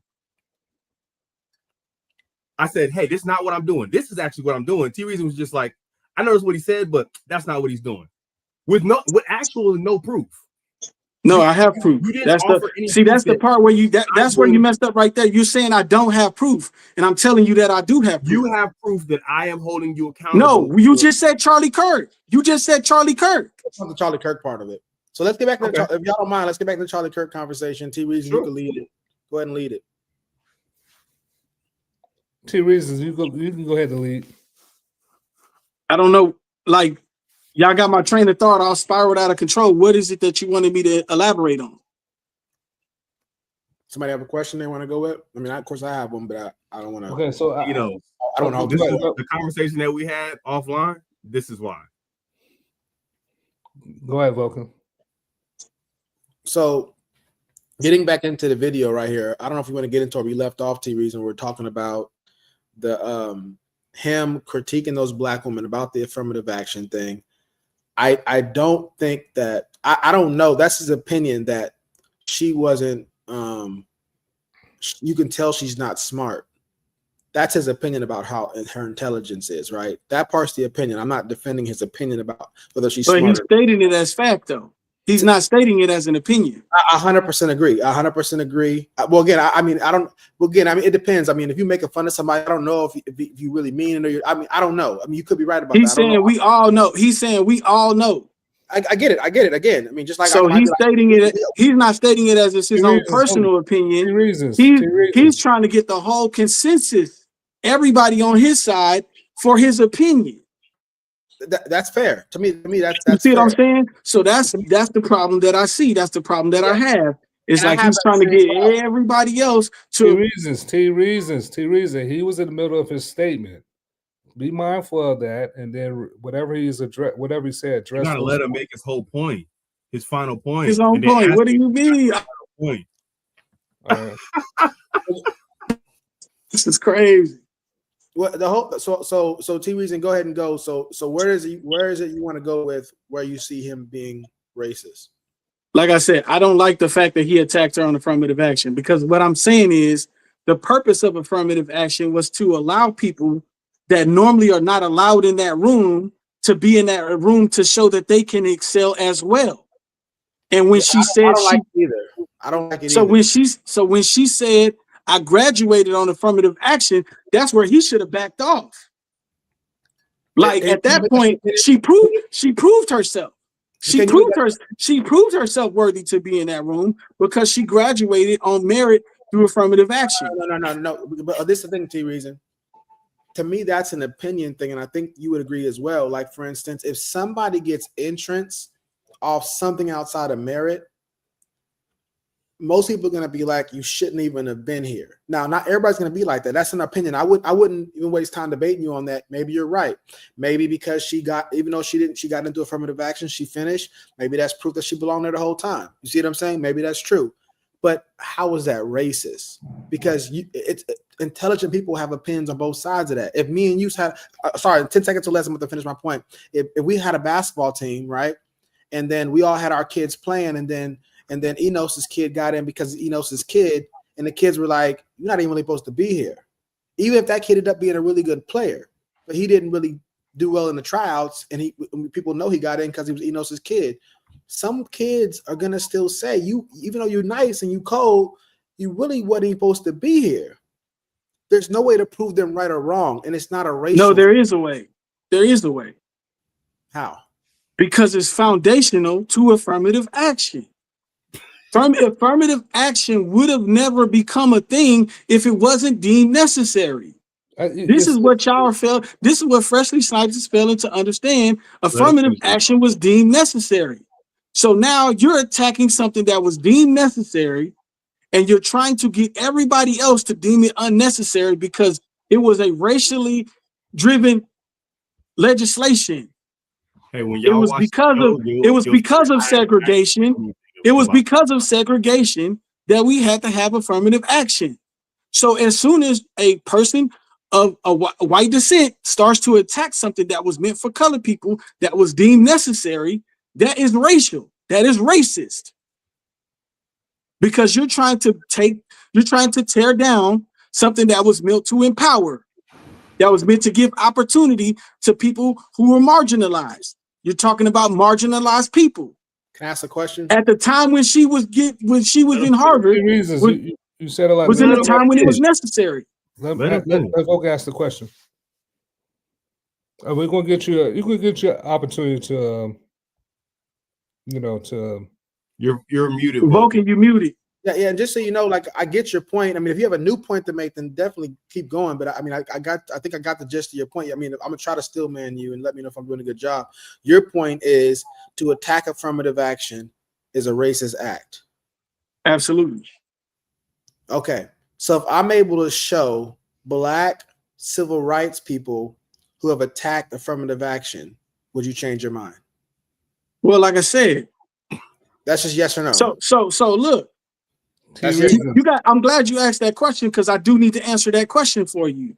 I said, hey, this is not what I'm doing. This is actually what I'm doing. T-Reason was just like, I noticed what he said, but that's not what he's doing. With actually no proof. No, I have proof. That's the part where that's where you messed up right there. You're saying I don't have proof, and I'm telling you that I do have proof. You have proof that I am holding you accountable. No, you just said Charlie Kirk. You just said Charlie Kirk. That's not the Charlie Kirk part of it. So let's get back to if y'all don't mind, let's get back to the Charlie Kirk conversation. T-Reason, you can lead it. Go ahead and lead it. T-Reasons, you can go ahead and lead. I don't know, like, y'all got my train of thought all spiraled out of control. What is it that you wanted me to elaborate on? Somebody have a question they want to go with? I mean, of course I have one, but I don't want to. Okay, so I don't know. The conversation that we had offline, this is why. Go ahead, Vulcan. So getting back into the video right here, I don't know if we want to get into where we left off, T-Reason. We're talking about the him critiquing those black women about the affirmative action thing. I don't think that I don't know. That's his opinion that she wasn't. You can tell she's not smart. That's his opinion about how her intelligence is, right? That part's the opinion. I'm not defending his opinion about whether she's smart. But he's stating it as fact, though. He's not stating it as an opinion. I 100% agree. 100% agree. Well, again, I mean, it depends. I mean, if you make fun of somebody, I don't know if you really mean it, or I don't know. I mean, you could be right about that. He's saying we all know. He's saying we all know. I get it. I get it. Again, I mean, just like so he's stating it. He's not stating it as his own personal opinion. He's trying to get the whole consensus, everybody on his side, for his opinion. That's fair to me. That's you see fair. what I'm saying? So that's the problem that I see. That's the problem that I have. It's like he's trying to get everybody else to T reasons. He was in the middle of his statement. Be mindful of that, and then whatever he said, address. You gotta let him make his whole point, his final point. His own point. What do you mean? Point. This is crazy. What the whole so T reason, go ahead and go. So where is it you want to go with where you see him being racist? Like I said, I don't like the fact that he attacked her on affirmative action, because what I'm saying is the purpose of affirmative action was to allow people that normally are not allowed in that room to be in that room to show that they can excel as well. And when she said I don't like it so either. when she said I graduated on affirmative action, that's where he should have backed off. Like at that point, she proved herself. She proved herself worthy to be in that room because she graduated on merit through affirmative action. No. But this is the thing, T reason. To me, that's an opinion thing, and I think you would agree as well. Like, for instance, if somebody gets entrance off something outside of merit, most people are going to be like, you shouldn't even have been here. Now, not everybody's going to be like that. That's an opinion. I wouldn't even waste time debating you on that. Maybe you're right. Maybe because she got into affirmative action, she finished. Maybe that's proof that she belonged there the whole time. You see what I'm saying? Maybe that's true. But how is that racist? Because it's intelligent people have opinions on both sides of that. If me and you had, 10 seconds or less, I'm going to finish my point. If we had a basketball team, right, and then we all had our kids playing, and then Enos's kid got in because Enos's kid, and the kids were like, "You're not even really supposed to be here," even if that kid ended up being a really good player, but he didn't really do well in the tryouts, and people know he got in because he was Enos's kid. Some kids are gonna still say, you, even though you're nice and you cold, you really wasn't supposed to be here. There's no way to prove them right or wrong, and it's not a racial. No, there is a way. There is a way. How? Because it's foundational to affirmative action. Affirmative action would have never become a thing if it wasn't deemed necessary. This is what y'all failed. This is what freshly snipers is failing to understand. Affirmative action was deemed necessary. So now you're attacking something that was deemed necessary, and you're trying to get everybody else to deem it unnecessary because it was a racially driven legislation. Hey, when it was because of segregation. It was because of segregation that we had to have affirmative action. So as soon as a person of a white descent starts to attack something that was meant for colored people, that was deemed necessary, that is racial. That is racist. Because you're trying to tear down something that was meant to empower, that was meant to give opportunity to people who were marginalized. You're talking about marginalized people. Can I ask a question? At the time when she was in Harvard, you said a lot. Was in the time when it was necessary. Let's go ask the question. We're gonna get you. You can get your opportunity to, You're muted. Vulcan, you muted. Yeah, and just so you know, like, I get your point. I mean, if you have a new point to make, then definitely keep going. But I mean, I think I got the gist of your point. I mean, I'm gonna try to still man you and let me know if I'm doing a good job. Your point is to attack affirmative action is a racist act. Absolutely. Okay, so if I'm able to show Black civil rights people who have attacked affirmative action, would you change your mind? Well, like I said, that's just yes or no. So look. I'm glad you asked that question, because I do need to answer that question for you.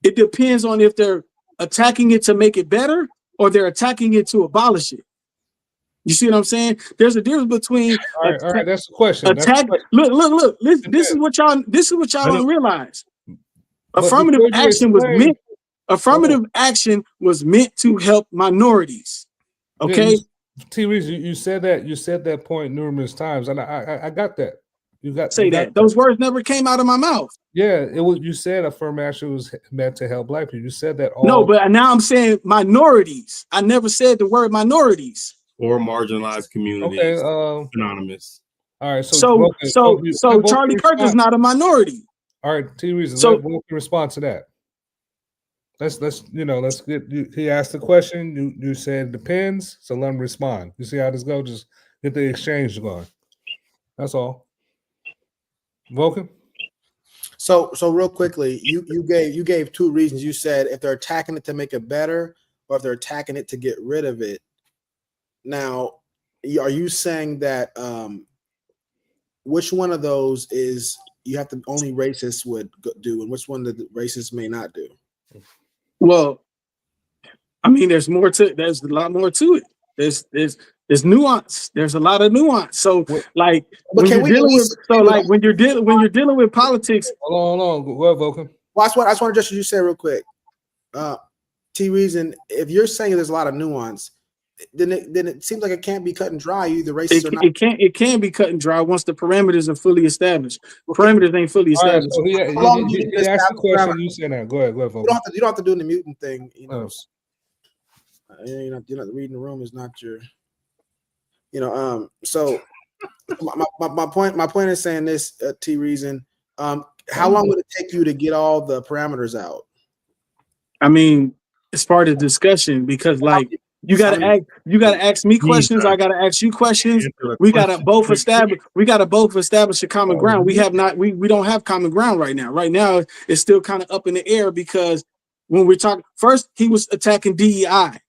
It depends on if they're attacking it to make it better or they're attacking it to abolish it. You see what I'm saying? There's a difference between all right, that's the question. Attack. Look. This is what y'all don't realize. Affirmative action was meant. Affirmative action was meant to help minorities. Okay. T-Rex, you said that point numerous times, and I got that. You got that. Those words never came out of my mouth. Yeah, it was. You said affirmative action was meant to help black people. You said that all. No, but now I'm saying minorities. I never said the word minorities. Or marginalized communities. Okay, anonymous. All right, so Charlie Kirk is not a minority. All right, T-Reason, let Vulcan respond to that. Let's get he asked the question, you said it depends, so let him respond. You see how this goes? Just get the exchange going. That's all. Vulcan? So real quickly, you gave two reasons. You said if they're attacking it to make it better, or if they're attacking it to get rid of it. Now, are you saying that which one of those is you have to only racists would do, and which one the racists may not do? Well, I mean, there's a lot more to it. There's nuance. There's a lot of nuance. So like when you're dealing with politics. Hold on. Go ahead, Vulcan. Well, I just want to just say real quick. T-Reason, if you're saying there's a lot of nuance, then it seems like it can't be cut and dry. Either racist or not. It can be cut and dry once the parameters are fully established. The parameters ain't fully established. Right, so he asked the question. You said that. Go ahead, Vulcan. You don't have to do the mutant thing. You know, you're not reading the room is not your. So my point is saying this, T-Reason. How long would it take you to get all the parameters out? I mean, it's part of the discussion because like. You gotta ask me questions. I gotta ask you questions. We gotta both establish a common ground. We don't have common ground right now. Right now, it's still kind of up in the air because when we're talking first, he was attacking DEI.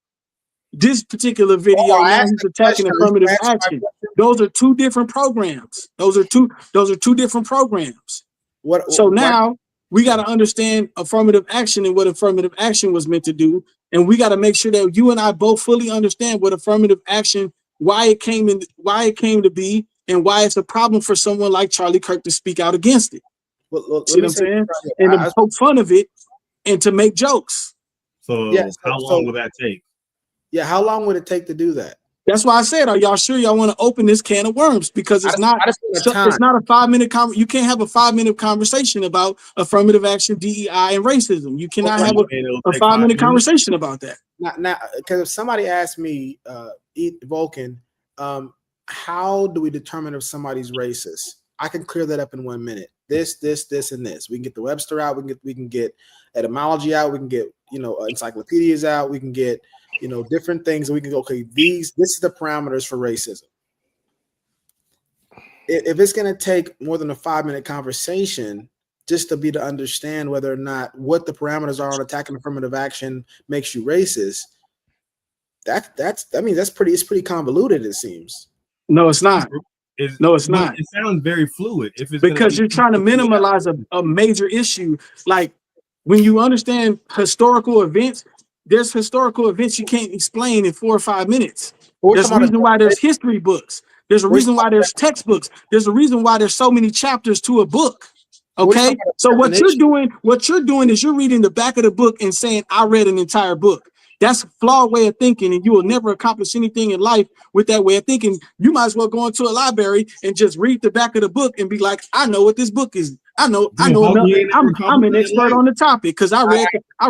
This particular video, now he's attacking affirmative action. Those are two different programs. Those are two different programs. Now we got to understand affirmative action and what affirmative action was meant to do. And we got to make sure that you and I both fully understand what affirmative action, why it came to be, and why it's a problem for someone like Charlie Kirk to speak out against it. See what I'm saying? And to poke fun of it and to make jokes. So how long will that take? Yeah, how long would it take to do that? That's why I said, are y'all sure y'all want to open this can of worms? Because it's not a 5-minute you can't have a 5-minute conversation about affirmative action, DEI, and racism. You cannot have a 5-minute conversation about that. Now, because if somebody asked me, Vulcan, how do we determine if somebody's racist? I can clear that up in 1 minute. This, and this. We can get the Webster out. We can get etymology out. We can get encyclopedias out. We can get different things. We can go, okay, this is the parameters for racism. If it's going to take more than a 5-minute conversation just to understand whether or not what the parameters are on attacking affirmative action makes you racist, it's pretty convoluted, it seems. No, it's not. It's not. It sounds very fluid. Because you're trying to minimize a major issue. Like when you understand historical events, there's historical events you can't explain in 4 or 5 minutes. There's a reason why there's history books. There's a reason why there's textbooks. There's a reason why there's so many chapters to a book. Okay. So what you're doing is you're reading the back of the book and saying, I read an entire book. That's a flawed way of thinking, and you will never accomplish anything in life with that way of thinking. You might as well go into a library and just read the back of the book and be like, I know what this book is. I know. I'm an expert on the topic because I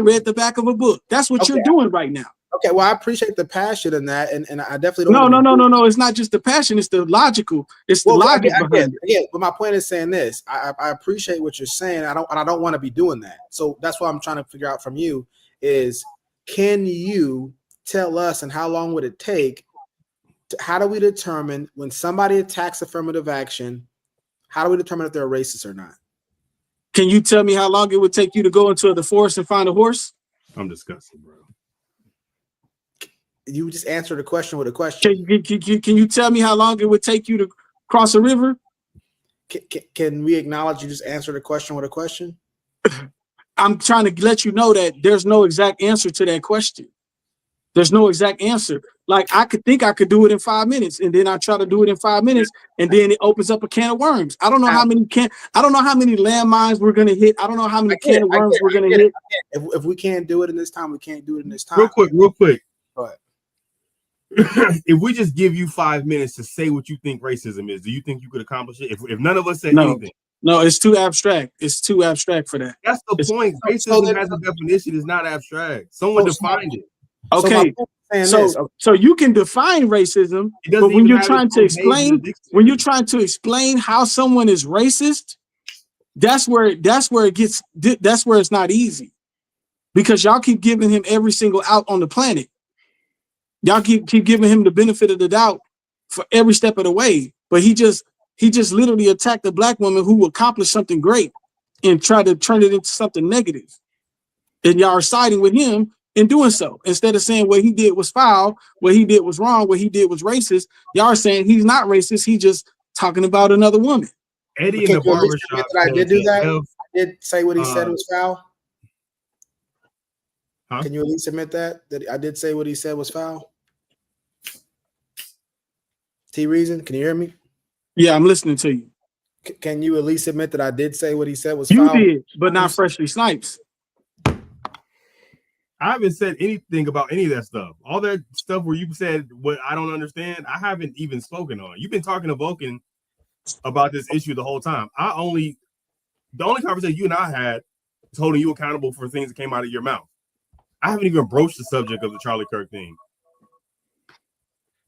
read the back of a book. That's what you're doing right now. Okay, well, I appreciate the passion in that, and I definitely don't. No. It's not just the passion; it's the logical. It's the logic behind it. Yeah, but my point is saying this: I appreciate what you're saying. I don't want to be doing that. So that's what I'm trying to figure out from you is, can you tell us, and how long would it take? How do we determine when somebody attacks affirmative action? How do we determine if they're a racist or not? Can you tell me how long it would take you to go into the forest and find a horse? I'm disgusted, bro. You just answer the question with a question. Can you tell me how long it would take you to cross a river? Can we acknowledge you just answer the question with a question? I'm trying to let you know that there's no exact answer to that question. There's no exact answer. Like I could think I could do it in 5 minutes, and then I try to do it in 5 minutes, and then it opens up a can of worms. I don't know how many landmines we're gonna hit. I don't know how many can of worms we're gonna hit. If we can't do it in this time, we can't do it in this time. Real quick. Go ahead. If we just give you 5 minutes to say what you think racism is, do you think you could accomplish it? If none of us said anything. No, it's too abstract. It's too abstract for that. That's the point. Racism has a definition. It's not abstract. Someone defined it. Okay, so you can define racism, but when you're trying to explain how someone is racist, that's where it's not easy, because y'all keep giving him every single out on the planet. Y'all keep giving him the benefit of the doubt for every step of the way, but he just literally attacked a black woman who accomplished something great and tried to turn it into something negative, and y'all are siding with him in doing so. Instead of saying what he did was foul, what he did was wrong, what he did was racist, y'all are saying he's not racist, he just talking about another woman. Eddie in the barbershop. I did do that. I did say what he said was foul. Huh? Can you at least admit that I did say what he said was foul? T Reason, can you hear me? Yeah, I'm listening to you. Can you at least admit that I did say what he said was foul? You did, but not Freshly Snipes. I haven't said anything about any of that stuff. All that stuff where you said what I don't understand, I haven't even spoken on. You've been talking to Vulcan about this issue the whole time. The only conversation you and I had was holding you accountable for things that came out of your mouth. I haven't even broached the subject of the Charlie Kirk thing.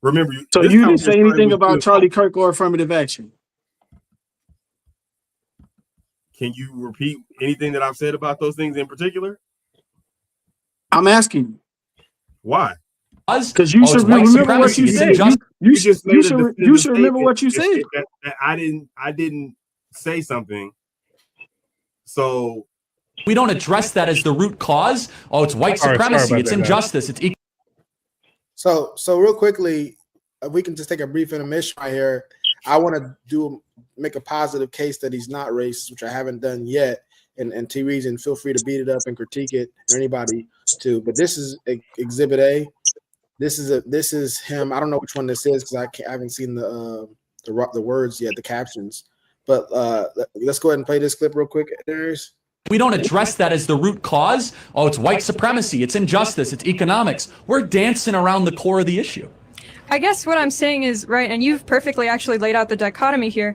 Remember, so you didn't say anything about Charlie Kirk or affirmative action. Can you repeat anything that I've said about those things in particular? I'm asking you. Why? Because you should remember what you said. You should remember what you said. That I didn't say something. So we don't address that as the root cause. Oh, it's white supremacy. It's injustice. It's So real quickly, if we can just take a brief intermission right here. I want to make a positive case that he's not racist, which I haven't done yet. And T Reason, feel free to beat it up and critique it, or anybody too. But this is Exhibit A. This is him. I don't know which one this is because I haven't seen the words yet, the captions. But let's go ahead and play this clip real quick. We don't address that as the root cause. Oh, it's white supremacy. It's injustice. It's economics. We're dancing around the core of the issue. I guess what I'm saying is, right, and you've perfectly actually laid out the dichotomy here.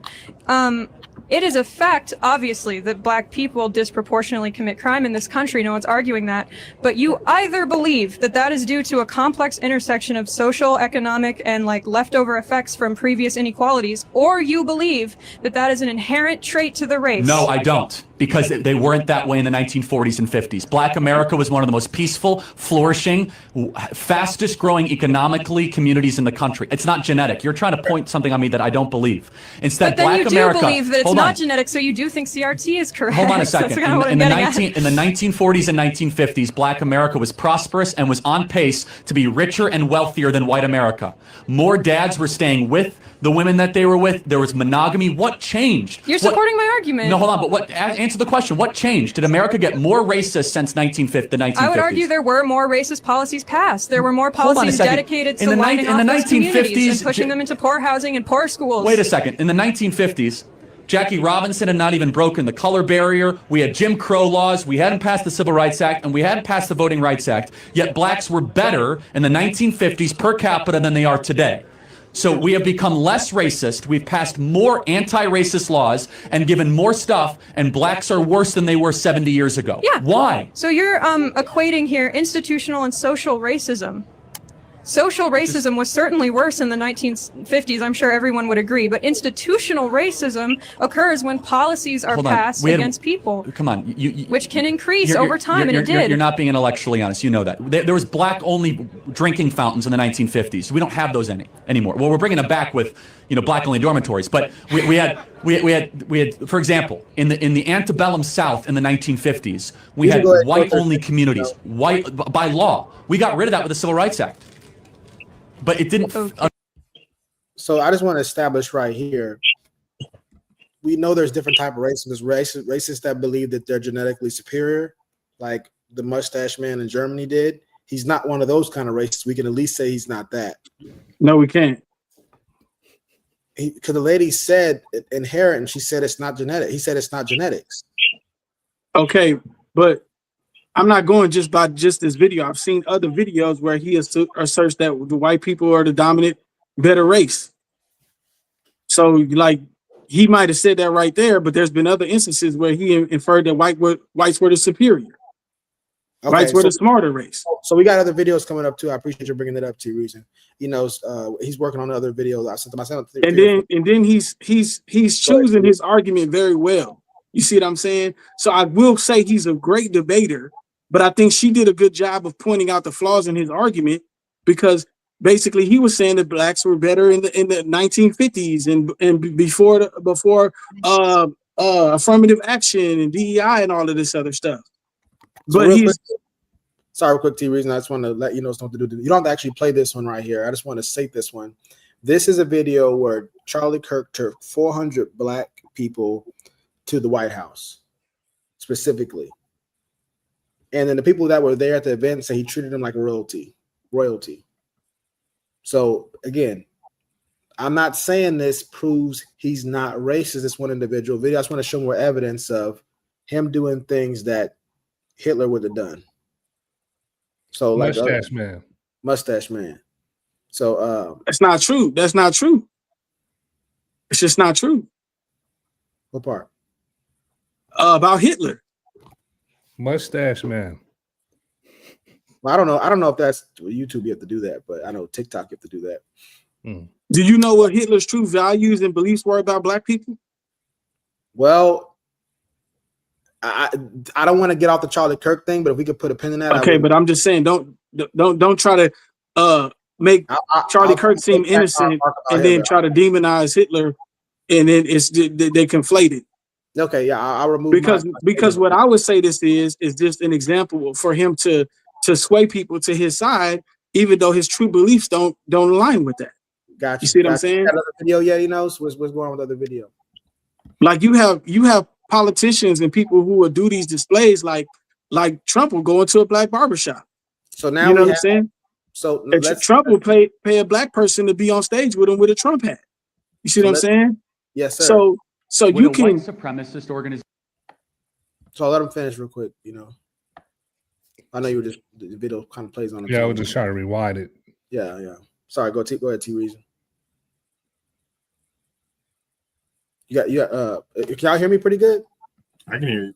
It is a fact, obviously, that black people disproportionately commit crime in this country. No one's arguing that. But you either believe that that is due to a complex intersection of social, economic, and like leftover effects from previous inequalities, or you believe that that is an inherent trait to the race. No, I don't. Because they weren't that way in the 1940s and 50s. Black America was one of the most peaceful, flourishing, fastest growing economically communities in the country. It's not genetic. You're trying to point something on me that I don't believe. Instead, but then Black you do America, believe that it's not genetic, so you do think CRT is correct. Hold on a second. In the 1940s and 1950s, Black America was prosperous and was on pace to be richer and wealthier than white America. More dads were staying with the women that they were with. There was monogamy. What changed? You're supporting my argument. No, hold on. But answer the question. What changed? Did America get more racist since the 1950s? I would argue there were more racist policies passed. There were more policies dedicated to lining off those communities and pushing them into poor housing and poor schools. Wait a second. In the 1950s, Jackie Robinson had not even broken the color barrier. We had Jim Crow laws. We hadn't passed the Civil Rights Act, and we hadn't passed the Voting Rights Act. Yet blacks were better in the 1950s per capita than they are today. So we have become less racist. We've passed more anti-racist laws and given more stuff, and blacks are worse than they were 70 years ago. Yeah. Why? So you're equating here institutional and social racism. Social racism was certainly worse in the 1950s. I'm sure everyone would agree. But institutional racism occurs when policies are passed against people. Come on. Which can increase over time, and it did. You're not being intellectually honest. You know that. There was black-only drinking fountains in the 1950s. We don't have those anymore. Well, we're bringing them back with, black-only dormitories. But we had, for example, in the antebellum South in the 1950s, we had white-only communities. White by law. We got rid of that with the Civil Rights Act. But it didn't. So I just want to establish right here. We know there's different type of racists. There's racists that believe that they're genetically superior, like the mustache man in Germany did. he's not one of those kind of racists, we can at least say he's not that. No, we can't. Because the lady said inherent, and she said it's not genetic. He said it's not genetics. Okay, but I'm not going just by just this video. I've seen other videos where he asserts that the white people are the dominant, better race. So, like, he might have said that right there, but there's been other instances where he inferred that whites were the superior. Okay, Whites were the smarter race. So we got other videos coming up too. I appreciate you bringing that up, T Reason. He knows he's working on other videos. I sent him myself. And then he's choosing his argument very well. You see what I'm saying? So I will say he's a great debater, but I think she did a good job of pointing out the flaws in his argument, because basically he was saying that blacks were better in the 1950s and before affirmative action and DEI and all of this other stuff. So but sorry, quick T Reason. I just want to let you know something to do. You don't have to actually play this one right here. I just want to say this one. This is a video where Charlie Kirk took 400 black people to the White House, specifically. And then the people that were there at the event say he treated them like royalty. So again, I'm not saying this proves he's not racist. It's one individual video. I just want to show more evidence of him doing things that Hitler would have done. So like mustache man. So that's not true. That's not true. It's just not true. What part? About Hitler. Mustache man. Well, I don't know if that's YouTube. You have to do that, but I know TikTok you have to do that. Do you know what Hitler's true values and beliefs were about black people? Well, I don't want to get off the Charlie Kirk thing, but if we could put a pin in that. Okay, but I'm just saying, don't try to make Charlie Kirk seem innocent and then try to demonize Hitler, and then they conflate it. Okay, yeah, I'll remove because what I would say this is just an example for him to sway people to his side, even though his true beliefs don't align with that. Gotcha. You see what I'm saying? Got another video yet? He knows what's going on with other video. Like you have politicians and people who will do these displays, like Trump will go into a black barbershop. So now you know what I'm saying? So Trump will pay a black person to be on stage with him with a Trump hat. You see what I'm saying? Yes, sir. So you can white supremacist organization. So I'll let him finish real quick. You know, I know you were just the video kind of plays on. Yeah, I was just trying to rewind it. Yeah. Sorry, go ahead, T Reason. Can y'all hear me pretty good? I can hear you.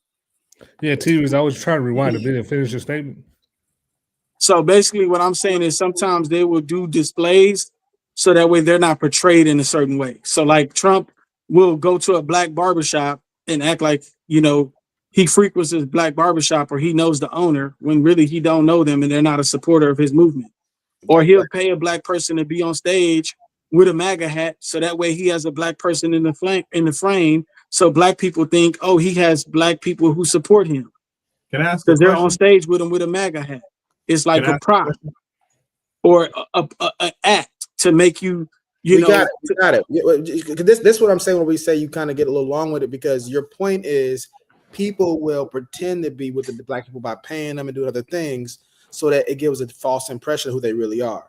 Yeah, T Reason, I was trying to rewind the video. Finish your statement. So basically, what I'm saying is sometimes they will do displays so that way they're not portrayed in a certain way. So like Trump will go to a black barbershop and act like, he frequents this black barbershop or he knows the owner when really he don't know them and they're not a supporter of his movement. Or he'll pay a black person to be on stage with a MAGA hat so that way he has a black person in the frame. So black people think, oh, he has black people who support him. Can I ask? Because they're on stage with him with a MAGA hat. It's like a prop or an act to make you, you got it. This is what I'm saying when we say you kind of get a little long with it, because your point is people will pretend to be with the black people by paying them and doing other things so that it gives a false impression of who they really are.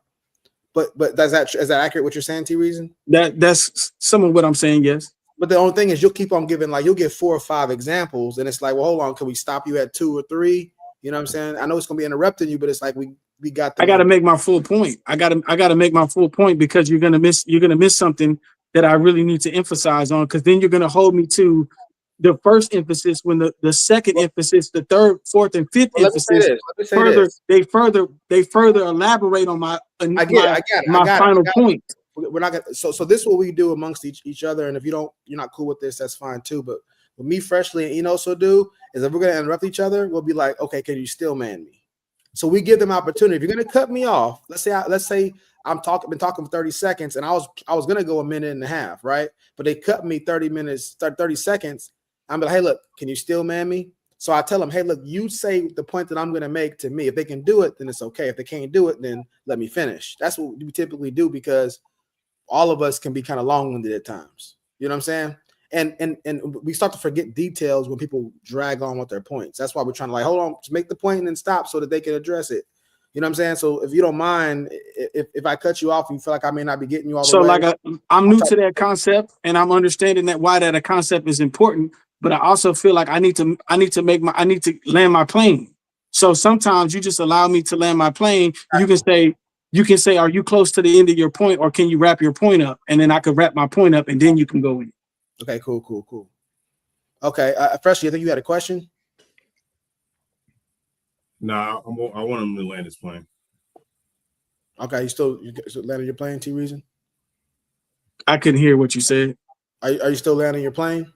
But is that accurate what you're saying, T Reason? That's some of what I'm saying, yes. But the only thing is you'll keep on giving, like you'll give 4 or 5 examples, and it's like, well, hold on, can we stop you at 2 or 3? You know what I'm saying? I know it's gonna be interrupting you, but it's like we got. I got to make my full point. I got to make my full point because you're gonna miss something that I really need to emphasize on, because then you're gonna hold me to the first emphasis when the second emphasis, the third, fourth, and fifth emphasis they further elaborate on my final point. We're not gonna. So this is what we do amongst each other, and if you're not cool with this, that's fine too. But what me, Freshly, and Enos will do is if we're gonna interrupt each other, we'll be like, okay, can you still man me? So we give them opportunity. If you're gonna cut me off, let's say been talking for 30 seconds, and I was gonna go a minute and a half, right? But they cut me 30 seconds. I'm like, hey, look, can you still man me? So I tell them, hey, look, you say the point that I'm gonna make to me. If they can do it, then it's okay. If they can't do it, then let me finish. That's what we typically do, because all of us can be kind of long-winded at times. You know what I'm saying? And we start to forget details when people drag on with their points. That's why we're trying to hold on, just make the point and then stop so that they can address it. You know what I'm saying? So if you don't mind, if I cut you off, you feel like I may not be getting you all the So way. like I'm new to that concept, and I'm understanding that why that a concept is important. But I also feel like I need to land my plane. So sometimes you just allow me to land my plane. You can say, are you close to the end of your point, or can you wrap your point up? And then I could wrap my point up, and then you can go in. Okay, cool. Okay, Freshly, I think you had a question. Nah, I want him to land his plane. Okay, you still landing your plane, T Reason? I couldn't hear what you said. Are you still landing your plane?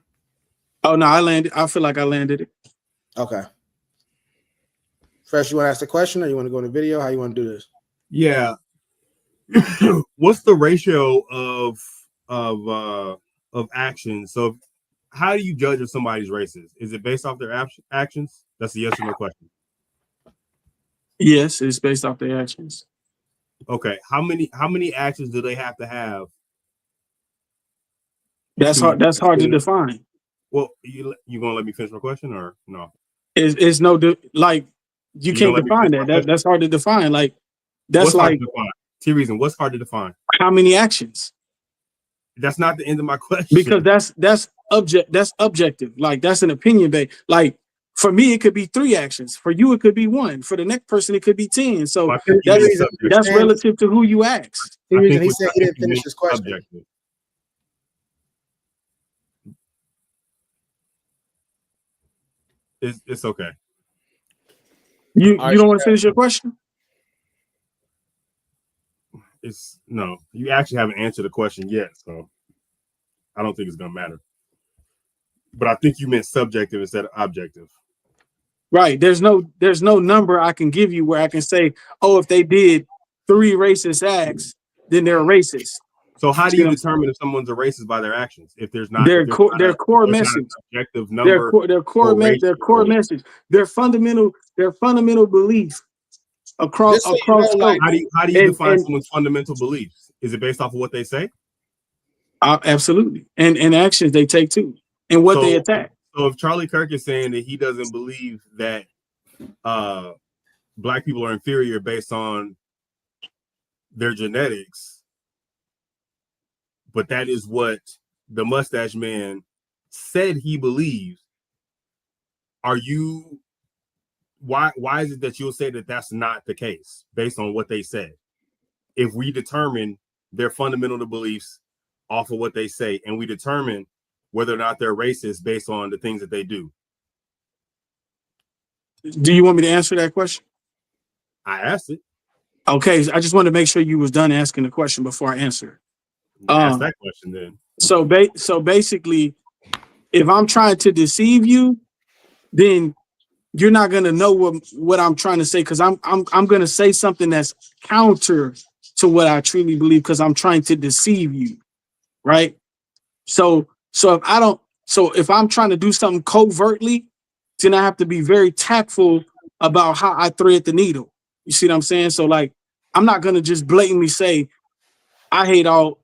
Oh no, I landed. I feel like I landed it. Okay. Fresh, you want to ask the question, or you want to go in the video? How you want to do this? Yeah. What's the ratio of actions? So how do you judge if somebody's racist? Is it based off their actions? That's a yes or no question. Yes, it's based off their actions. Okay. How many actions do they have to have? That's hard to define. Well, you gonna let me finish my question or no? It's no like you can't define that. That's hard to define. Like that's like T-Reason, what's hard to define? How many actions? That's not the end of my question. Because that's objective. Like that's an opinion based. Like for me, it could be 3 actions. For you, it could be 1. For the next person, it could be 10. So that's relative to who you ask. He said he didn't finish his question. Subjective. It's okay. You don't want to finish your question? No, you actually haven't answered the question yet, so I don't think it's gonna matter. But I think you meant subjective instead of objective. Right. There's no number I can give you where I can say, oh, if they did 3 racist acts, then they're racist. So how do you determine if someone's a racist by their actions? If there's not their core message, objective number, their core message, their fundamental belief across. How do you define someone's fundamental beliefs? Is it based off of what they say? Absolutely, and actions they take too, and what they attack. So if Charlie Kirk is saying that he doesn't believe that Black people are inferior based on their genetics, but that is what the mustache man said he believes, why is it that you'll say that that's not the case based on what they said? If we determine their fundamental beliefs off of what they say, and we determine whether or not they're racist based on the things that they do. Do you want me to answer that question? I asked it. Okay, I just wanted to make sure you was done asking the question before I answer. Ask that question then. So basically, if I'm trying to deceive you, then you're not gonna know what I'm trying to say, because I'm gonna say something that's counter to what I truly believe, because I'm trying to deceive you, right? So if I'm trying to do something covertly, then I have to be very tactful about how I thread the needle. You see what I'm saying? So like, I'm not gonna just blatantly say I hate all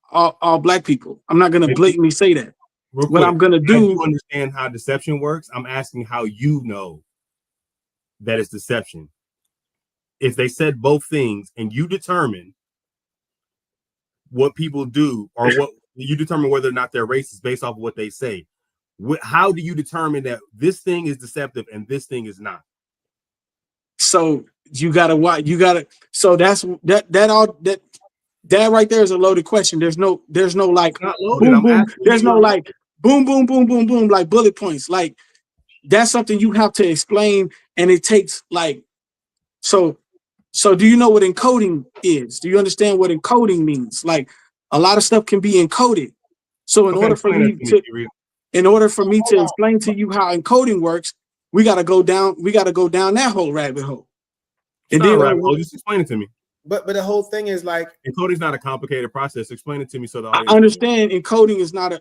Black people. I'm not gonna blatantly say that. What I'm gonna do, you understand how deception works. I'm asking how you know that it's deception. If they said both things and you determine what people do, or what you determine whether or not they're racist based off of what they say, how do you determine that this thing is deceptive and this thing is not? So you gotta watch. So that's that right there is a loaded question. There's no like boom boom. There's no like boom boom boom boom boom like bullet points. Like that's something you have to explain, and it takes like so. Do you know what encoding is? Do you understand what encoding means? Like a lot of stuff can be encoded. So in order for me to explain to you how encoding works, we gotta go down that whole rabbit hole. And then just explain it to me. But the whole thing is like encoding is not a complicated process. Explain it to me so that I understand encoding is not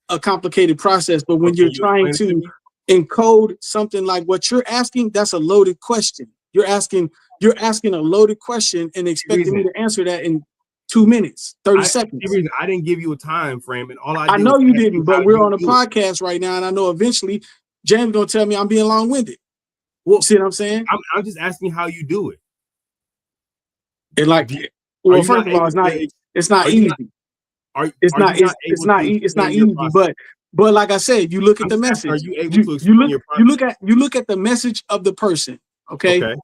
a complicated process, but when you're trying to encode something like what you're asking, that's a loaded question. You're asking a loaded question and expecting me to answer that in 2 minutes, 30 seconds. I didn't give you a time frame, and all I know you didn't, but we're on a podcast right now, and I know eventually James gonna tell me I'm being long-winded. Well, see what I'm saying? I'm just asking how you do it. And like, well, first of all, it's not easy. It's not easy, but like I said, you look at the message. Are you able to explain your process? You look at the message of the person, okay?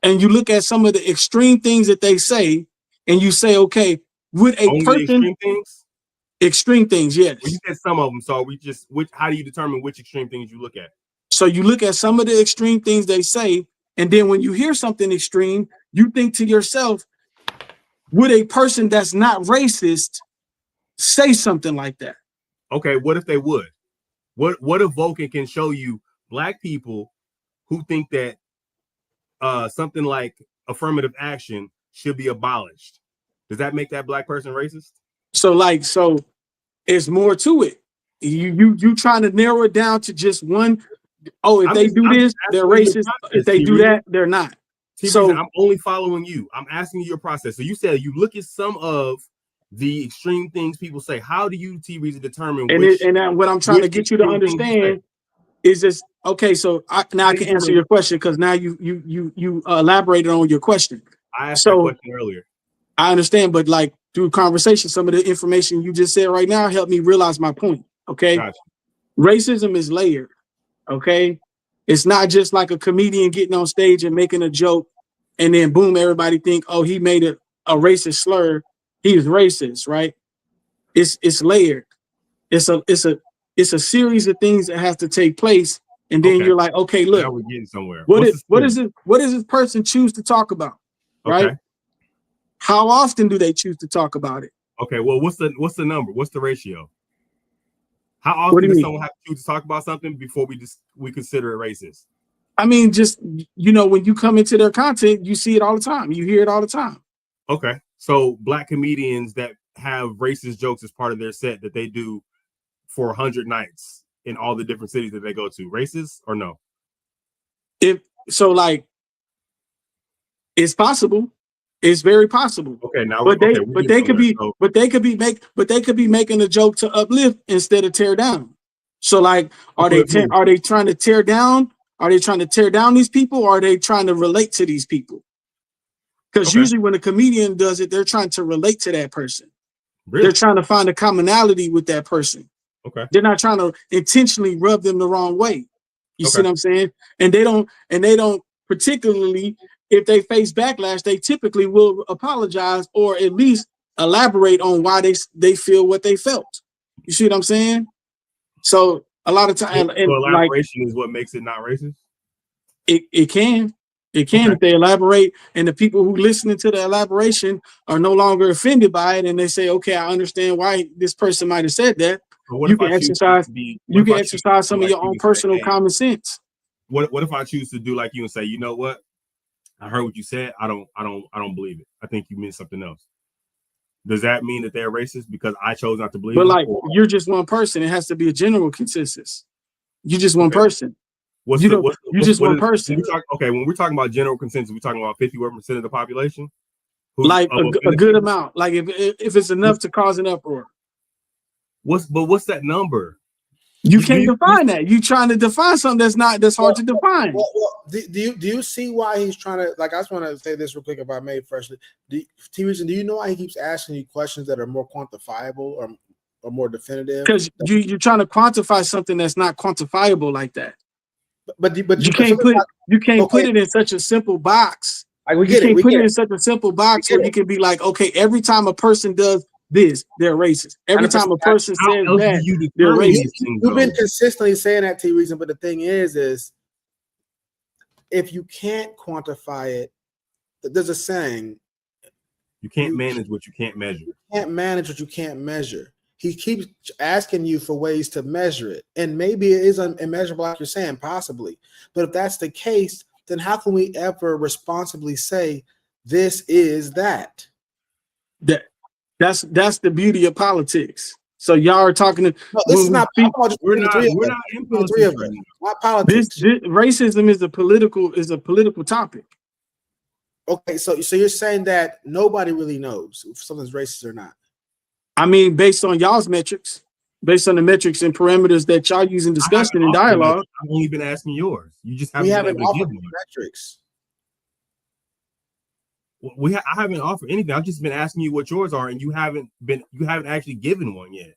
And you look at some of the extreme things that they say, and you say, okay, would a person extreme things? Extreme things, yes. Well, you said some of them, so how do you determine which extreme things you look at? So you look at some of the extreme things they say, and then when you hear something extreme, you think to yourself, would a person that's not racist say something like that? Okay, what if they would? What if Vulcan can show you black people who think that something like affirmative action should be abolished? Does that make that black person racist? So it's more to it. You trying to narrow it down to just one. Oh, if they do this, they're racist. If they do that, they're not. So I'm only following you. I'm asking you your process. So you said you look at some of the extreme things people say. How do you, T Reason, determine which? And what I'm trying to get you to understand is this. Okay, so I can answer your question because now you elaborated on your question. I asked that question earlier. I understand, but like through conversation, some of the information you just said right now helped me realize my point. Okay, gotcha. Racism is layered. Okay, it's not just like a comedian getting on stage and making a joke, and then boom, everybody think, oh, he made a racist slur. He's racist, right? It's layered. It's a series of things that has to take place, and then you're like, okay, look, now we're getting somewhere. What does this person choose to talk about, right? Okay. How often do they choose to talk about it? Okay, well, what's the number? What's the ratio? How often does someone have to choose to talk about something before we consider it racist? I mean, just when you come into their content, you see it all the time. You hear it all the time. Okay, so black comedians that have racist jokes as part of their set that they do for 100 nights in all the different cities that they go to, racist or no? It's possible. It's very possible. Okay, now they could be making a joke to uplift instead of tear down. So are they trying to tear down? Are they trying to tear down these people, or are they trying to relate to these people? Because usually when a comedian does it, they're trying to relate to that person. Really? They're trying to find a commonality with that person. Okay. They're not trying to intentionally rub them the wrong way. You see what I'm saying? And they don't particularly, if they face backlash, they typically will apologize or at least elaborate on why they feel what they felt. You see what I'm saying? So a lot of times, elaboration is what makes it not racist. It can if they elaborate, and the people who listening to the elaboration are no longer offended by it, and they say, okay, I understand why this person might have said that. You can exercise some of your own personal common sense. What if I choose to do like you and say, you know what? I heard what you said. I don't believe it. I think you meant something else. Does that mean that they're racist because I chose not to believe it? But you're just one person. It has to be a general consensus. You're just one person. You're just one person. When we're talking about general consensus, we're talking about 51% of the population. A good amount. Like if it's enough to cause an uproar. What's that number? You can't define that. You trying to define something that's hard to define. Well, do you see why he's trying to, I just want to say this real quick if I may firstly. Do you know why he keeps asking you questions that are more quantifiable or more definitive? Because you're trying to quantify something that's not quantifiable like that. But you can't put it in such a simple box. You can't put it in such a simple box where you can be like, okay, every time a person does this, they're racist. Every time a person says that, they're racist. You've been consistently saying that, T Reason, but the thing is if you can't quantify it, there's a saying. You can't manage what you can't measure. You can't manage what you can't measure. He keeps asking you for ways to measure it. And maybe it is immeasurable, like you're saying, possibly. But if that's the case, then how can we ever responsibly say this is that? That's the beauty of politics. So y'all are talking to. No, this is not. We're not in politics. Not politics. This racism is a political topic. Okay, so you're saying that nobody really knows if something's racist or not. I mean, based on y'all's metrics, based on the metrics and parameters that y'all use in discussion and dialogue. I've only been asking yours. You just haven't been able to give me metrics. I haven't offered anything. I've just been asking you what yours are, and you haven't actually given one yet.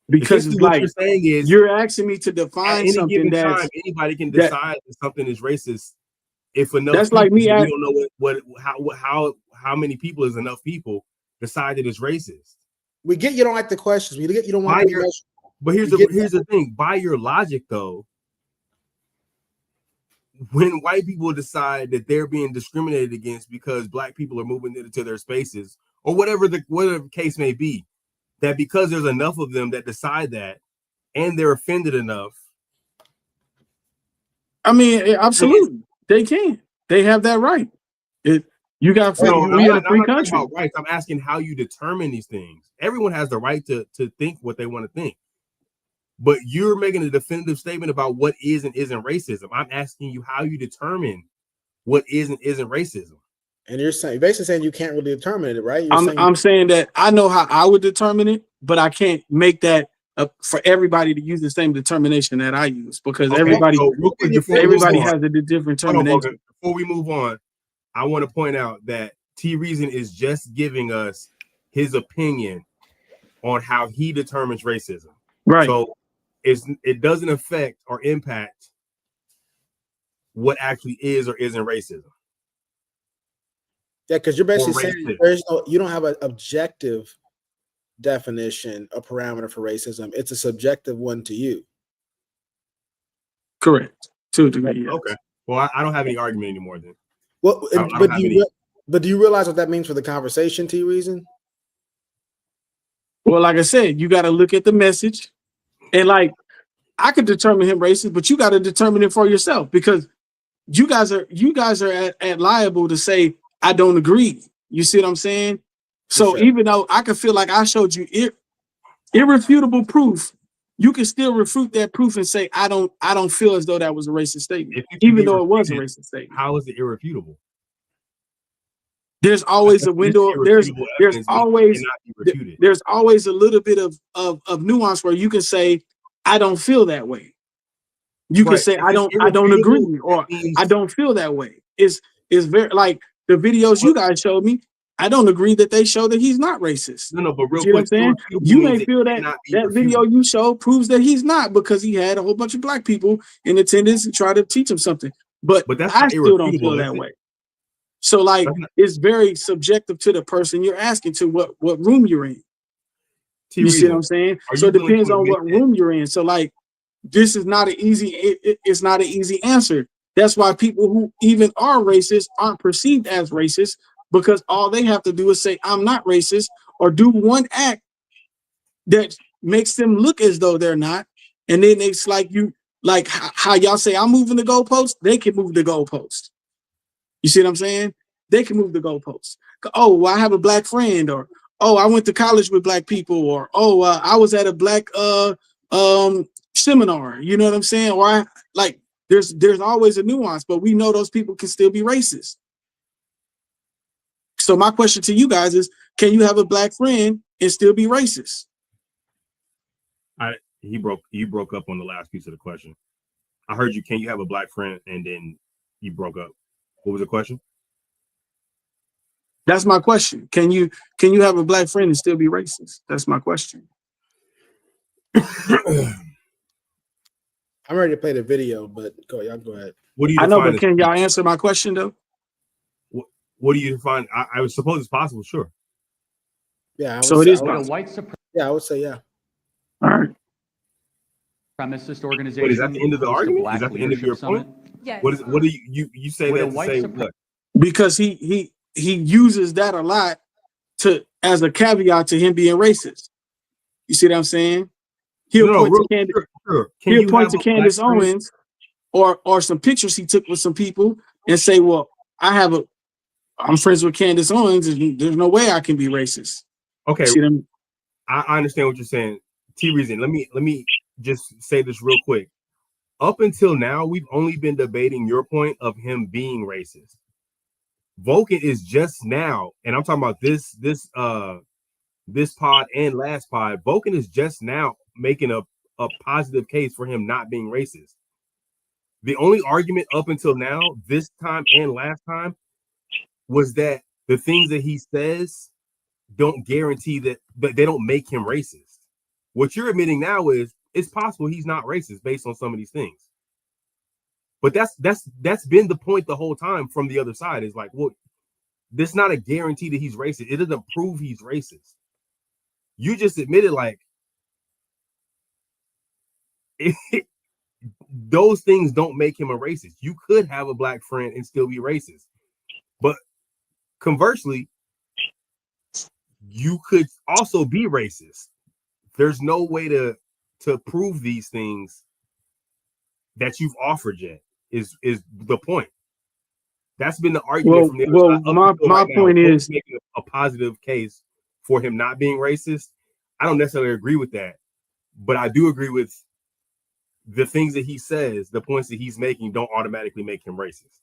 Because it's what like you're saying is you're asking me to at define any something given time, that's anybody can decide that something is racist. If enough that's people, like me. We don't know how many people is enough people decide that it's racist. We get you don't like the questions. We get you don't want to be measured. But here's the thing. By your logic, though, when white people decide that they're being discriminated against because black people are moving into their spaces, or whatever the case may be, that because there's enough of them that decide that, and they're offended enough. I mean, absolutely, they can. They have that right. You got free. No, we in a free I'm not country. talking about rights. I'm asking how you determine these things. Everyone has the right to think what they want to think. But you're making a definitive statement about what is and isn't racism. I'm asking you how you determine what is and isn't racism. And you're basically saying you can't really determine it, right? I'm saying that I know how I would determine it, but I can't make that for everybody to use the same determination that I use, because everybody has a different determination. Before we move on, I want to point out that T Reason is just giving us his opinion on how he determines racism. Right. So it doesn't affect or impact what actually is or isn't racism. Yeah, because you're basically saying you don't have an objective definition, a parameter for racism. It's a subjective one to you. Correct. To a degree. Yes. Okay. Well, I don't have any argument anymore then. Well, but do you realize what that means for the conversation, T Reason? Well, like I said, you got to look at the message, and like I could determine him racist, but you got to determine it for yourself, because you guys are at liable to say I don't agree. You see what I'm saying? So even though I could feel like I showed you irrefutable proof, you can still refute that proof and say I don't feel as though that was a racist statement, even though it was a racist statement. How is it irrefutable? There's always a window. There's always a little bit of nuance where you can say I don't feel that way. You can say I don't agree, or I don't feel that way. It's very like the videos you guys showed me. I don't agree that they show that he's not racist. No, but real quick, what I'm saying? You may feel that video you showed proves that he's not, because he had a whole bunch of black people in attendance and try to teach him something. But I still don't feel that way. So like it's very subjective to the person you're asking to what room you're in. You see what I'm saying? So it depends on what room you're in. So like this is not an easy. It's not an easy answer. That's why people who even are racist aren't perceived as racist, because all they have to do is say I'm not racist, or do one act that makes them look as though they're not, and then it's like how y'all say I'm moving the goalpost. They can move the goalpost. You see what I'm saying? They can move the goalposts. Oh, well, I have a black friend, or oh, I went to college with black people, or oh, I was at a black seminar. You know what I'm saying? Or there's always a nuance, but we know those people can still be racist. So my question to you guys is, can you have a black friend and still be racist? You broke up on the last piece of the question. I heard you. Can you have a black friend? And then you broke up. What was the question? That's my question. Can you have a black friend and still be racist? That's my question. I'm ready to play the video, but y'all go ahead. What do you? I know, but can y'all answer my question though? What do you define? I suppose it's possible. Sure. Yeah. So it is possible. Yeah, I would say yeah. All right. Supremacist organization. Wait, is that the end of the argument? Is that the end of your point? Yes. What do you say that to say what? Because he uses that a lot as a caveat to him being racist. You see what I'm saying? He'll point to Candace Owens or some pictures he took with some people and say, well, I'm friends with Candace Owens, and there's no way I can be racist. Okay. I understand what you're saying. T-Reason, let me just say this real quick. Up until now, we've only been debating your point of him being racist. Vulcan is just now, and I'm talking about this pod and last pod. Vulcan is just now making a positive case for him not being racist. The only argument up until now, this time and last time, was that the things that he says don't guarantee that, but they don't make him racist. What you're admitting now is it's possible he's not racist based on some of these things. But that's been the point the whole time from the other side, is like, well, this is not a guarantee that he's racist. It doesn't prove he's racist. You just admitted like those things don't make him a racist. You could have a black friend and still be racist. But conversely, you could also be racist. There's no way to prove these things that you've offered yet, is the point. That's been the argument from the other side. My point is making a positive case for him not being racist. I don't necessarily agree with that, but I do agree with the things that he says. The points that he's making don't automatically make him racist.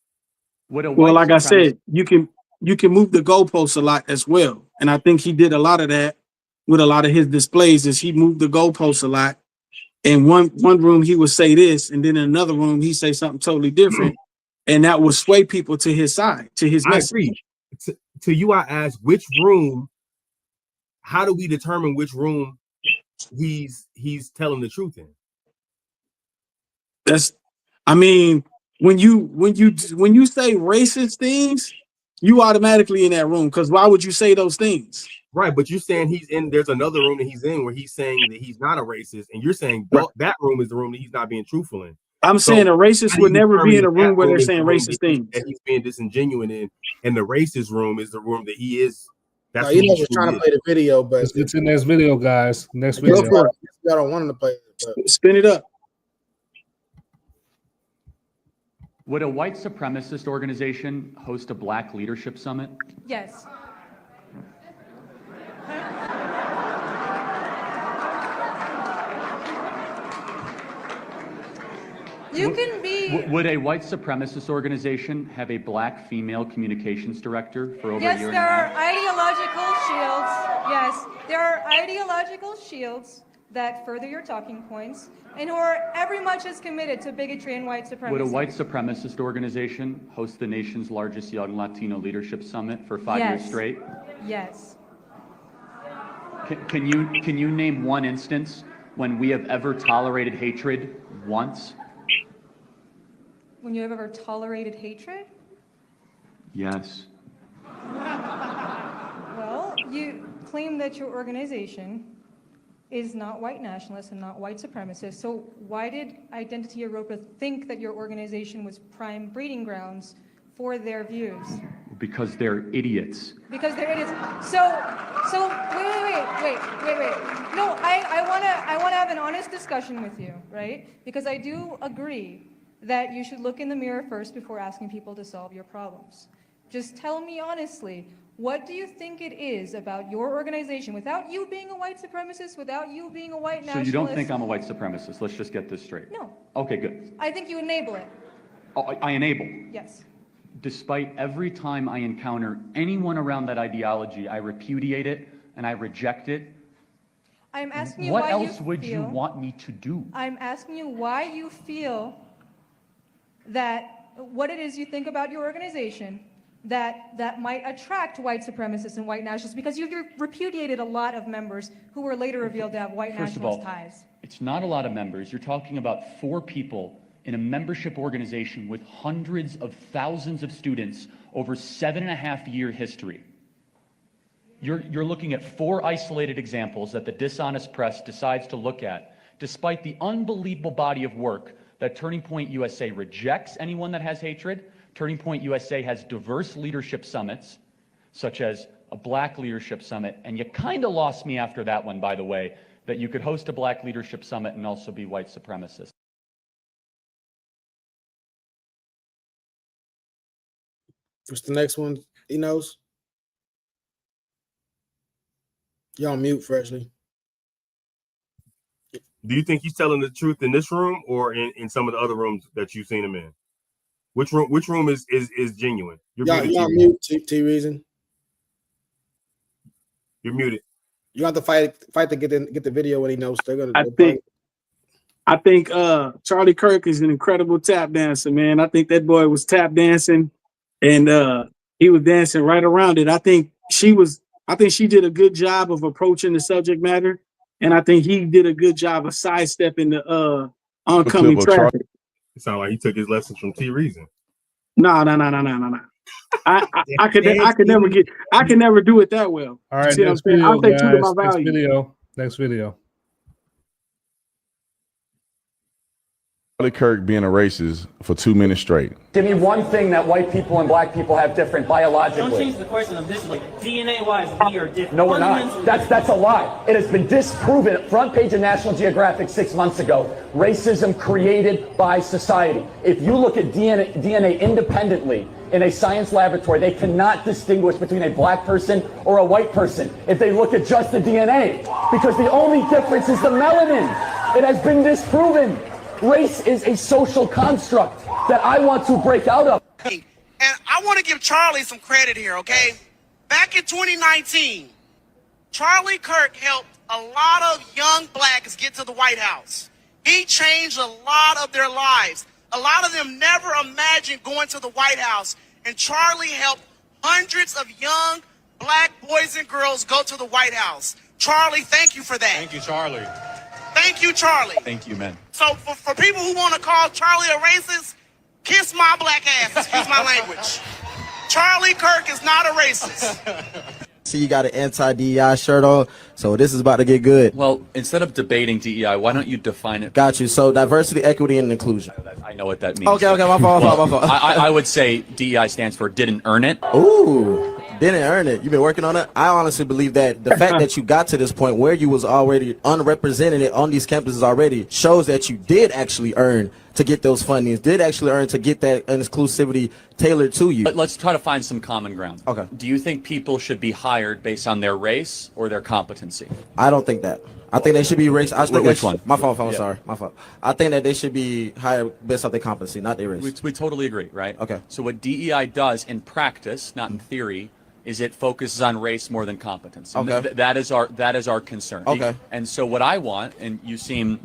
Well, like I said, you can move the goalposts a lot as well, and I think he did a lot of that with a lot of his displays. Is he moved the goalposts a lot? In one room he would say this, and then in another room he say something totally different, and that would sway people to his side, to his message. I agree. To you, I asked which room. How do we determine which room he's telling the truth in? I mean, when you say racist things, you automatically in that room, because why would you say those things? Right, but you're saying he's in. There's another room that he's in where he's saying that he's not a racist, and you're saying that room is the room that he's not being truthful in. I'm saying a racist would never be in a room where they're saying racist things. That he's being disingenuous in, and the racist room is the room that he is. That's no, he's just trying to play the video, but it's in this video, guys. Next video. I don't want him to play it. But. Spin it up. Would a white supremacist organization host a Black Leadership Summit? Yes. You can be. Would a white supremacist organization have a Black female communications director for over a year and a half? Yes, there are ideological shields. Yes, there are ideological shields that further your talking points and who are every much as committed to bigotry and white supremacy. Would a white supremacist organization host the nation's largest young Latino leadership summit for 5 years straight? Yes. Can you name one instance when we have ever tolerated hatred once? When you have ever tolerated hatred? Yes. Well, you claim that your organization is not white nationalist and not white supremacist. So why did Identity Europa think that your organization was prime breeding grounds for their views? Because they're idiots. Because they're idiots. So wait. No, I wanna have an honest discussion with you, right? Because I do agree that you should look in the mirror first before asking people to solve your problems. Just tell me honestly, what do you think it is about your organization, without you being a white supremacist, without you being a white nationalist? So you don't think I'm a white supremacist? Let's just get this straight. No. Okay, good. I think you enable it. Oh, I enable. Yes. Despite every time I encounter anyone around that ideology, I repudiate it and I reject it. I'm asking you what why else you would feel, you want me to do? I'm asking you why you feel that what it is you think about your organization that might attract white supremacists and white nationalists, because you've repudiated a lot of members who were later revealed to have white nationalist ties. It's not a lot of members. You're talking about 4 people in a membership organization with hundreds of thousands of students over 7.5-year history. You're looking at 4 isolated examples that the dishonest press decides to look at, despite the unbelievable body of work that Turning Point USA rejects anyone that has hatred. Turning Point USA has diverse leadership summits, such as a Black Leadership Summit, and you kind of lost me after that one, by the way, that you could host a Black Leadership Summit and also be white supremacist. What's the next one? He knows. You're on mute, Freshly. Do you think he's telling the truth in this room or in some of the other rooms that you've seen him in? Which room is genuine? You're on mute, T Reason. You're muted. You have to fight to get the video when he knows they're gonna. I think Charlie Kirk is an incredible tap dancer, man. I think that boy was tap dancing, and he was dancing right around it. I think she did a good job of approaching the subject matter, and I think he did a good job of sidestepping the oncoming traffic. It sounds like he took his lessons from T Reason. No. I could never do it that well. All right, See what I'm next saying? video, I'll stay true to guys. my values. Next video. Charlie Kirk being a racist for 2 minutes straight. Give me one thing that white people and black people have different biologically. Don't change the question of this, like DNA-wise, we are different. No, we're not. That's a lie. It has been disproven. Front page of National Geographic 6 months ago. Racism created by society. If you look at DNA independently in a science laboratory, they cannot distinguish between a black person or a white person if they look at just the DNA, because the only difference is the melanin. It has been disproven. Race is a social construct that I want to break out of. And I want to give Charlie some credit here, okay? Back in 2019, Charlie Kirk helped a lot of young blacks get to the White House. He changed a lot of their lives. A lot of them never imagined going to the White House, and Charlie helped hundreds of young black boys and girls go to the White House. Charlie, thank you for that. Thank you, Charlie. Thank you, Charlie. Thank you, man. So for people who want to call Charlie a racist, kiss my black ass, excuse my language. Charlie Kirk is not a racist. See, you got an anti-DEI shirt on, so this is about to get good. Well, instead of debating DEI, why don't you define it? Got you. So diversity, equity, and inclusion. I know what that means. Okay, my fault. I would say DEI stands for didn't earn it. Ooh, didn't earn it. You've been working on it. I honestly believe that the fact that you got to this point where you was already unrepresented on these campuses already shows that you did actually earn to get those fundings, did actually earn to get that exclusivity tailored to you. But let's try to find some common ground. Okay. Do you think people should be hired based on their race or their competency? I don't think that. I think they should be race. Which one? My fault. Yeah. Sorry. My fault. I think that they should be hired based off their competency, not their race. We totally agree, right? Okay. So what DEI does in practice, not in theory, is it focuses on race more than competence. And Okay. that is our concern. Okay. And so what I want, and you seem,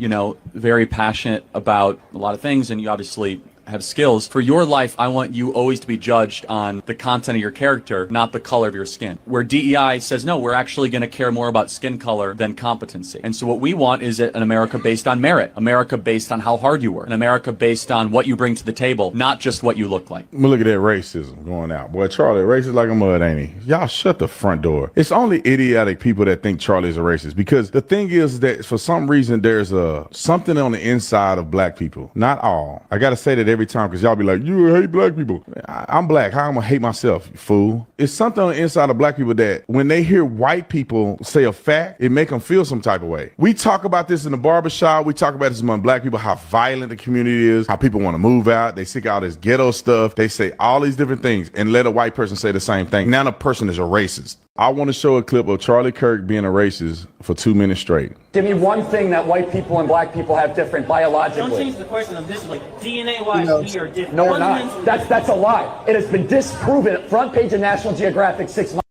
very passionate about a lot of things, and you obviously have skills. For your life, I want you always to be judged on the content of your character, not the color of your skin. Where DEI says, no, we're actually going to care more about skin color than competency. And so what we want is an America based on merit, America based on how hard you work, an America based on what you bring to the table, not just what you look like. Look at that racism going out. Boy, Charlie, racist like a mud, ain't he? Y'all shut the front door. It's only idiotic people that think Charlie's a racist, because the thing is that for some reason there's something on the inside of black people. Not all. I got to say that every time, because y'all be like, you hate black people. I'm black. How am I hate myself, you fool? It's something on the inside of black people that when they hear white people say a fact, it make them feel some type of way. We talk about this in the barbershop. We talk about this among black people, how violent the community is, how people want to move out. They seek out this ghetto stuff. They say all these different things, and let a white person say the same thing. Now the person is a racist. I want to show a clip of Charlie Kirk being a racist for 2 minutes straight. Give me one thing that white people and black people have different biologically. Don't change the question of this, like DNA-wise, we are different. No, we're not. That's a lie. It has been disproven. Front page of National Geographic 6 months.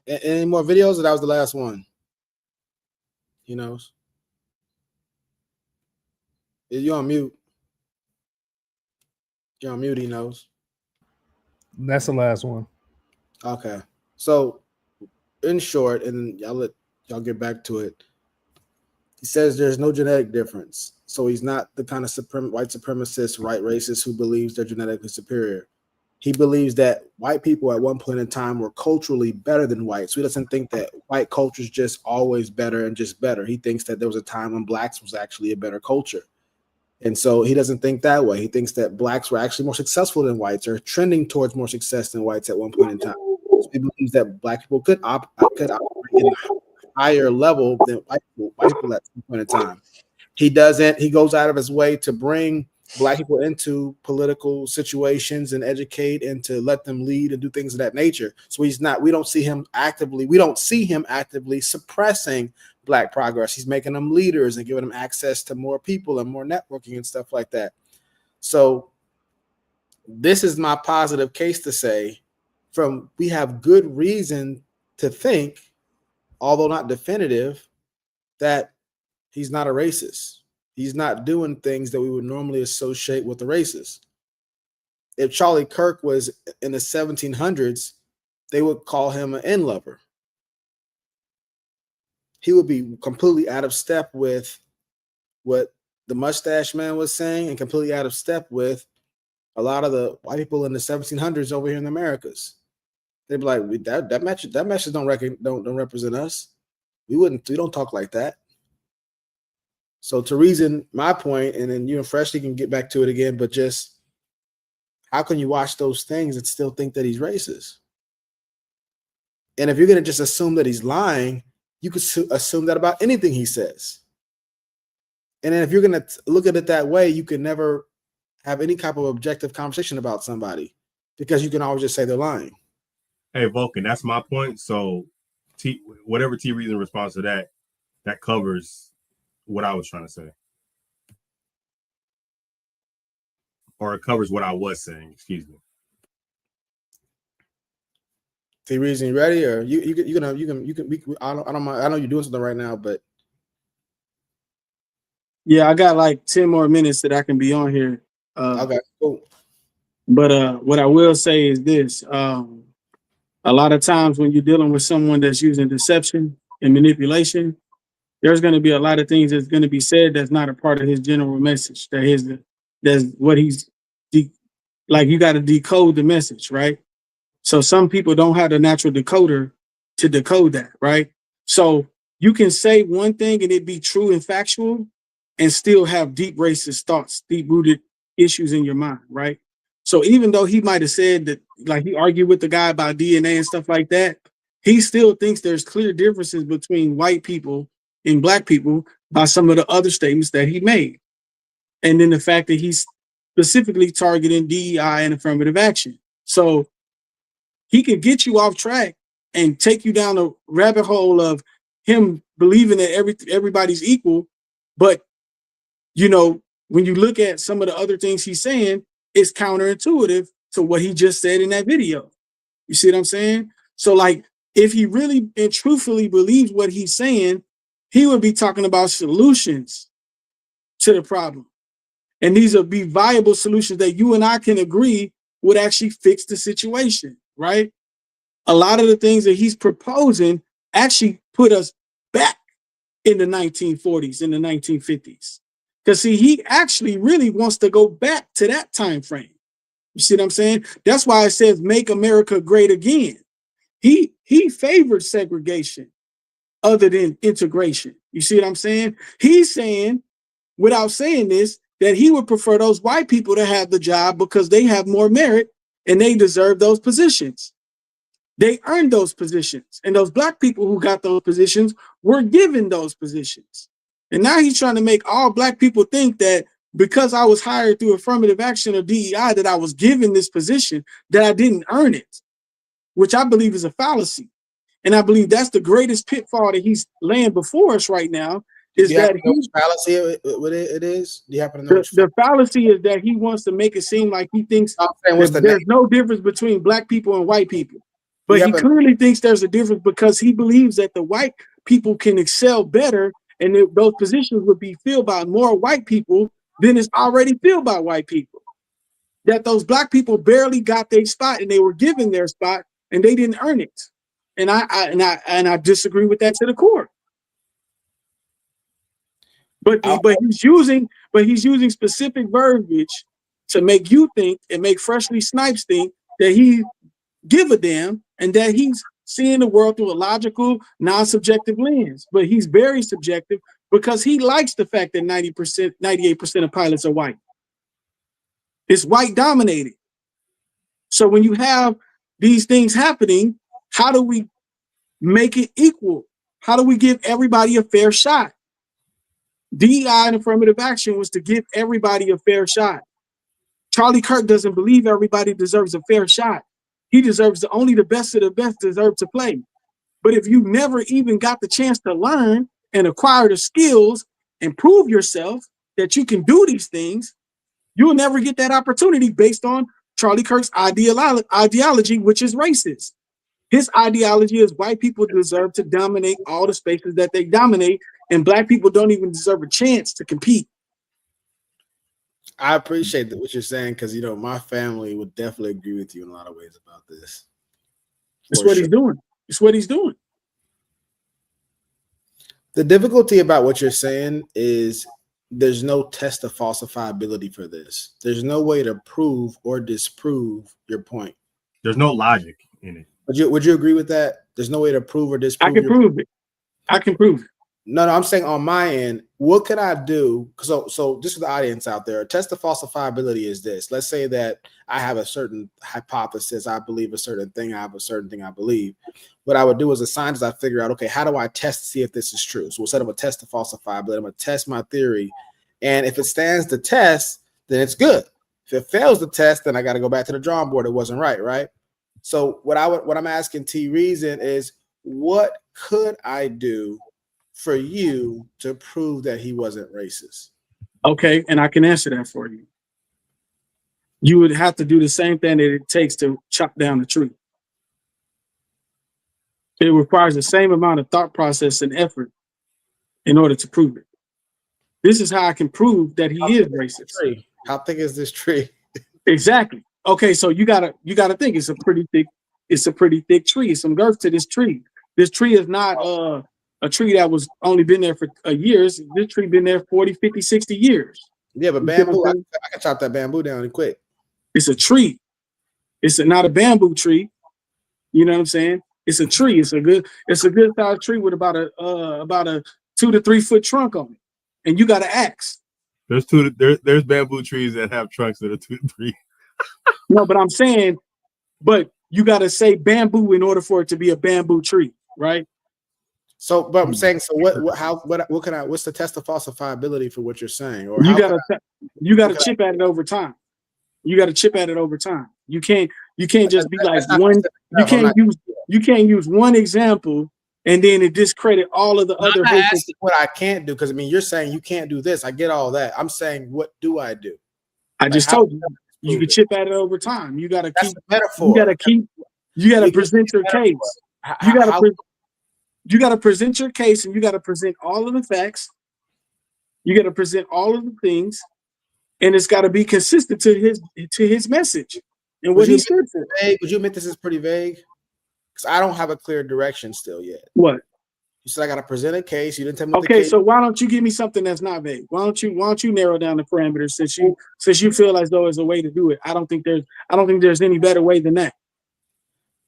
Any more videos, or that was the last one? He knows. You're on mute. You're on mute, he knows. That's the last one. Okay. So, in short, and I'll let y'all get back to it. He says there's no genetic difference. So he's not the kind of white supremacist, white racist who believes they're genetically superior. He believes that white people at one point in time were culturally better than whites. So he doesn't think that white culture is just always better and just better. He thinks that there was a time when blacks was actually a better culture. And so he doesn't think that way. He thinks that blacks were actually more successful than whites, or trending towards more success than whites at one point in time. So he believes that black people could operate in a higher level than white people at some point in time. He goes out of his way to bring black people into political situations and educate and to let them lead and do things of that nature. So we don't see him actively suppressing black progress. He's making them leaders and giving them access to more people and more networking and stuff like that. So this is my positive case to say, we have good reason to think, although not definitive, that he's not a racist. He's not doing things that we would normally associate with a racist. if Charlie Kirk was in the 1700s, they would call him an end lover. He would be completely out of step with what the mustache man was saying, and completely out of step with a lot of the white people in the 1700s over here in the Americas. They'd be like, that message don't represent us. We don't talk like that. So to reason my point, and then you and Freshly can get back to it again, but just how can you watch those things and still think that he's racist? And if you're going to just assume that he's lying, you could assume that about anything he says. And then if you're going to look at it that way, you can never have any type of objective conversation about somebody, because you can always just say they're lying. Hey, Vulcan, that's my point. So whatever T Reason responds to that covers what I was trying to say. Or it covers what I was saying, excuse me. T Reason, you ready? Or you can I don't mind. I know you're doing something right now, but yeah, I got like 10 more minutes that I can be on here. Okay, cool. But what I will say is this: a lot of times when you're dealing with someone that's using deception and manipulation, there's going to be a lot of things that's going to be said that's not a part of his general message. That's what he's like. You got to decode the message, right? So some people don't have the natural decoder to decode that, right? So you can say one thing and it be true and factual, and still have deep racist thoughts, deep rooted issues in your mind, right? So even though he might have said that, like he argued with the guy about DNA and stuff like that, he still thinks there's clear differences between white people and black people by some of the other statements that he made. And then the fact that he's specifically targeting DEI and affirmative action. So he could get you off track and take you down a rabbit hole of him believing that everybody's equal. But, you know, when you look at some of the other things he's saying, it's counterintuitive to what he just said in that video. You see what I'm saying? So like, if he really and truthfully believes what he's saying, he would be talking about solutions to the problem. And these will be viable solutions that you and I can agree would actually fix the situation, right? A lot of the things that he's proposing actually put us back in the 1940s, in the 1950s. Because see, he actually really wants to go back to that time frame. You see what I'm saying? That's why it says make America great again. He favored segregation other than integration. You see what I'm saying? He's saying, without saying this, that he would prefer those white people to have the job because they have more merit and they deserve those positions. They earned those positions. And those black people who got those positions were given those positions. And now he's trying to make all black people think that because I was hired through affirmative action or DEI, that I was given this position, that I didn't earn it, which I believe is a fallacy. And I believe that's the greatest pitfall that he's laying before us right now. Is that which fallacy it is? Do you happen to know the fallacy is that he wants to make it seem like he thinks that there's no difference between black people and white people. But he clearly thinks there's a difference because he believes that the white people can excel better and those positions would be filled by more white people than is already filled by white people. That those black people barely got their spot and they were given their spot and they didn't earn it. And I disagree with that to the core. But he's using specific verbiage to make you think and make Freshly Snipes think that he give a damn and that he's seeing the world through a logical, non-subjective lens. But he's very subjective because he likes the fact that 90%, 98% of pilots are white. It's white dominated. So when you have these things happening, how do we make it equal? How do we give everybody a fair shot? DEI and affirmative action was to give everybody a fair shot. Charlie Kirk doesn't believe everybody deserves a fair shot. He deserves only the best of the best deserve to play. But if you never even got the chance to learn and acquire the skills and prove yourself that you can do these things, you'll never get that opportunity based on Charlie Kirk's ideology, which is racist. His ideology is white people deserve to dominate all the spaces that they dominate, and black people don't even deserve a chance to compete. I appreciate what you're saying because my family would definitely agree with you in a lot of ways about this. It's what he's doing. It's what he's doing. The difficulty about what you're saying is there's no test of falsifiability for this. There's no way to prove or disprove your point. There's no logic in it. Would you agree with that? There's no way to prove or disprove. I can prove it. I can prove it. No, I'm saying on my end, what could I do? So just for the audience out there, a test of falsifiability is this. Let's say that I have a certain hypothesis. I believe a certain thing. I have a certain thing I believe. What I would do as a scientist, I figure out, okay, how do I test to see if this is true? So instead of a test of falsifiability, I'm going to test my theory. And if it stands the test, then it's good. If it fails the test, then I got to go back to the drawing board. It wasn't right? So what I'm asking T Reason is, what could I do for you to prove that he wasn't racist? Okay, and I can answer that for you. You would have to do the same thing that it takes to chop down a tree. It requires the same amount of thought process and effort in order to prove it. This is how I can prove that he is racist. How thick is this tree? Exactly. Okay, so you gotta think it's a pretty thick tree. It's some girth to this tree. This tree is not a tree that was only been there for years. This tree been there 40, 50, 60 years. Yeah, but bamboo, I can chop that bamboo down quick. It's a tree. It's not a bamboo tree. You know what I'm saying? It's a tree. It's a good sized tree with about a 2 to 3 foot trunk on it. And you got an axe. There's bamboo trees that have trunks that are 2 to 3. No, but I'm saying, but you got to say bamboo in order for it to be a bamboo tree, right? So, but I'm saying, so what's the test of falsifiability for what you're saying? Or you gotta chip at it over time. You got to chip at it over time. You can't just be like one. You can't use one example and then it discredit all of the other. What I can't do, because I mean, you're saying you can't do this. I get all that. I'm saying, what do I do? I just told you. You can chip at it over time. You got to keep. Metaphor. You got to present your case. You got to present your case, and you got to present all of the facts. You got to present all of the things, and it's got to be consistent to his message and what he stood for. Would you admit this is pretty vague? Because I don't have a clear direction still yet. What? You said I got to present a case. You didn't tell me. Okay, so why don't you give me something that's not vague? Why don't you narrow down the parameters since you feel as though there's a way to do it? I don't think there's any better way than that.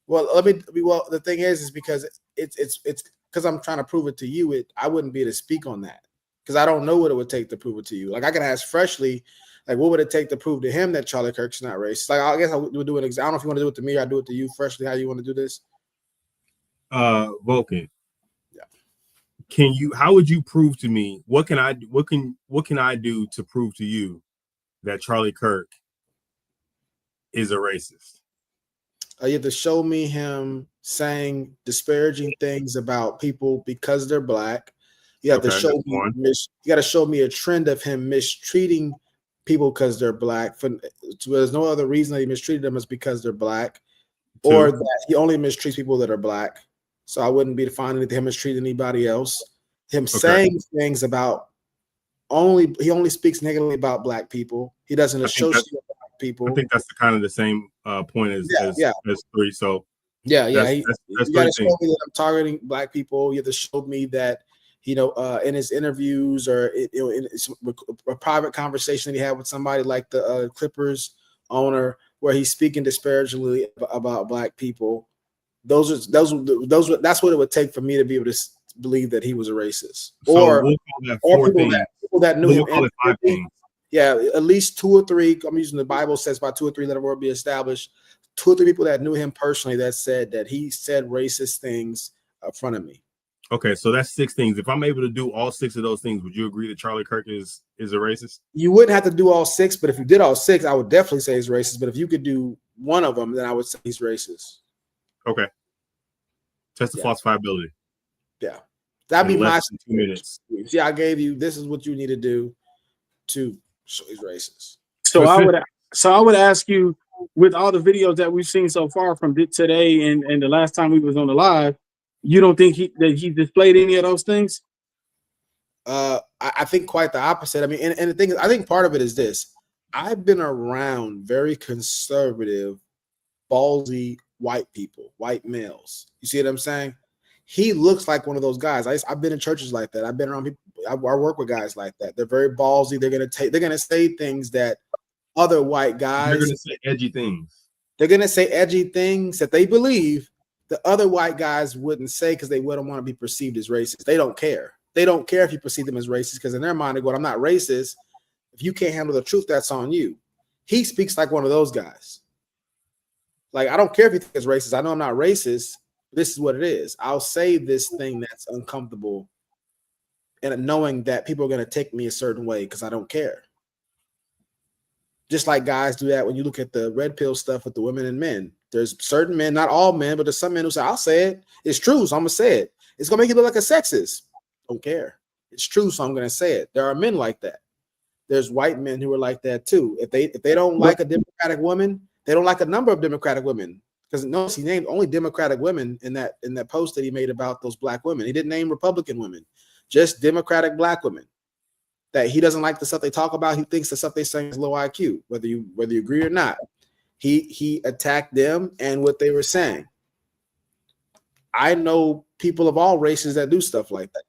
Well, the thing is because it's because I'm trying to prove it to you. I wouldn't be able to speak on that because I don't know what it would take to prove it to you. Like I can ask Freshly, like what would it take to prove to him that Charlie Kirk's not racist? Like I guess I would do an example. I don't know if you want to do it to me or I do it to you, Freshly. How you want to do this? Vulcan. Yeah. How would you prove to me? What can I do to prove to you that Charlie Kirk is a racist? You have to show me him saying disparaging things about people because they're black. You have to show me. You got to show me a trend of him mistreating people because they're black. There's no other reason that he mistreated them is because they're black, or that he only mistreats people that are black. So I wouldn't be defining him mistreat anybody else. Him saying things about he only speaks negatively about black people. He doesn't associate black people. I think that's the same point as 3. So you got to show me that I'm targeting black people. You have to show me that in his interviews or in a private conversation that he had with somebody like the Clippers owner, where he's speaking disparagingly about black people. That's what it would take for me to be able to believe that he was a racist, or people that knew him. Yeah, at least 2 or 3. I'm using the Bible says by 2 or 3 let a word be established. 2 or 3 people that knew him personally that said that he said racist things in front of me. Okay, so that's 6 things. If I'm able to do all 6 of those things, would you agree that Charlie Kirk is a racist? You wouldn't have to do all 6, but if you did all 6, I would definitely say he's racist. But if you could do one of them, then I would say he's racist. Okay. Test the falsifiability. Yeah. That'd be my 2 minutes. See, I gave you this is what you need to do to show he's racist. So I would ask you, with all the videos that we've seen so far from today and the last time we was on the live, you don't think that he displayed any of those things? I think quite the opposite. I mean, and the thing is, I think part of it is this. I've been around very conservative, ballsy white people, white males. You see what I'm saying? He looks like one of those guys. I've been in churches like that. I've been around people. I work with guys like that. They're very ballsy. They're gonna say things that other white guys. They're gonna say edgy things. They're gonna say edgy things that they believe the other white guys wouldn't say because they wouldn't want to be perceived as racist. They don't care. They don't care if you perceive them as racist because in their mind they're going, I'm not racist. If you can't handle the truth, that's on you. He speaks like one of those guys. Like, I don't care if you think it's racist. I know I'm not racist. This is what it is. I'll say this thing that's uncomfortable and knowing that people are going to take me a certain way because I don't care. Just like guys do that when you look at the red pill stuff with the women and men. There's certain men, not all men, but there's some men who say, I'll say it. It's true, so I'm going to say it. It's going to make you look like a sexist. Don't care. It's true, so I'm going to say it. There are men like that. There's white men who are like that too. If they don't like a Democratic woman, they don't like a number of Democratic women. Because notice he named only Democratic women in that post that he made about those black women. He didn't name Republican women, just Democratic black women. That he doesn't like the stuff they talk about. He thinks the stuff they say is low IQ, whether you agree or not. He attacked them and what they were saying. I know people of all races that do stuff like that.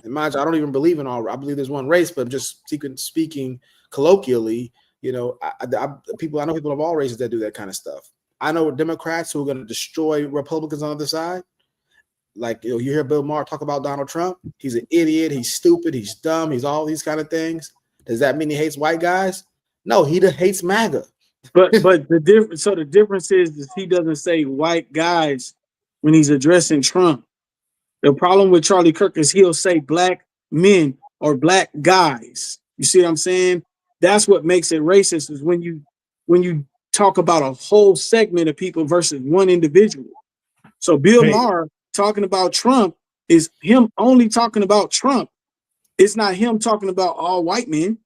And mind you, I don't even believe in all. I believe there's one race, but I'm just speaking colloquially. You know, I know people of all races that do that kind of stuff. I know Democrats who are going to destroy Republicans on the other side. Like, you hear Bill Maher talk about Donald Trump. He's an idiot. He's stupid. He's dumb. He's all these kind of things. Does that mean he hates white guys? No, he hates MAGA. But the difference is he doesn't say white guys when he's addressing Trump. The problem with Charlie Kirk is he'll say black men or black guys. You see what I'm saying? That's what makes it racist is when you talk about a whole segment of people versus one individual. So Bill Maher talking about Trump is him only talking about Trump. It's not him talking about all white men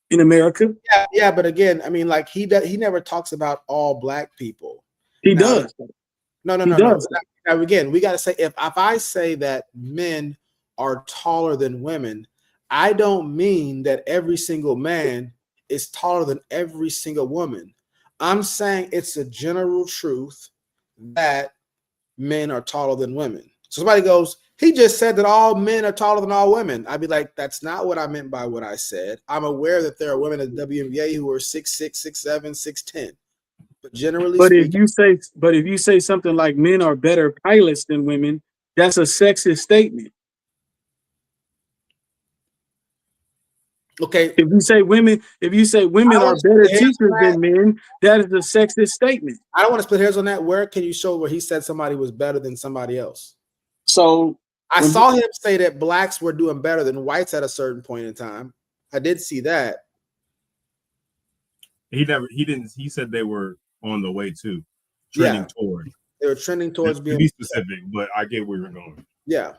in America. Yeah, but again, I mean, like he never talks about all black people. He does. No. Now, again, we got to say if I say that men are taller than women, I don't mean that every single man is taller than every single woman. I'm saying it's a general truth that men are taller than women. So somebody goes, he just said that all men are taller than all women. I'd be like, that's not what I meant by what I said. I'm aware that there are women at WNBA who are 6'6", 6'7", 6'10". But generally speaking, if you say something like men are better pilots than women, that's a sexist statement. Okay. If you say women are better teachers than men, that is a sexist statement. I don't want to split hairs on that. Where can you show where he said somebody was better than somebody else? So I saw him say that blacks were doing better than whites at a certain point in time. I did see that. He didn't. He said they were on the way to trending toward. They were trending towards being. To be specific, but I get where you're going. Yeah.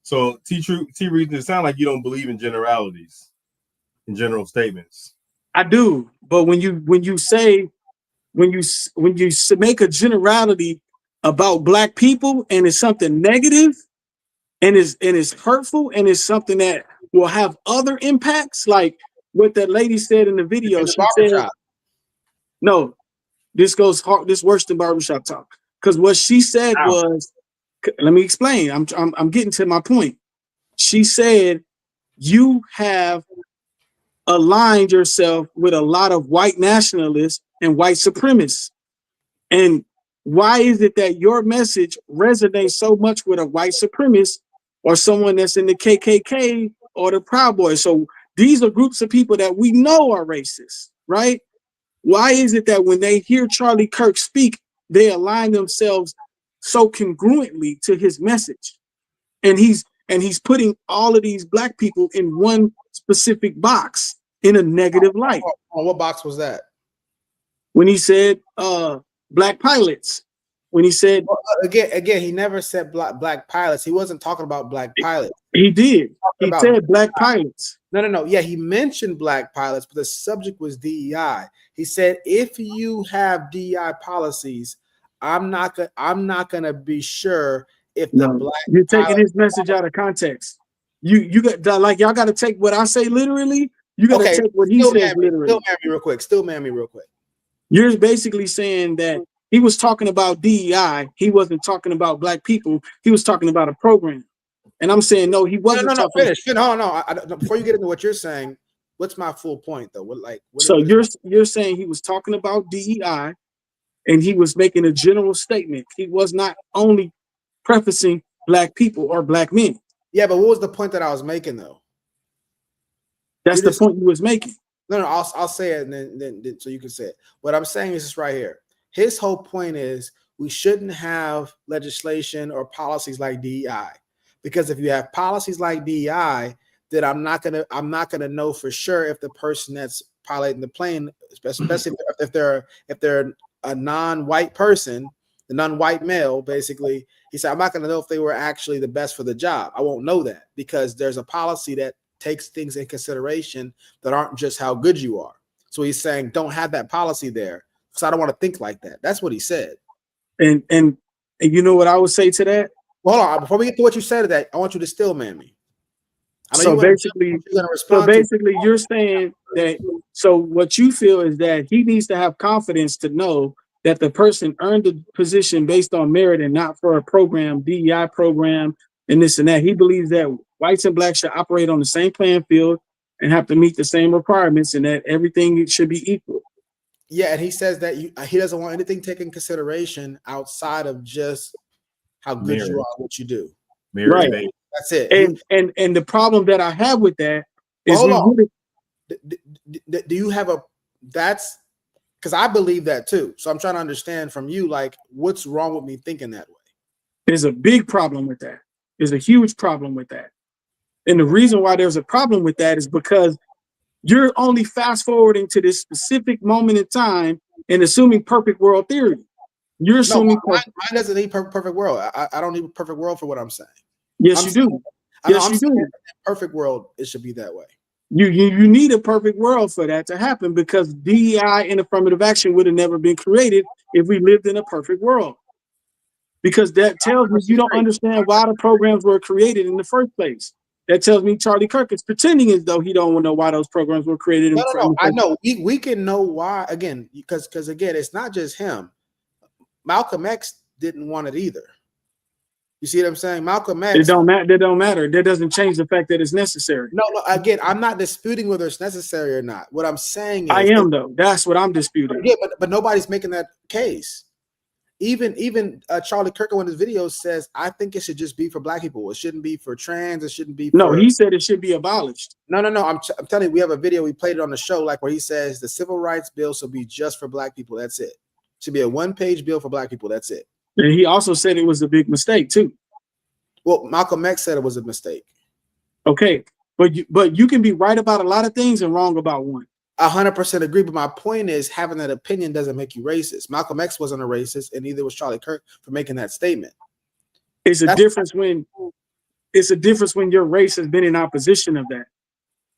So T Reason, it sounds like you don't believe in generalities, in general statements. I do, but when you make a generality about black people and it's something negative and it's hurtful and it's something that will have other impacts, like what that lady said in the video. She said, "No, this goes hard. This worse than barbershop talk." Because what she said was, let me explain. I'm getting to my point. She said, "You have aligned yourself with a lot of white nationalists and white supremacists. And why is it that your message resonates so much with a white supremacist or someone that's in the KKK or the Proud Boys? So these are groups of people that we know are racist, right? Why is it that when they hear Charlie Kirk speak, they align themselves so congruently to his message? And he's putting all of these black people in one specific box in a negative light. What box was that? When he said black pilots. When he said again, he never said black pilots. He wasn't talking about black pilots. He did. He said black pilots. No. Yeah, he mentioned black pilots, but the subject was DEI. He said, if you have DEI policies, I'm not gonna be sure if the black. You're taking his message out of context. You got like y'all got to take what I say literally, You got to take what he says literally. Still man me real quick. You're basically saying that he was talking about DEI. He wasn't talking about black people. He was talking about a program. And I'm saying, no, he wasn't. No, finish. No. Before you get into what you're saying, what's my full point though? You're saying he was talking about DEI and he was making a general statement. He was not only prefacing black people or black men. Yeah, but what was the point that I was making though? That's the point he was making. No, I'll say it and then so you can say it. What I'm saying is this right here. His whole point is we shouldn't have legislation or policies like DEI, because if you have policies like DEI, then I'm not gonna know for sure if the person that's piloting the plane, especially if they're a non-white person, the non-white male, basically, he said, I'm not gonna know if they were actually the best for the job. I won't know that because there's a policy that takes things in consideration that aren't just how good you are. So he's saying don't have that policy there because I don't want to think like that. That's what he said. And you know what I would say to that? Well, hold on, before we get to what you said to that, I want you to still man me. So basically, you're saying that. So what you feel is that he needs to have confidence to know that the person earned the position based on merit and not for a program, DEI program, and this and that. He believes that whites and blacks should operate on the same playing field and have to meet the same requirements, and that everything should be equal. Yeah, and he says that he doesn't want anything taken in consideration outside of just how good you are, what you do. Right. That's it. And the problem that I have with that is, do you have that's because I believe that too. So I'm trying to understand from you, like, what's wrong with me thinking that way? There's a big problem with that. There's a huge problem with that. And the reason why there's a problem with that is because you're only fast forwarding to this specific moment in time and assuming perfect world theory. You're assuming mine doesn't need perfect world. I don't need a perfect world for what I'm saying. Yes, you do. Yes, you do. Perfect world, it should be that way. You need a perfect world for that to happen, because DEI and affirmative action would have never been created if we lived in a perfect world. Because that tells me you don't understand why the programs were created in the first place. That tells me Charlie Kirk is pretending as though he don't want to know why those programs were created. No, I know. We can know why, again, because again, it's not just him. Malcolm X didn't want it either. You see what I'm saying? Malcolm X. It don't matter. That doesn't change the fact that it's necessary. No. Again, I'm not disputing whether it's necessary or not. What I'm saying is, I am though. That's what I'm disputing. Yeah, but nobody's making that case. Even Charlie Kirk in his videos says, I think it should just be for black people. It shouldn't be for trans. It shouldn't be. No, he said it should be abolished. No. I'm telling you, we have a video. We played it on the show, like where he says the civil rights bill should be just for black people. That's it. It should be a 1-page bill for black people. That's it. And he also said it was a big mistake too. Well, Malcolm X said it was a mistake. Okay, but you can be right about a lot of things and wrong about one. 100% agree, but my point is having that opinion doesn't make you racist. Malcolm X wasn't a racist, and neither was Charlie Kirk for making that statement. It's a difference when your race has been in opposition of that.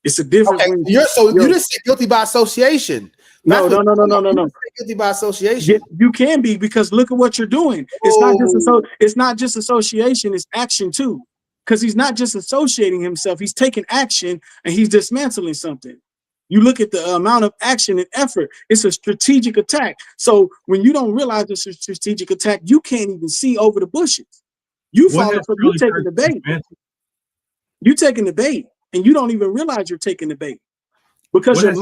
It's a difference. Okay, you just said guilty by association. No. Guilty by association. You can be, because look at what you're doing. It's not just association. It's action too. Because he's not just associating himself. He's taking action and he's dismantling something. You look at the amount of action and effort. It's a strategic attack. So when you don't realize it's a strategic attack, you can't even see over the bushes. You taking the bait. You taking the bait, and you don't even realize you're taking the bait. Because your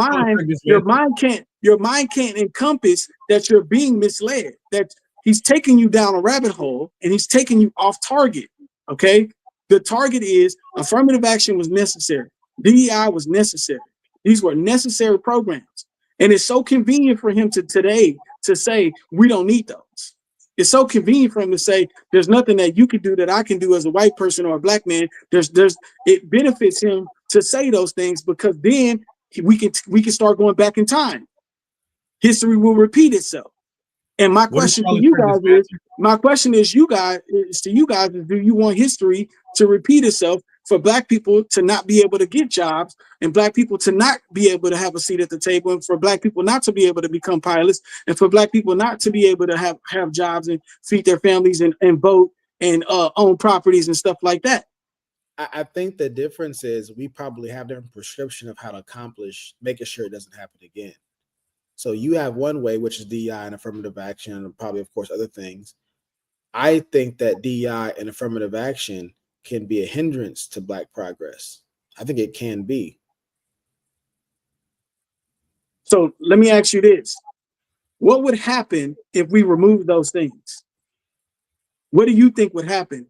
mind can't encompass that you're being misled, that he's taking you down a rabbit hole and he's taking you off target. Okay. The target is affirmative action was necessary. DEI was necessary. These were necessary programs. And it's so convenient for him today to say, we don't need those. It's so convenient for him to say, there's nothing that you can do that I can do as a white person or a black man. It benefits him to say those things, because then we can start going back in time. History will repeat itself. And my question to you guys is, do you want history to repeat itself for black people to not be able to get jobs, and black people to not be able to have a seat at the table, and for black people not to be able to become pilots, and for black people not to be able to have jobs and feed their families and vote and own properties and stuff like that? I think the difference is we probably have different prescription of how to accomplish making sure it doesn't happen again. So you have one way, which is DEI and affirmative action, and probably, of course, other things. I think that DEI and affirmative action can be a hindrance to Black progress. I think it can be. So let me ask you this. What would happen if we remove those things? What do you think would happen?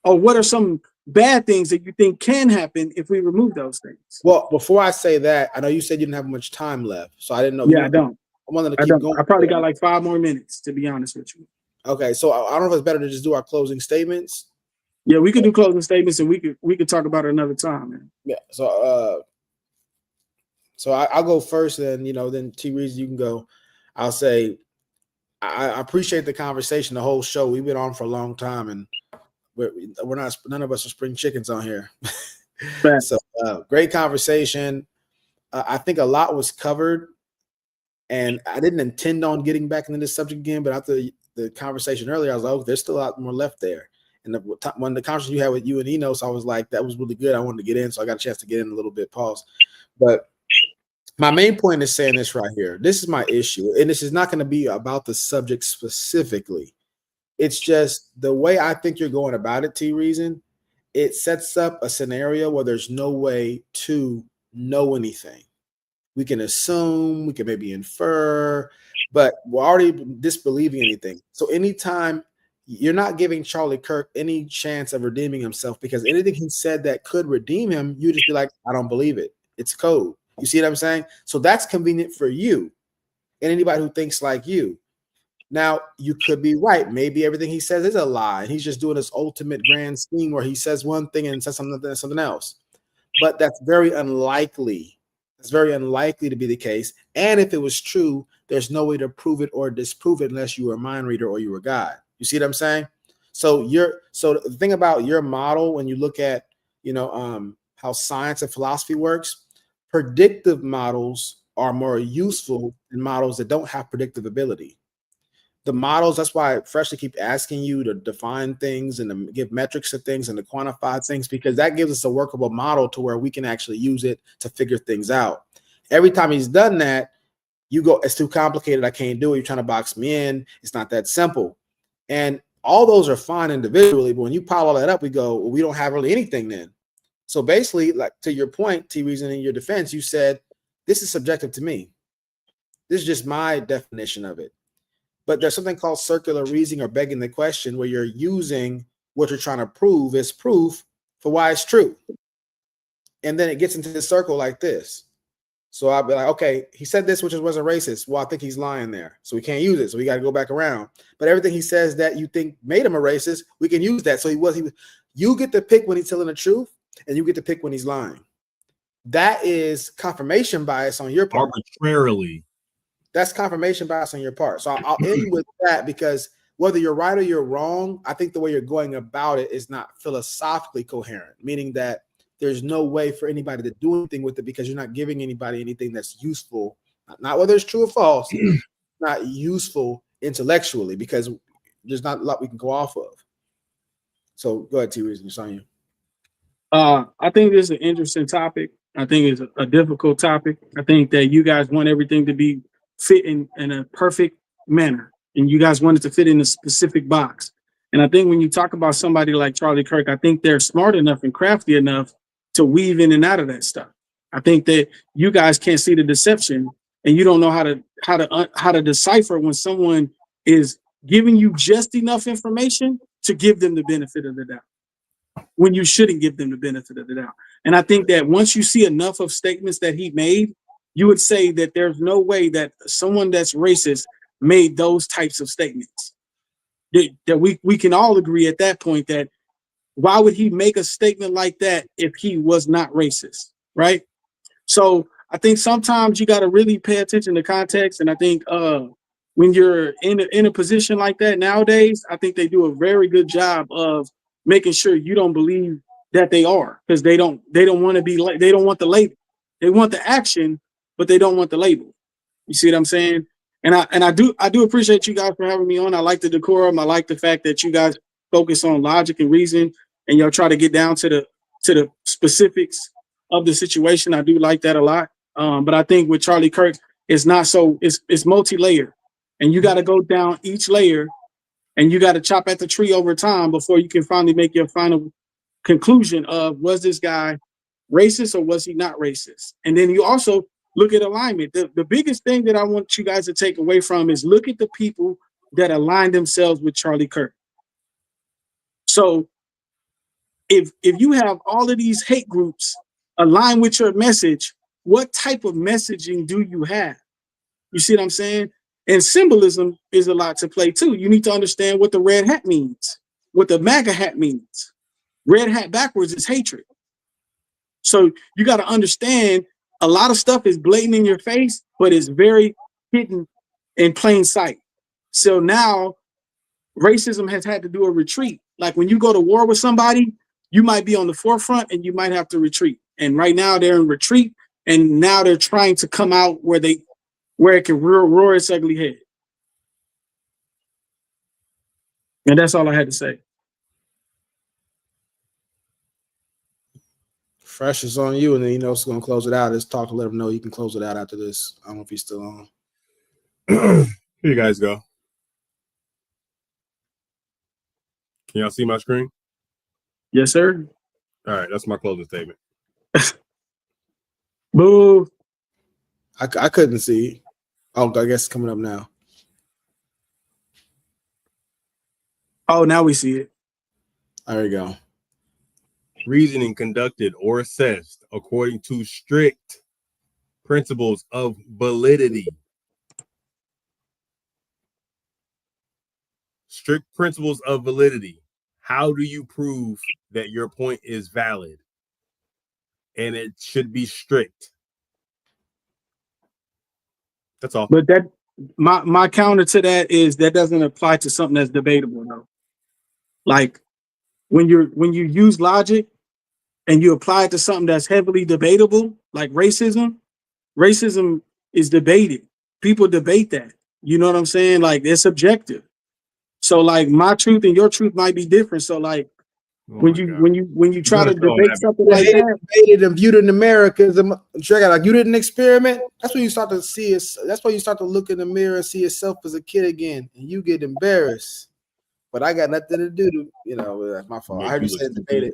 Or what are some bad things that you think can happen if we remove those things? Well, before I say that, I know you said you didn't have much time left, so I didn't know. Yeah, I don't. I wanted to keep going. I probably got like 5 more minutes, to be honest with you. Okay, so I don't know if it's better to just do our closing statements. Yeah, we could do closing statements, and we could talk about it another time, man. Yeah. So I'll go first, and then T. Reeves, you can go. I'll say I appreciate the conversation, the whole show. We've been on for a long time, and we're not. None of us are spring chickens on here. So great conversation. I think a lot was covered, and I didn't intend on getting back into this subject again. But after the conversation earlier, I was like, oh, there's still a lot more left there. And when the conversation you had with you and Enos, I was like, that was really good. I wanted to get in, so I got a chance to get in a little bit. Pause. But my main point is saying this right here. This is my issue, and this is not going to be about the subject specifically. It's just the way I think you're going about it, T-Reason. It sets up a scenario where there's no way to know anything. We can assume, we can maybe infer, but we're already disbelieving anything. So anytime you're not giving Charlie Kirk any chance of redeeming himself, because anything he said that could redeem him, you just be like, I don't believe it. It's code. You see what I'm saying? So that's convenient for you and anybody who thinks like you. Now, you could be right. Maybe everything he says is a lie. And he's just doing this ultimate grand scheme where he says one thing and says something else. But that's very unlikely. It's very unlikely to be the case. And if it was true, there's no way to prove it or disprove it unless you were a mind reader or you were God. You see what I'm saying? So the thing about your model, when you look at how science and philosophy works, predictive models are more useful than models that don't have predictive ability. The models, that's why I freshly keep asking you to define things and to give metrics to things and to quantify things, because that gives us a workable model to where we can actually use it to figure things out. Every time he's done that, you go, it's too complicated, I can't do it, you're trying to box me in, it's not that simple. And all those are fine individually, but when you pile all that up, we go, well, we don't have really anything then. So basically, like to your point, T-Reason, in your defense, you said, this is subjective to me. This is just my definition of it. But there's something called circular reasoning or begging the question, where you're using what you're trying to prove as proof for why it's true. And then it gets into this circle like this. So I'll be like, okay, he said this, which wasn't racist. Well, I think he's lying there. So we can't use it. So we got to go back around. But everything he says that you think made him a racist, we can use that. So you get to pick when he's telling the truth, and you get to pick when he's lying. That is confirmation bias on your part. Arbitrarily. That's confirmation bias on your part. So I'll end with that, because whether you're right or you're wrong, I think the way you're going about it is not philosophically coherent, meaning that there's no way for anybody to do anything with it because you're not giving anybody anything that's useful, not whether it's true or false, not useful intellectually, because there's not a lot we can go off of. So go ahead, T-Reason, it's on you. I think this is an interesting topic. I think it's a difficult topic. I think that you guys want everything to be fit in a perfect manner, and you guys want it to fit in a specific box. And I think when you talk about somebody like Charlie Kirk, I think they're smart enough and crafty enough to weave in and out of that stuff. I think that you guys can't see the deception, and you don't know how to decipher when someone is giving you just enough information to give them the benefit of the doubt, when you shouldn't give them the benefit of the doubt. And I think that once you see enough of statements that he made, you would say that there's no way that someone that's racist made those types of statements. That we can all agree at that point that why would he make a statement like that if he was not racist, right? So I think sometimes you got to really pay attention to context. And I think when you're in a position like that nowadays, I think they do a very good job of making sure you don't believe that they are, because they don't want to be like, they don't want the label. They want the action, but they don't want the label. You see what I'm saying? And I do appreciate you guys for having me on. I like the decorum. I like the fact that you guys focus on logic and reason, and y'all try to get down to to the specifics of the situation. I do like that a lot. But I think with Charlie Kirk, it's not so, it's multi-layered. And you got to go down each layer and you got to chop at the tree over time before you can finally make your final conclusion of, was this guy racist or was he not racist? And then you also look at alignment. The biggest thing that I want you guys to take away from is look at the people that align themselves with Charlie Kirk. So if you have all of these hate groups align with your message, what type of messaging do you have? You see what I'm saying? And symbolism is a lot to play too. You need to understand what the red hat means, what the MAGA hat means. Red hat backwards is hatred. So you got to understand a lot of stuff is blatant in your face, but it's very hidden in plain sight. So now racism has had to do a retreat. Like when you go to war with somebody, you might be on the forefront and you might have to retreat. And right now they're in retreat, and now they're trying to come out where it can roar its ugly head. And that's all I had to say. Fresh is on you, and then it's going to close it out. Let's talk to let him know you can close it out after this. I don't know if he's still on. Here you guys go. Can y'all see my screen? Yes, sir. All right, that's my closing statement. Boo. I couldn't see. Oh, I guess it's coming up now. Oh, now we see it. There we go. Reasoning conducted or assessed according to strict principles of validity. Strict principles of validity. How do you prove that your point is valid? And it should be strict. That's all. But that my counter to that is that doesn't apply to something that's debatable though. Like when you use logic and you apply it to something that's heavily debatable, like racism is debated. People debate that. You know what I'm saying? Like it's subjective. So like my truth and your truth might be different. So like when you try to debate something like that, debated and viewed in America, like you didn't experiment. That's when you start to see it. That's why you start to look in the mirror and see yourself as a kid again, and you get embarrassed. But I got nothing to do to, that's my fault. I heard you say debated.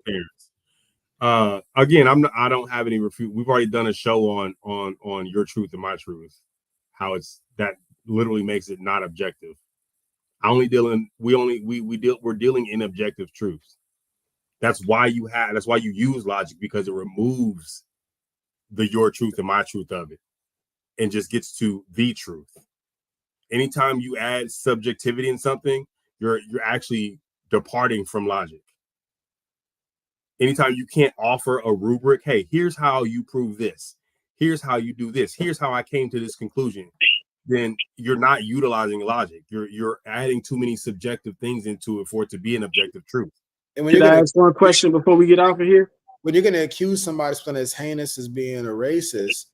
Again, I don't have any refute. We've already done a show on your truth and my truth. How that literally makes it not objective. We're dealing in objective truths. That's why you use logic, because it removes your truth and my truth of it and just gets to the truth. Anytime you add subjectivity in something, you're actually departing from logic. Anytime you can't offer a rubric, hey, here's how you prove this. Here's how you do this. Here's how I came to this conclusion. Then you're not utilizing logic. You're adding too many subjective things into it for it to be an objective truth. And when Can I ask one question before we get off of here? When you're going to accuse somebody of something as heinous as being a racist,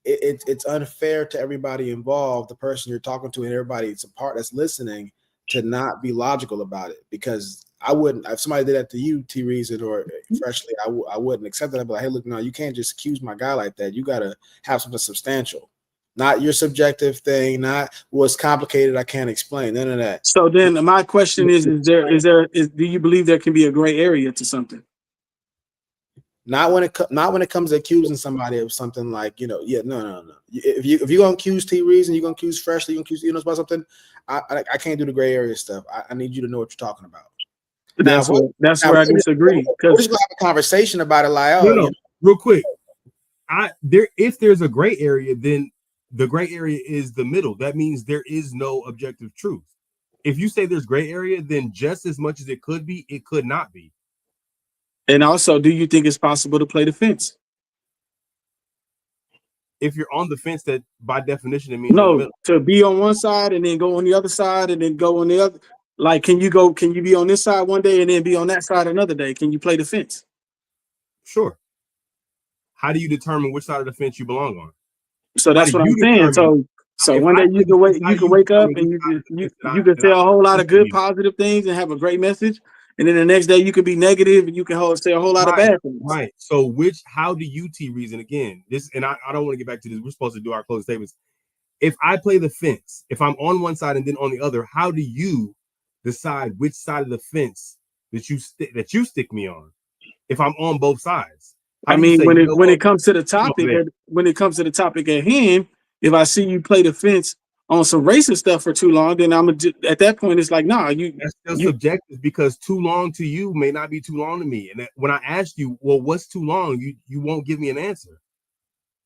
it's unfair to everybody involved, the person you're talking to, and everybody it's a part that's listening, to not be logical about it. Because I wouldn't, if somebody did that to you, T Reason or Freshly, I wouldn't accept that. I'd be like, hey, look, no, you can't just accuse my guy like that. You got to have something substantial. Not your subjective thing, not what's complicated I can't explain, none of that. So then my question is do you believe there can be a gray area to something? Not when it comes to accusing somebody of something like, no. If you're gonna accuse T Reason, you're gonna accuse Freshly, you're gonna accuse about something, I can't do the gray area stuff. I need you to know what you're talking about. That's where I disagree. We're just gonna have a conversation about it, like, real quick. If there's a gray area, then the gray area is the middle. That means there is no objective truth. If you say there's gray area, then just as much as it could be, it could not be. And also, do you think it's possible to play the fence? If you're on the fence, that by definition it means no, to be on one side and then go on the other side and then go on the other. Like, can you be on this side one day and then be on that side another day? Can you play the fence? Sure. How do you determine which side of the fence you belong on? So that's what I'm saying. So one day you can wake up and you can say a whole lot of good positive things and have a great message, and then the next day you could be negative and you can say a whole lot of bad things. Right. So how do you reason again? This, and I don't want to get back to this. We're supposed to do our closing statements. If I play the fence, if I'm on one side and then on the other, how do you decide which side of the fence that you stick me on? If I'm on both sides, I mean, when it comes to the topic, at hand, if I see you play the fence on some racist stuff for too long, then at that point it's like, nah, that's still subjective, because too long to you may not be too long to me. And when I ask you, well, what's too long, you won't give me an answer.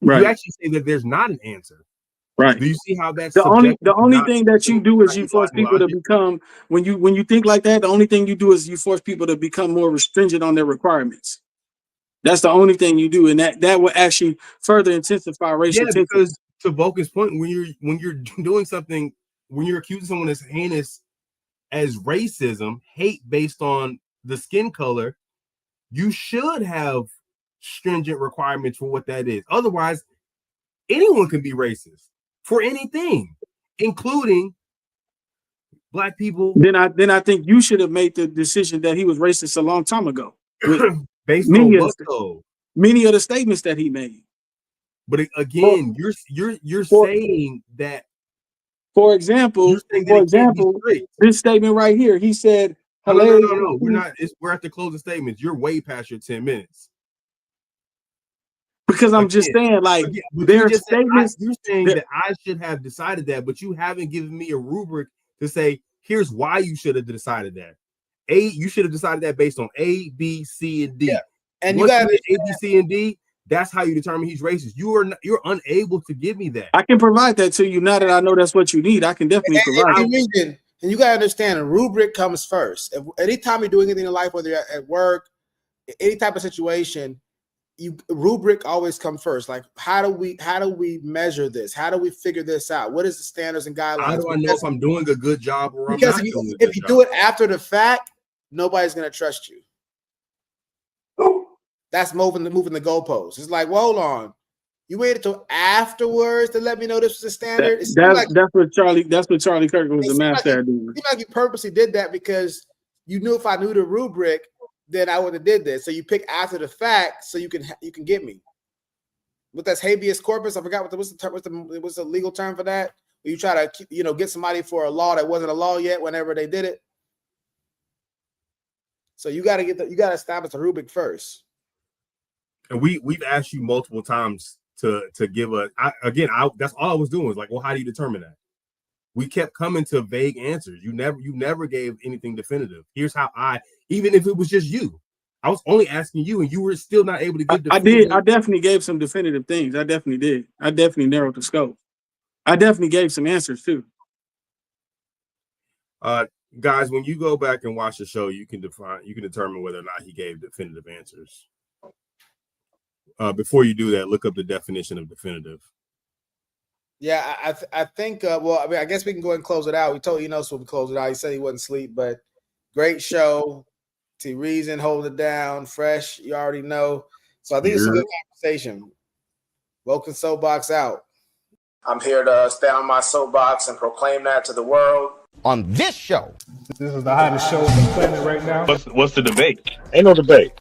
Right. You actually say that there's not an answer. Right. Do you see how that's the only thing that you do is you force people to become, when you think like that, the only thing you do is you force people to become more stringent on their requirements. That's the only thing you do, and that will actually further intensify racial tension. Because to Vulcan's point, when you're doing something, when you're accusing someone as heinous as racism, hate based on the skin color, you should have stringent requirements for what that is. Otherwise, anyone can be racist for anything, including Black people. Then I think you should have made the decision that he was racist a long time ago. Based on what though? Many of the statements that he made. But again, you're saying that. For example, this statement right here, he said, No, we're not. We're at the closing statements. You're way past your 10 minutes. Because I'm just saying, like, their statements. You're saying that I should have decided that, but you haven't given me a rubric to say, here's why you should have decided that. You should have decided that based on A, B, C, and D. Yeah. And once you get A, B, C, and D, that's how you determine he's racist. You're unable to give me that. I can provide that to you now that I know that's what you need. I can definitely provide it. And you gotta understand, a rubric comes first. Anytime you're doing anything in life, whether you're at work, any type of situation, rubric always come first. Like, how do we measure this? How do we figure this out? What is the standards and guidelines? How do I know if I'm doing a good job or I'm not doing a good job? If you do it after the fact, nobody's gonna trust you. That's moving the goalposts. It's like, well, hold on. You waited till afterwards to let me know this was the standard. That's what Charlie Kirk was the master at doing. It seemed like you purposely did that because you knew if I knew the rubric, then I would have did this. So you pick after the fact so you can get me. What that's habeas corpus? I forgot what's the legal term for that. You try to get somebody for a law that wasn't a law yet whenever they did it. So you got to establish a rubric first. And we've asked you multiple times to give that's all I was doing was like, well, how do you determine that? We kept coming to vague answers. You never gave anything definitive. Here's how even if it was just you, I was only asking you, and you were still not able to give. I definitely gave some definitive things. I definitely did. I definitely narrowed the scope. I definitely gave some answers too. Guys, when you go back and watch the show, you can determine whether or not he gave definitive answers. Before you do that, look up the definition of definitive. Yeah, I think. Well, I mean, I guess we can go ahead and close it out. We told so we close it out. He said he wouldn't sleep, but great show. T Reason holding it down, fresh. You already know. So I think it's a good conversation. Vulcan Soapbox out. I'm here to stand on my soapbox and proclaim that to the world. On this show. This is the hottest show on the planet right now. What's the debate? Ain't no debate.